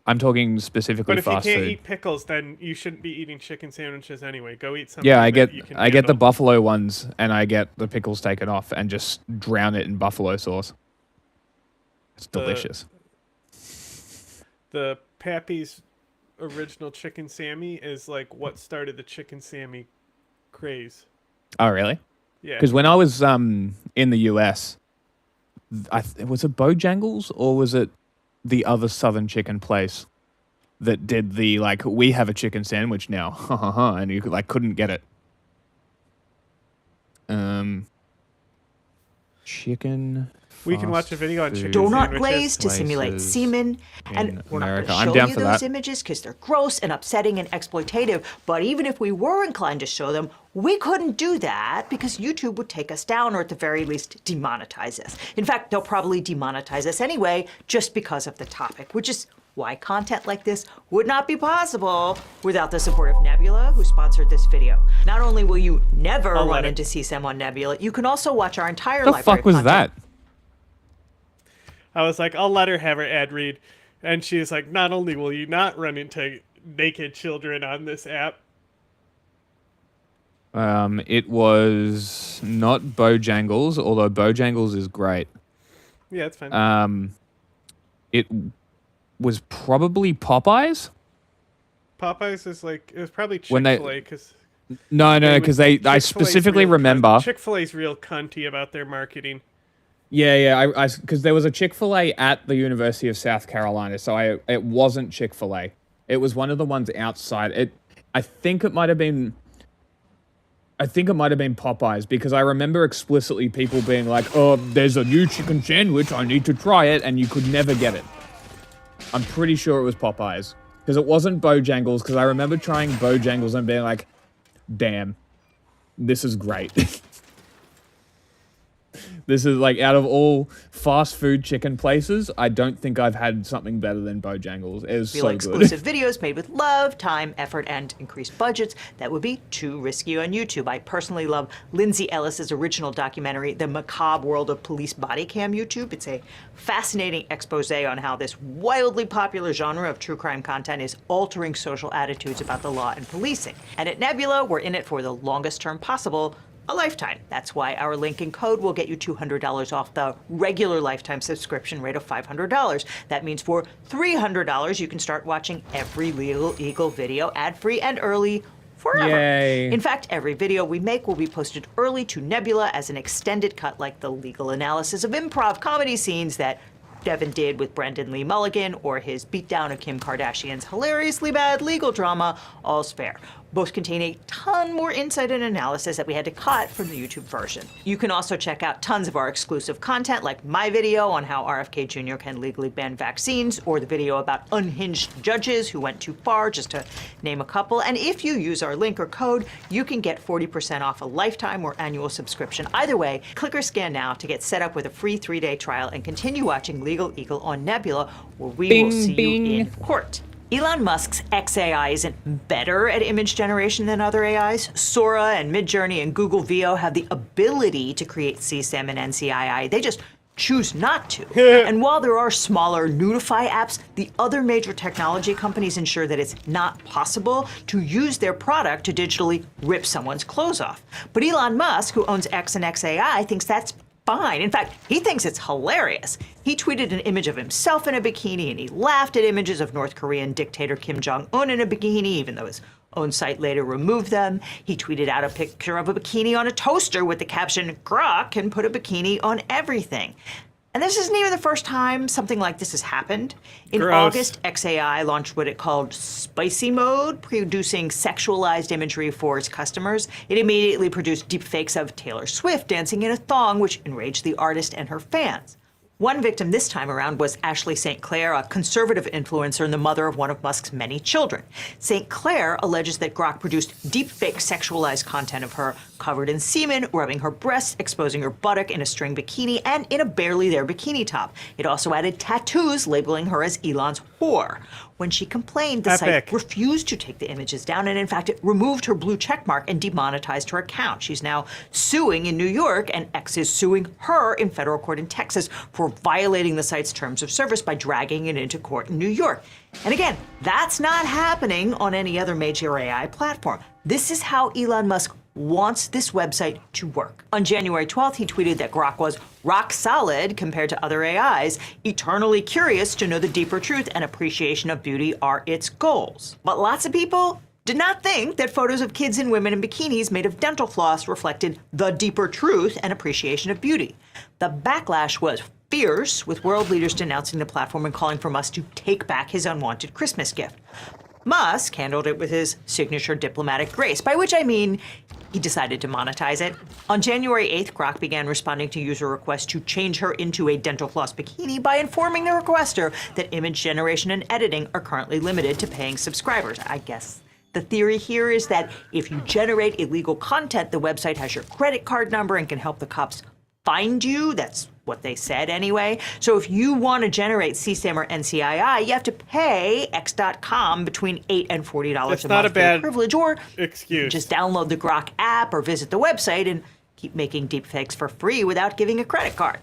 I'm talking specifically But if you fast can't food. eat pickles, then you shouldn't be eating chicken sandwiches anyway. Go eat something. Yeah, I that get you can I get the handle. buffalo ones and I get the pickles taken off and just drown it in buffalo sauce. It's delicious. The Pappy's original chicken Sammy is like what started the chicken Sammy craze. Oh, really? Yeah. Because when I was in the US, was it Bojangles or was it the other Southern chicken place that did the, like, we have a chicken sandwich now, and you like couldn't get it. Chicken. We can watch a video on chicken donut glaze to simulate semen, and we're not going to show you those images because they're gross and upsetting and exploitative. But even if we were inclined to show them, we couldn't do that because YouTube would take us down, or at the very least demonetize us. In fact, they'll probably demonetize us anyway just because of the topic, which is why content like this would not be possible without the support of Nebula, who sponsored this video. Not only will you never run into CSAM on Nebula, you can also watch our entire library of content. The fuck was that? I was like, I'll let her have her ad read. And she was like, not only will you not run into naked children on this app. It was not Bojangles, although Bojangles is great. Yeah, it's fine. It was probably Popeyes. Popeyes is like, it was probably Chick-fil-A because... No, because I specifically remember... Chick-fil-A's real cunty about their marketing. Yeah, because there was a Chick-fil-A at the University of South Carolina, so it wasn't Chick-fil-A. It was one of the ones outside. I think it might have been Popeyes, because I remember explicitly people being like, "Oh, there's a new chicken sandwich, I need to try it," and you could never get it. I'm pretty sure it was Popeyes, because it wasn't Bojangles, because I remember trying Bojangles and being like, "Damn, this is great." This is like, out of all fast food chicken places, I don't think I've had something better than Bojangles. It was so good. Exclusive videos made with love, time, effort, and increased budgets that would be too risky on YouTube. I personally love Lindsay Ellis's original documentary, The Macabre World of Police Body Cam YouTube. It's a fascinating expose on how this wildly popular genre of true crime content is altering social attitudes about the law and policing. And at Nebula, we're in it for the longest term possible, a lifetime. That's why our link and code will get you $200 off the regular lifetime subscription rate of $500. That means for $300, you can start watching every Legal Eagle video ad-free and early forever. Yay. In fact, every video we make will be posted early to Nebula as an extended cut, like the legal analysis of improv comedy scenes that Devin did with Brendan Lee Mulligan, or his beatdown of Kim Kardashian's hilariously bad legal drama, All's Fair. Both contain a ton more insight and analysis that we had to cut from the YouTube version. You can also check out tons of our exclusive content, like my video on how RFK Jr. can legally ban vaccines, or the video about unhinged judges who went too far, just to name a couple. And if you use our link or code, you can get 40% off a lifetime or annual subscription. Either way, click or scan now to get set up with a free 3-day trial and continue watching Legal Eagle on Nebula, where we will see you in court. Elon Musk's XAI isn't better at image generation than other AIs. Sora and Midjourney and Google Veo have the ability to create CSAM and NCII. They just choose not to. And while there are smaller Nudify apps, the other major technology companies ensure that it's not possible to use their product to digitally rip someone's clothes off. But Elon Musk, who owns X and XAI, thinks that's fine. In fact, he thinks it's hilarious. He tweeted an image of himself in a bikini, and he laughed at images of North Korean dictator Kim Jong-un in a bikini, even though his own site later removed them. He tweeted out a picture of a bikini on a toaster with the caption, "Grok can put a bikini on everything." And this isn't even the first time something like this has happened. In August, XAI launched what it called Spicy Mode, producing sexualized imagery for its customers. It immediately produced deepfakes of Taylor Swift dancing in a thong, which enraged the artist and her fans. One victim this time around was Ashley St. Clair, a conservative influencer and the mother of one of Musk's many children. St. Clair alleges that Grok produced deepfake sexualized content of her covered in semen, rubbing her breasts, exposing her buttock in a string bikini, and in a barely there bikini top. It also added tattoos labeling her as Elon's whore. When she complained, the site refused to take the images down, and in fact, it removed her blue checkmark and demonetized her account. She's now suing in New York, and X is suing her in federal court in Texas for violating the site's terms of service by dragging it into court in New York. And again, that's not happening on any other major AI platform. This is how Elon Musk wants this website to work. On January 12th, he tweeted that Grok was rock solid compared to other AIs, eternally curious to know the deeper truth and appreciation of beauty are its goals. But lots of people did not think that photos of kids and women in bikinis made of dental floss reflected the deeper truth and appreciation of beauty. The backlash was fierce, with world leaders denouncing the platform and calling for Musk to take back his unwanted Christmas gift. Musk handled it with his signature diplomatic grace, by which I mean he decided to monetize it. On January 8th, Grok began responding to user requests to change her into a dental floss bikini by informing the requester that image generation and editing are currently limited to paying subscribers. I guess the theory here is that if you generate illegal content, the website has your credit card number and can help the cops find you. That's what they said anyway. So if you want to generate CSAM or NCII, you have to pay X.com between $8 and $40 That's a not month a bad for the privilege, or excuse. Just download the Grok app or visit the website and keep making deepfakes for free without giving a credit card.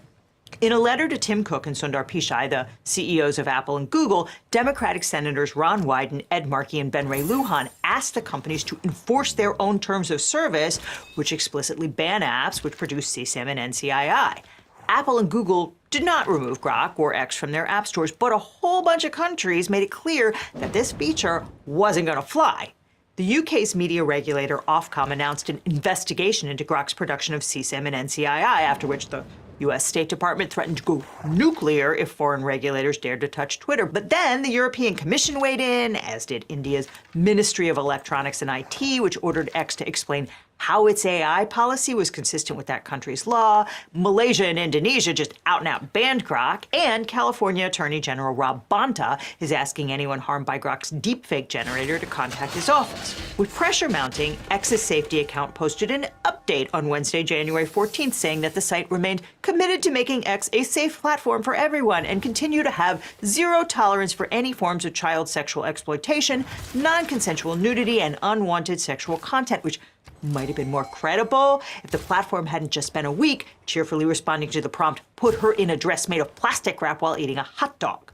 In a letter to Tim Cook and Sundar Pichai, the CEOs of Apple and Google, Democratic Senators Ron Wyden, Ed Markey, and Ben Ray Lujan asked the companies to enforce their own terms of service, which explicitly ban apps which produce CSAM and NCII. Apple and Google did not remove Grok or X from their app stores, but a whole bunch of countries made it clear that this feature wasn't going to fly. The UK's media regulator Ofcom announced an investigation into Grok's production of CSAM and NCII, after which the U.S. State Department threatened to go nuclear if foreign regulators dared to touch Twitter. But then the European Commission weighed in, as did India's Ministry of Electronics and IT, which ordered X to explain how its AI policy was consistent with that country's law. Malaysia and Indonesia just out-and-out banned Grok, and California Attorney General Rob Bonta is asking anyone harmed by Grok's deepfake generator to contact his office. With pressure mounting, X's safety account posted an update on Wednesday, January 14th, saying that the site remained committed to making X a safe platform for everyone and continue to have zero tolerance for any forms of child sexual exploitation, non-consensual nudity, and unwanted sexual content, which might have been more credible if the platform hadn't just spent a week cheerfully responding to the prompt, "Put her in a dress made of plastic wrap while eating a hot dog."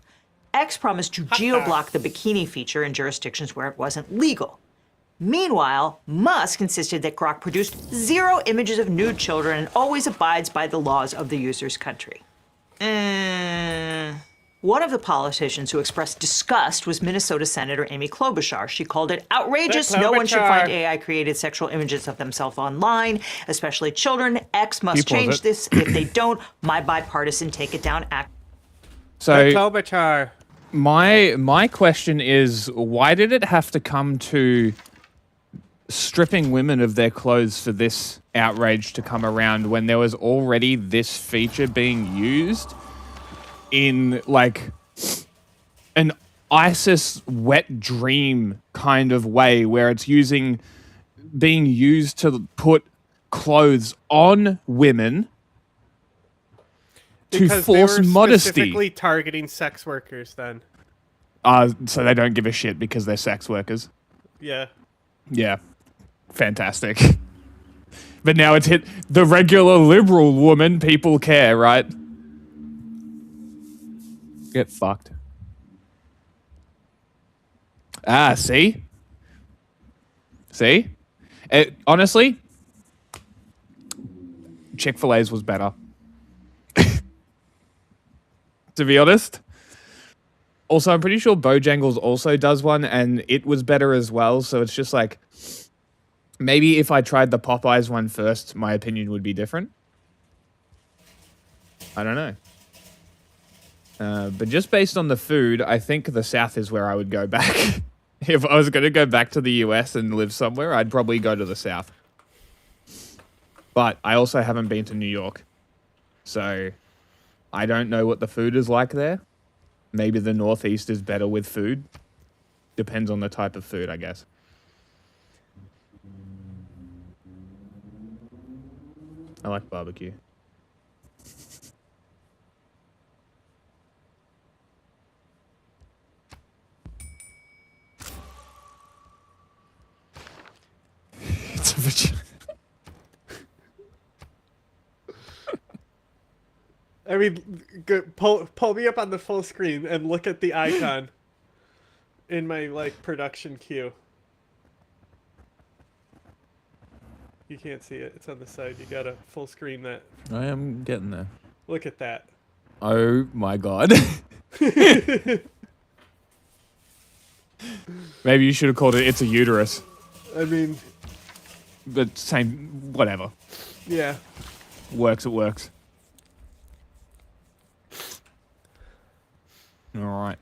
X promised to geo-block the bikini feature in jurisdictions where it wasn't legal. Meanwhile, Musk insisted that Grok produced zero images of nude children and always abides by the laws of the user's country. One of the politicians who expressed disgust was Minnesota Senator Amy Klobuchar. She called it outrageous. No one should find AI-created sexual images of themselves online, especially children. X must change this. If they don't, my bipartisan Take It Down Act. So Klobuchar. My question is, why did it have to come to stripping women of their clothes for this outrage to come around when there was already this feature being used in like an ISIS wet dream kind of way, where it's being used to put clothes on women to because force they were modesty. Specifically targeting sex workers then. So they don't give a shit because they're sex workers. Yeah. Yeah. Fantastic. But now it's hit the regular liberal woman. People care, right? Get fucked. See? See? Honestly, Chick-fil-A's was better. To be honest. Also, I'm pretty sure Bojangles also does one, and it was better as well. So it's just like, maybe if I tried the Popeyes one first, my opinion would be different. I don't know. But just based on the food, I think the South is where I would go back. If I was going to go back to the US and live somewhere, I'd probably go to the South. But I also haven't been to New York. So I don't know what the food is like there. Maybe the Northeast is better with food. Depends on the type of food, I guess. I like barbecue. It's a vagina. I mean, pull me up on the full screen and look at the icon in my like production queue. You can't see it. It's on the side. You gotta full screen that. I am getting there. Look at that. Oh my god. Maybe you should have called it "It's a Uterus." I mean, but same, whatever. Yeah. Works, it works. All right.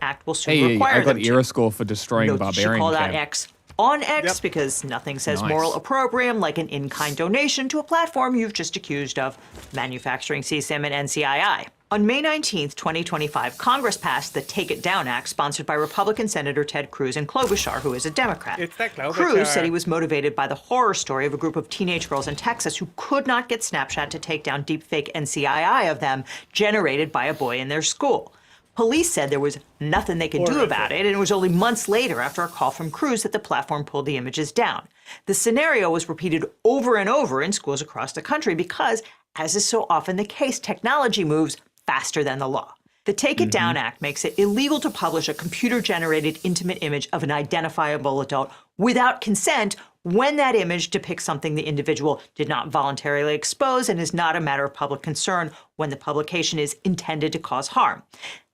Act will soon Hey, require I got them ERA score for destroying Note you should barbarian call that camp. X on X because nothing says Nice. moral opprobrium like an in-kind donation to a platform you've just accused of manufacturing CSIM and NCII. On May 19th, 2025, Congress passed the Take It Down Act, sponsored by Republican Senator Ted Cruz and Klobuchar, who is a Democrat. It's that Klobuchar. Cruz said he was motivated by the horror story of a group of teenage girls in Texas who could not get Snapchat to take down deepfake NCII of them generated by a boy in their school. Police said there was nothing they could do about it, and it was only months later, after a call from Cruz, that the platform pulled the images down. The scenario was repeated over and over in schools across the country because, as is so often the case, technology moves faster than the law. The Take It Down Act makes it illegal to publish a computer-generated intimate image of an identifiable adult without consent when that image depicts something the individual did not voluntarily expose and is not a matter of public concern when the publication is intended to cause harm.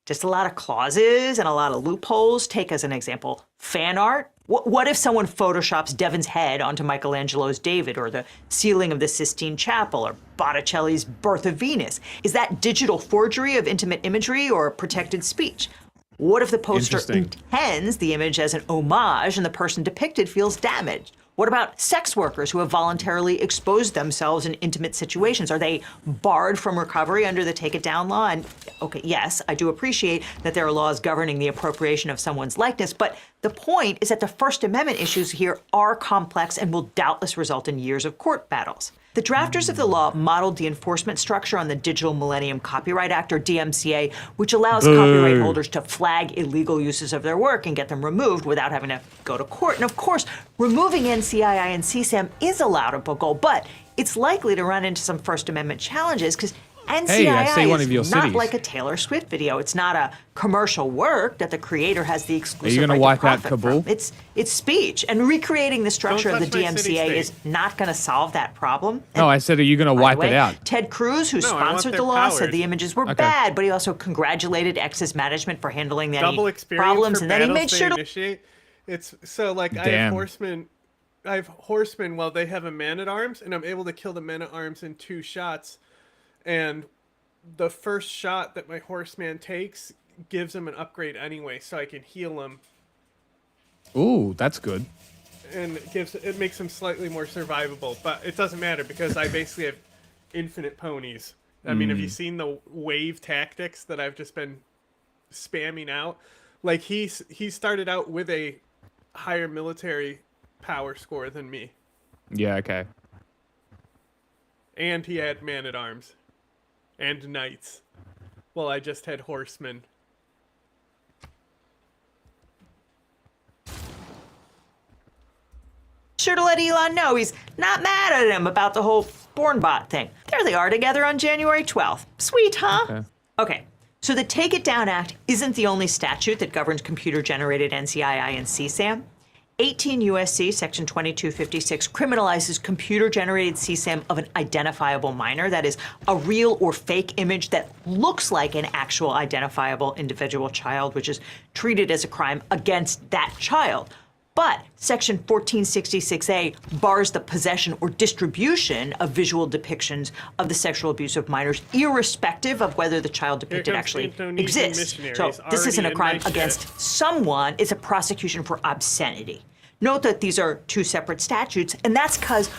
Just a lot of clauses and a lot of loopholes. Take as an example, fan art. What if someone photoshops Devon's head onto Michelangelo's David, or the ceiling of the Sistine Chapel, or Botticelli's Birth of Venus? Is that digital forgery of intimate imagery or protected speech? What if the poster intends the image as an homage and the person depicted feels damaged? What about sex workers who have voluntarily exposed themselves in intimate situations? Are they barred from recovery under the Take It Down law? And okay, yes, I do appreciate that there are laws governing the appropriation of someone's likeness, but the point is that the First Amendment issues here are complex and will doubtless result in years of court battles. The drafters of the law modeled the enforcement structure on the Digital Millennium Copyright Act, or DMCA, which allows copyright holders to flag illegal uses of their work and get them removed without having to go to court. And of course, removing NCII and CSAM is a laudable goal, but it's likely to run into some First Amendment challenges because NCII is not like a Taylor Swift video. It's not a commercial work that the creator has the exclusive right to profit from. It's speech, and recreating the structure of the DMCA is not going to solve that problem. No, I said, are you going to wipe it out? Ted Cruz, who sponsored the law, said the images were bad, but he also congratulated X's management for handling the problems, and then he made sure to initiate. It's so like I have horsemen. Well, they have a man at arms, and I'm able to kill the men at arms in 2 shots. And the first shot that my horseman takes gives him an upgrade anyway, so I can heal him. Ooh, that's good. And it makes him slightly more survivable, but it doesn't matter because I basically have infinite ponies. I mean, have you seen the wave tactics that I've just been spamming out? Like he started out with a higher military power score than me. Yeah, okay. And he had man at arms. And knights. Well, I just had horsemen. Sure to let Elon know he's not mad at him about the whole Bornbot thing. There they are together on January 12th. Sweet, huh? Okay, so the Take It Down Act isn't the only statute that governs computer-generated NCII and CSAM. 18 U.S.C. Section 2256 criminalizes computer-generated CSAM of an identifiable minor, that is, a real or fake image that looks like an actual identifiable individual child, which is treated as a crime against that child. But Section 1466A bars the possession or distribution of visual depictions of the sexual abuse of minors, irrespective of whether the child depicted actually exists. So this isn't a crime against someone, it's a prosecution for obscenity. Note that these are 2 separate statutes, and that's because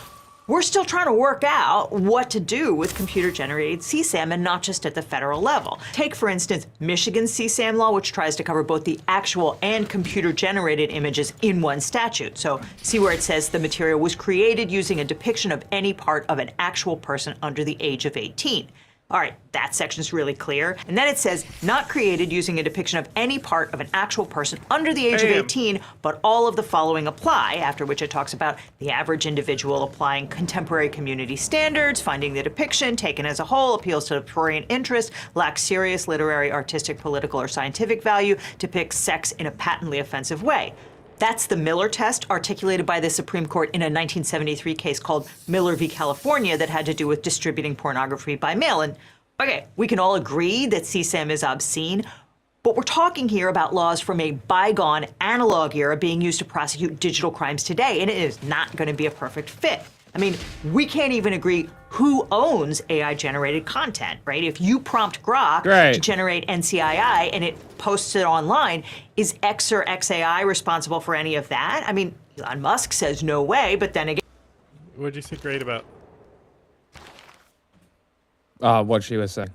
we're still trying to work out what to do with computer-generated CSAM, and not just at the federal level. Take, for instance, Michigan's CSAM law, which tries to cover both the actual and computer-generated images in one statute. So see where it says the material was created using a depiction of any part of an actual person under the age of 18. All right, that section's really clear. And then it says, not created using a depiction of any part of an actual person under the age of 18, but all of the following apply, after which it talks about the average individual applying contemporary community standards, finding the depiction, taken as a whole, appeals to the prurient interest, lacks serious literary, artistic, political, or scientific value, depicts sex in a patently offensive way. That's the Miller test articulated by the Supreme Court in a 1973 case called Miller v. California that had to do with distributing pornography by mail. And okay, we can all agree that CSAM is obscene, but we're talking here about laws from a bygone analog era being used to prosecute digital crimes today, and it is not going to be a perfect fit. I mean, we can't even agree who owns AI-generated content, right? If you prompt Grok to generate NCII and it posts it online, is X or XAI responsible for any of that? I mean, Elon Musk says no way, but then again... What'd you say great about? What she was saying.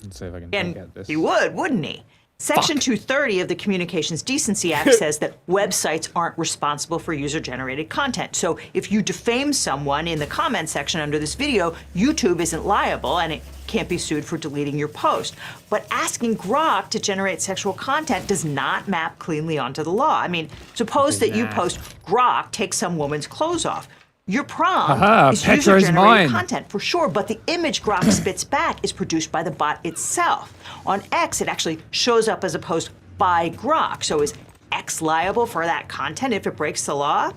Let's see if I can get this. He would, wouldn't he? Section 230 of the Communications Decency Act says that websites aren't responsible for user-generated content. So if you defame someone in the comment section under this video, YouTube isn't liable and it can't be sued for deleting your post. But asking Grok to generate sexual content does not map cleanly onto the law. I mean, suppose that you post, Grok, take some woman's clothes off. Your prompt is user-generated content, for sure, but the image Grok spits back is produced by the bot itself. On X, it actually shows up as a post by Grok. So is X liable for that content if it breaks the law?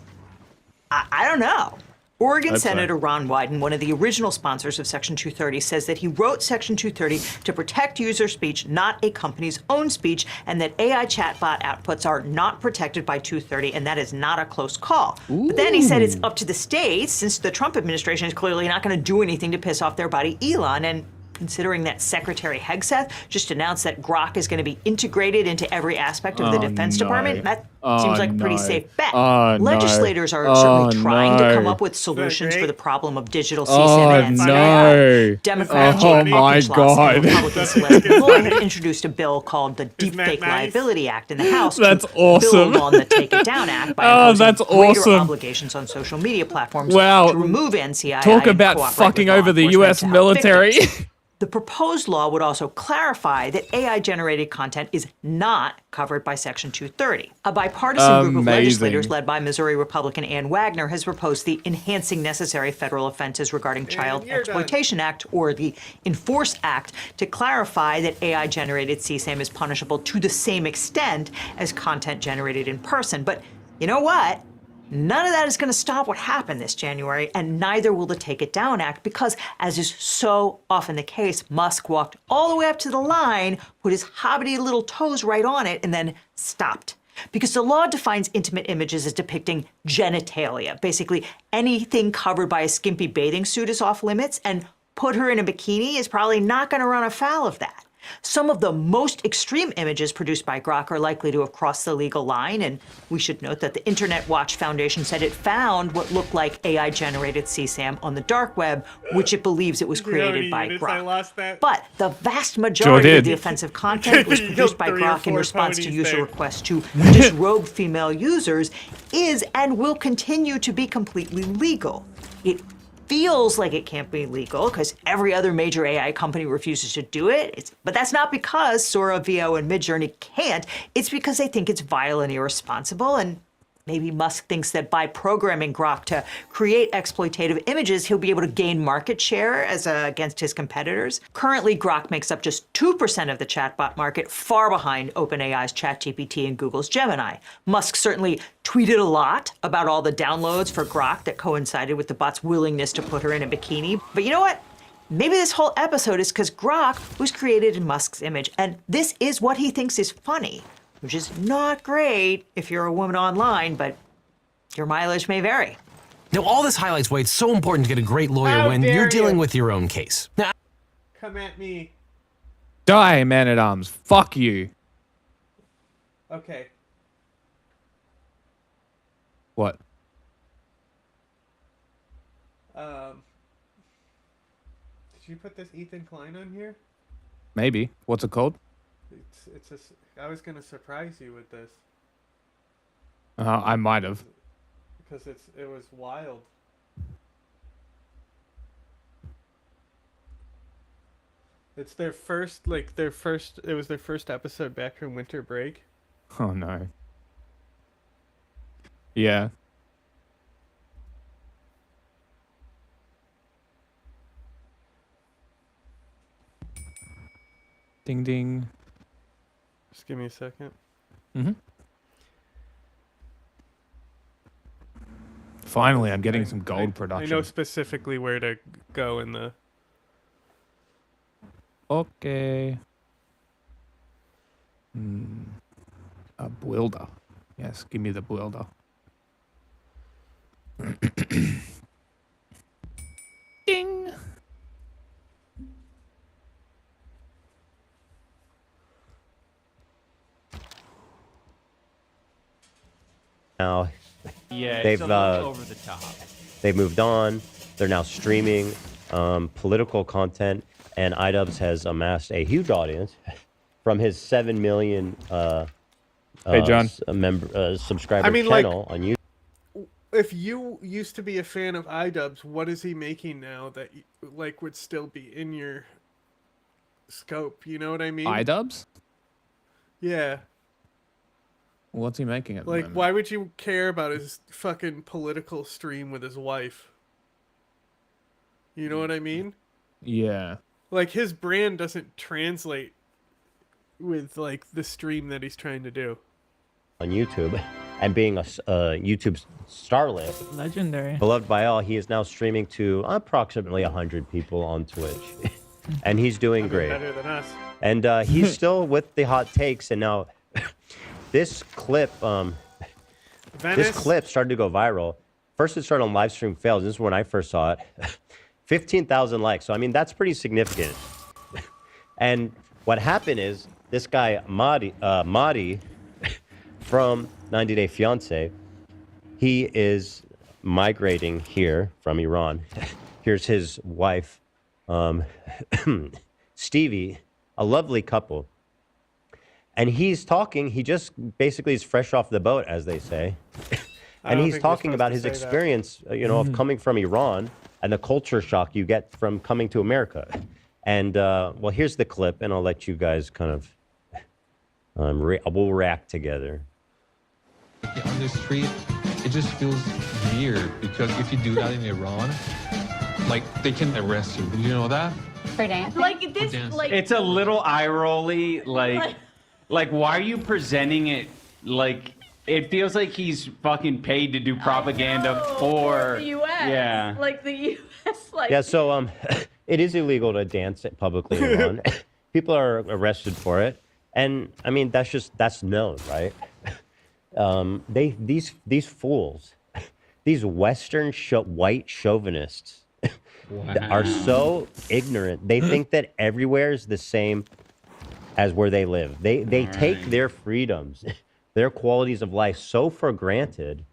I don't know. Oregon Senator Ron Wyden, one of the original sponsors of Section 230, says that he wrote Section 230 to protect user speech, not a company's own speech, and that AI chatbot outputs are not protected by 230, and that is not a close call. Ooh. But then he said it's up to the states, since the Trump administration is clearly not going to do anything to piss off their buddy Elon, and considering that Secretary Hegseth just announced that Grok is going to be integrated into every aspect of the Defense Department, that seems like a pretty safe bet. Legislators are certainly trying to come up with solutions for the problem of digital CSIM and NCII. Democrat Jake Hawkins and Republican Celeste Lloyd have introduced a bill called the Deepfake Liability Act in the House to build on the Take It Down Act by imposing greater obligations on social media platforms to remove NCII. Talk about fucking over the U.S. military. The proposed law would also clarify that AI-generated content is not covered by Section 230. A bipartisan group of legislators led by Missouri Republican Ann Wagner has proposed the Enhancing Necessary Federal Offenses Regarding Child Exploitation Act, or the Enforce Act, to clarify that AI-generated CSAM is punishable to the same extent as content generated in person. But you know what? None of that is going to stop what happened this January, and neither will the Take It Down Act, because, as is so often the case, Musk walked all the way up to the line, put his hobbity little toes right on it, and then stopped. Because the law defines intimate images as depicting genitalia. Basically, anything covered by a skimpy bathing suit is off limits, and put her in a bikini is probably not going to run afoul of that. Some of the most extreme images produced by Grok are likely to have crossed the legal line, and we should note that the Internet Watch Foundation said it found what looked like AI-generated CSAM on the dark web, which it believes it was created by Grok. But the vast majority of the offensive content was produced by Grok in response to user requests to disrobe female users is and will continue to be completely legal. It feels like it can't be legal because every other major AI company refuses to do it. But that's not because Sora, VO, and Midjourney can't. It's because they think it's vile and irresponsible. And maybe Musk thinks that by programming Grok to create exploitative images, he'll be able to gain market share against his competitors. Currently, Grok makes up just 2% of the chatbot market, far behind OpenAI's ChatGPT and Google's Gemini. Musk certainly tweeted a lot about all the downloads for Grok that coincided with the bot's willingness to put her in a bikini. But you know what? Maybe this whole episode is because Grok was created in Musk's image, and this is what he thinks is funny, which is not great if you're a woman online, but your mileage may vary. Now, all this highlights why it's so important to get a great lawyer when you're dealing with your own case. Now, come at me. Die, Man-at-Arms. Fuck you. Okay. What? Did you put this Ethan Klein on here? Maybe. What's it called? I was gonna surprise you with this. I might have. Because it was wild. It's their first it was their first episode back from winter break. Oh no. Yeah. Ding ding. Just give me a second. Mm-hmm. Finally, I'm getting some gold production. I know specifically where to go in the... Okay. A builder. Yes, give me the builder. Ding. Now, Yeah, they've it's a little over the top. they've moved on. They're now streaming political content, and iDubbbz has amassed a huge audience from his 7 million Hey, John. subscriber I mean, channel on YouTube. If you used to be a fan of iDubbbz, what is he making now that like would still be in your scope? You know what I mean? iDubbbz? Yeah. What's he making at the Like, moment? why would you care about his fucking political stream with his wife? You know what I mean? Yeah. Like, his brand doesn't translate with, like, the stream that he's trying to do. On YouTube, and being a YouTube starlet, legendary, beloved by all, he is now streaming to approximately 100 people on Twitch, and he's doing great. Better than us. And he's still with the hot takes. And now, this clip started to go viral. First, it started on Livestream Fails. This is when I first saw it. 15,000 likes. So I mean, that's pretty significant. And what happened is this guy Mahdi from 90 Day Fiancé, he is migrating here from Iran. Here's his wife, Stevie, a lovely couple. And he's talking, he just basically is fresh off the boat, as they say. And he's talking about his experience, of coming from Iran and the culture shock you get from coming to America. And, well, here's the clip, and I'll let you guys kind of, we'll react together. On the street, it just feels weird because if you do that in Iran, like, they can arrest you. Did you know that? For dancing? Like this, like It's a little eye-rolly, like why are you presenting it like it feels like he's fucking paid to do propaganda for the U.S. Yeah. Like the U.S. Like Yeah, so it is illegal to dance publicly in Iran. People are arrested for it. And, I mean, that's known, right? These fools, these Western white chauvinists are so ignorant. They think that everywhere is the same as where they live. They take their freedoms, their qualities of life so for granted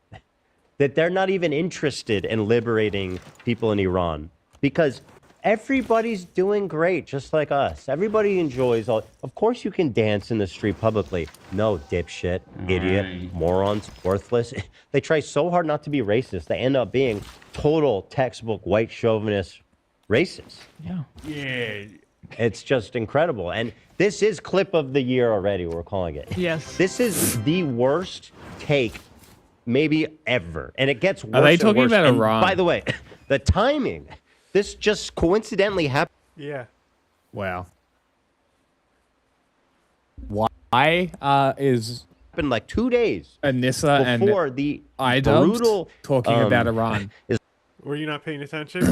that they're not even interested in liberating people in Iran because everybody's doing great, just like us. Everybody enjoys all. Of course you can dance in the street publicly. No, dipshit, idiot, morons, worthless. They try so hard not to be racist. They end up being total textbook white chauvinist racists. Yeah. It's just incredible. And this is clip of the year already, we're calling it. Yes. This is the worst take maybe ever. And it gets worse. Are they and talking worse. about And Iran? by the way, the timing, this just coincidentally happened. Yeah. Wow. Why is been like 2 days Anissa before and the iDubbbz brutal talking about Iran? Were you not paying attention?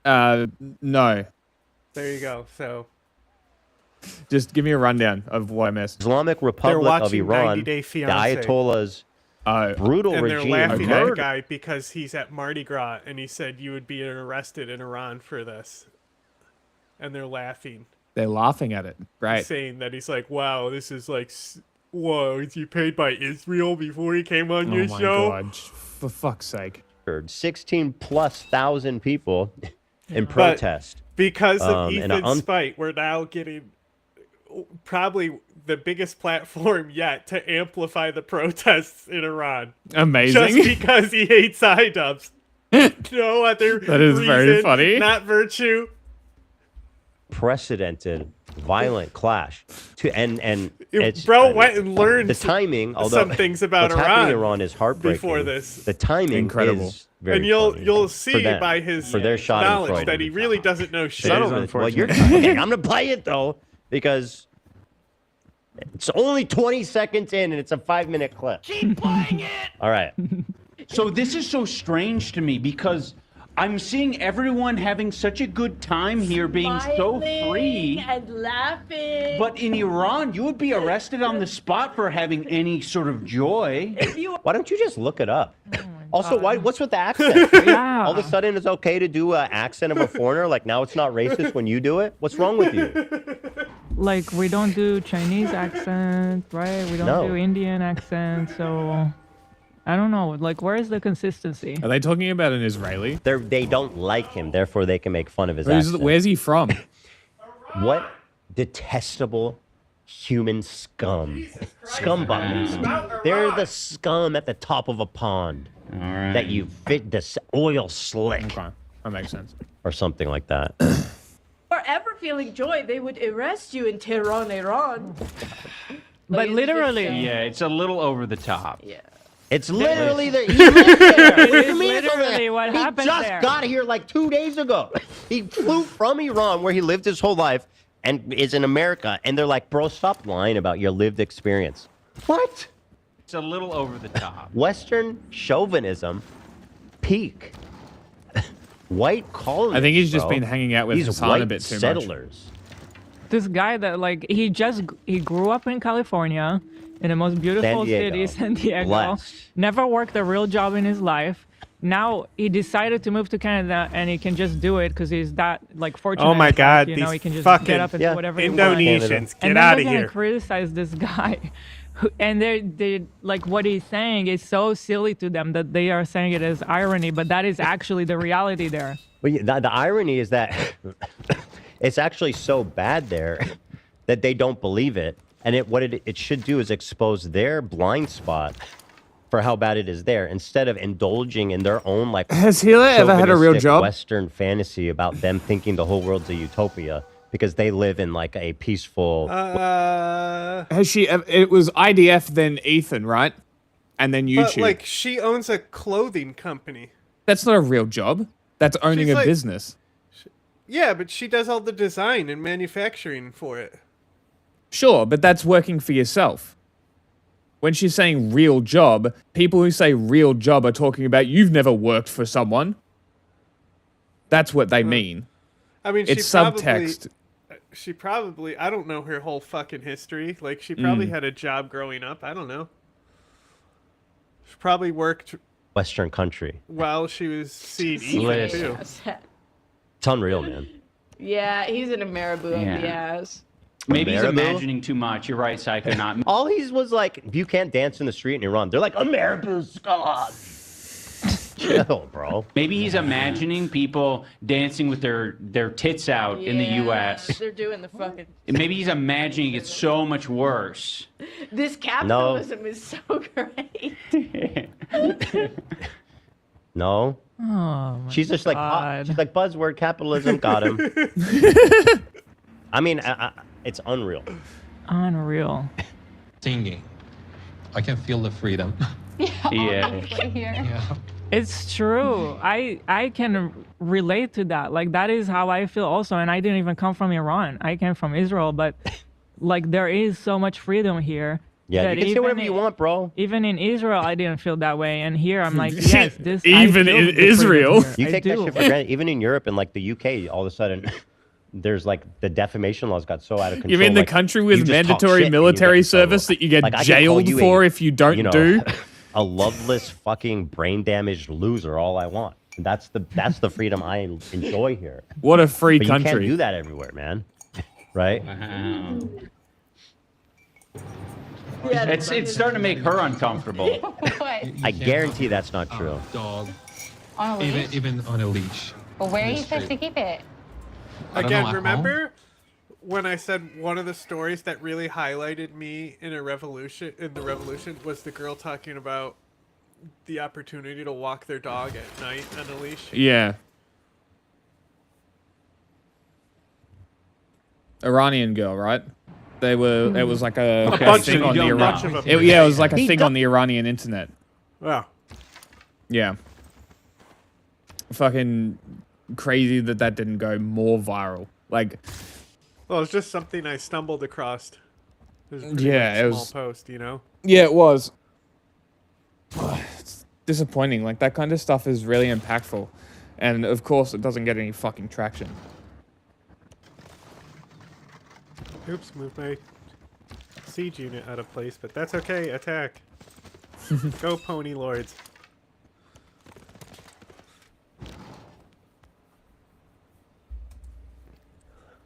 No. There you go. So Just give me a rundown of what I missed. Islamic Republic of Iran, 90 Day the Fiancé. Ayatollah's brutal and regime. they're laughing at murder. the guy because he's at Mardi Gras and he said you would be arrested in Iran for this. And they're laughing. They're laughing at it. Right. Saying that he's like, wow, this is like, whoa, is he paid by Israel before he came on your show? Oh my God. For fuck's sake. 16,000+ people in protest. Because of and Ethan's fight, we're now getting probably the biggest platform yet to amplify the protests in Iran. Amazing. Just because he hates iDubbbz. No other That is reason, very funny. Not virtue. Precedented violent clash and it's Bro went and learned the timing, although some things about what's happening in Iran Iran is heartbreaking before this. the timing Incredible. is very And you'll funny see for them, by his for their knowledge that he really doesn't know shit. Well, you're okay, I'm gonna play it though because it's only 20 seconds in and it's a 5-minute clip. Keep playing it. All right. So this is so strange to me because I'm seeing everyone having such a good time here, being so free. and laughing. But in Iran, you would be arrested on the spot for having any sort of joy. Why don't you just look it up? Also, why? What's with the accent? Yeah. All of a sudden, it's okay to do an accent of a foreigner. Like now, it's not racist when you do it. What's wrong with you? Like, we don't do Chinese accent, right? We don't do Indian accent, so I don't know. Like, where is the consistency? Are they talking about an Israeli? They don't like him, therefore they can make fun of his accent. Where's he from? What detestable human scum. Scumbuckets. They're the scum at the top of a pond. All right. That you fit the oil slick. Okay. That makes sense. Or something like that. Or ever feeling joy, they would arrest you in Tehran, Iran. But literally. Yeah, it's a little over the top. Yeah. It's literally the. He lived there. What do you is mean it's over literally there? what he happened just there. got here like 2 days ago. He flew from Iran, where he lived his whole life, and is in America. And they're like, bro, stop lying about your lived experience. What? It's a little over the top. Western chauvinism, peak. White colonists. I think he's just bro. been hanging out with These Hassan white a bit too much. settlers. This guy that, like, he grew up in California, in the most beautiful city, San Diego. Blessed. Never worked a real job in his life. Now he decided to move to Canada, and he can just do it because he's that, like, fortunate. Oh my God, you know, these he can just fucking get up and do whatever he wants. Indonesians, And get out then of they're here. gonna criticize this guy, and they like what he's saying is so silly to them that they are saying it as irony, but that is actually the reality there. But the irony is that it's actually so bad there that they don't believe it. And what it should do is expose their blind spot for how bad it is there, instead of indulging in their own, like, Has Hila ever had a real chauvinistic job? Western fantasy about them thinking the whole world's a utopia because they live in like a peaceful. Has she? It was IDF, then Ethan, right? And then YouTube. But like, she owns a clothing company. That's not a real job. That's owning She's a like- business. Yeah, but she does all the design and manufacturing for it. Sure, but that's working for yourself. When she's saying real job, people who say real job are talking about you've never worked for someone. That's what they mean. I mean, it's subtext. She probably, I don't know her whole fucking history. Like, she probably Mm. had a job growing up. I don't know. She probably worked Western country. while she was seeing Ethan, Listen. too. It's unreal, man. Yeah, he's in a marabou up Yeah. the ass. Maybe he's Marabou? imagining too much. You're right, Psycho. Not All he was like, you can't dance in the street in Iran. They're like, America's God. Chill, bro. Maybe he's imagining people dancing with their tits out in the U.S. They're doing the fucking. Maybe he's imagining it's so much worse. This capitalism is so great. No. Oh my She's just like, God. she's like, buzzword capitalism, got him. I mean, it's unreal. Unreal. Singing. I can feel the freedom. Yeah. It's true. I can relate to that. Like, that is how I feel also. And I didn't even come from Iran. I came from Israel. But like, there is so much freedom here. Yeah, that you can say whatever you want, bro. Even in Israel, I didn't feel that way. And here, I'm like, yes, this. I Even feel in the freedom Israel? here. You I take that do. shit for granted. Even in Europe and like the UK, all of a sudden, there's like the defamation laws got so out of control. You're in the like, country you with just talk mandatory shit and you military get in trouble. service that you get Like, I can call jailed you for a, if you don't you know, do. a loveless fucking brain damaged loser all I want. That's the freedom I enjoy here. What a free But you can't country. do that everywhere, man. Right? Wow. It's starting to make her uncomfortable. I guarantee that's not true. Dog. On a leash? Even on a leash. Well, where are In you the supposed to street. keep it? I don't know, Again, at remember when I said one of the stories that really highlighted me in the revolution was the girl talking about the opportunity to walk their dog at night on a leash? Yeah. Iranian girl, right? They were. It was like a bunch thing of on the them. Iran. Bunch of them. Yeah, it was like a He thing do- on the Iranian internet. Wow. Yeah. Fucking crazy that didn't go more viral. Like, Well, it's just something I stumbled across. It was a pretty Yeah, it small was- post, you know? yeah, it was. It's disappointing. Like, that kind of stuff is really impactful, and of course, it doesn't get any fucking traction. Oops, moved my siege unit out of place, but that's okay. Attack. Go, Pony Lords.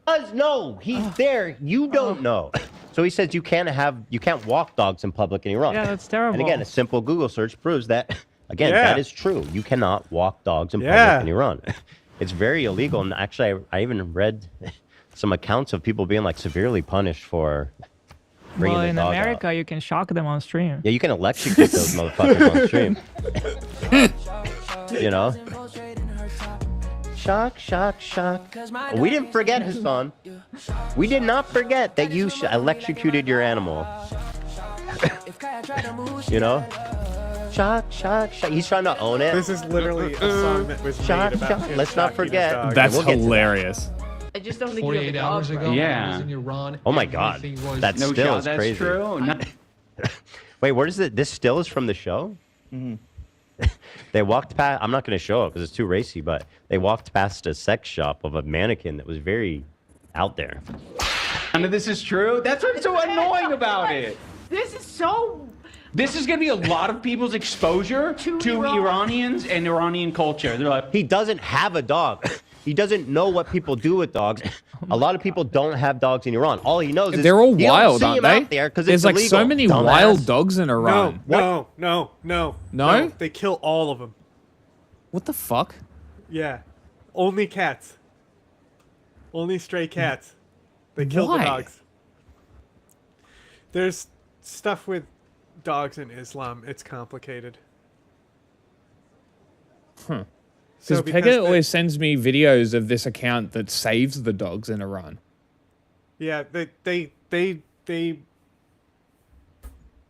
does know. He's there. You don't know. So he says you can't walk dogs in public in Iran. Yeah, that's terrible. And again, a simple Google search proves that. Again, Yeah. that is true. You cannot walk dogs in public in Iran. It's very illegal. And actually, I even read some accounts of people being like severely punished for bringing Well, the in dog out. America, you can shock them on stream. Yeah, you can electrocute those motherfuckers on stream. You know? Shock, shock, shock. We didn't forget, Hassan. We did not forget that you electrocuted your animal. You know? Shock, shock, shock. He's trying to own it. This is literally a song that was Shock, made about shock. him Let's not shocking his forget. dog. That's We'll get to that. hilarious. I just don't think 48 hours ago, when I was in Iran, Oh my God. everything was- That No still shot, is that's crazy. true. Wait, where is it? This still is from the show? They walked past, I'm not going to show it because it's too racy, but they walked past a sex shop of a mannequin that was very out there. None of this is true. That's what's so annoying about it. This is so. This is going to be a lot of people's exposure to Iranians and Iranian culture. They're like, He doesn't have a dog. He doesn't know what people do with dogs. A lot of people don't have dogs in Iran. All he knows is They're all you don't wild, see aren't him they? out there 'cause There's it's like so illegal, many dumbass. wild dogs in Iran. No. No? They kill all of them. What the fuck? Yeah. Only cats. Only stray cats. They kill Why? the dogs. There's stuff with dogs in Islam. It's complicated. Huh. So Because because Pega they- always sends me videos of this account that saves the dogs in Iran. Yeah,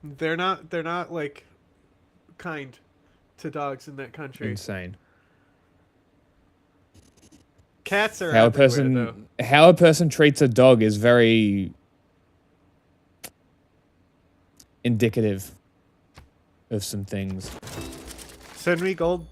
they're not like kind to dogs in that country. Insane. Cats are How a everywhere, person treats a dog is very indicative of some things. Send me gold.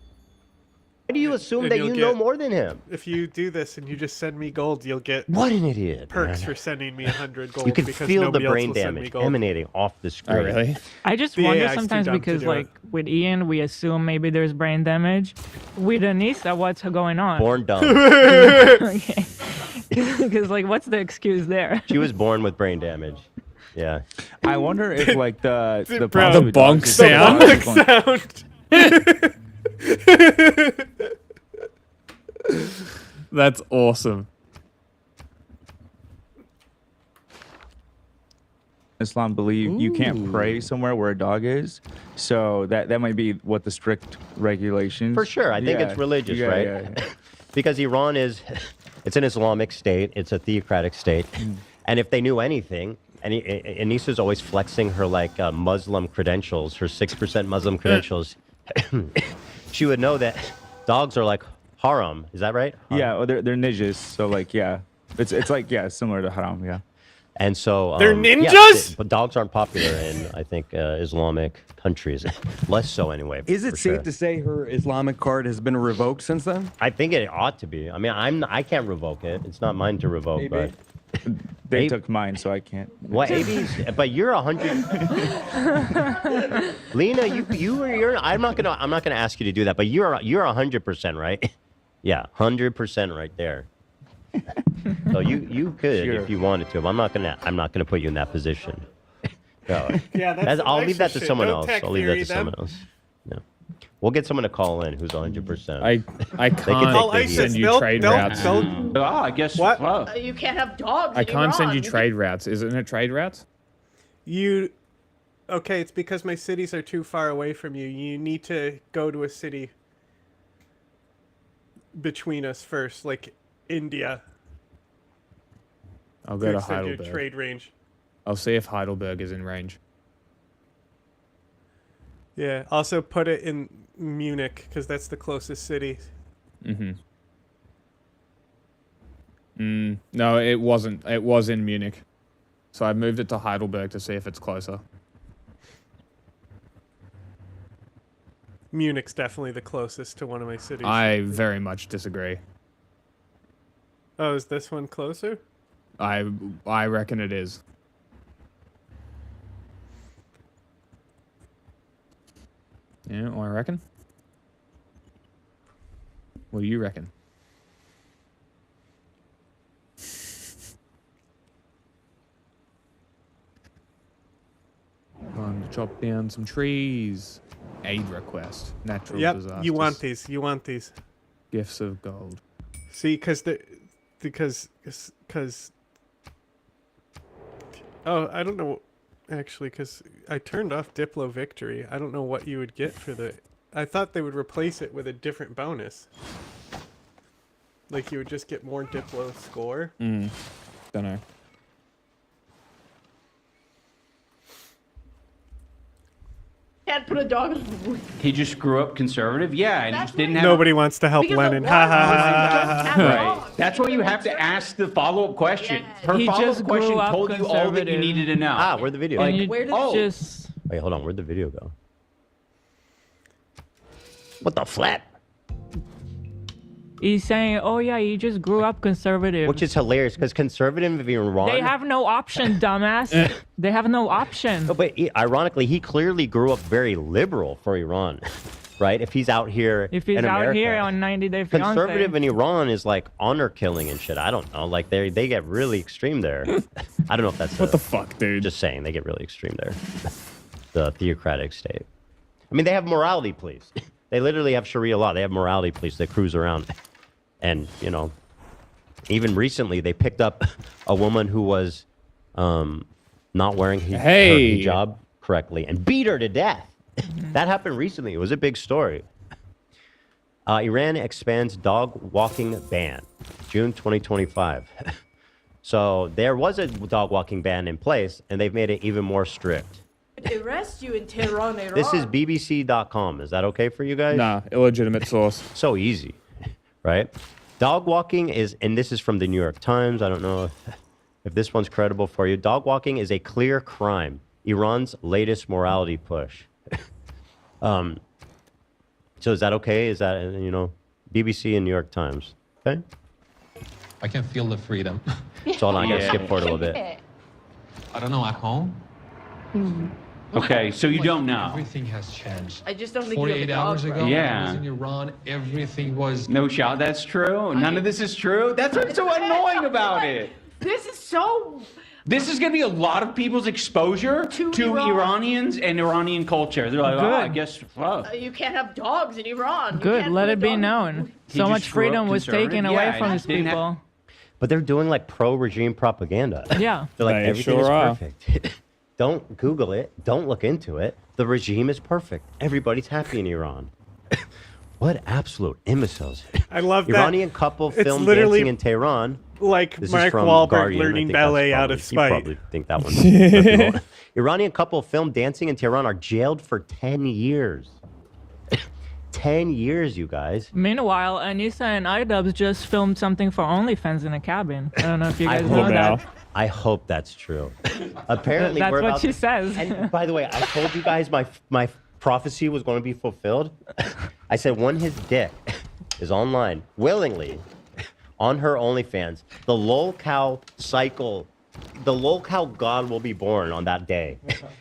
Why do you assume and that you'll you know get- more than him? If you do this and you just send me gold, you'll get What an idiot, perks man. for sending me 100 gold. You can because feel the nobody else brain will send me damage gold. emanating off the screen. Oh, really? I just The wonder AI is too sometimes dumb to because, do it. like, with Ian, we assume maybe there's brain damage. With Anissa, what's going on? Born dumb. Okay. Because, like, what's the excuse there? She was born with brain damage. Yeah. I wonder if like the Bro, The bonk sound. That's awesome. Islam believe you can't pray somewhere where a dog is, so that might be what the strict regulations. For sure. I think Yeah. it's religious, Yeah, right? yeah. Because Iran is, it's an Islamic state. It's a theocratic state. And if they knew anything, and Anissa's always flexing her like Muslim credentials, her 6% Muslim credentials, she would know that dogs are like haram. Is that right? Yeah, well, they're ninjas, so like yeah, it's like yeah, similar to haram, yeah. And so They're yeah, ninjas? but dogs aren't popular in I think Islamic countries, less so anyway. Is it for safe sure. to say her Islamic card has been revoked since then? I think it ought to be. I mean, I can't revoke it. It's not mine to revoke, Maybe. but They took mine, so I can't. what AB's? But you're 100. Lena, you're. I'm not gonna ask you to do that, but you're 100% right. Yeah, 100% right there. So you could Sure. if you wanted to, but I'm not gonna put you in that position. No. Yeah, that's I'll leave that to shit. someone Don't else. tech I'll leave that theory to someone them. else. No. We'll get someone to call in who's 100%. I They can can't Call take the ISIS. heat. send you They'll- trade they'll- routes. they'll- I guess What? Wow. You can't have dogs. I in can't send Iran. you trade routes. Isn't it trade routes? Okay, it's because my cities are too far away from you. You need to go to a city between us first, like India. I'll go to extend your Heidelberg. trade range. I'll see if Heidelberg is in range. Yeah. Also put it in Munich because that's the closest city. No, it wasn't. It was in Munich. So I moved it to Heidelberg to see if it's closer. Munich's definitely the closest to one of my cities. I very much disagree. Oh, is this one closer? I reckon it is. Yeah, I reckon. What do you reckon? chop down some trees. Aid request. Natural Yep, disasters. you want these. You want these. Gifts of gold. See, because oh, I don't know, actually, because I turned off Diplo Victory. I don't know what you would get for the. I thought they would replace it with a different bonus. Like you would just get more Diplo score. Don't know. Can't put a dog in the woods. He just grew up conservative. Yeah, and just didn't have. Nobody wants to help Because Lennon. the Ha one ha person ha just ha. had Right. That's why you have to ask the follow-up question. Her He follow-up just grew question up told you all that you conservative. needed to know. Ah, where'd the video? And you Where did just Wait, hold on. Where'd the video go? What the flap? he's saying, oh yeah, you just grew up conservative. Which is hilarious because conservative Iran. They have no option, dumbass. They have no option. No, but ironically, he clearly grew up very liberal for Iran, right? If he's out here, If he's in out America. here on 90 Day Fiancé. Conservative in Iran is like honor killing and shit. I don't know. Like they get really extreme there. I don't know if that's What the fuck, dude? Just saying, they get really extreme there. The theocratic state. I mean, they have morality police. They literally have Sharia law. They have morality police that cruise around. And, you know, even recently they picked up a woman who was not wearing her hijab correctly and beat her to death. That happened recently. It was a big story. Iran expands dog walking ban, June 2025. So there was a dog walking ban in place, and they've made it even more strict. Arrest you in Tehran, Iran. This is BBC.com. Is that okay for you guys? Nah, illegitimate source. So easy, right? Dog walking is, and this is from the New York Times. I don't know if this one's credible for you. Dog walking is a clear crime. Iran's latest morality push. So is that okay? Is that, you know, BBC and New York Times? Okay. I can feel the freedom. So hold on, I gotta skip forward a little bit. I don't know, at home? Okay, so you don't know. Everything has changed. I just don't think you have a 48 dog hours ago, problem. when I Yeah. was in Iran, everything was... No shot, that's true? None of this is true? That's what's so annoying about it. This is so. This is going to be a lot of people's exposure to Iran. Iranians and Iranian culture. They're like, oh, I Good. guess, fuck. You can't have dogs in Iran. You Good, can't let put a it be dog- known. He So just much grew up freedom was taken conservative. away Yeah, from and these didn't have- people. But they're doing like pro-regime propaganda. Yeah. They're like, They everything sure is are. perfect. Don't Google it. Don't look into it. The regime is perfect. Everybody's happy in Iran. What absolute imbeciles. I love that. Iranian couple It's filmed literally dancing in Tehran. like This is Mark from Wahlberg Guardian. I learning think that's ballet out probably- of You spite. probably think that one. Iranian couple filmed dancing in Tehran are jailed for 10 years. 10 years, you guys. Meanwhile, Anissa and iDubbbz just filmed something for OnlyFans in a cabin. I don't know if you I guys hope, know that. I hope that's true. Apparently, That's we're what about she to- says. And by the way, I told you guys my prophecy was going to be fulfilled. I said when his dick is online willingly on her OnlyFans, the lolcow cycle, the lolcow god will be born on that day,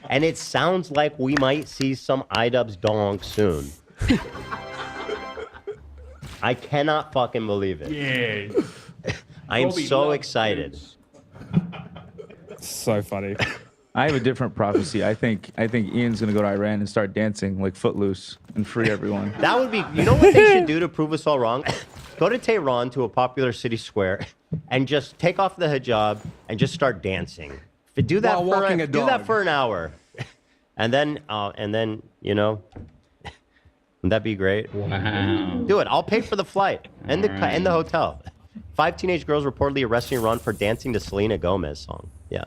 and it sounds like we might see some iDubbbz dong soon. I cannot fucking believe it. Yeah. I am Kobe so loves excited. So funny. I have a different prophecy. I think Ian's gonna go to Iran and start dancing like Footloose and free everyone. That would be, you know what they should do to prove us all wrong? Go to Tehran, to a popular city square, and just take off the hijab and just start dancing. Do that, While walking a do that dog. for an hour. And then, you know, wouldn't that be great? Wow. Do it. I'll pay for the flight and the hotel. 5 teenage girls reportedly arrested in Iran for dancing to Selena Gomez song. Yeah.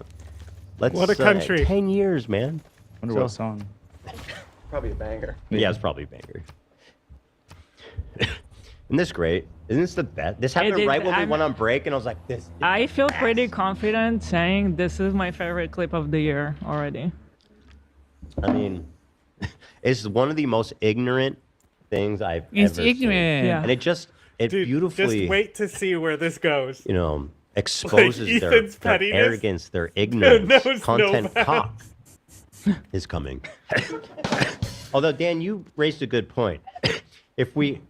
Let's, What a country. 10 years, man. Wonder what song. Probably a banger. Yeah, it's probably a banger. Isn't this great? Isn't this the best? This happened is. right when we I'm- went on break, and I was like, this. I feel pretty confident saying this is my favorite clip of the year already. I mean, it's one of the most ignorant things I've It's ever ignorant. seen. Yeah. And it Dude, beautifully, just wait to see where this goes. you know, exposes their Ethan's pettiness arrogance, their ignorance. knows no Content bounds. cop is coming. Although, Dan, you raised a good point. If we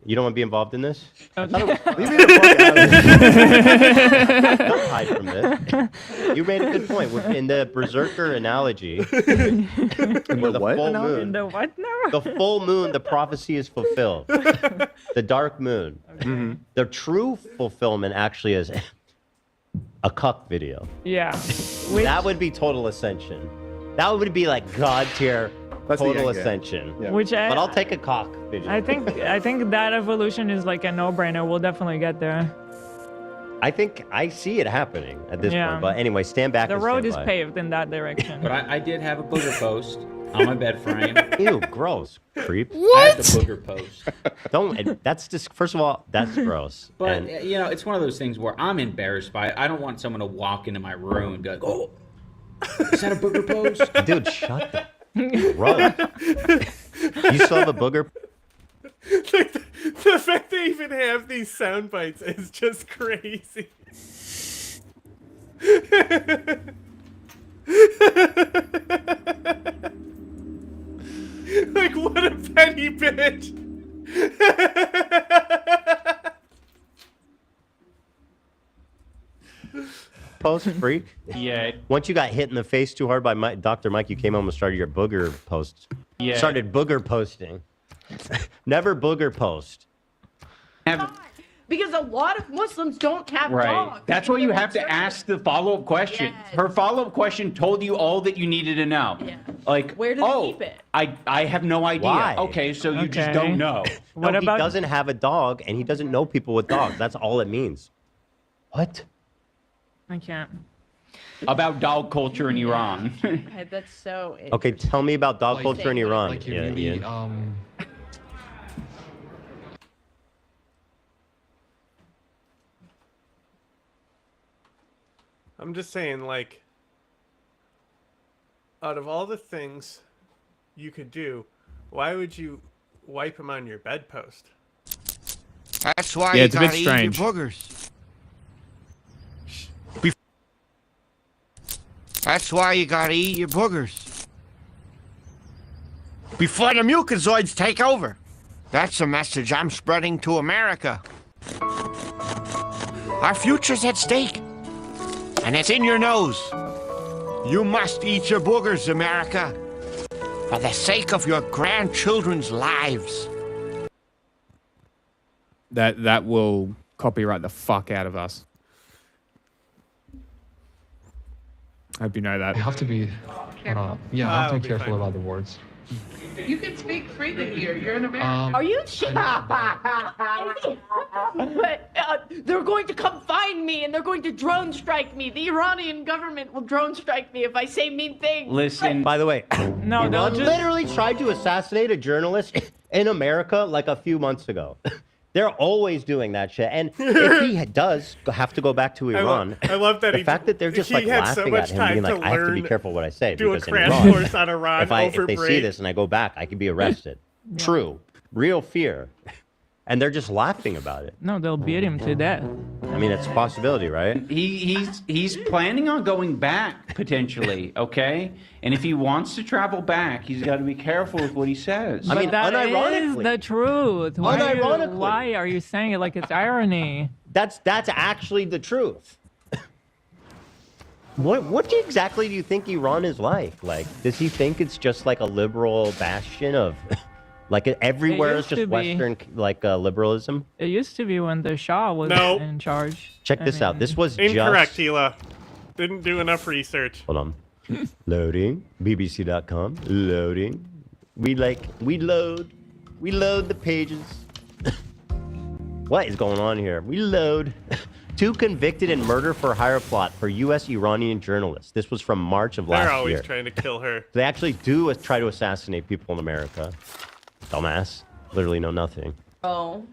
You don't want to be involved in this? Okay. Leave me the fuck out of this. Don't hide from this. You made a good point. In the Berserker analogy, where the full moon, In the what now? the full moon, the prophecy is fulfilled. The dark moon. Mm-hmm. The true fulfillment actually is a cuck video. Yeah. That would be total ascension. That would be like God tier total ascension. Yeah. Which but I'll take a cock video. I think that evolution is like a no-brainer. We'll definitely get there. I think I see it happening at this Yeah. point. But anyway, stand back. The and road stand is by. paved in that direction. But I did have a booger post on my bed frame. Ew, gross, creep. I had the booger post. Don't. That's just. First of all, that's gross. But And you know, it's one of those things where I'm embarrassed by it. I don't want someone to walk into my room and be like, "Oh, is that a booger post?" Dude, shut the. Gross. You still have a booger? Like the fact they even have these sound bites is just crazy. Like, what a petty bitch. Post freak. Yeah. Once you got hit in the face too hard by Dr. Mike, you came home and started your booger posts. Yeah. Started booger posting. Never booger post. Because a lot of Muslims don't have Right. dogs. That's why you have to ask the follow-up question. Yes. Her follow-up question told you all that you needed to know. Yeah. Like, Where do they keep it? I have no idea. Why? Okay, so you just don't know. No, he doesn't have a dog, and he doesn't know people with dogs. That's all it means. What? I can't. About dog culture in Iran. That's so. Okay, tell me about dog Like- culture in Iran. Like you Yeah, really, Ian. I'm just saying, like, out of all the things you could do, why would you wipe them on your bedpost? That's why Yeah, you it's a bit gotta eat strange. your boogers. That's why you gotta eat your boogers. Before the mucozoids take over. That's a message I'm spreading to America. Our future's at stake. And it's in your nose. You must eat your boogers, America. For the sake of your grandchildren's lives. That will copyright the fuck out of us. I hope you know that. You have to be, yeah, you have to be careful about the words. You can speak freely here. You're in America. Are you? But they're going to come find me and they're going to drone strike me. The Iranian government will drone strike me if I say mean things. Listen. By the way, No, they'll Iran just- literally tried to assassinate a journalist in America like a few months ago. They're always doing that shit. And if he does have to go back to Iran, I love that the he- fact that they're just he like had so laughing much at him, time being to like, I have to be learn- careful what I say. do a because in crash Iran, course on Iran if over they see break. this and I go back, I could be arrested. True. Real fear. And they're just laughing about it. No, they'll beat him to death. I mean, it's a possibility, right? He's planning on going back potentially, okay? And if he wants to travel back, he's got to be careful with what he says. But that is the truth. Why are you saying it like it's irony? That's actually the truth. What exactly do you think Iran is like? Like, does he think it's just like a liberal bastion of, like everywhere is used to just be. Western like liberalism? It used to be when the Shah was No. in charge. Check this out. This was Incorrect, just. Hila. Didn't do enough research. Hold on. Loading. BBC.com. Loading. We load the pages. What is going on here? We load. 2 convicted in murder for hire plot for U.S. Iranian journalists. This was from March of last They're always year. trying to kill her. They actually do try to assassinate people in America. Dumbass. Literally know nothing. Oh.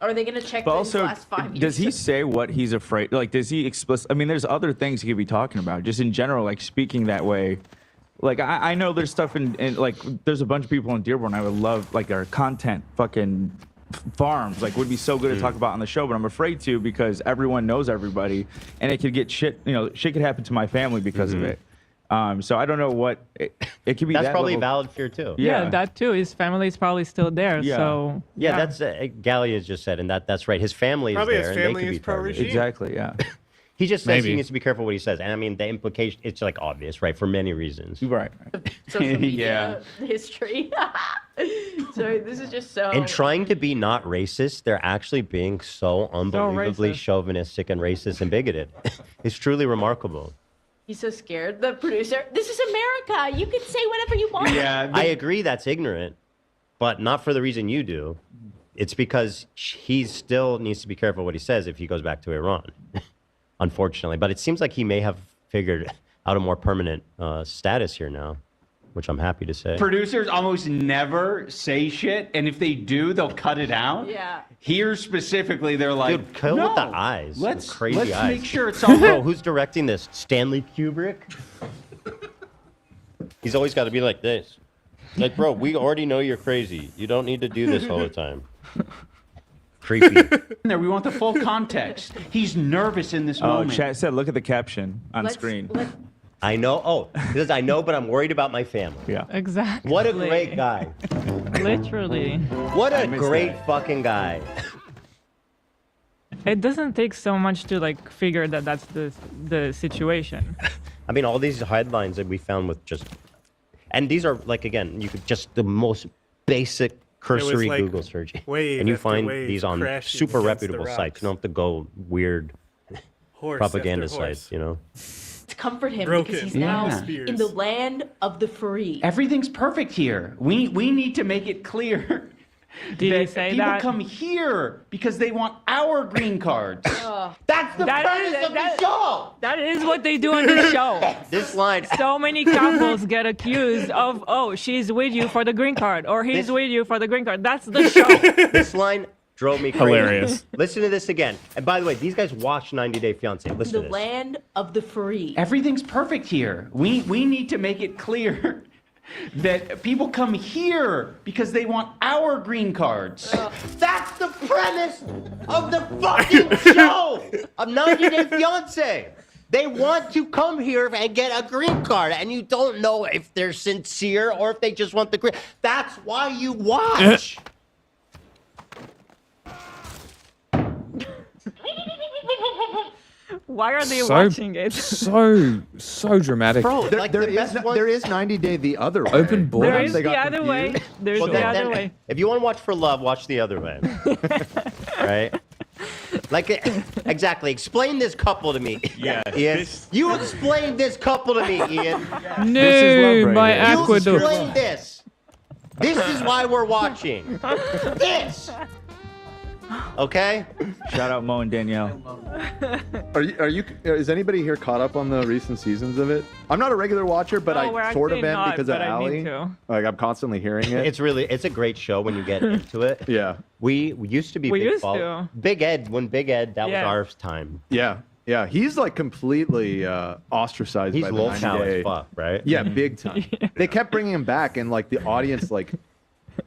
Are they going to check But the also, last 5 years? does he say what he's afraid? Like, does he I mean, there's other things he could be talking about. Just in general, like speaking that way. Like, I know there's stuff in like, there's a bunch of people in Dearborn I would love, like, our content fucking farms, like, would be so good to talk about on the show, but I'm afraid to because everyone knows everybody, and it could get shit, you know, shit could happen to my family because of it. So I don't know what it could be. That's that probably a level. valid fear too. Yeah, that too. His family is probably still there. Yeah. So Yeah, that's Gallia just said, and that's right. His family Probably is his there, family and they is could be targeted. pro-regime. Exactly. Yeah. He just says he Maybe. needs to be careful what he says, and I mean the implication. It's like obvious, right? For many reasons. Right. Social media history. So this is just so. And trying to be not racist, they're actually being so unbelievably racist. chauvinistic and racist and bigoted. It's truly remarkable. He's so scared. The producer. This is America. You can say whatever you want. Yeah, I agree that's ignorant, but not for the reason you do. It's because he still needs to be careful what he says if he goes back to Iran, unfortunately. But it seems like he may have figured out a more permanent status here now, which I'm happy to say. Producers almost never say shit, and if they do, they'll cut it out. Yeah. Here specifically, they're like, Dude, kill no, with the eyes. the Let's crazy eyes. make sure it's all Bro, who's directing this? Stanley Kubrick? He's always got to be like this. Like, bro, we already know you're crazy. You don't need to do this all the time. Creepy. there. We want the full context. He's nervous in this Oh, moment. chat said, look at the caption on screen. I know. Oh, because I know, but I'm worried about my family. Yeah. Exactly. What a great guy. Literally. What a miss great that. fucking guy. It doesn't take so much to like figure that that's the situation. I mean, all these headlines that we found with just, and these are like, again, you could just the most basic cursory like Google search, wave and you after find wave these on crashing super against the reputable sites. rocks. You don't have to go weird Horse propaganda after horse. sites, you know. To comfort him Broken. because he's Yeah. now in the land of the free. Everything's perfect here. We need to make it clear Did that he say people that? come here because they want our green cards. That's the That premise is- of that- the show. That is what they do on the show. This line, So many couples get accused of, oh, she's with you for the green card, or he's This- with you for the green card. That's the show. this line drove me crazy. Hilarious. Listen to this again. And by the way, these guys watch 90 Day Fiancé. Listen The to this. land of the free. Everything's perfect here. We need to make it clear that people come here because they want our green cards. That's the premise of the fucking show of 90 Day Fiancé. They want to come here and get a green card, and you don't know if they're sincere or if they just want the green. That's why you watch. Why are they So- watching it? So dramatic. Bro, There, like there the is best one. there is 90 Day the other way. Open borders. There is They the got other way. confused. There's Well, the other way. If you want to watch for love, watch the other way. Right? Like, exactly. Explain this couple to me. Yeah. Ian. You explain this couple to me, Ian. No, right my here. You aqueduct. explain this. This is why we're watching. This. Okay? Shout out Mo and Danielle. Is anybody here caught up on the recent seasons of it? I'm not a regular watcher, but No, we're I sort of actually am not, because of but I Allie. need to. Like, I'm constantly hearing it. It's a great show when you get into it. Yeah. We used to be We big used follow- to. Big Ed, when Big Ed, that Yeah. was our time. Yeah. Yeah. He's like completely ostracized He's by the low 90 cow Day. as fuck, right? Yeah, big time. They kept bringing him back, and like the audience like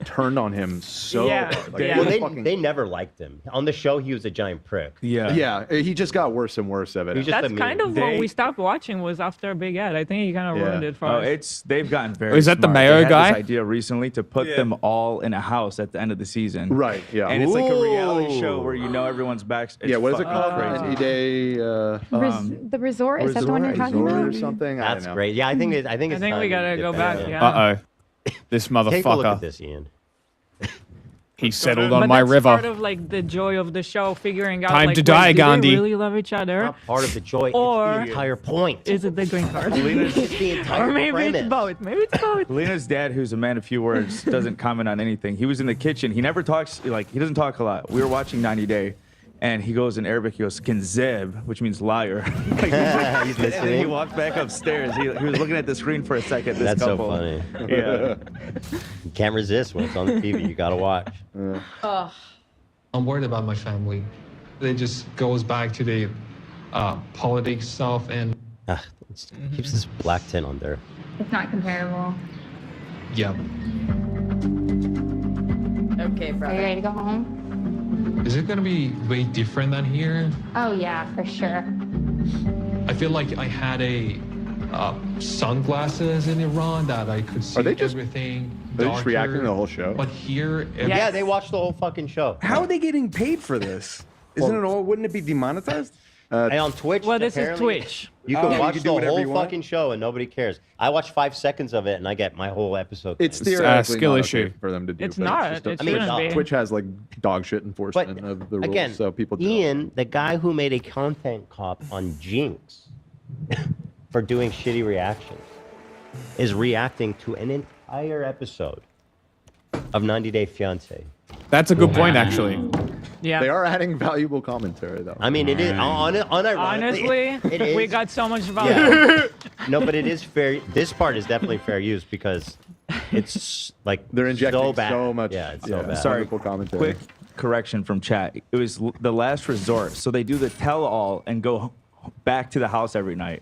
turned on him so Yeah. hard. Like, Yeah. it Well, was they, fucking- they never liked him. On the show, he was a giant prick. Yeah, he just got worse and worse of it. He's just That's a kind meme. of what we stopped watching was after Big Ed. I think he kind of Yeah. ruined it for Oh, us. they've gotten very. Is that the smart. Mayo They had guy? This idea recently to put them all in a house at the end of the season. Right, yeah. And it's like a reality Ooh. show where you know everyone's back. It's Yeah, what is it fucking called? Crazy. 90 Day. The resort, is that the one you're talking Resort about? or something? I That's don't know. great. Yeah, I think it's I think we time gotta to go get back. that. Yeah. Uh-oh. This Take a look at motherfucker. this, Ian. He settled But on my that's river. part of like the joy of the show, figuring out Time like, to wait, die, do Gandhi. they really love each other, Not part of the joy. Or- it's the entire point. is it the green card? It's the entire Or maybe premise. it's both. Maybe it's both. Lena's dad, who's a man of few words, doesn't comment on anything. He was in the kitchen. He never talks, like, he doesn't talk a lot. We were watching 90 Day, and he goes in Arabic, he goes, Kinzeb, which means liar. He's And then he listening. walked back upstairs. He was looking at the screen for a second. This That's so couple. funny. Yeah. You can't resist when it's on the TV. You gotta watch. Ugh. I'm worried about my family. It just goes back to the politics stuff and Keeps this black tint on there. It's not comparable. yeah. Okay, Are you brother. ready to go home? Is it gonna be way different than here? Oh yeah, for sure. I feel like I had a sunglasses in Iran that I could see everything. Are they just reacting to the whole show? But here, Yeah, they watched the whole fucking show. How are they getting paid for this? Wouldn't it be demonetized? Hey, on Twitch, Well, this is apparently, Twitch. You can Oh, watch you can do the whatever you whole want? fucking show and nobody cares. I watch 5 seconds of it and I get my whole episode. It's thing. theoretically skill not issue. okay for them to do. It's but not. just It I mean, shouldn't be. Twitch has like dog shit enforcement But, of the rules, Again, so people do. Ian, the guy who made a content cop on Jinx for doing shitty reactions, is reacting to an entire episode of 90 Day Fiancé. That's a good point, actually. Yeah. They are adding valuable commentary, though. I mean, it is unironically. Honestly, it is. we got so much value. Yeah. No, but it is fair. This part is definitely fair use because it's like They're injecting so bad. so much. Yeah, it's so bad. Sorry, Wonderful commentary. quick correction from chat. It was the last resort. So they do the tell-all and go back to the house every night.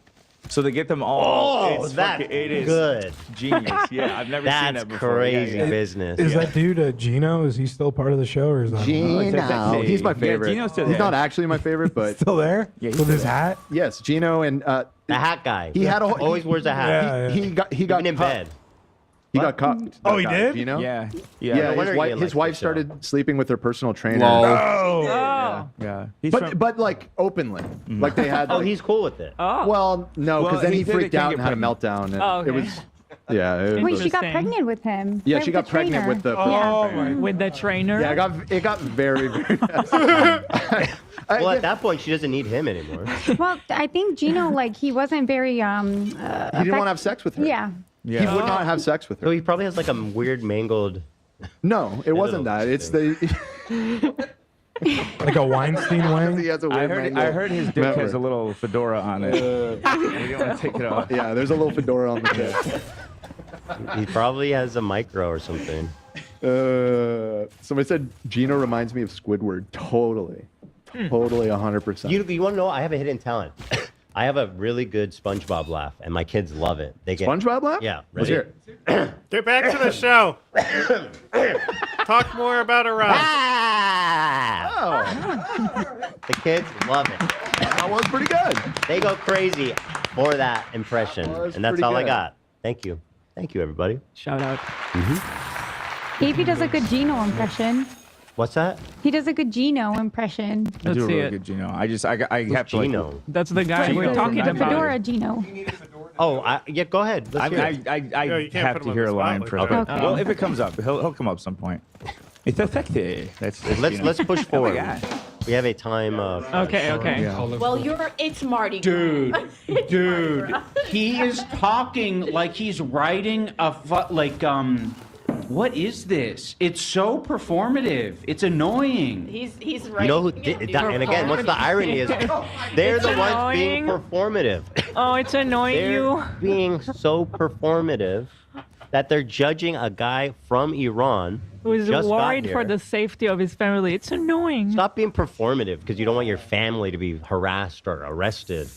So they get them all. Oh, that's it is good. Genius. Yeah, I've never seen that before. crazy Yeah, yeah. business. Is that dude Gino? Is he still part of the show, or is that Gino, he's my favorite. Yeah, Gino's still he's there. not actually my favorite, but still there? Yeah, he's With still his there. hat? yes, Gino and the hat guy. he had a whole, always wears a hat. He got Even in cut. bed. He got cucked. Oh, he that guy, did? Gino? Yeah. Yeah, Yeah. No wonder Ian his likes wife the show. started sleeping with her personal trainer. Lol. Oh. Yeah. He's But like openly, like they had. Oh, like- he's cool with it. Oh. Well, no, because Well, then he he said they freaked can't out get and had a meltdown. And Oh, okay. It was, yeah. It was, Wait, she got Interesting. pregnant with him. yeah, right, she with got the pregnant trainer. with the. Yeah. With the trainer. Yeah, it got very, very messy. Well, at that point, she doesn't need him anymore. Well, I think Gino, like, he wasn't very. He didn't want to have sex with her. Yeah. He would not have sex with her. So he probably has like a weird mangled. No, it wasn't that. It's the. Like a Weinstein he wing? has a weird I mangle. heard his dick Remember. has a little fedora on it. You don't want to take it off. Yeah, there's a little fedora on the tip. He probably has a micro or something. Somebody said Gino reminds me of Squidward. Totally. Totally 100%. You want to know? I have a hidden talent. I have a really good SpongeBob laugh, and my kids love it. They get SpongeBob laugh? Yeah. Let's Ready? hear it. Get back to the show. Talk more about Iran. The kids love it. That was pretty good. They go crazy for that impression, That was and that's pretty all I good. got. Thank you. Thank you, everybody. Shout out. Davey does a good Gino impression. What's that? He does a good Gino impression. I Let's do a see really it. good Gino. I have to Gino? like. That's the guy Gino we're from talking The Nine about. fedora Gino. Oh, yeah. Go ahead. Let's hear it. I No, you can't have put to him on hear the a line spot for like that. that. Well, if it comes up, he'll come up some point. It's effective. That's Gino. Let's push forward. God. We have a time. Okay, okay. Well, it's Marty. Dude, It's dude, Mardi Gras. he is talking like he's writing what is this? It's so performative. It's annoying. He's right. You know who did that? And again, what's the irony is they're It's the ones being annoying. performative. Oh, it's annoying They're you. being so performative that they're judging a guy from Iran Who's just got worried for here. the safety of his family. It's annoying. Stop being performative because you don't want your family to be harassed or arrested.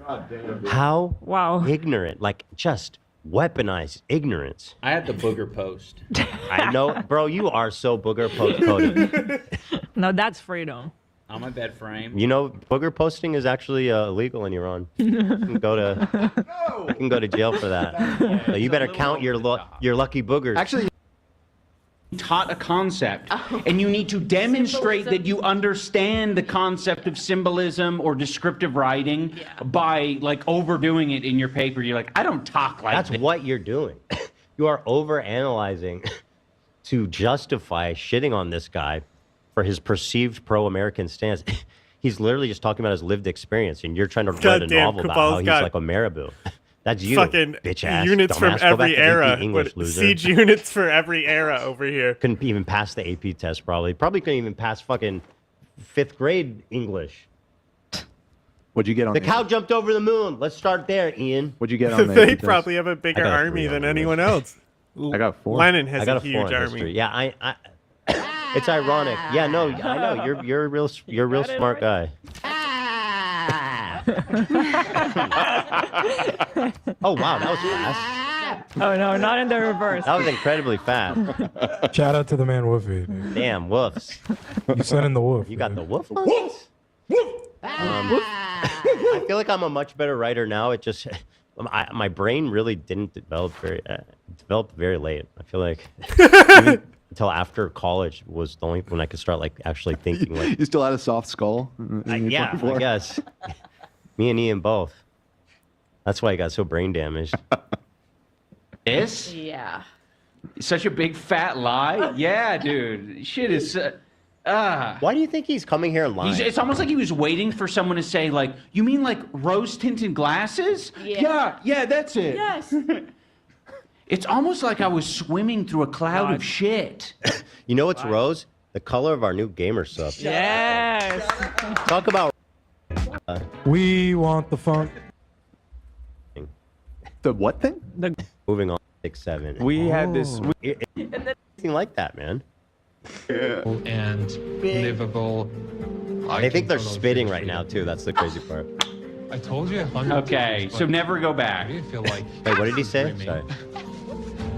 How ignorant, like just weaponized ignorance. I had the booger post. I know, bro, you are so booger coded. No, that's freedom. On my bed frame. You know, booger posting is actually illegal in Iran. You can go to jail for that. So you better count your lucky boogers. Actually, taught a concept and you need to demonstrate that you understand the concept of symbolism or descriptive writing by like overdoing it in your paper. You're like, I don't talk like That's this. what you're doing. You are overanalyzing to justify shitting on this guy for his perceived pro-American stance. He's literally just talking about his lived experience, and you're trying to write a Goddamn, novel about how Cabal's he's got like a marabou. That's you, Fucking bitch ass. units from dumbass. Go back every to era. AP English, What- loser. siege units for every era over here. Couldn't even pass the AP test, probably. Probably couldn't even pass fucking 5th grade English. What'd you get on The cow jumped over the moon. Let's start there, Ian. What'd you get on the They AP test? probably have a bigger I got a army 3 than on anyone English. else. I got 4. Lenin has I got a a 4 huge in army. history. Yeah, I it's ironic. Yeah, no, I know. You're a real smart guy. Oh wow, that was fast. Oh no, not in the reverse. That was incredibly fast. Shout out to the man Woofy. Dude. Damn, woofs. You sent in the woof. You got the woof. I feel like I'm a much better writer now. It just, my brain really didn't develop very late. I feel like even until after college was the only when I could start like actually thinking. Like, you still had a soft skull? Yeah, I guess. Me and Ian both. That's why I got so brain damaged. This? Yeah. Such a big fat lie? Yeah, dude. Shit is... Why do you think he's coming here and lying? It's almost like he was waiting for someone to say, like, you mean like rose-tinted glasses? Yeah, that's it. Yes. It's almost like I was swimming through a cloud of shit. You know what's rose? The color of our new gamer sub. Yes. Talk about. We want the funk. The what thing? Moving on, 6-7. We had this. Anything like that, man. And livable. They think they're spitting right now too. That's the crazy part. I told you. Okay, so never go back. I feel like. Wait, what did he say? Sorry.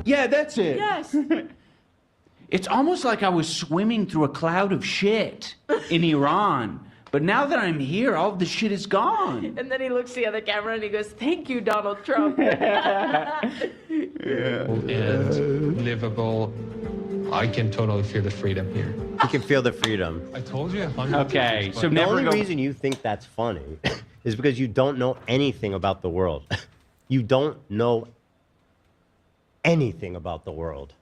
Yeah, that's it. Yes. It's almost like I was swimming through a cloud of shit in Iran. But now that I'm here, all of the shit is gone. And then he looks the other camera and he goes, "Thank you, Donald Trump." And livable. I can totally feel the freedom here. You can feel the freedom. I told you. Okay, so The never only go. reason you think that's funny is because you don't know anything about the world. You don't know anything about the world.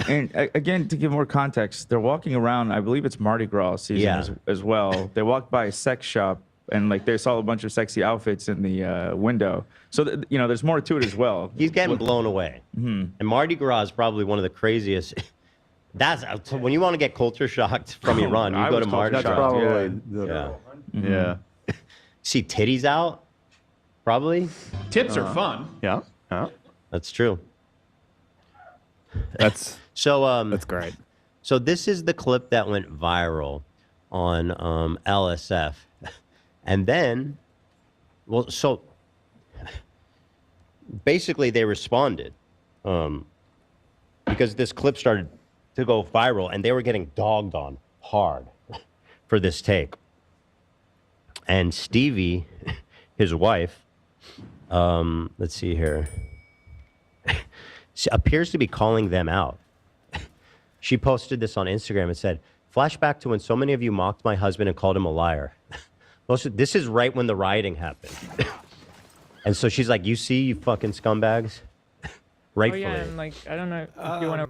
And again, to give more context, they're walking around. I believe it's Mardi Gras season as well. They walked by a sex shop and like they saw a bunch of sexy outfits in the window. So there's more to it as well. He's getting blown away. And Mardi Gras is probably one of the craziest. That's when you want to get culture shocked from Iran. You go to Mardi Gras. Probably Yeah. See titties out? Probably. Tits are fun. Yeah. That's true. That's that's great. So this is the clip that went viral on LSF, and then, so basically they responded because this clip started to go viral, and they were getting dogged on hard for this take. And Stevie, his wife, let's see here. She appears to be calling them out. She posted this on Instagram and said, "Flashback to when so many of you mocked my husband and called him a liar." This is right when the rioting happened. And so she's like, "You see, you fucking scumbags?" Rightfully. Oh yeah, and like I don't know if you want to.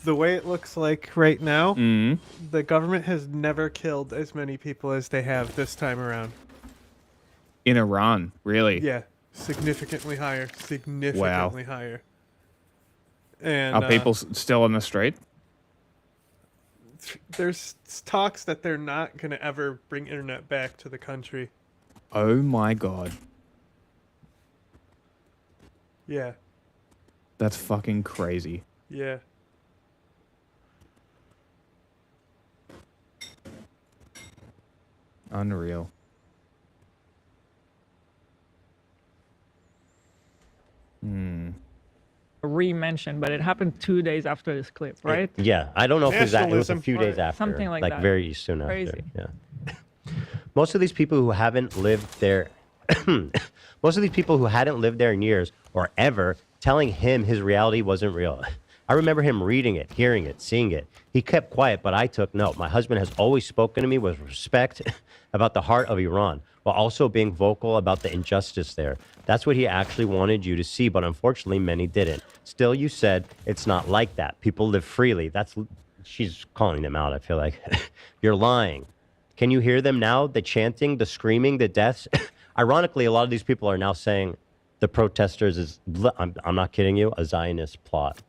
The way it looks like right now, the government has never killed as many people as they have this time around. In Iran, really? Yeah, significantly higher. Significantly higher. And Are people still on the street? There's talks that they're not going to ever bring internet back to the country. Oh my god. Yeah. That's fucking crazy. Yeah. Unreal. Re-mentioned, but it happened 2 days after this clip, right? Yeah, I don't know if it was a few days after. Something like that. Very soon after. Crazy. Yeah. Most of these people who haven't lived there, most of these people who hadn't lived there in years or ever, telling him his reality wasn't real. I remember him reading it, hearing it, seeing it. He kept quiet, but I took note. My husband has always spoken to me with respect about the heart of Iran, while also being vocal about the injustice there. That's what he actually wanted you to see, but unfortunately many didn't. Still, you said it's not like that. People live freely. She's calling them out, I feel like. You're lying. Can you hear them now? The chanting, the screaming, the deaths. Ironically, a lot of these people are now saying the protesters is, I'm not kidding you, a Zionist plot.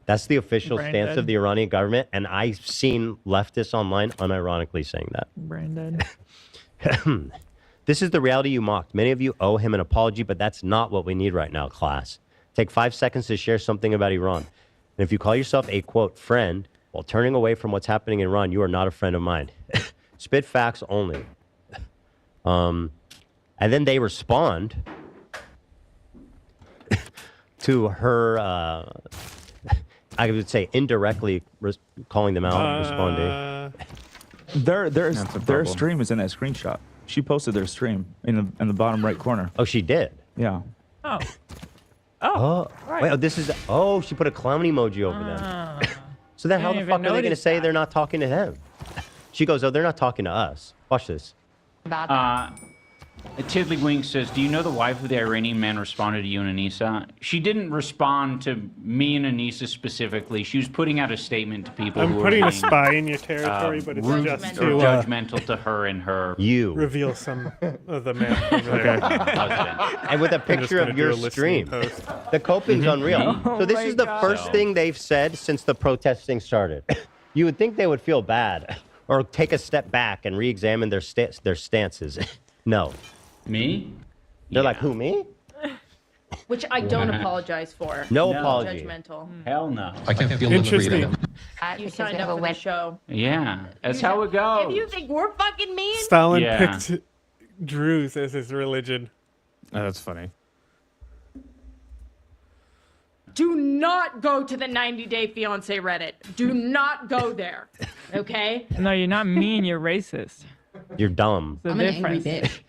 That's the official stance of the Iranian government, and I've seen leftists online unironically saying that. Brain dead. This is the reality you mocked. Many of you owe him an apology, but that's not what we need right now, class. Take 5 seconds to share something about Iran. And if you call yourself a, quote, friend, while turning away from what's happening in Iran, you are not a friend of mine. Spit facts only. And then they respond to her, I would say indirectly calling them out, responding. Their stream is in that screenshot. She posted their stream in the bottom right corner. Oh, she did? Yeah. Oh. Oh. right. Wait, this is... Oh, she put a clown emoji over them. So then how the didn't fuck even are they going to notice say they're not talking to him? She goes, oh, they're not talking to us. Watch this. Tiddlywink says, do you know the wife of the Iranian man responded to you and Anissa? She didn't respond to me and Anissa specifically. She was putting out a statement to people I'm who putting are a spy in your territory, but it's rude just or to judgmental to her and her reveal some of the man over there. And with a picture of your stream. The coping's unreal. Oh So this my is the God. first thing they've said since the protesting started. You would think they would feel bad or take a step back and re-examine their stances. No. Me? They're like, who, me? Which I don't apologize for. No apology. Judgmental. Hell no. I can feel the freedom. You signed up for the show. Yeah, that's how it goes. If you think we're fucking mean, Stalin picked Druze as his religion. Oh, that's funny. do not go to the 90 Day Fiancé Reddit. Do not go there. Okay? No, you're not mean. You're racist. You're dumb. The I'm an angry difference. bitch.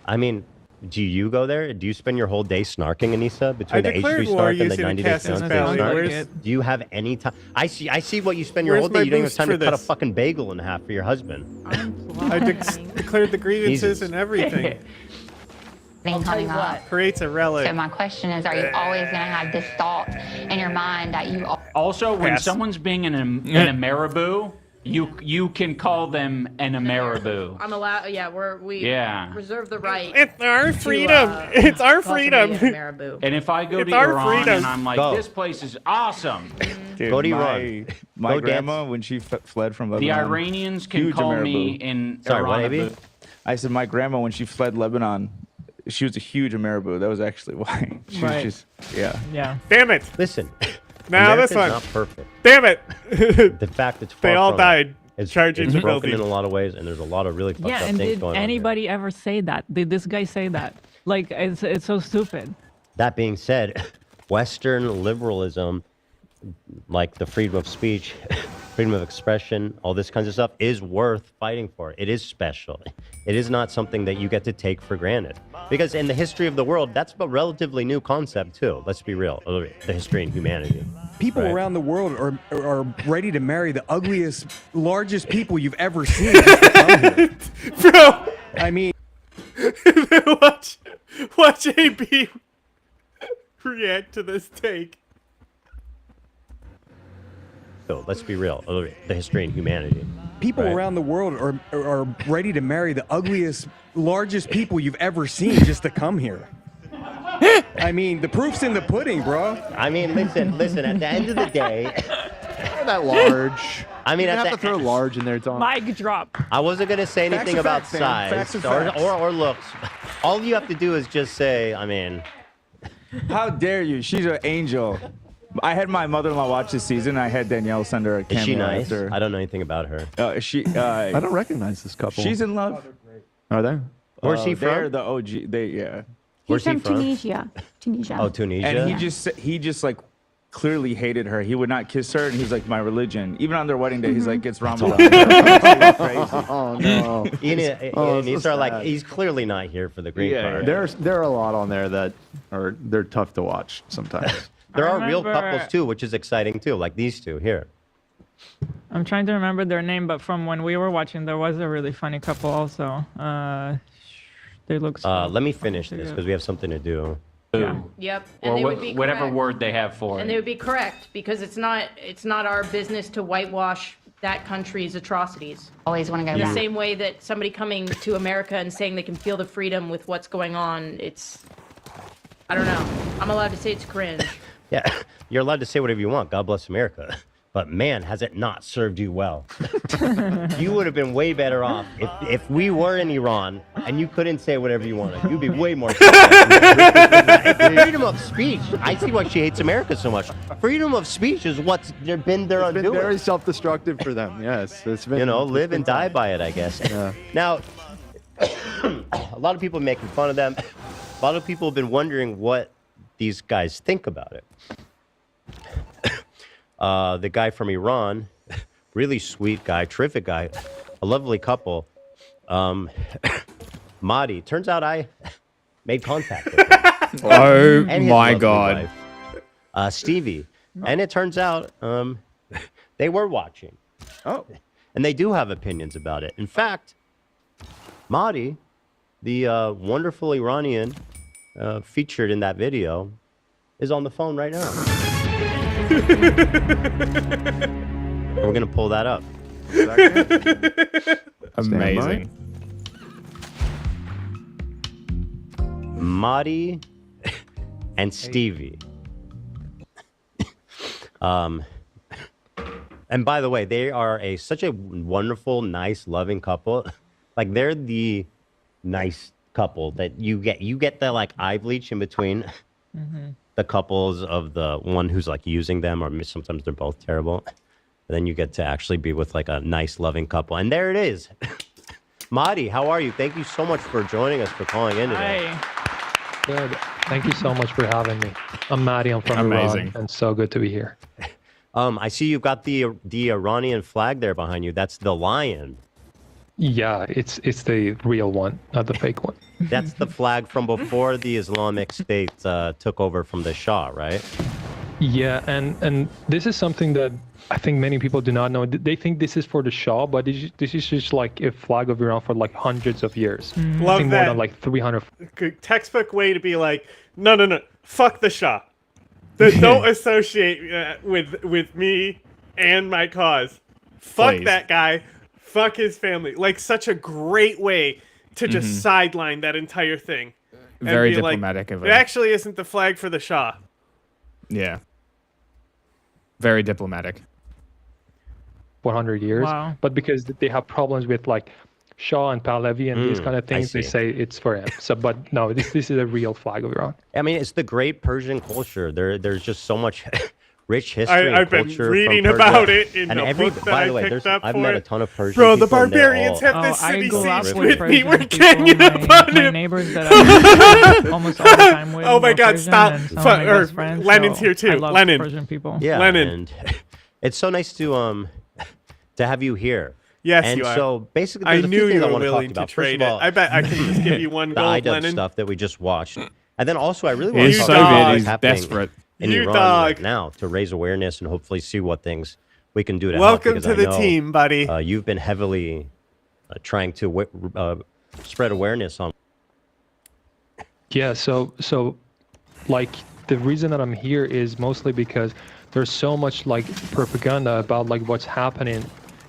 I mean, do you go there? Do you spend your whole day snarking, Anissa, I between the declared H3 war snark and the using 90 Day Cassius Fiancé Valley. snark? Where's- Do you have any time? I see what you spend your Where's whole day. my You don't even have boost time to for cut a this? fucking bagel in half for your husband. I declared the grievances Jesus. and everything. I'll tell you what. Creates a relic. So my question is, are you always going to have this thought in your mind that you Also, when Pass. someone's being an Ameriboo, you can call them an Ameriboo. I'm allowed. Yeah, we Yeah. reserve the right. It's our to, freedom. It's our call somebody freedom. a marabou. And if I go It's to our Iran freedom. and I'm like, Go. this place is awesome. Dude, Go to my, Iran. my Go grandma, when she fled from The Lebanon, Iranians can huge call me Ameriboo. in Sorry, what, Iran. AB? I said my grandma, when she fled Lebanon, she was a huge Ameriboo. That was actually why. She Right. was just, yeah. Yeah. Damn it. Listen, Now this America's one. not perfect. Damn it. The fact it's They far all from died It's, charging it's the broken building. in a lot of ways, and there's a lot of really fucked Yeah, up and things did going on. Here. anybody ever say that? Did this guy say that? Like, it's so stupid. That being said, Western liberalism, like the freedom of speech, freedom of expression, all this kinds of stuff, is worth fighting for. It is special. It is not something that you get to take for granted. Because in the history of the world, that's a relatively new concept too. Let's be real. The history and humanity. People Right. around the world are ready to marry the ugliest, largest people you've ever seen. Just to come here. Bro, I mean, watch AB react to this take. So let's be real. The history and humanity. people Right. around the world are ready to marry the ugliest, largest people you've ever seen just to come here. I mean, the proof's in the pudding, bro. I mean, listen. At the end of the day, that large. I mean, you at have the to throw large in there, Tom. Mic drop. I wasn't gonna say Facts anything are about facts, man. Facts size are facts. or looks. All you have to do is just say, I mean, How dare you? She's an angel. I had my mother-in-law watch this season. I had Danielle send her a cameo is she nice? after. I don't know anything about her. I don't recognize this couple. She's in love. Are they? Where's he They're from? the OG. Yeah. Where's he from from? Tunisia. Tunisia. Oh, Tunisia. And he just like clearly hated her. He would not kiss her, and he's like, my religion. Even on their wedding day, he's like, it's Ramadan. Crazy. Oh no. Ian, he's like, he's clearly not here for the green card. There are a lot on there that they're tough to watch sometimes. There are real remember- couples too, which is exciting too, like these two here. I'm trying to remember their name, but from when we were watching, there was a really funny couple also. They look. Let me finish this because we have something to do. Yeah. Yep. And Or they would be whatever correct. word they have for And it. they would be correct because it's not our business to whitewash that country's atrocities. always want to go In the back? same way that somebody coming to America and saying they can feel the freedom with what's going on, I don't know. I'm allowed to say it's cringe. Yeah, you're allowed to say whatever you want. God bless America. But man, has it not served you well. You would have been way better off if we were in Iran and you couldn't say whatever you wanted. You'd be way more. Freedom of speech. I see why she hates America so much. Freedom of speech is what's been their It's been undoing. very self-destructive for them. Yes, it's been. Live and die by it, I guess. Yeah. Now, a lot of people are making fun of them. A lot of people have been wondering what these guys think about it. The guy from Iran, really sweet guy, terrific guy, a lovely couple. Mahdi. Turns out I made contact with him. Oh And his my lovely God. wife, Stevie. And it turns out they were watching. Oh. And they do have opinions about it. In fact, Mahdi, the wonderful Iranian featured in that video, is on the phone right now. And we're going to pull that up. Amazing. Mahdi and Stevie. And by the way, they are such a wonderful, nice, loving couple. Like they're the nice couple that you get the like eye bleach in between the couples of the one who's like using them, or sometimes they're both terrible. And then you get to actually be with like a nice, loving couple. And there it is. Mahdi, how are you? Thank you so much for joining us, for calling in today. Good. Thank you so much for having me. I'm Mahdi. I'm from Iran, and so good to be here. I see you've got the Iranian flag there behind you. That's the lion. Yeah, it's the real one, not the fake one. That's the flag from before the Islamic State took over from the Shah, right? Yeah, and this is something that I think many people do not know. They think this is for the Shah, but this is just like a flag of Iran for like hundreds of years. I Love think that. more than like 300. Good textbook way to be like, no, fuck the Shah. Don't associate with me and my cause. Fuck Please. that guy. Fuck his family. Like such a great way to just sideline that entire thing. And Very be like, diplomatic of it him. actually isn't the flag for the Shah. Yeah. Very diplomatic. 100 years. Wow. But because they have problems with like Shah and Pahlavi and these kind of things, they see. say it's for him. So, but no, this is a real flag of Iran. I mean, it's the great Persian culture. There's just so much rich history and I've been culture reading from Persia. about it in and a every, book that by I the way, picked there's, up I've for met it. a ton of Persian Bro, the people, and they're barbarians all- have this I city grew up siege with with me. We're Persian people. ganging up on My him. neighbors that I almost all the time with. Oh my were God, Persian, stop. and some of my Or best friends, Lenin's so here too. I love Lenin. Persian people. Yeah, Lenin. and it's so nice to have you here. Yes, and you are. so basically, I there's a few knew things you I were want to talk willing to about. First trade of it. all, I bet I can just give you one the gold, IDub Lenin. stuff that we just watched, and then also I really want He's to talk Soviet, about what's he's happening desperate. in You Iran dog. right now to raise awareness and hopefully see what things we can do to Welcome help. to the team, buddy. You've been heavily trying to spread awareness on. Yeah, so like the reason that I'm here is mostly because there's so much like propaganda about like what's happening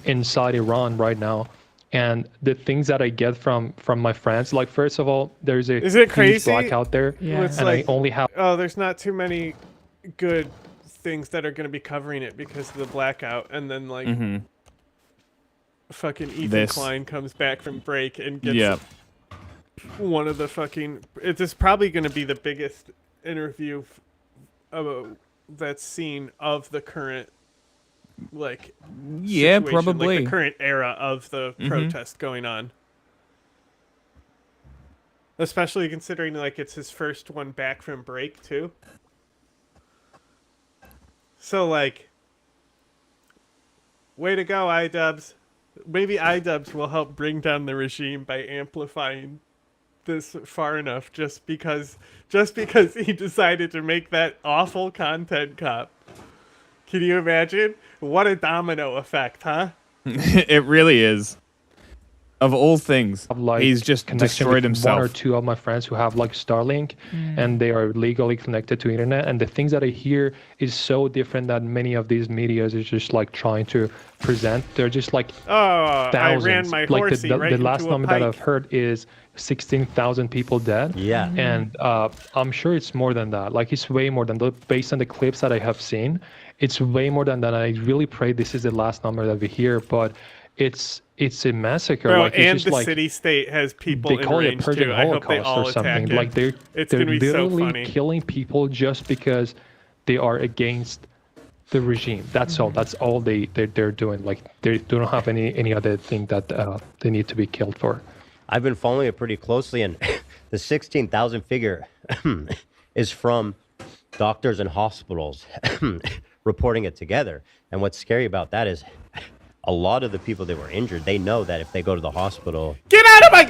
inside Iran right now. And the things that I get from my friends, like first of all, there's a Is it huge crazy? blackout there, Yeah. It's and like, I only have oh, there's not too many good things that are going to be covering it because of the blackout, and then like fucking Ethan Klein comes back from break and gets one of the fucking. It's probably going to be the biggest interview that's seen of the current, like, Yeah, situation, probably. like the current era of the protest going on. Especially considering like it's his first one back from break too. So like, way to go, iDubbbz. Maybe iDubbbz will help bring down the regime by amplifying this far enough just because he decided to make that awful content cop. Can you imagine? What a domino effect, huh? It really is. Of all things, like he's just connection destroyed with himself. one or two of my friends who have like Starlink, and they are legally connected to internet. And the things that I hear is so different than many of these medias is just like trying to present. They're just like thousands. I ran my like horsey the right last into a number that pike. I've heard is 16,000 people dead. Yeah. And I'm sure it's more than that. Like it's way more than that. Based on the clips that I have seen, it's way more than that. I really pray this is the last number that we hear, but it's a massacre. Bro, like, it's and just the like, city-state has people they call in it a range Persian too. I hope they Holocaust all or attack something. it. Like they're It's they're gonna be so literally funny. killing people just because they are against the regime. That's all. That's all they're doing. Like they don't have any other thing that they need to be killed for. I've been following it pretty closely, and the 16,000 figure is from doctors and hospitals reporting it together. And what's scary about that is a lot of the people that were injured, they know that if they go to the hospital, Get out of my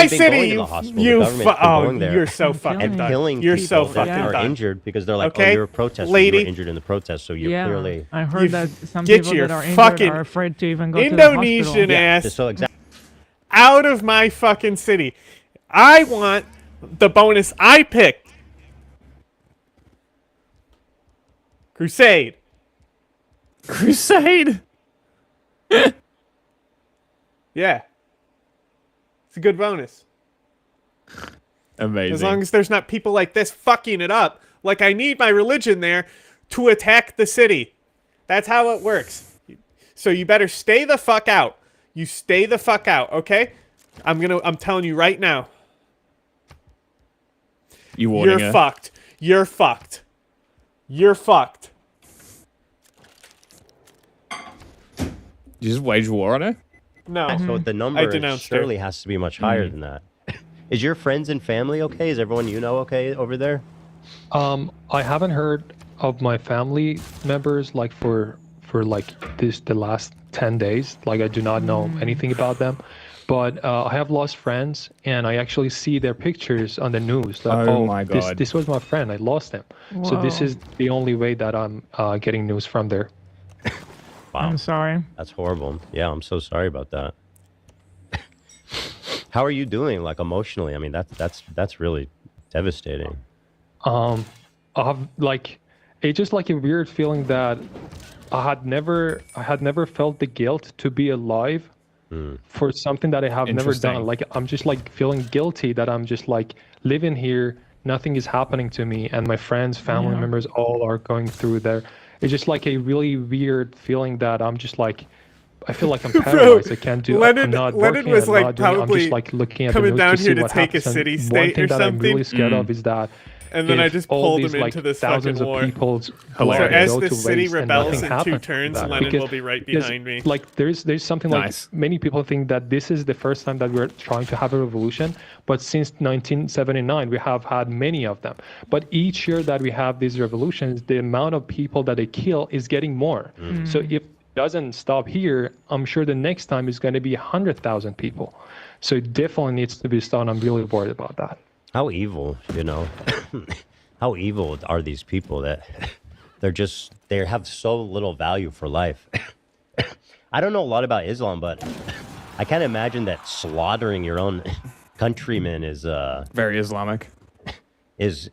they've been city! going to the hospital. The government's been going there you're so fucking and done. killing You're people so that fucking are done. injured because they're like, Okay, oh, you're a protester, you lady. were injured in the protest, so you're Yeah, clearly. I heard that some Get people your that are injured fucking are afraid to even go Indonesian to the hospital. ass So exactly. out of my fucking city. I want the bonus I picked. Crusade. Crusade. Yeah. It's a good bonus. Amazing. As long as there's not people like this fucking it up. Like, I need my religion there to attack the city. That's how it works. So you better stay the fuck out. You stay the fuck out, okay? I'm telling you right now. You're fucked. You're fucked. You're fucked. You just wage war on her? No. So the I number denounced surely her. has to be much higher than that. Is your friends and family okay? Is everyone you know okay over there? I haven't heard of my family members like for like the last 10 days. Like I do not know anything about them. But I have lost friends, and I actually see their pictures on the news. Like, Oh my God. This was my friend. I lost him. So this Whoa. is the only way that I'm getting news from there. Wow. I'm sorry. That's horrible. Yeah, I'm so sorry about that. How are you doing, like emotionally? I mean, that's really devastating. I've like, it's just like a weird feeling that I had never felt the guilt to be alive for something that I have never done. Interesting. Like I'm just like feeling guilty that I'm just like living here, nothing is happening to me, and my friends, family members all are going through there. It's just like a really weird feeling that I'm just like, I feel like I'm paralyzed. I can't do. I'm not Leonard working. was I'm like not doing. I'm probably just like looking at the coming news down to here see to what take a happens. And city one state thing or that I'm really something. scared of is that And then I if just all pulled these, him like, into this thousands fucking of war. people's So blood as go the to city waste and rebels nothing in 2 happens turns, about it. Leonard Because- will be right because, behind me. Like there's something Nice. like many people think that this is the first time that we're trying to have a revolution, but since 1979 we have had many of them. But each year that we have these revolutions, the amount of people that they kill is getting more. So if it doesn't stop here, I'm sure the next time is going to be 100,000 people. So it definitely needs to be stopped. I'm really worried about that. How evil, you know? How evil are these people that they have so little value for life? I don't know a lot about Islam, but I can't imagine that slaughtering your own countrymen is very Islamic. Is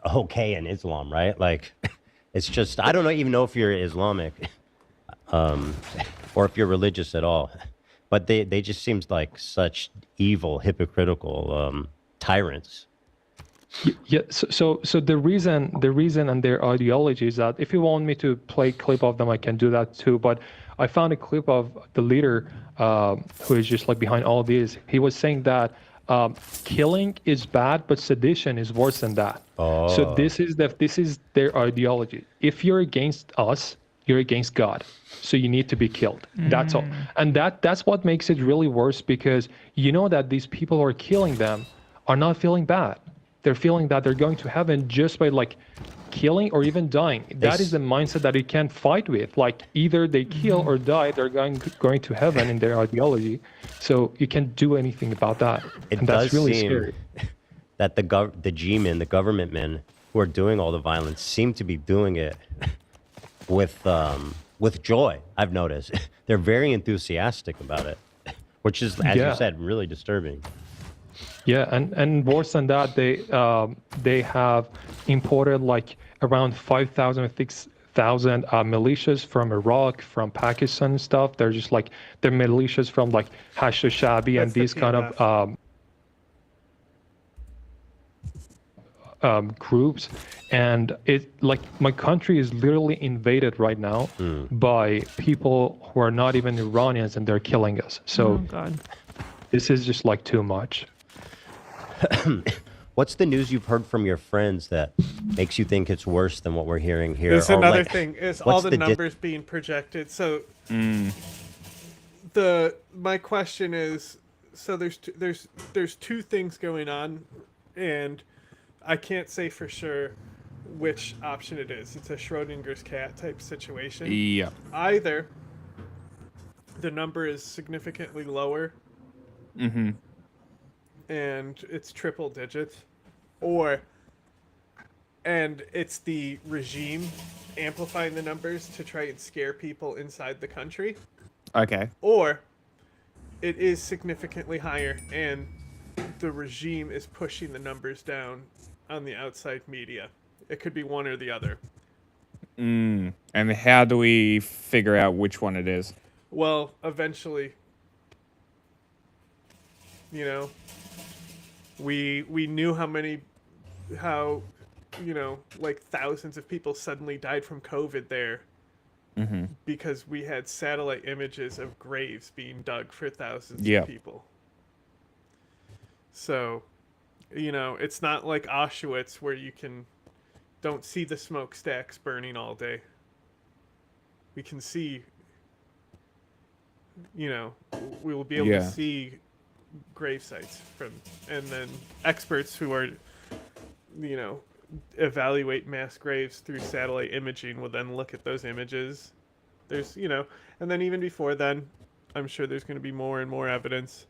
okay in Islam, right? Like, it's just I don't even know if you're Islamic, or if you're religious at all. But they just seems like such evil, hypocritical tyrants. Yeah. So the reason and their ideology is that if you want me to play a clip of them, I can do that too. But I found a clip of the leader who is just like behind all this. He was saying that killing is bad, but sedition is worse than that. Oh. So this is their ideology. If you're against us, you're against God. So you need to be killed. That's all. And that's what makes it really worse, because you know that these people who are killing them are not feeling bad. They're feeling that they're going to heaven just by like killing or even dying. That is the mindset that you can't fight with. Like either they kill or die, they're going to heaven in their ideology. So you can't do anything about that. And that's really scary. That the G-men, the government men who are doing all the violence, seem to be doing it with joy. I've noticed they're very enthusiastic about it, which is, as you said, really disturbing. Yeah, and worse than that, they have imported like around 5,000 or 6,000 militias from Iraq, from Pakistan and stuff. They're just like they're militias from like Hashd Shabi and these kind of groups. And it like my country is literally invaded right now by people who are not even Iranians, and they're killing us. So this is just like too much. What's the news you've heard from your friends that makes you think it's worse than what we're hearing here? There's Or, another like, thing is all what's the the numbers being projected. So my question is, so there's two things going on, and I can't say for sure which option it is. It's a Schrodinger's cat type situation. Yeah. Either the number is significantly lower, Mm-hmm. and it's triple digits, and it's the regime amplifying the numbers to try and scare people inside the country, Okay. or it is significantly higher and the regime is pushing the numbers down on the outside media. It could be one or the other. And how do we figure out which one it is? Well, eventually, you know, we knew how like thousands of people suddenly died from COVID there, because we had satellite images of graves being dug for thousands of people. So, it's not like Auschwitz where you don't see the smokestacks burning all day. We can see, we will be able to see grave sites and then experts who are, evaluate mass graves through satellite imaging will then look at those images. There's, and then even before then, I'm sure there's going to be more and more evidence.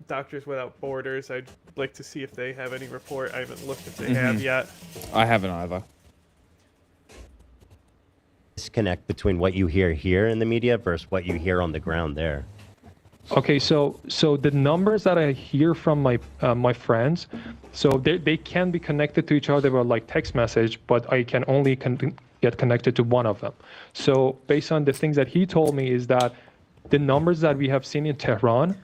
Doctors Without Borders, I'd like to see if they have any report. I haven't looked if they have yet. I haven't either. Disconnect between what you hear here in the media versus what you hear on the ground there. Okay, so the numbers that I hear from my friends, so they can be connected to each other by like text message, but I can only get connected to one of them. So based on the things that he told me is that the numbers that we have seen in Tehran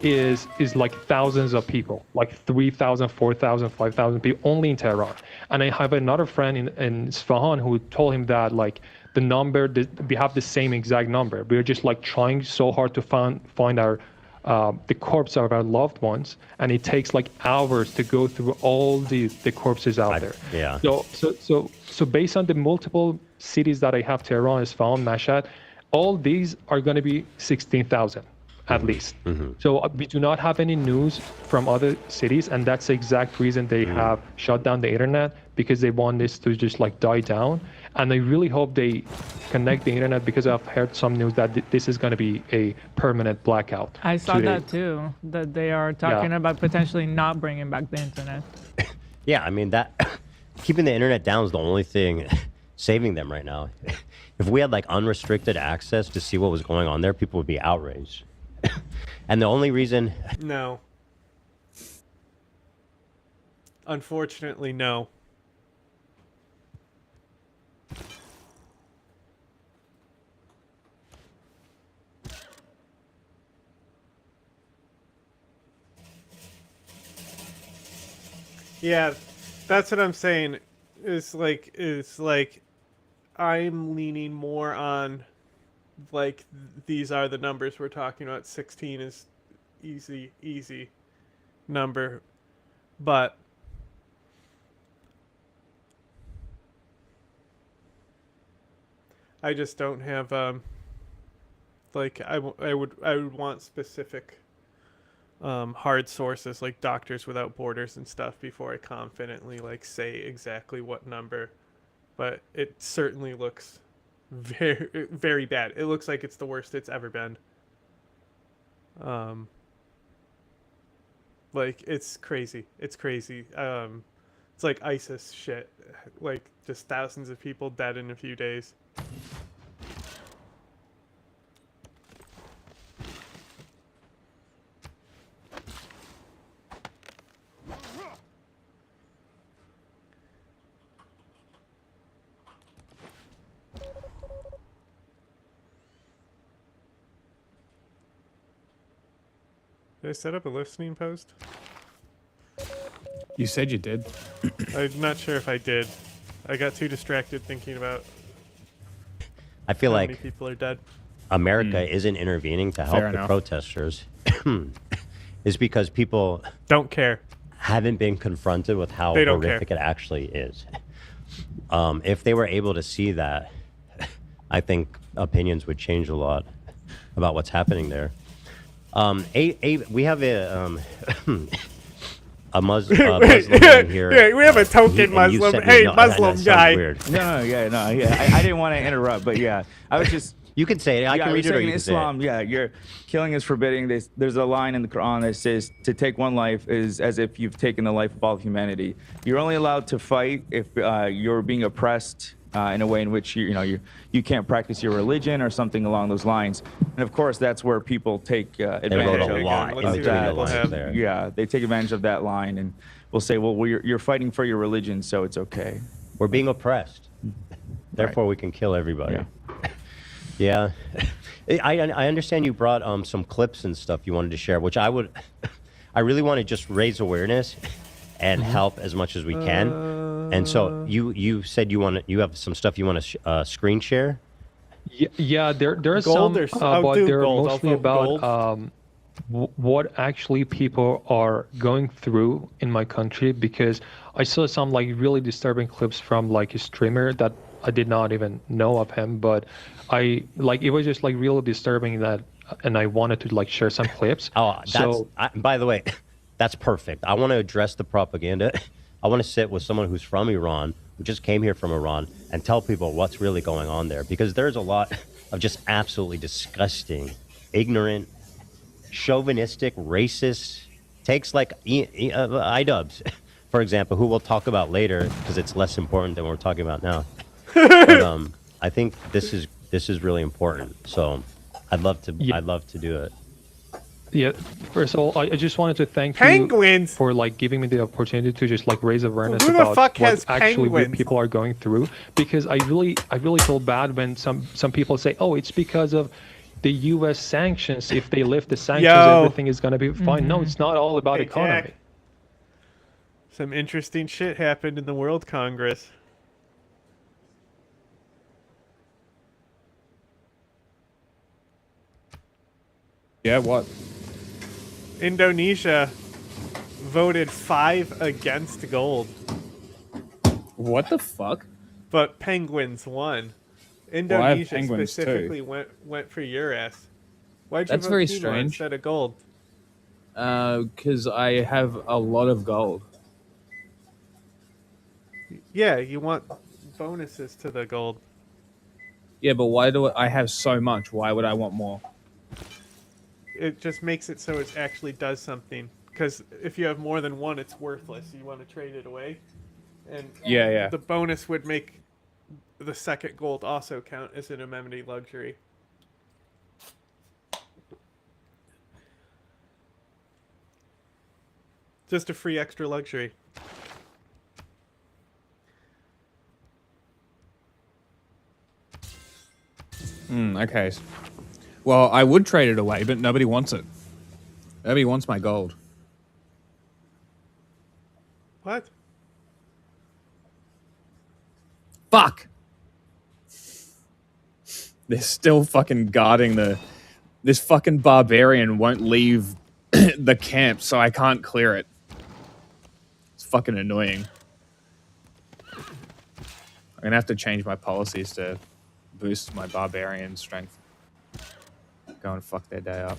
is like thousands of people, like 3,000, 4,000, 5,000 people only in Tehran. And I have another friend in Isfahan who told him that like the number, we have the same exact number. We're just like trying so hard to find our the corpse of our loved ones, and it takes like hours to go through all the corpses out there. Yeah. So based on the multiple cities that I have, Tehran, Isfahan, Mashhad, all these are going to be 16,000 at least. So we do not have any news from other cities, and that's the exact reason they have shut down the internet, because they want this to just like die down. And I really hope they connect the internet, because I've heard some news that this is going to be a permanent blackout. I saw that too, that they are talking about potentially not bringing back the internet. Yeah, I mean, that keeping the internet down is the only thing saving them right now. If we had like unrestricted access to see what was going on there, people would be outraged. And the only reason... No. Unfortunately, no. Yeah, that's what I'm saying. Is like I'm leaning more on like these are the numbers we're talking about. 16 is easy number, but I just don't have like I would want specific hard sources like Doctors Without Borders and stuff before I confidently like say exactly what number. But it certainly looks very, very bad. It looks like it's the worst it's ever been. Like it's crazy. It's crazy. It's like ISIS shit. Like just thousands of people dead in a few days. Did I set up a listening post? You said you did. I'm not sure if I did. I got too distracted thinking about I feel how like many people are dead. America isn't intervening to help Fair the enough. protesters. Is because people don't care. Haven't been confronted with how They don't horrific it actually is. If they were able to see that, I think opinions would change a lot about what's happening there. We have a Muslim man here. Yeah, we have a token and you Muslim. said- Hey, no, that Muslim sounds guy. weird. No, I didn't want to interrupt, but yeah, I was just, You can say it. I can read it, or you can Islam, yeah, you're killing is forbidding. There's a line in the Quran that says to take one life is as if you've taken the life of all humanity. You're only allowed to fight if you're being oppressed in a way in which you can't practice your religion or something along those lines. And of course, that's where people take advantage of that. Yeah, they take advantage of that line and will say, well, you're fighting for your religion, so it's okay. We're being oppressed. Therefore, we can kill everybody. Yeah. I understand you brought some clips and stuff you wanted to share, which I really want to just raise awareness and help as much as we can. And so you said you have some stuff you want to screen share? Yeah, there are some, but they're mostly about what actually people are going through in my country, because I saw some like really disturbing clips from like a streamer that I did not even know of him, but it was just like really disturbing that, and I wanted to like share some clips. By the way, that's perfect. I want to address the propaganda. I want to sit with someone who's from Iran, who just came here from Iran, and tell people what's really going on there, because there's a lot of just absolutely disgusting, ignorant, chauvinistic, racist takes, like iDubbbz, for example, who we'll talk about later because it's less important than what we're talking about now. But, I think this is really important. So I'd love to do it. Yeah. First of all, I just wanted to thank you for like giving me the opportunity to just like raise awareness about what actually people are going through, because I really feel bad when some people say, oh, it's because of the U.S. sanctions. If they lift the sanctions, everything is going to be fine. No, it's not all about economy. Jack. Some interesting shit happened in the World Congress. Yeah, what? Indonesia voted 5 against gold. What the fuck? But penguins won. Well, I have Indonesia penguins specifically too. went for your ass. Why'd you That's vote very quinoa strange. instead of gold? Because I have a lot of gold. Yeah, you want bonuses to the gold. Yeah, but why do I have so much? Why would I want more? It just makes it so it actually does something. Because if you have more than one, it's worthless. You want to trade it away. And yeah. The bonus would make the second gold also count as an amenity luxury. Just a free extra luxury. Okay. Well, I would trade it away, but nobody wants it. Nobody wants my gold. What? Fuck! They're still fucking guarding the... This fucking barbarian won't leave the camp, so I can't clear it. It's fucking annoying. I'm gonna have to change my policies to boost my barbarian strength. Go and fuck their day up.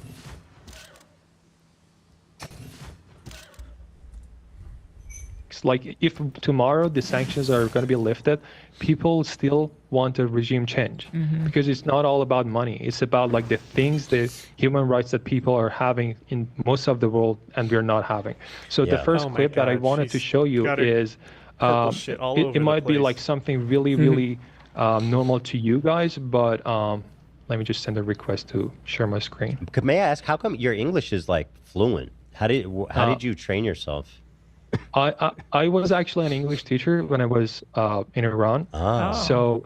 It's like if tomorrow the sanctions are going to be lifted, people still want a regime change, because it's not all about money. It's about like the things, the human rights that people are having in most of the world and we're not having. So the first clip that I wanted to show you is it might be like something really, really normal to you guys, but let me just send a request to share my screen. May I ask, how come your English is like fluent? How did you train yourself? I was actually an English teacher when I was in Iran. So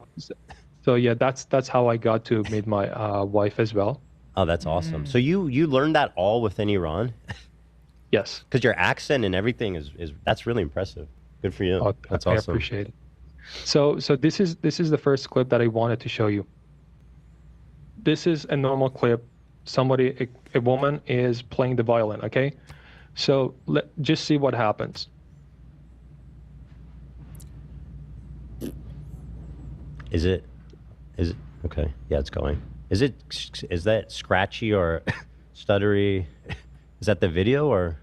yeah, that's how I got to meet my wife as well. Oh, that's awesome. So you learned that all within Iran? Yes. Because your accent and everything is that's really impressive. Good for you. Oh, that's I awesome. appreciate it. So this is the first clip that I wanted to show you. This is a normal clip. Somebody, a woman is playing the violin, okay? So just see what happens. Is it okay? Yeah, it's going. Is that scratchy or stuttery? Is that the video or?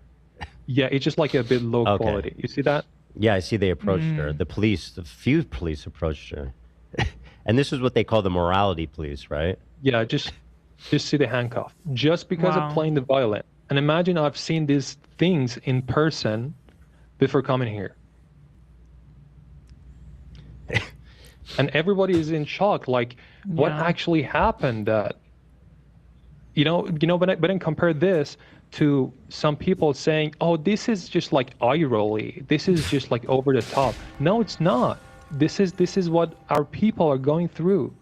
Yeah, it's just like a bit low quality. You see that? Yeah, I see they approached her. The few police approached her. And this is what they call the morality police, right? Yeah, just see the handcuff. Just because Wow. of playing the violin. And imagine I've seen these things in person before coming here. And everybody is in shock, like what Yeah. actually happened. When I compare this to some people saying, "Oh, this is just like eye rolly. This is just like over the top." No, it's not. This is what our people are going through,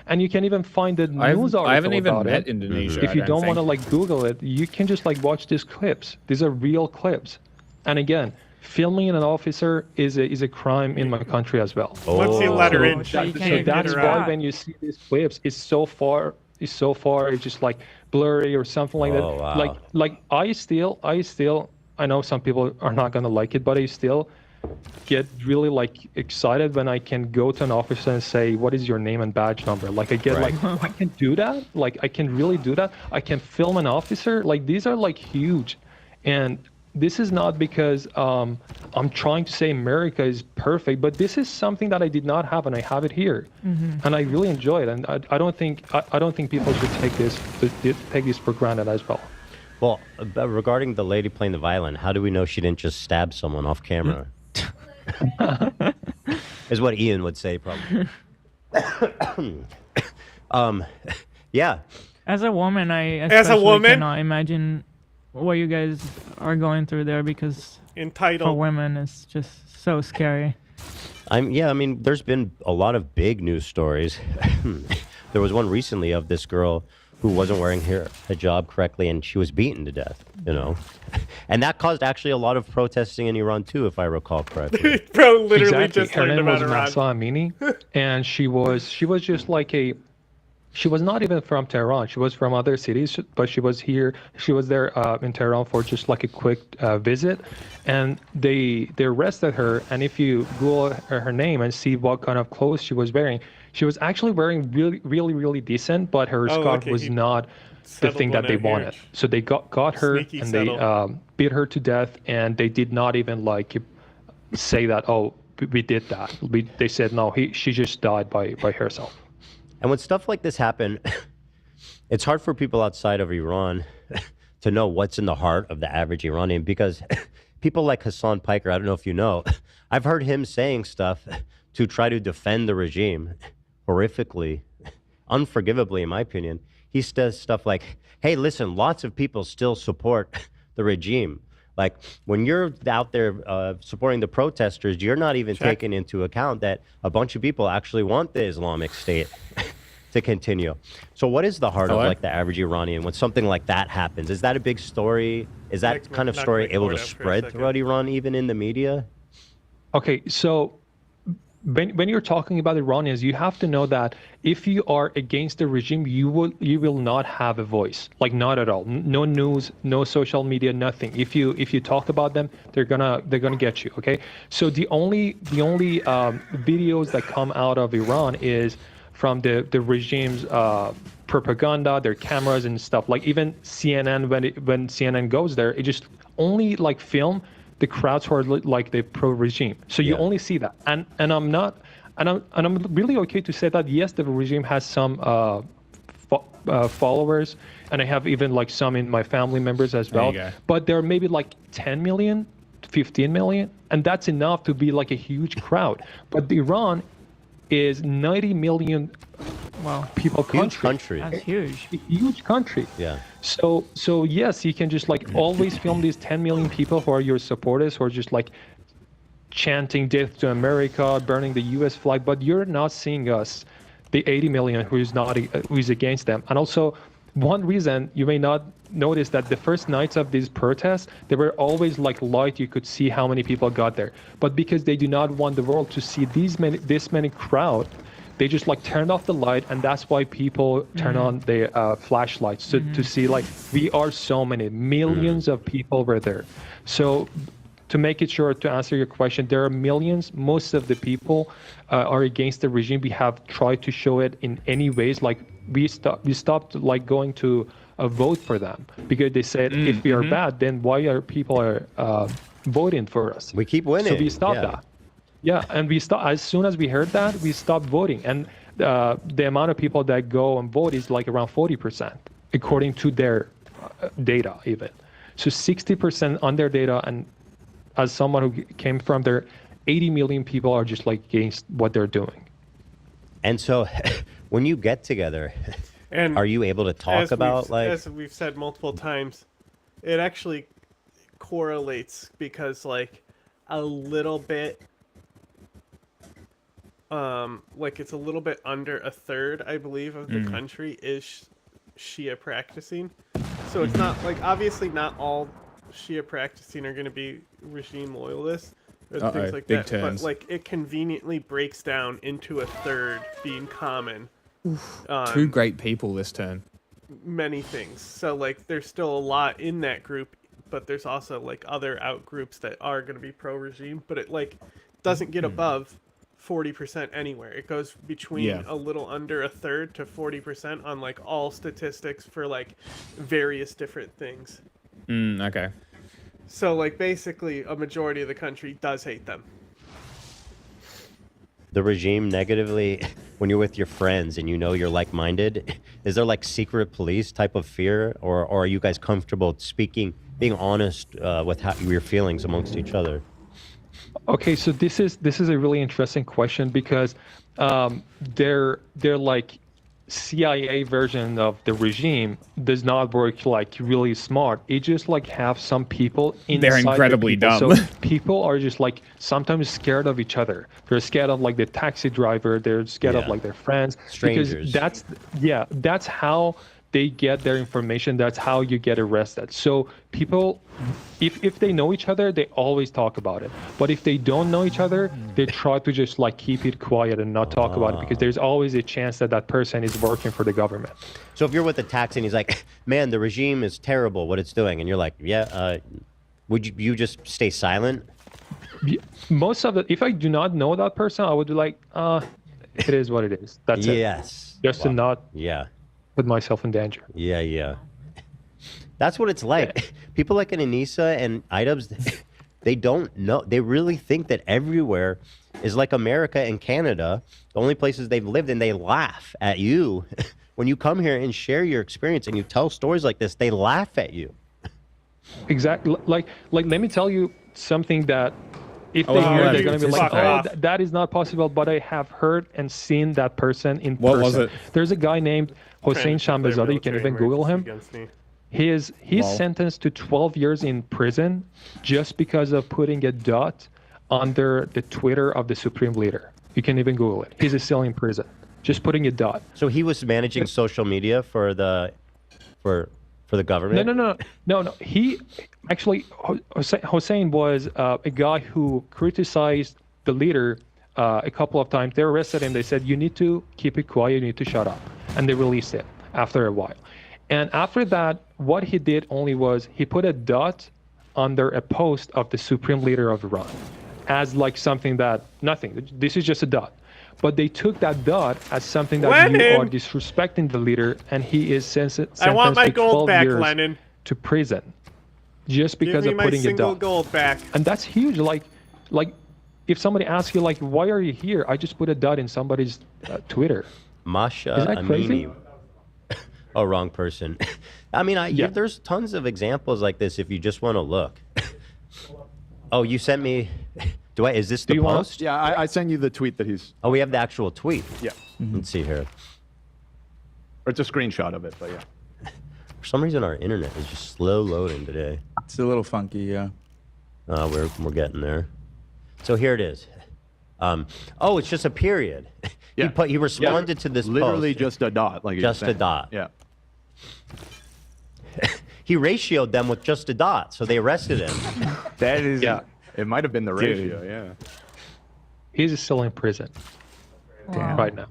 and you can even find the news article I haven't even about met it. Indonesia. If I you don't don't want to think. like Google it, you can just like watch these clips. These are real clips, and again, filming an officer is a crime in my country as well. Once you let her in, So you she can't So even that's do why that. when you see these clips, it's so far, it's just like blurry or something like Oh, that. wow. Like I know some people are not gonna like it, but I still get really like excited when I can go to an officer and say, "What is your name and badge number?" Like I get Right. like, I can do that. Like I can really do that. I can film an officer. Like these are like huge, and this is not because I'm trying to say America is perfect, but this is something that I did not have, and I have it here, and I really enjoy it. And I don't think people should take this for granted as well. Well, regarding the lady playing the violin, how do we know she didn't just stab someone off camera? Is what Ian would say, probably. Yeah. As a woman, I As a especially woman? cannot imagine what you guys are going through there, because for Entitled. women it's just so scary. I mean, there's been a lot of big news stories. There was one recently of this girl who wasn't wearing her hijab correctly, and she was beaten to death, And that caused actually a lot of protesting in Iran, too, if I recall correctly. Bro, literally Exactly. just Her learned name about was Iran. Mahsa Amini, and she was just like she was not even from Tehran. She was from other cities, but she was here. She was there in Tehran for just like a quick visit, and they arrested her. And if you Google her name and see what kind of clothes she was actually wearing really, really, really decent, but her scarf okay, was he not the settled thing that one they out here. wanted. So they got her Sneaky and settle. they beat her to death, and they did not even like say that, "Oh, we did that." They said no, she just died by herself. And when stuff like this happen, it's hard for people outside of Iran to know what's in the heart of the average Iranian, because people like Hassan Piker, I don't know if you know, I've heard him saying stuff to try to defend the regime horrifically, unforgivably, in my opinion. He says stuff like, "Hey, listen, lots of people still support the regime. Like, when you're out there supporting the protesters, you're not even taking into account that a bunch of people actually want the Islamic State to continue." So what is the heart of like the average Iranian when something like that happens? Is that a big story? Is that kind of story able to spread throughout Iran, even in the media? Okay, so when you're talking about Iranians, you have to know that if you are against the regime, you will not have a voice, like not at all. No news, no social media, nothing. If you talk about them, they're gonna get you. Okay, so the only videos that come out of Iran is from the regime's propaganda, their cameras and stuff. Like even CNN, when CNN goes there, it just only like film the crowds who are like the pro-regime. So you only see that, and I'm really okay to say that yes, the regime has some followers, and I have even like some in my family members as well. There you go. But there are maybe like 10 million, 15 million, and that's enough to be like a huge crowd. But Iran is 90 million people country. That's huge. A huge country. Yeah. So yes, you can just like always film these 10 million people who are your supporters, who are just like chanting "Death to America," burning the U.S. flag, but you're not seeing us, the 80 million who is against them. And also, one reason you may not notice that the first nights of these protests, they were always like light. You could see how many people got there, but because they do not want the world to see this many crowd, they just like turned off the light, and that's why people turn on the flashlights to see like we are so many millions of people were there. So to make it short, to answer your question, there are millions. Most of the people are against the regime. We have tried to show it in any ways. Like we stopped like going to vote for them because they said if we are bad, then why are people voting for us? We keep winning. So we stopped that. Yeah, and we stopped as soon as we heard that, we stopped voting. And the amount of people that go and vote is like around 40%, according to their data even. So 60% on their data, and as someone who came from there, 80 million people are just like against what they're doing. And so when you get together, And are you able to talk about like... As we've said multiple times, it actually correlates because like a little bit like it's a little bit under a third, I believe, of the country is Shia practicing. So it's not like, obviously not all Shia practicing are going to be regime loyalists or things like big that, turns. but like it conveniently breaks down into a third being common. Two great people this turn. Many things. So like there's still a lot in that group, but there's also like other out groups that are going to be pro regime, but it like doesn't get above 40% anywhere. It goes between a little under a third to 40% on like all statistics for like various different things. Okay. So like basically a majority of the country does hate them. The regime negatively, when you're with your friends and you know you're like-minded, is there like secret police type of fear, or are you guys comfortable speaking, being honest with your feelings amongst each other? Okay, so this is a really interesting question because they're like CIA version of the regime does not work like really smart. It just like have some people inside. They're incredibly dumb. So people are just like sometimes scared of each other. They're scared of like the taxi driver. They're scared of like their friends. Strangers. Because that's how they get their information. That's how you get arrested. So people, if they know each other, they always talk about it. But if they don't know each other, they try to just like keep it quiet and not talk about it, because there's always a chance that that person is working for the government. So if you're with a taxi and he's like, man, the regime is terrible, what it's doing, and you're like, would you just stay silent? Most of the, if I do not know that person, I would be like, it is what it is. That's it. Yes. Just to not put myself in danger. Yeah. That's what it's like. People like Anissa and Idubs, they don't know. They really think that everywhere is like America and Canada, the only places they've lived, and they laugh at you. When you come here and share your experience and you tell stories like this, they laugh at you. Exactly. Like let me tell you something that if they hear, they're going to be like, that is not possible, but I have heard and seen that person in person. What was it? There's a guy named Hossein Shambazadeh. You can even Google him. He's sentenced to 12 years in prison just because of putting a dot under the Twitter of the Supreme Leader. You can even Google it. He's still in prison. Just putting a dot. So he was managing social media for the government? No. He actually, Hossein was a guy who criticized the leader a couple of times. They arrested him. They said, you need to keep it quiet. You need to shut up. And they released it after a while. And after that, what he did only was he put a dot under a post of the Supreme Leader of Iran as like something that, nothing. This is just a dot. But they took that dot as something that you are disrespecting the leader, and he is sentenced I want my to gold 12 back, years Lenin. to prison just because of putting a Give me my single dot. gold back. And that's huge. Like if somebody asks you, like, why are you here? I just put a dot in somebody's Twitter. Masha Is that crazy? Amini. Oh, wrong person. I mean, there's tons of examples like this if you just want to look. Oh, you sent me... Is this the post? Yeah, I sent you the tweet that he's... Oh, we have the actual tweet. Yeah. Let's see here. Or it's a screenshot of it, but yeah. For some reason, our internet is just slow loading today. It's a little funky, yeah. We're getting there. So here it is. It's just a period. Yeah. He responded to this literally post. just a dot. Like Just a dot. Yeah. He ratioed them with just a dot, so they arrested him. That is... Yeah. It might have been the ratio, yeah. He's still in prison right now.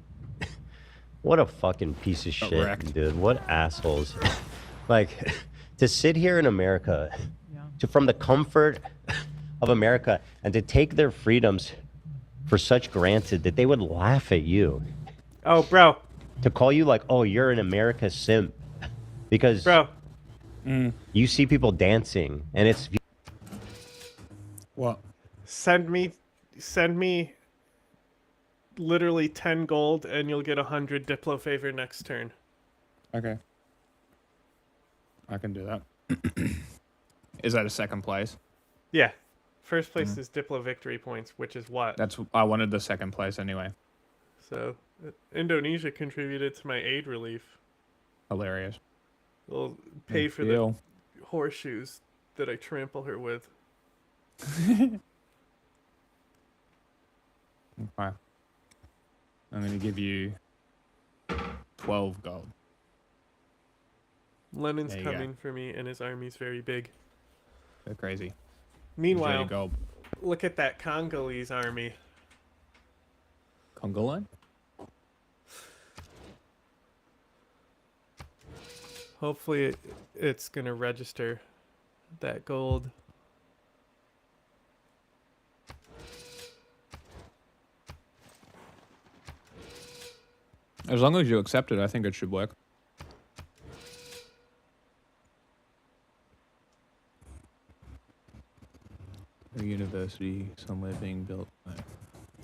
What a fucking piece of shit, dude. What assholes. Like, to sit here in America, from the comfort of America, and to take their freedoms for such granted that they would laugh at you. Oh, bro. To call you like, oh, you're an America simp. Because you see people dancing, and it's... What? Send me literally 10 gold, and you'll get 100 Diplo favor next turn. Okay. I can do that. Is that a second place? Yeah. First place is Diplo victory points, which is what? I wanted the second place anyway. So, Indonesia contributed to my aid relief. Hilarious. We'll pay for the horseshoes that I trample her with. Okay. I'm going to give you 12 gold. Lenin's There you coming for me, and his army's very big. They're crazy. Meanwhile, Enjoy your gold. look at that Congolese army. Congolese? Hopefully it's going to register that gold. As long as you accept it, I think it should work. A university somewhere being built.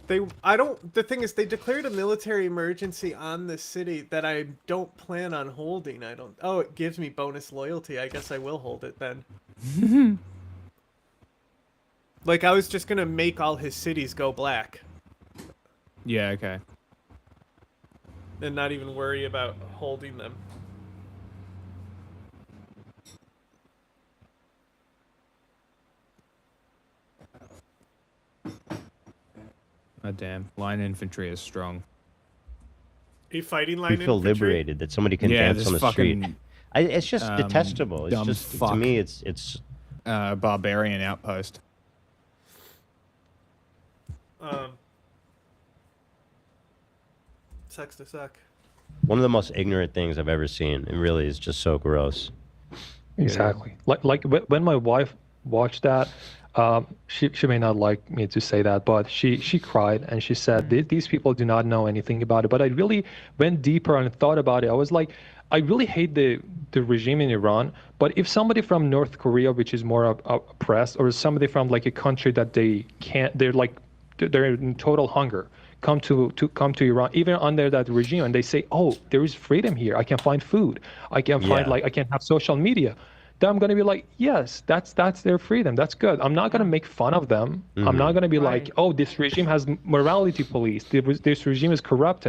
The thing is, they declared a military emergency on this city that I don't plan on holding. Oh, it gives me bonus loyalty. I guess I will hold it then. Like, I was just gonna make all his cities go black. Yeah, okay. And not even worry about holding them. Oh, damn. Line infantry is strong. Are you fighting line We feel infantry? liberated that somebody can dance on the street. It's just detestable. It's dumb just to fuck. me, it's barbarian outpost. Sucks to suck. one of the most ignorant things I've ever seen. It really is just so gross. Exactly. Like when my wife watched that, she may not like me to say that, but she cried and she said these people do not know anything about it. But I really went deeper and thought about it. I was like, I really hate the regime in Iran. But if somebody from North Korea, which is more oppressed, or somebody from like a country that they're in total hunger, come to Iran, even under that regime, and they say, oh, there is freedom here. I can find food. I can find I can have social media. Then I'm gonna be like, yes, that's their freedom. That's good. I'm not gonna make fun of them. I'm not gonna be like, oh, this regime has morality police. This regime is corrupt.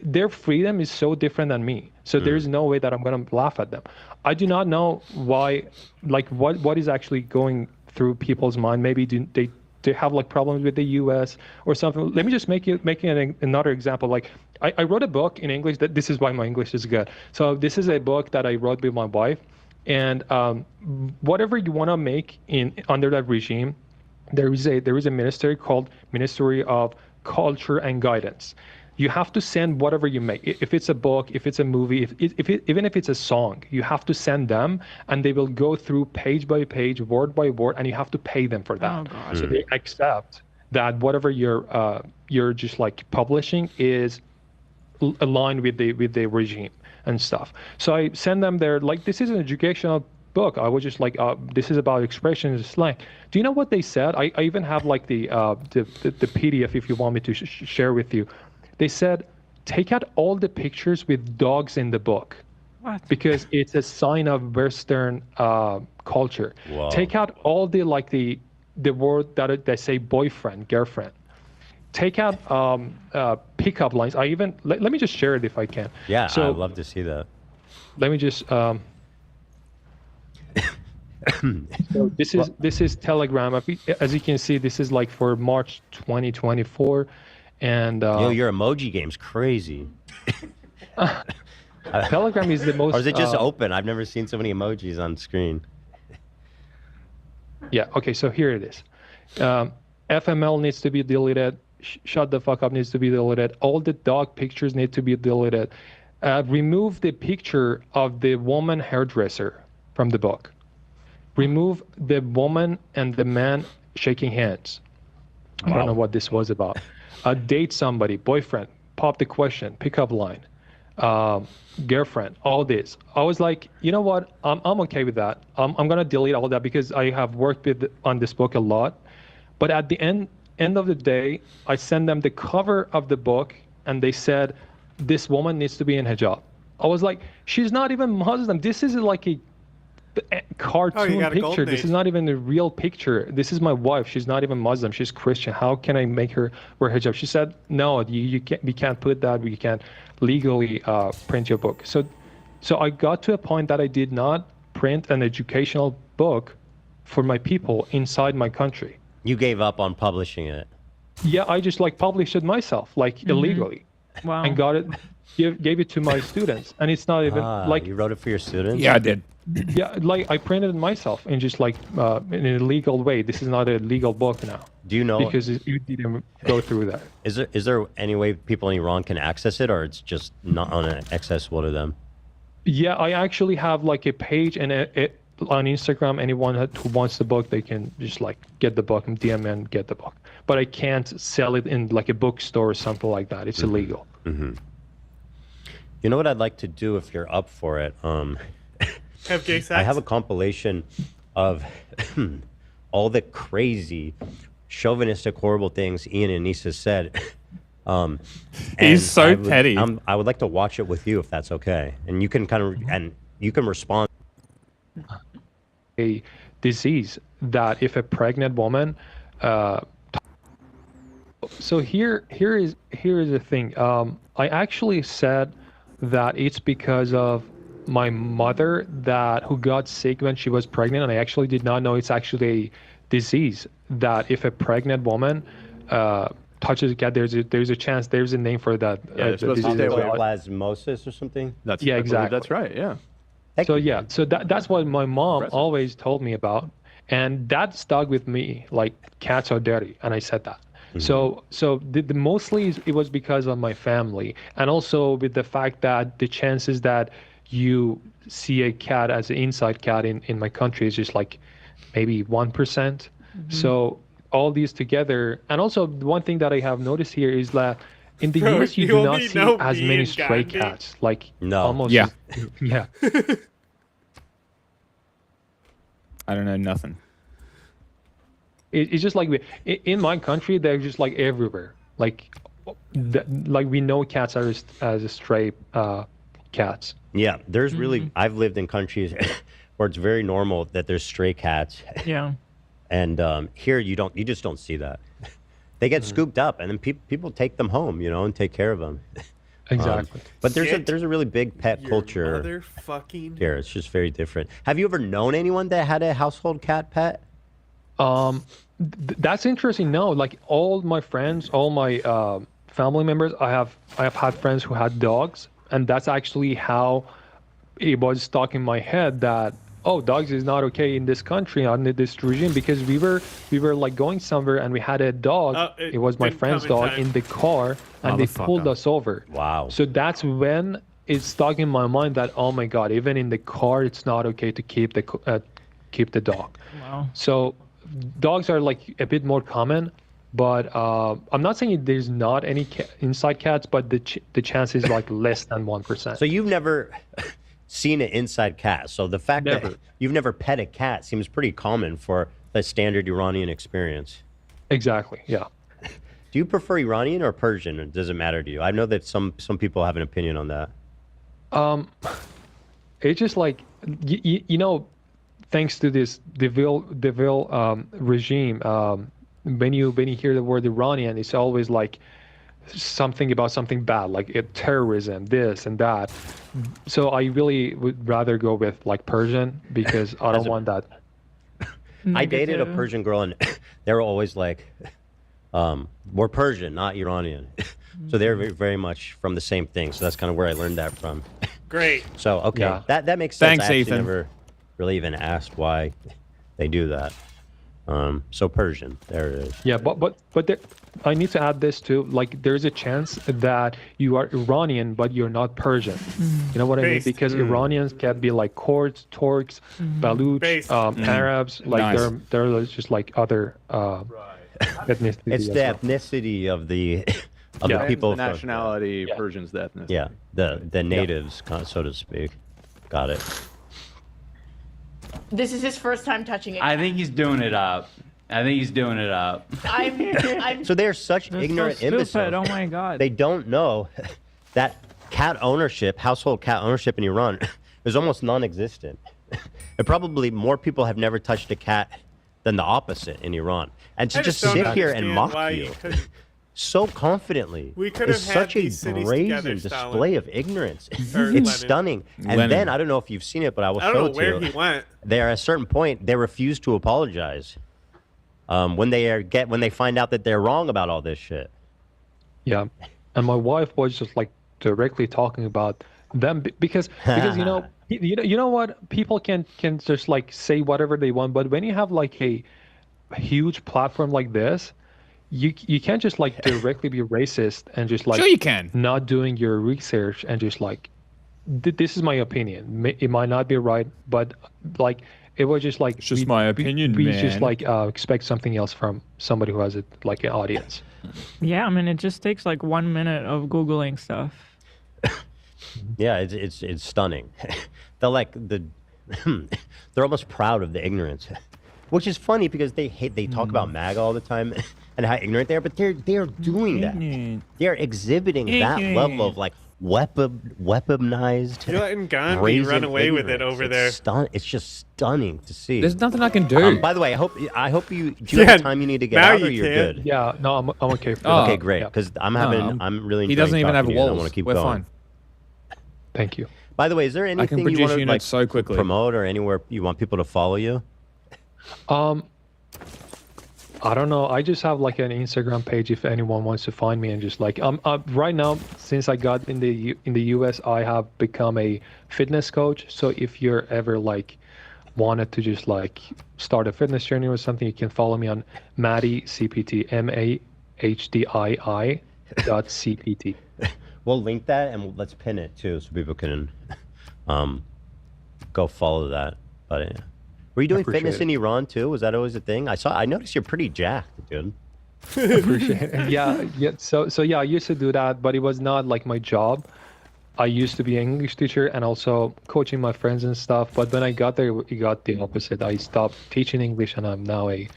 Their freedom is so different than me. So there is no way that I'm gonna laugh at them. I do not know why, like what is actually going through people's mind. Maybe they have like problems with the U.S. or something. Let me just make another example. Like I wrote a book in English. That this is why my English is good. So this is a book that I wrote with my wife, and whatever you want to make under that regime, there is a ministry called Ministry of Culture and Guidance. You have to send whatever you make. If it's a book, if it's a movie, even if it's a song, you have to send them, and they will go through page by page, word by word, and you have to pay them for that. Oh, God. So they accept that whatever you're just like publishing is aligned with the regime and stuff. So I send them there, like, this is an educational book. I was just like, this is about expressions, slang. Do you know what they said? I even have like the PDF if you want me to share with you. They said, take out all the pictures with dogs in the book. What? Because it's a sign of Western culture. Wow. Take out all the word that they say boyfriend, girlfriend. Take out pickup lines. I even let me just share it if I can. Yeah, so, I'd love to see that. Let me just. So this is Telegram. As you can see, this is like for March 2024. And your emoji game's crazy. Telegram is the most. Or is it just open? I've never seen so many emojis on screen. Yeah. Okay. So here it is. FML needs to be deleted. Shut the fuck up needs to be deleted. All the dog pictures need to be deleted. Remove the picture of the woman hairdresser from the book. Remove the woman and the man shaking hands. Wow. I don't know what this was about. Date somebody, boyfriend, pop the question, pickup line, girlfriend, all this. I was like, you know what? I'm okay with that. I'm gonna delete all that because I have worked on this book a lot. But at the end, end of the day, I sent them the cover of the book, and they said, "This woman needs to be in hijab." I was like, "She's not even Muslim. This is like a cartoon got a picture. golden This age. is not even a real picture. This is my wife. She's not even Muslim. She's Christian. How can I make her wear hijab?" She said, "No, you can't. We can't put that. We can't legally print your book." So I got to a point that I did not print an educational book for my people inside my country. You gave up on publishing it. Yeah, I just like published it myself, like illegally, Wow. and got it, gave it to my students, and it's not even like you wrote it for your students. Yeah, I did. yeah, like I printed it myself in just like in a legal way. This is not a legal book now. Do you know? Because you didn't go through that. Is there any way people in Iran can access it, or it's just not inaccessible to them? Yeah, I actually have like a page and on Instagram. Anyone who wants the book, they can just like get the book and DM and get the book. But I can't sell it in like a bookstore or something like that. It's illegal. Mm-hmm. You know what I'd like to do if you're up for it? Have gay sex? I have a compilation of all the crazy, chauvinistic, horrible things Ian and Nisa said. He's so petty. I would like to watch it with you if that's okay, and you can you can respond. A disease that if a pregnant woman, so here is the thing. I actually said that it's because of my mother who got sick when she was pregnant, and I actually did not know it's actually a disease that if a pregnant woman touches a cat, there's a chance, there's a name for that. Yeah, it's supposed to stay away. Plasmosis or something. That's yeah, I believe exactly. That's right. Yeah. So yeah, so that's what my mom always told me about, and that stuck with me. Like cats are dirty, and I said that. So the mostly it was because of my family, and also with the fact that the chances that you see a cat as an inside cat in my country is just like maybe 1%. So all these together, and also one thing that I have noticed here is that in the US you do not see as many stray cats. Like almost Yeah. Yeah. I don't know nothing. It's just like in my country they're just like everywhere. Like we know cats are as stray cats. Yeah, there's really. I've lived in countries where it's very normal that there's stray cats. Yeah. And here you just don't see that. They get scooped up, and then people take them home, and take care of them. Exactly. But there's a really big pet culture Motherfucking. here. It's just very different. Have you ever known anyone that had a household cat pet? That's interesting. No, like all my friends, all my family members, I have had friends who had dogs, and that's actually how it was stuck in my head that dogs is not okay in this country under this regime, because we were like going somewhere and we had a dog. It was my friend's dog in the car, and they pulled us over. Wow. So that's when it stuck in my mind that, oh my God, even in the car it's not okay to keep the dog. Wow. So dogs are like a bit more common, but I'm not saying there's not any inside cats, but the chance is like less than 1%. So you've never seen an inside cat. So the fact that you've never pet a cat seems pretty common for the standard Iranian experience. Exactly. Yeah. Do you prefer Iranian or Persian, or does it matter to you? I know that some people have an opinion on that. It's just like thanks to this Deville regime, when you hear the word Iranian, it's always like something about something bad, like terrorism, this and that. So I really would rather go with like Persian, because I don't want that. I dated a Persian girl, and they were always like, we're Persian, not Iranian. So they're very, very much from the same thing. So that's kind of where I learned that from. Great. So, okay, Yeah. that makes sense. Thanks, I actually Ethan. never really even asked why they do that. So Persian, there it is. Yeah, but there, I need to add this too. Like, there's a chance that you are Iranian, but you're not Persian. You know what I mean? Based. Because Iranians can be like Kurds, Turks, Baluch, Based. Arabs. Like Nice. they're just like other ethnicities. It's as the well. ethnicity of the Yeah. people. The nationality, Yeah. Persian's the ethnicity. Yeah, the natives, so to speak. Got it. This is his first time touching it. I think he's doing it up. I think he's doing it up. I'm So they're such That's ignorant so stupid. imbeciles. Oh my god. They don't know that household cat ownership in Iran is almost non-existent. And probably more people have never touched a cat than the opposite in Iran. And to I just just don't sit here and understand mock why you you couldn't- so confidently We could is have had such a these cities brazen together, display Stalin. of ignorance. Or It's Lenin. stunning. And Lenin. then, I don't know if you've seen it, but I will I don't show know it to where you. he went. There, at a certain point, they refuse to apologize when they find out that they're wrong about all this shit. Yeah, and my wife was just like directly talking about them because you know what, people can just like say whatever they want, but when you have like a huge platform like this, you can't just like directly be racist and just like Sure you can. not doing your research and just like this is my opinion. It might not be right, but like it was just like It's just my opinion, we man. just like expect something else from somebody who has it like an audience. Yeah, I mean, it just takes like 1 minute of Googling stuff. Yeah, it's stunning. They're like they're almost proud of the ignorance, which is funny because they talk about MAGA all the time and how ignorant they are, but they're doing that. They're exhibiting that level of like weaponized. You're letting Gandhi brazen run away with it ignorance. over It's there. It's just stunning to see. There's nothing I can do. By the way, I hope you do you have time you need to get now out, or you you're can. good. Yeah, no, I'm okay. For Oh, that. Okay, great. Because I'm really. He doesn't enjoying even have talking to you, and I walls. want to keep We're going. fine. Thank you. By the way, is there anything you produce want to units like so quickly. promote or anywhere you want people to follow you? I don't know. I just have like an Instagram page if anyone wants to find me and just like right now, since I got in the US, I have become a fitness coach. So if you're ever like wanted to just like start a fitness journey or something, you can follow me on Maddie CPT, MAHDII.CPT. We'll link that and let's pin it too, so people can go follow that. But were you doing fitness in Iran too? Was that always a thing? I noticed you're pretty jacked, dude. Appreciate it. Yeah. So yeah, I used to do that, but it was not like my job. I used to be an English teacher and also coaching my friends and stuff. But when I got there, it got the opposite. I stopped teaching English and I'm now a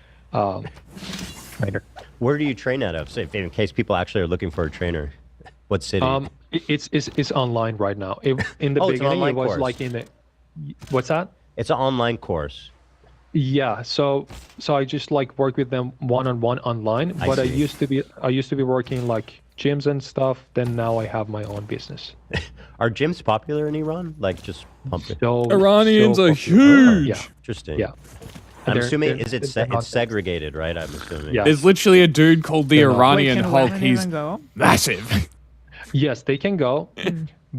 trainer. Where do you train out of? So in case people actually are looking for a trainer, what city? It's online right now. In the it's an beginning, online it was course. like in the. What's that? It's an online course. Yeah, so I just like work with them one-on-one online, but I see. used to be working like gyms and stuff. Then now I have my own business. Are gyms popular in Iran? Like just pumping. Iranians are huge. Yeah, Interesting. yeah. I'm They're- assuming they're- is it they're not- it's segregated, right? I'm assuming. Yeah. There's literally a dude called the They're not. Iranian Wait, can Hulk. women He's even go? massive. Yes, they can go,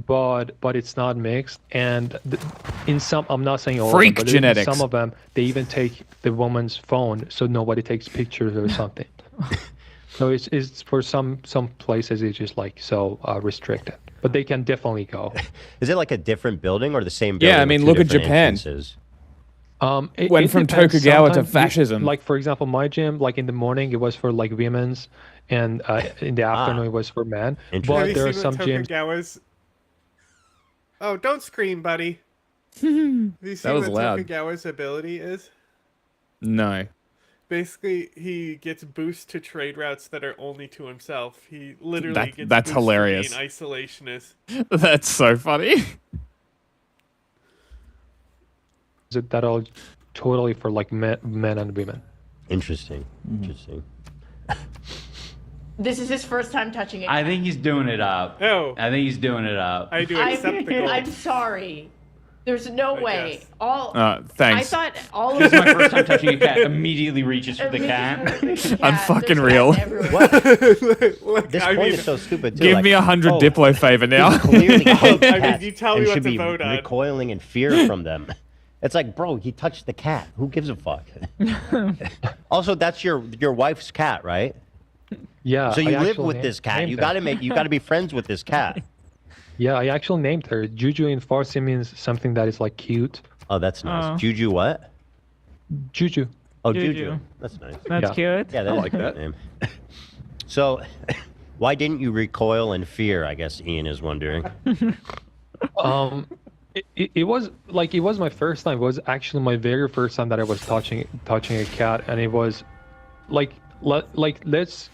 but it's not mixed. And in some, I'm not saying all Freak of them, but genetics. in some of them, they even take the woman's phone so nobody takes pictures or something. So it's for some places it's just like so restricted, but they can definitely go. Is it like a different building or the same building? Yeah, I with mean, two look at different Japan. entrances? Went from depends. Tokugawa to Sometimes fascism. like for example, my gym, like in the morning it was for like women's, and in the afternoon it was for men. Have But you there are seen some what gyms. Tokugawa's... Oh, don't scream, buddy. Have you That seen was what loud. Tokugawa's ability is? No. Basically, he gets boost to trade routes that are only to himself. He literally gets That's boost hilarious. to being isolationist. That's so funny. That are totally for like men and women. Interesting. Interesting. This is his first time touching it. I think he's doing it up. Oh. I think he's doing it up. I do accept the gold. I'm sorry. There's no way. guess. Thanks. I thought all This of is my first time touching a cat. Immediately reaches for the cat. I'm fucking real. Look, This I point mean, is so stupid too. Give like, me 100 oh, Diplo favor now. he's clearly killed I mean, cats you tell me and what should to be vote on. recoiling in fear from them. It's like, bro, he touched the cat. Who gives a fuck? Also, that's your wife's cat, right? Yeah. So you I live actually with this cat. named You her. gotta be friends with this cat. Yeah, I actually named her. Juju in Farsi means something that is like cute. Oh, that's nice. Oh. Juju what? Juju. Oh, Juju. Juju. That's nice. That's Yeah. cute. Yeah, that's I like a that. good name. So, why didn't you recoil in fear? I guess Ian is wondering. It was like it was my first time. It was actually my very first time that I was touching a cat, and it was let's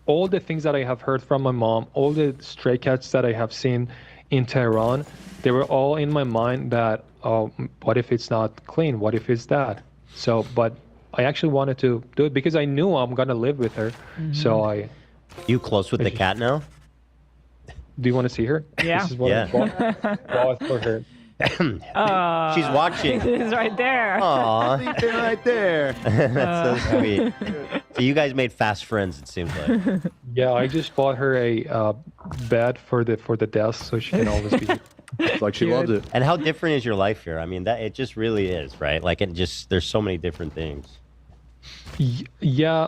all the things that I have heard from my mom, all the stray cats that I have seen in Tehran, they were all in my mind that, oh, what if it's not clean? What if it's that? So, but I actually wanted to do it because I knew I'm gonna live with her. So I. You close with the cat now? Do you want to see her? Yeah. This is what I bought for her. She's watching. She's right there. Aw. right there. That's so sweet. So you guys made fast friends, it seems like. Yeah, I just bought her a bed for the desk so she can always be. It's like she loves it. And how different is your life here? I mean, that it just really is, right? Like there's so many different things. Yeah.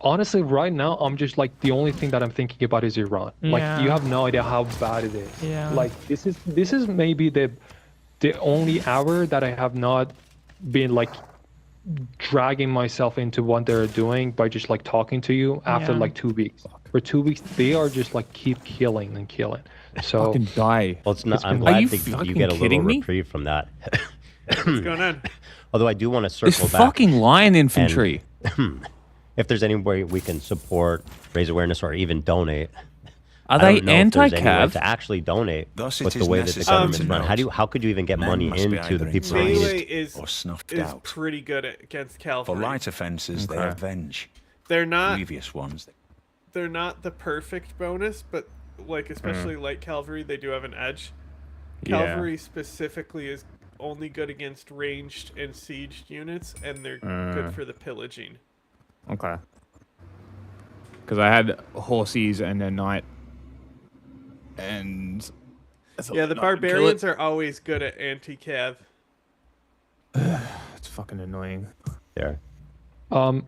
Honestly, right now, I'm just like the only thing that I'm thinking about is Iran. Like you have no idea how bad it is. Yeah. Like this is maybe the only hour that I have not been like dragging myself into what they're doing by just like talking to you after like 2 weeks. For 2 weeks, they are just like keep killing and killing. So fucking die. Well, it's not. I'm Are you glad that you fucking get a little kidding me? reprieve from that. What's going on? Although I do want to circle It's back. fucking lion infantry. And, if there's any way we can support, raise awareness, or even donate. Are I they don't know if there's any way anti-cav? to actually donate Thus with it the is way that the necessary government's to run? note, How could you even get men money must be into the either people who need Melee it? is or snuffed is out. pretty good against For cavalry. light offences, they avenge They're not previous ones. they're not the perfect bonus, but like especially light cavalry, they do have an edge. Yeah. Cavalry specifically is only good against ranged and sieged units, and they're good for the pillaging. Okay. Because I had horses and a knight, and Yeah, the barbarians are always good at anti-cav. It's fucking annoying. Yeah.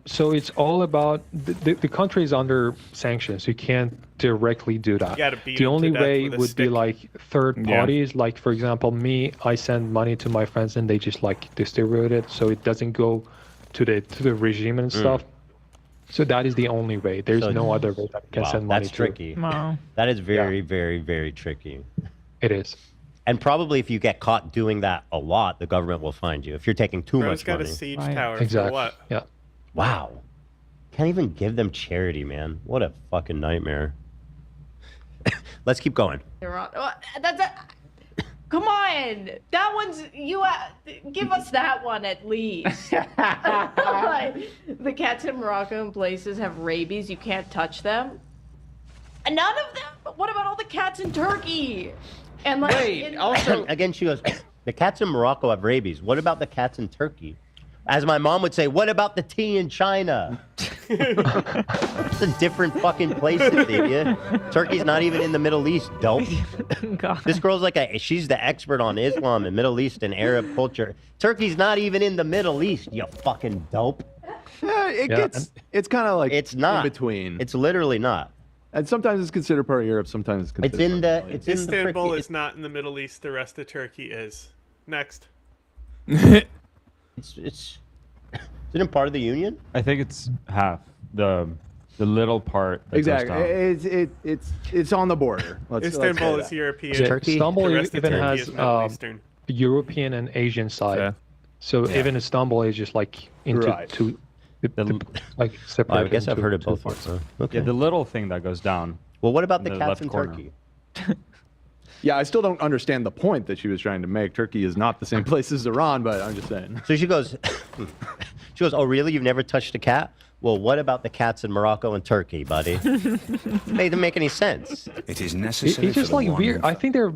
So it's all about the country is under sanctions. You can't directly do that. You gotta beat The 'em to only death way with a would be stick. like third Yeah. parties. Like for example, me, I send money to my friends and they just like distribute it, so it doesn't go to the regime and stuff. So that is the only way. There's So- no other way that you can Wow, send money that's to. tricky. Wow. That is very, very, very tricky. It is. And probably if you get caught doing that a lot, the government will find you. If you're taking too Bro's much got money. a siege Right. tower Exactly. for what? Yeah. Wow. Can't even give them charity, man. What a fucking nightmare. Let's keep going. Iran. That's a. Come on, that one's you. Give us that one at least. Like, the cats in Morocco and places have rabies. You can't touch them. And none of them. What about all the cats in Turkey? And like, Wait, also again, she goes, the cats in Morocco have rabies. What about the cats in Turkey? As my mom would say, what about the tea in China? It's a different fucking place, idiot. Turkey's not even in the Middle East, dope. God. This girl's like she's the expert on Islam and Middle East and Arab culture. Turkey's not even in the Middle East, you fucking dope. It's kind of like It's not. in between. It's literally not. And sometimes it's considered part of Europe. Sometimes it's considered. It's in the. It's in the. Istanbul frickin- is not in the Middle East. The rest of Turkey is. Next. It's. Is it in part of the Union? I think it's half the little part. That goes Exactly. down. It's on the border. Let's Istanbul say is that. European. Turkey? Istanbul The rest of even Turkey has is Middle Eastern. European and Asian side. Yeah. So even Istanbul is just like into Right. two, like Oh, separate. I guess I've into heard of two both. parts. Okay. Yeah, the little thing that goes down. Well, what about the in the cats left in corner. Turkey? Yeah, I still don't understand the point that she was trying to make. Turkey is not the same place as Iran, but I'm just saying. So she goes, oh, really? You've never touched a cat? Well, what about the cats in Morocco and Turkey, buddy? They didn't make any sense. It is It- necessary It's for just the like one weird. I think they're.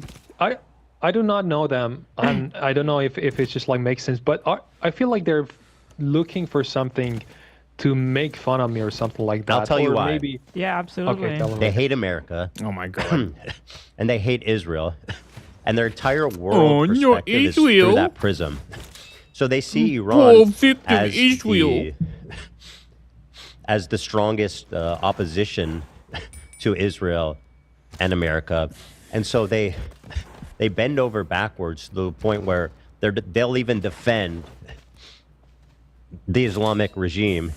I do not know them, and I don't know if it's just like makes sense. But I feel like they're looking for something to make fun of me or something like that. I'll tell you or why. Maybe. Yeah, absolutely. Okay, tell me. They hate America. Oh my god. And they hate Israel. And their entire world Oh, no, perspective is through Israel. that prism. So they see Oh, Iran victim as Israel. as the strongest opposition to Israel and America. And so they bend over backwards to the point where they'll even defend the Islamic regime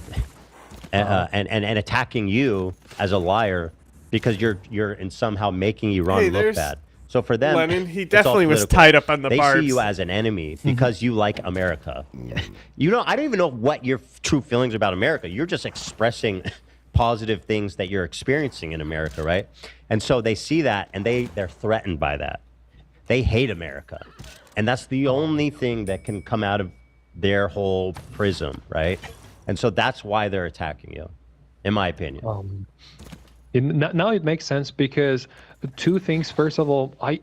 and attacking you as a liar because you're in somehow making Iran Hey, look there's- bad. So for them, Lenin, he it's all definitely was political. tied up on the They barbs. see you as an enemy because you like America. You know, I don't even know what your true feelings about America. You're just expressing positive things that you're experiencing in America, right? And so they see that and they're threatened by that. They hate America. And that's the only thing that can come out of their whole prism, right? And so that's why they're attacking you, in my opinion. Now it makes sense because two things. First of all, I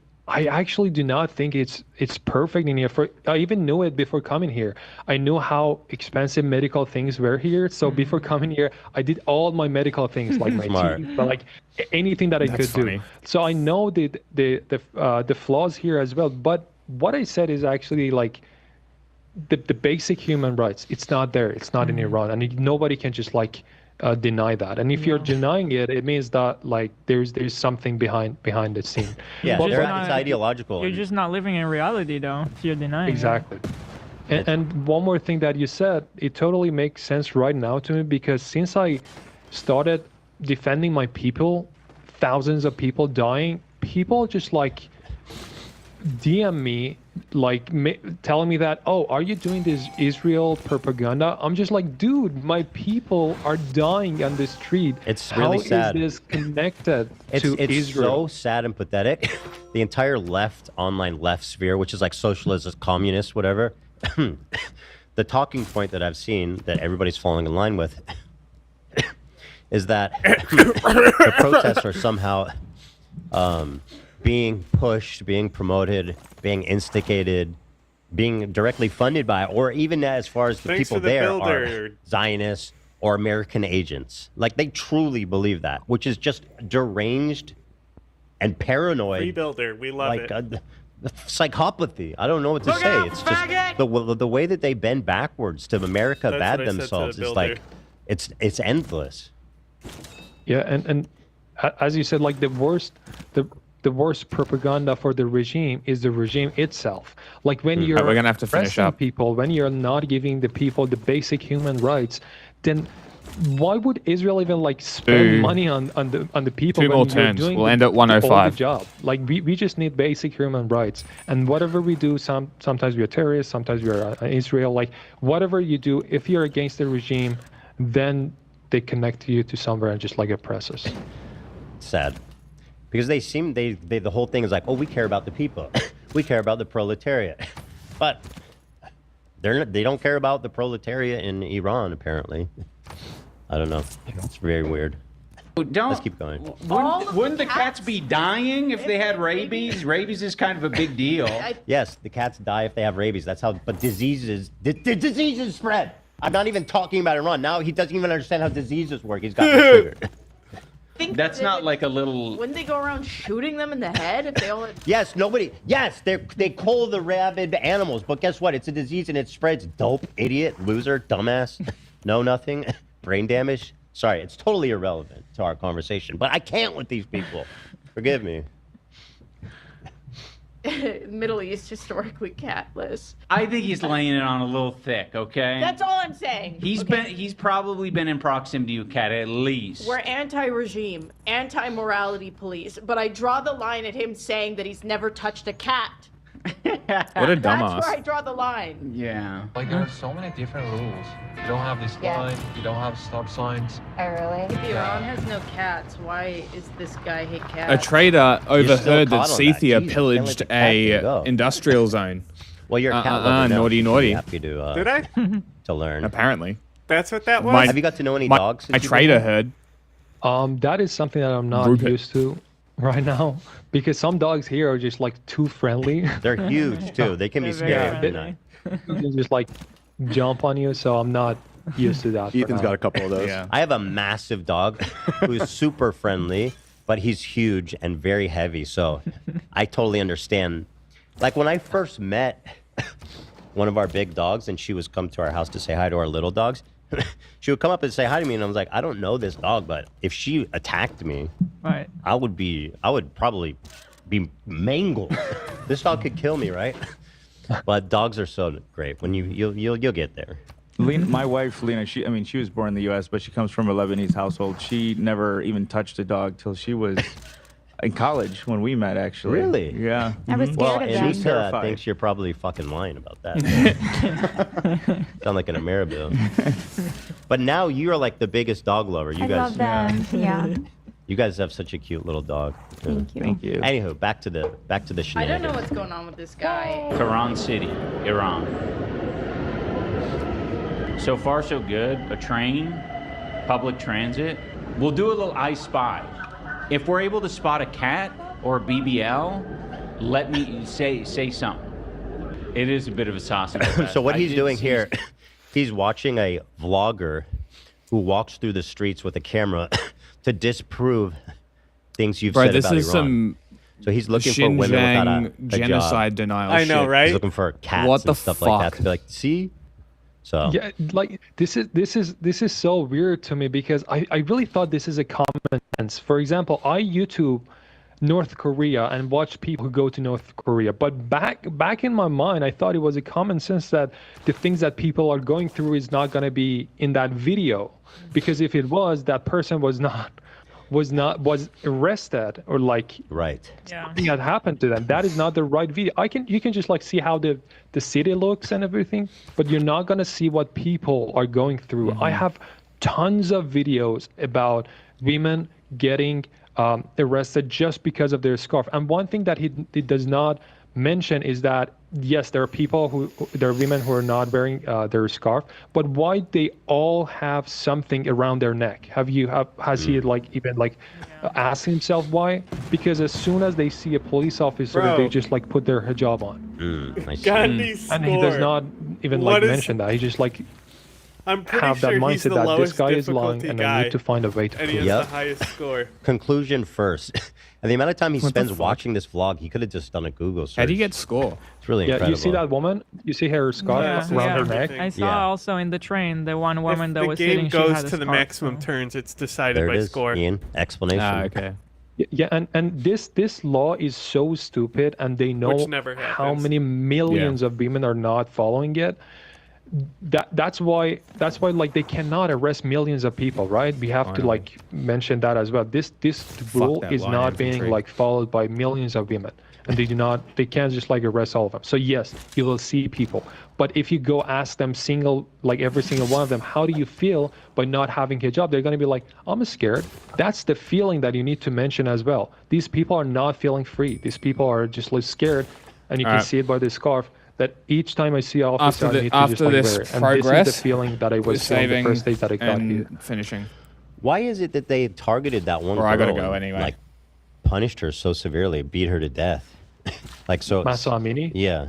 actually do not think it's perfect in here. I even knew it before coming here. I knew how expensive medical things were here. So before coming here, I did all my medical things, like my teeth, but like anything that I could do. So I know the flaws here as well. But what I said is actually like the basic human rights. It's not there. It's not in Iran, and nobody can just like deny that. And if you're denying it, it means that like there's something behind the scene. Yeah, You're just it's ideological. You're just not living in reality, though. If you're denying it. Exactly. And one more thing that you said, it totally makes sense right now to me, because since I started defending my people, thousands of people dying, people just like DM me, like telling me that, oh, are you doing this Israel propaganda? I'm just like, dude, my people are dying on the street. It's really sad. How is this connected to it's Israel? so sad and pathetic. The entire online left sphere, which is like socialist, communist, whatever. The talking point that I've seen that everybody's falling in line with is that the protests are somehow being pushed, being promoted, being instigated, being directly funded by, or even as far as the Thanks people for the there builder. are Zionists or American agents. Like, they truly believe that, which is just deranged and paranoid. Rebuilder, we love like, it. Psychopathy. I don't know what to Look say. out, It's faggot! just the way that they bend backwards to America, That's bad what I said to the themselves. It's builder. like, it's endless. Yeah, and as you said, like the worst propaganda for the regime is the regime itself. Like when you're We're gonna have to finish oppressing up. people, when you're not giving the people the basic human rights, then why would Israel even like spend Two. money on the people? Two when more you're turns. doing We'll the- end at all the 105. job. Like we just need basic human rights, and whatever we do, sometimes we are terrorists, sometimes we are Israel. Like whatever you do, if you're against the regime, then they connect you to somewhere and just like oppress us. Sad, because they the whole thing is like, oh, we care about the people, we care about the proletariat, but they don't care about the proletariat in Iran apparently. I don't know. It's very weird. Let's keep going. Wouldn't the cats be dying if they had rabies? Rabies is kind of a big deal. Yes, the cats die if they have rabies. That's how. But diseases spread. I'm not even talking about Iran. Now he doesn't even understand how diseases work. He's got me triggered. That's not like a little. Wouldn't they go around shooting them in the head if they all had... Yes, they cull the rabid animals, but guess what? It's a disease and it spreads. Dope, idiot, loser, dumbass, know nothing, brain damage. Sorry, it's totally irrelevant to our conversation, but I can't with these people. Forgive me. Middle East historically catless. I think he's laying it on a little thick. Okay. That's all I'm saying. He's probably been in proximity to a cat at least. We're anti-regime, anti-morality police, but I draw the line at him saying that he's never touched a cat. What a That's dumbass. where I draw the line. Yeah. Like there are so many different rules. You don't have this line. You don't have stop signs. Oh, really? If Iran has no cats, why is this guy hate A cats? trader overheard still that caught on that. Cethia Jesus, pillaged can't let the cat a go. industrial zone. Well, you're a cat lover now. naughty, You should be naughty. happy to, Did I? to learn. Apparently. That's what that was? My- Have you got to know any my- dogs? My since you've been trader here? heard. That is something that I'm not Rupert. used to right now, because some dogs here are just like too friendly. They're huge too. They can be They're very scary at friendly. night. They can just like jump on you, so I'm not used to that. for Ethan's now. got a couple of those. Yeah. I have a massive dog who's super friendly, but he's huge and very heavy. So I totally understand. Like when I first met one of our big dogs and she was come to our house to say hi to our little dogs, she would come up and say hi to me and I was like, I don't know this dog, but if she attacked me, Right. I would probably be mangled. This dog could kill me, right? But dogs are so great. When you'll get there. Lena, my wife, Lena, she was born in the U.S., but she comes from a Lebanese household. She never even touched a dog till she was in college when we met, actually. Really? Yeah. I was Well, scared of them. Anita thinks you're probably fucking lying about that. Sound like an Ameribil. But now you are like the biggest dog lover. You I guys, love them. Yeah. You guys have such a cute little dog. Thank you. Thank you. Anywho, back to the I don't know shenanigans. what's going on with this guy. Tehran City, Iran. So far, so good. A train, public transit. We'll do a little I Spy. If we're able to spot a cat or a BBL, let me say something. It is a bit of a sausage. So what he's doing here, he's watching a vlogger who walks through the streets with a camera to disprove things you've said this about is Iran. some So he's looking for women without a genocide job. denial. I know, shit. right? He's looking for cats What the and stuff like that fuck? to be like, see? So Yeah, like this is so weird to me because I really thought this is a common sense. For example, I YouTube North Korea and watch people who go to North Korea, but back in my mind, I thought it was a common sense that the things that people are going through is not going to be in that video, because if it was, that person was arrested or like something had happened to them. That is not the right video. You can just like see how the city looks and everything, but you're not gonna see what people are going through. I have tons of videos about women getting arrested just because of their scarf. And one thing that he does not mention is that yes, there are women who are not wearing their scarf, but why they all have something around their neck? Has he like even like asked himself why? Because as soon as they see a police officer, Bro. they just like put their hijab on. Gandhi's And he does score. not even What like is- mention that. He just like I'm pretty have that sure he's mindset the that this lowest guy is lying difficulty and guy, I need to find a way to and he prove has it. the highest score. conclusion first. And the amount of time he What the spends fuck? watching this vlog, he could have just done a Google search. How do you get score? It's really Yeah, incredible. you see that woman? You see her scarf around her neck? I saw Yeah. also in the train the one woman that If was the sitting. game She goes had a to the scarf, maximum so- turns, it's decided There by it is, score. Ian. Explanation. Ah, okay. Yeah, and this law is so stupid, and they know Which never how happens. many millions of women are not following it. That's why like they cannot arrest millions of people, right? We have to like mention that as well. This rule that is line not being infantry. like followed by millions of women, and they can't just like arrest all of them. So yes, you will see people, but if you go ask them every single one of them, how do you feel by not having hijab? They're gonna be like, I'm scared. That's the feeling that you need to mention as well. These people are not feeling free. These people are just like scared, and you can Alright. see it by the scarf. That each time I see an officer, I need to just after like this wear it. And progress, this is the feeling that I was feeling the saving first day that I got here. and finishing. Why is it that they targeted that one Or girl I gotta go and, anyway. like, punished her so severely, beat her to death? Like, so... Mahsa Amini? Yeah.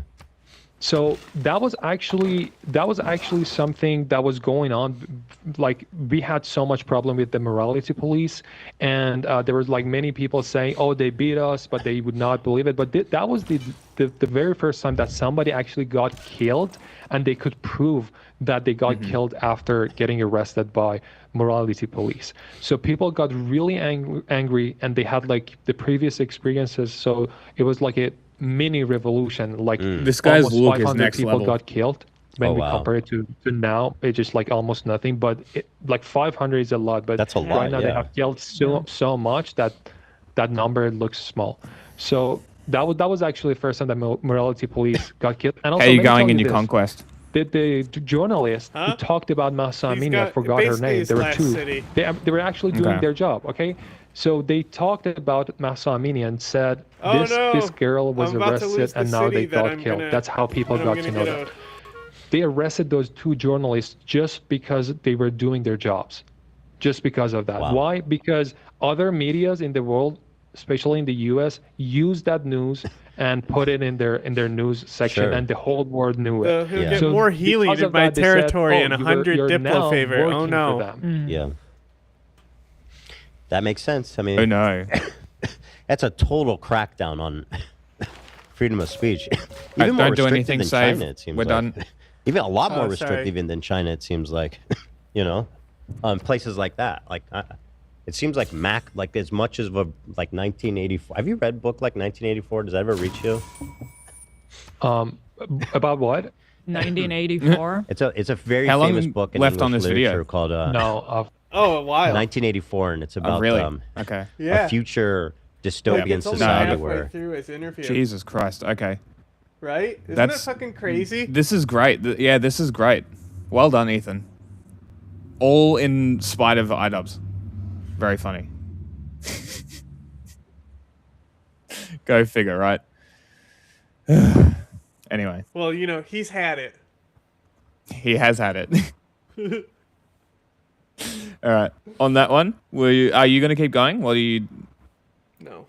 So that was actually something that was going on. Like we had so much problem with the morality police, and there was like many people saying, "Oh, they beat us," but they would not believe it. But that was the very first time that somebody actually got killed, and they could prove that they got killed after getting arrested by morality police. So people got really angry, and they had like the previous experiences. So it was like a mini revolution. Like This guy's almost look is 500 next people level. got killed. When Oh, we wow. compare it to now, it's just like almost nothing. But like 500 is a lot. But That's a lot, right now they yeah. have killed so much that that number looks small. So that was actually the first time that morality police got killed. And also, How you let me tell going in you your this. conquest? The journalist who talked about Mahsa He's Amini, I got- forgot her basically name. his There were last two. city. They were actually doing Okay. their job, okay? So they talked about Mahsa Amini and said Oh, this no. girl was I'm about to lose arrested the and now they city that got I'm killed. gonna- That's how people that I'm got gonna to know get that. out. They arrested those two journalists just because they were doing their jobs. Just because of that. Wow. Why? Because other medias in the world, especially in the US, use that news and put it in their news section, Sure. and the whole world knew it. He'll Yeah. get So more helium because in of my that, they said, territory "Oh, and you're 100 now Diplo favor. Oh working for no. them." Yeah. That makes sense. I mean, Oh no. that's a total crackdown on freedom of speech. Right, Even more don't do restrictive anything than safe. China, it seems We're like. done. Even a lot more Oh, restrictive sorry. even than China, it seems like. You know, places like that. Like, it seems like like as much as like 1984. Have you read a book like 1984? Does that ever reach you? About what? 1984. It's a very How long famous book in left English on this video? literature called No, Oh, a while. 1984, and it's about really? um, Okay. Yeah. a future dystopian It's only society halfway where through his interview. Jesus Christ. Okay. Right? Isn't That's that fucking crazy? This is great. Yeah, this is great. Well done, Ethan. All in spite of iDubbbz. Very funny. Go figure, right? Anyway. Well, you know, he's had it. He has had it. All right. On that one, are you going to keep going? What do you... No.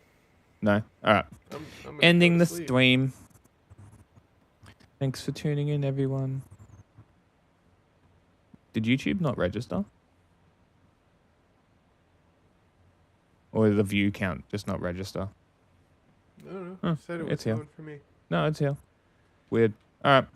No? All right. I'm gonna Ending go the to sleep. stream. Thanks for tuning in, everyone. Did YouTube not register? Or did the view count just not register? I don't know. Huh, Said it was it's here. going for me. No, it's here. Weird. All right.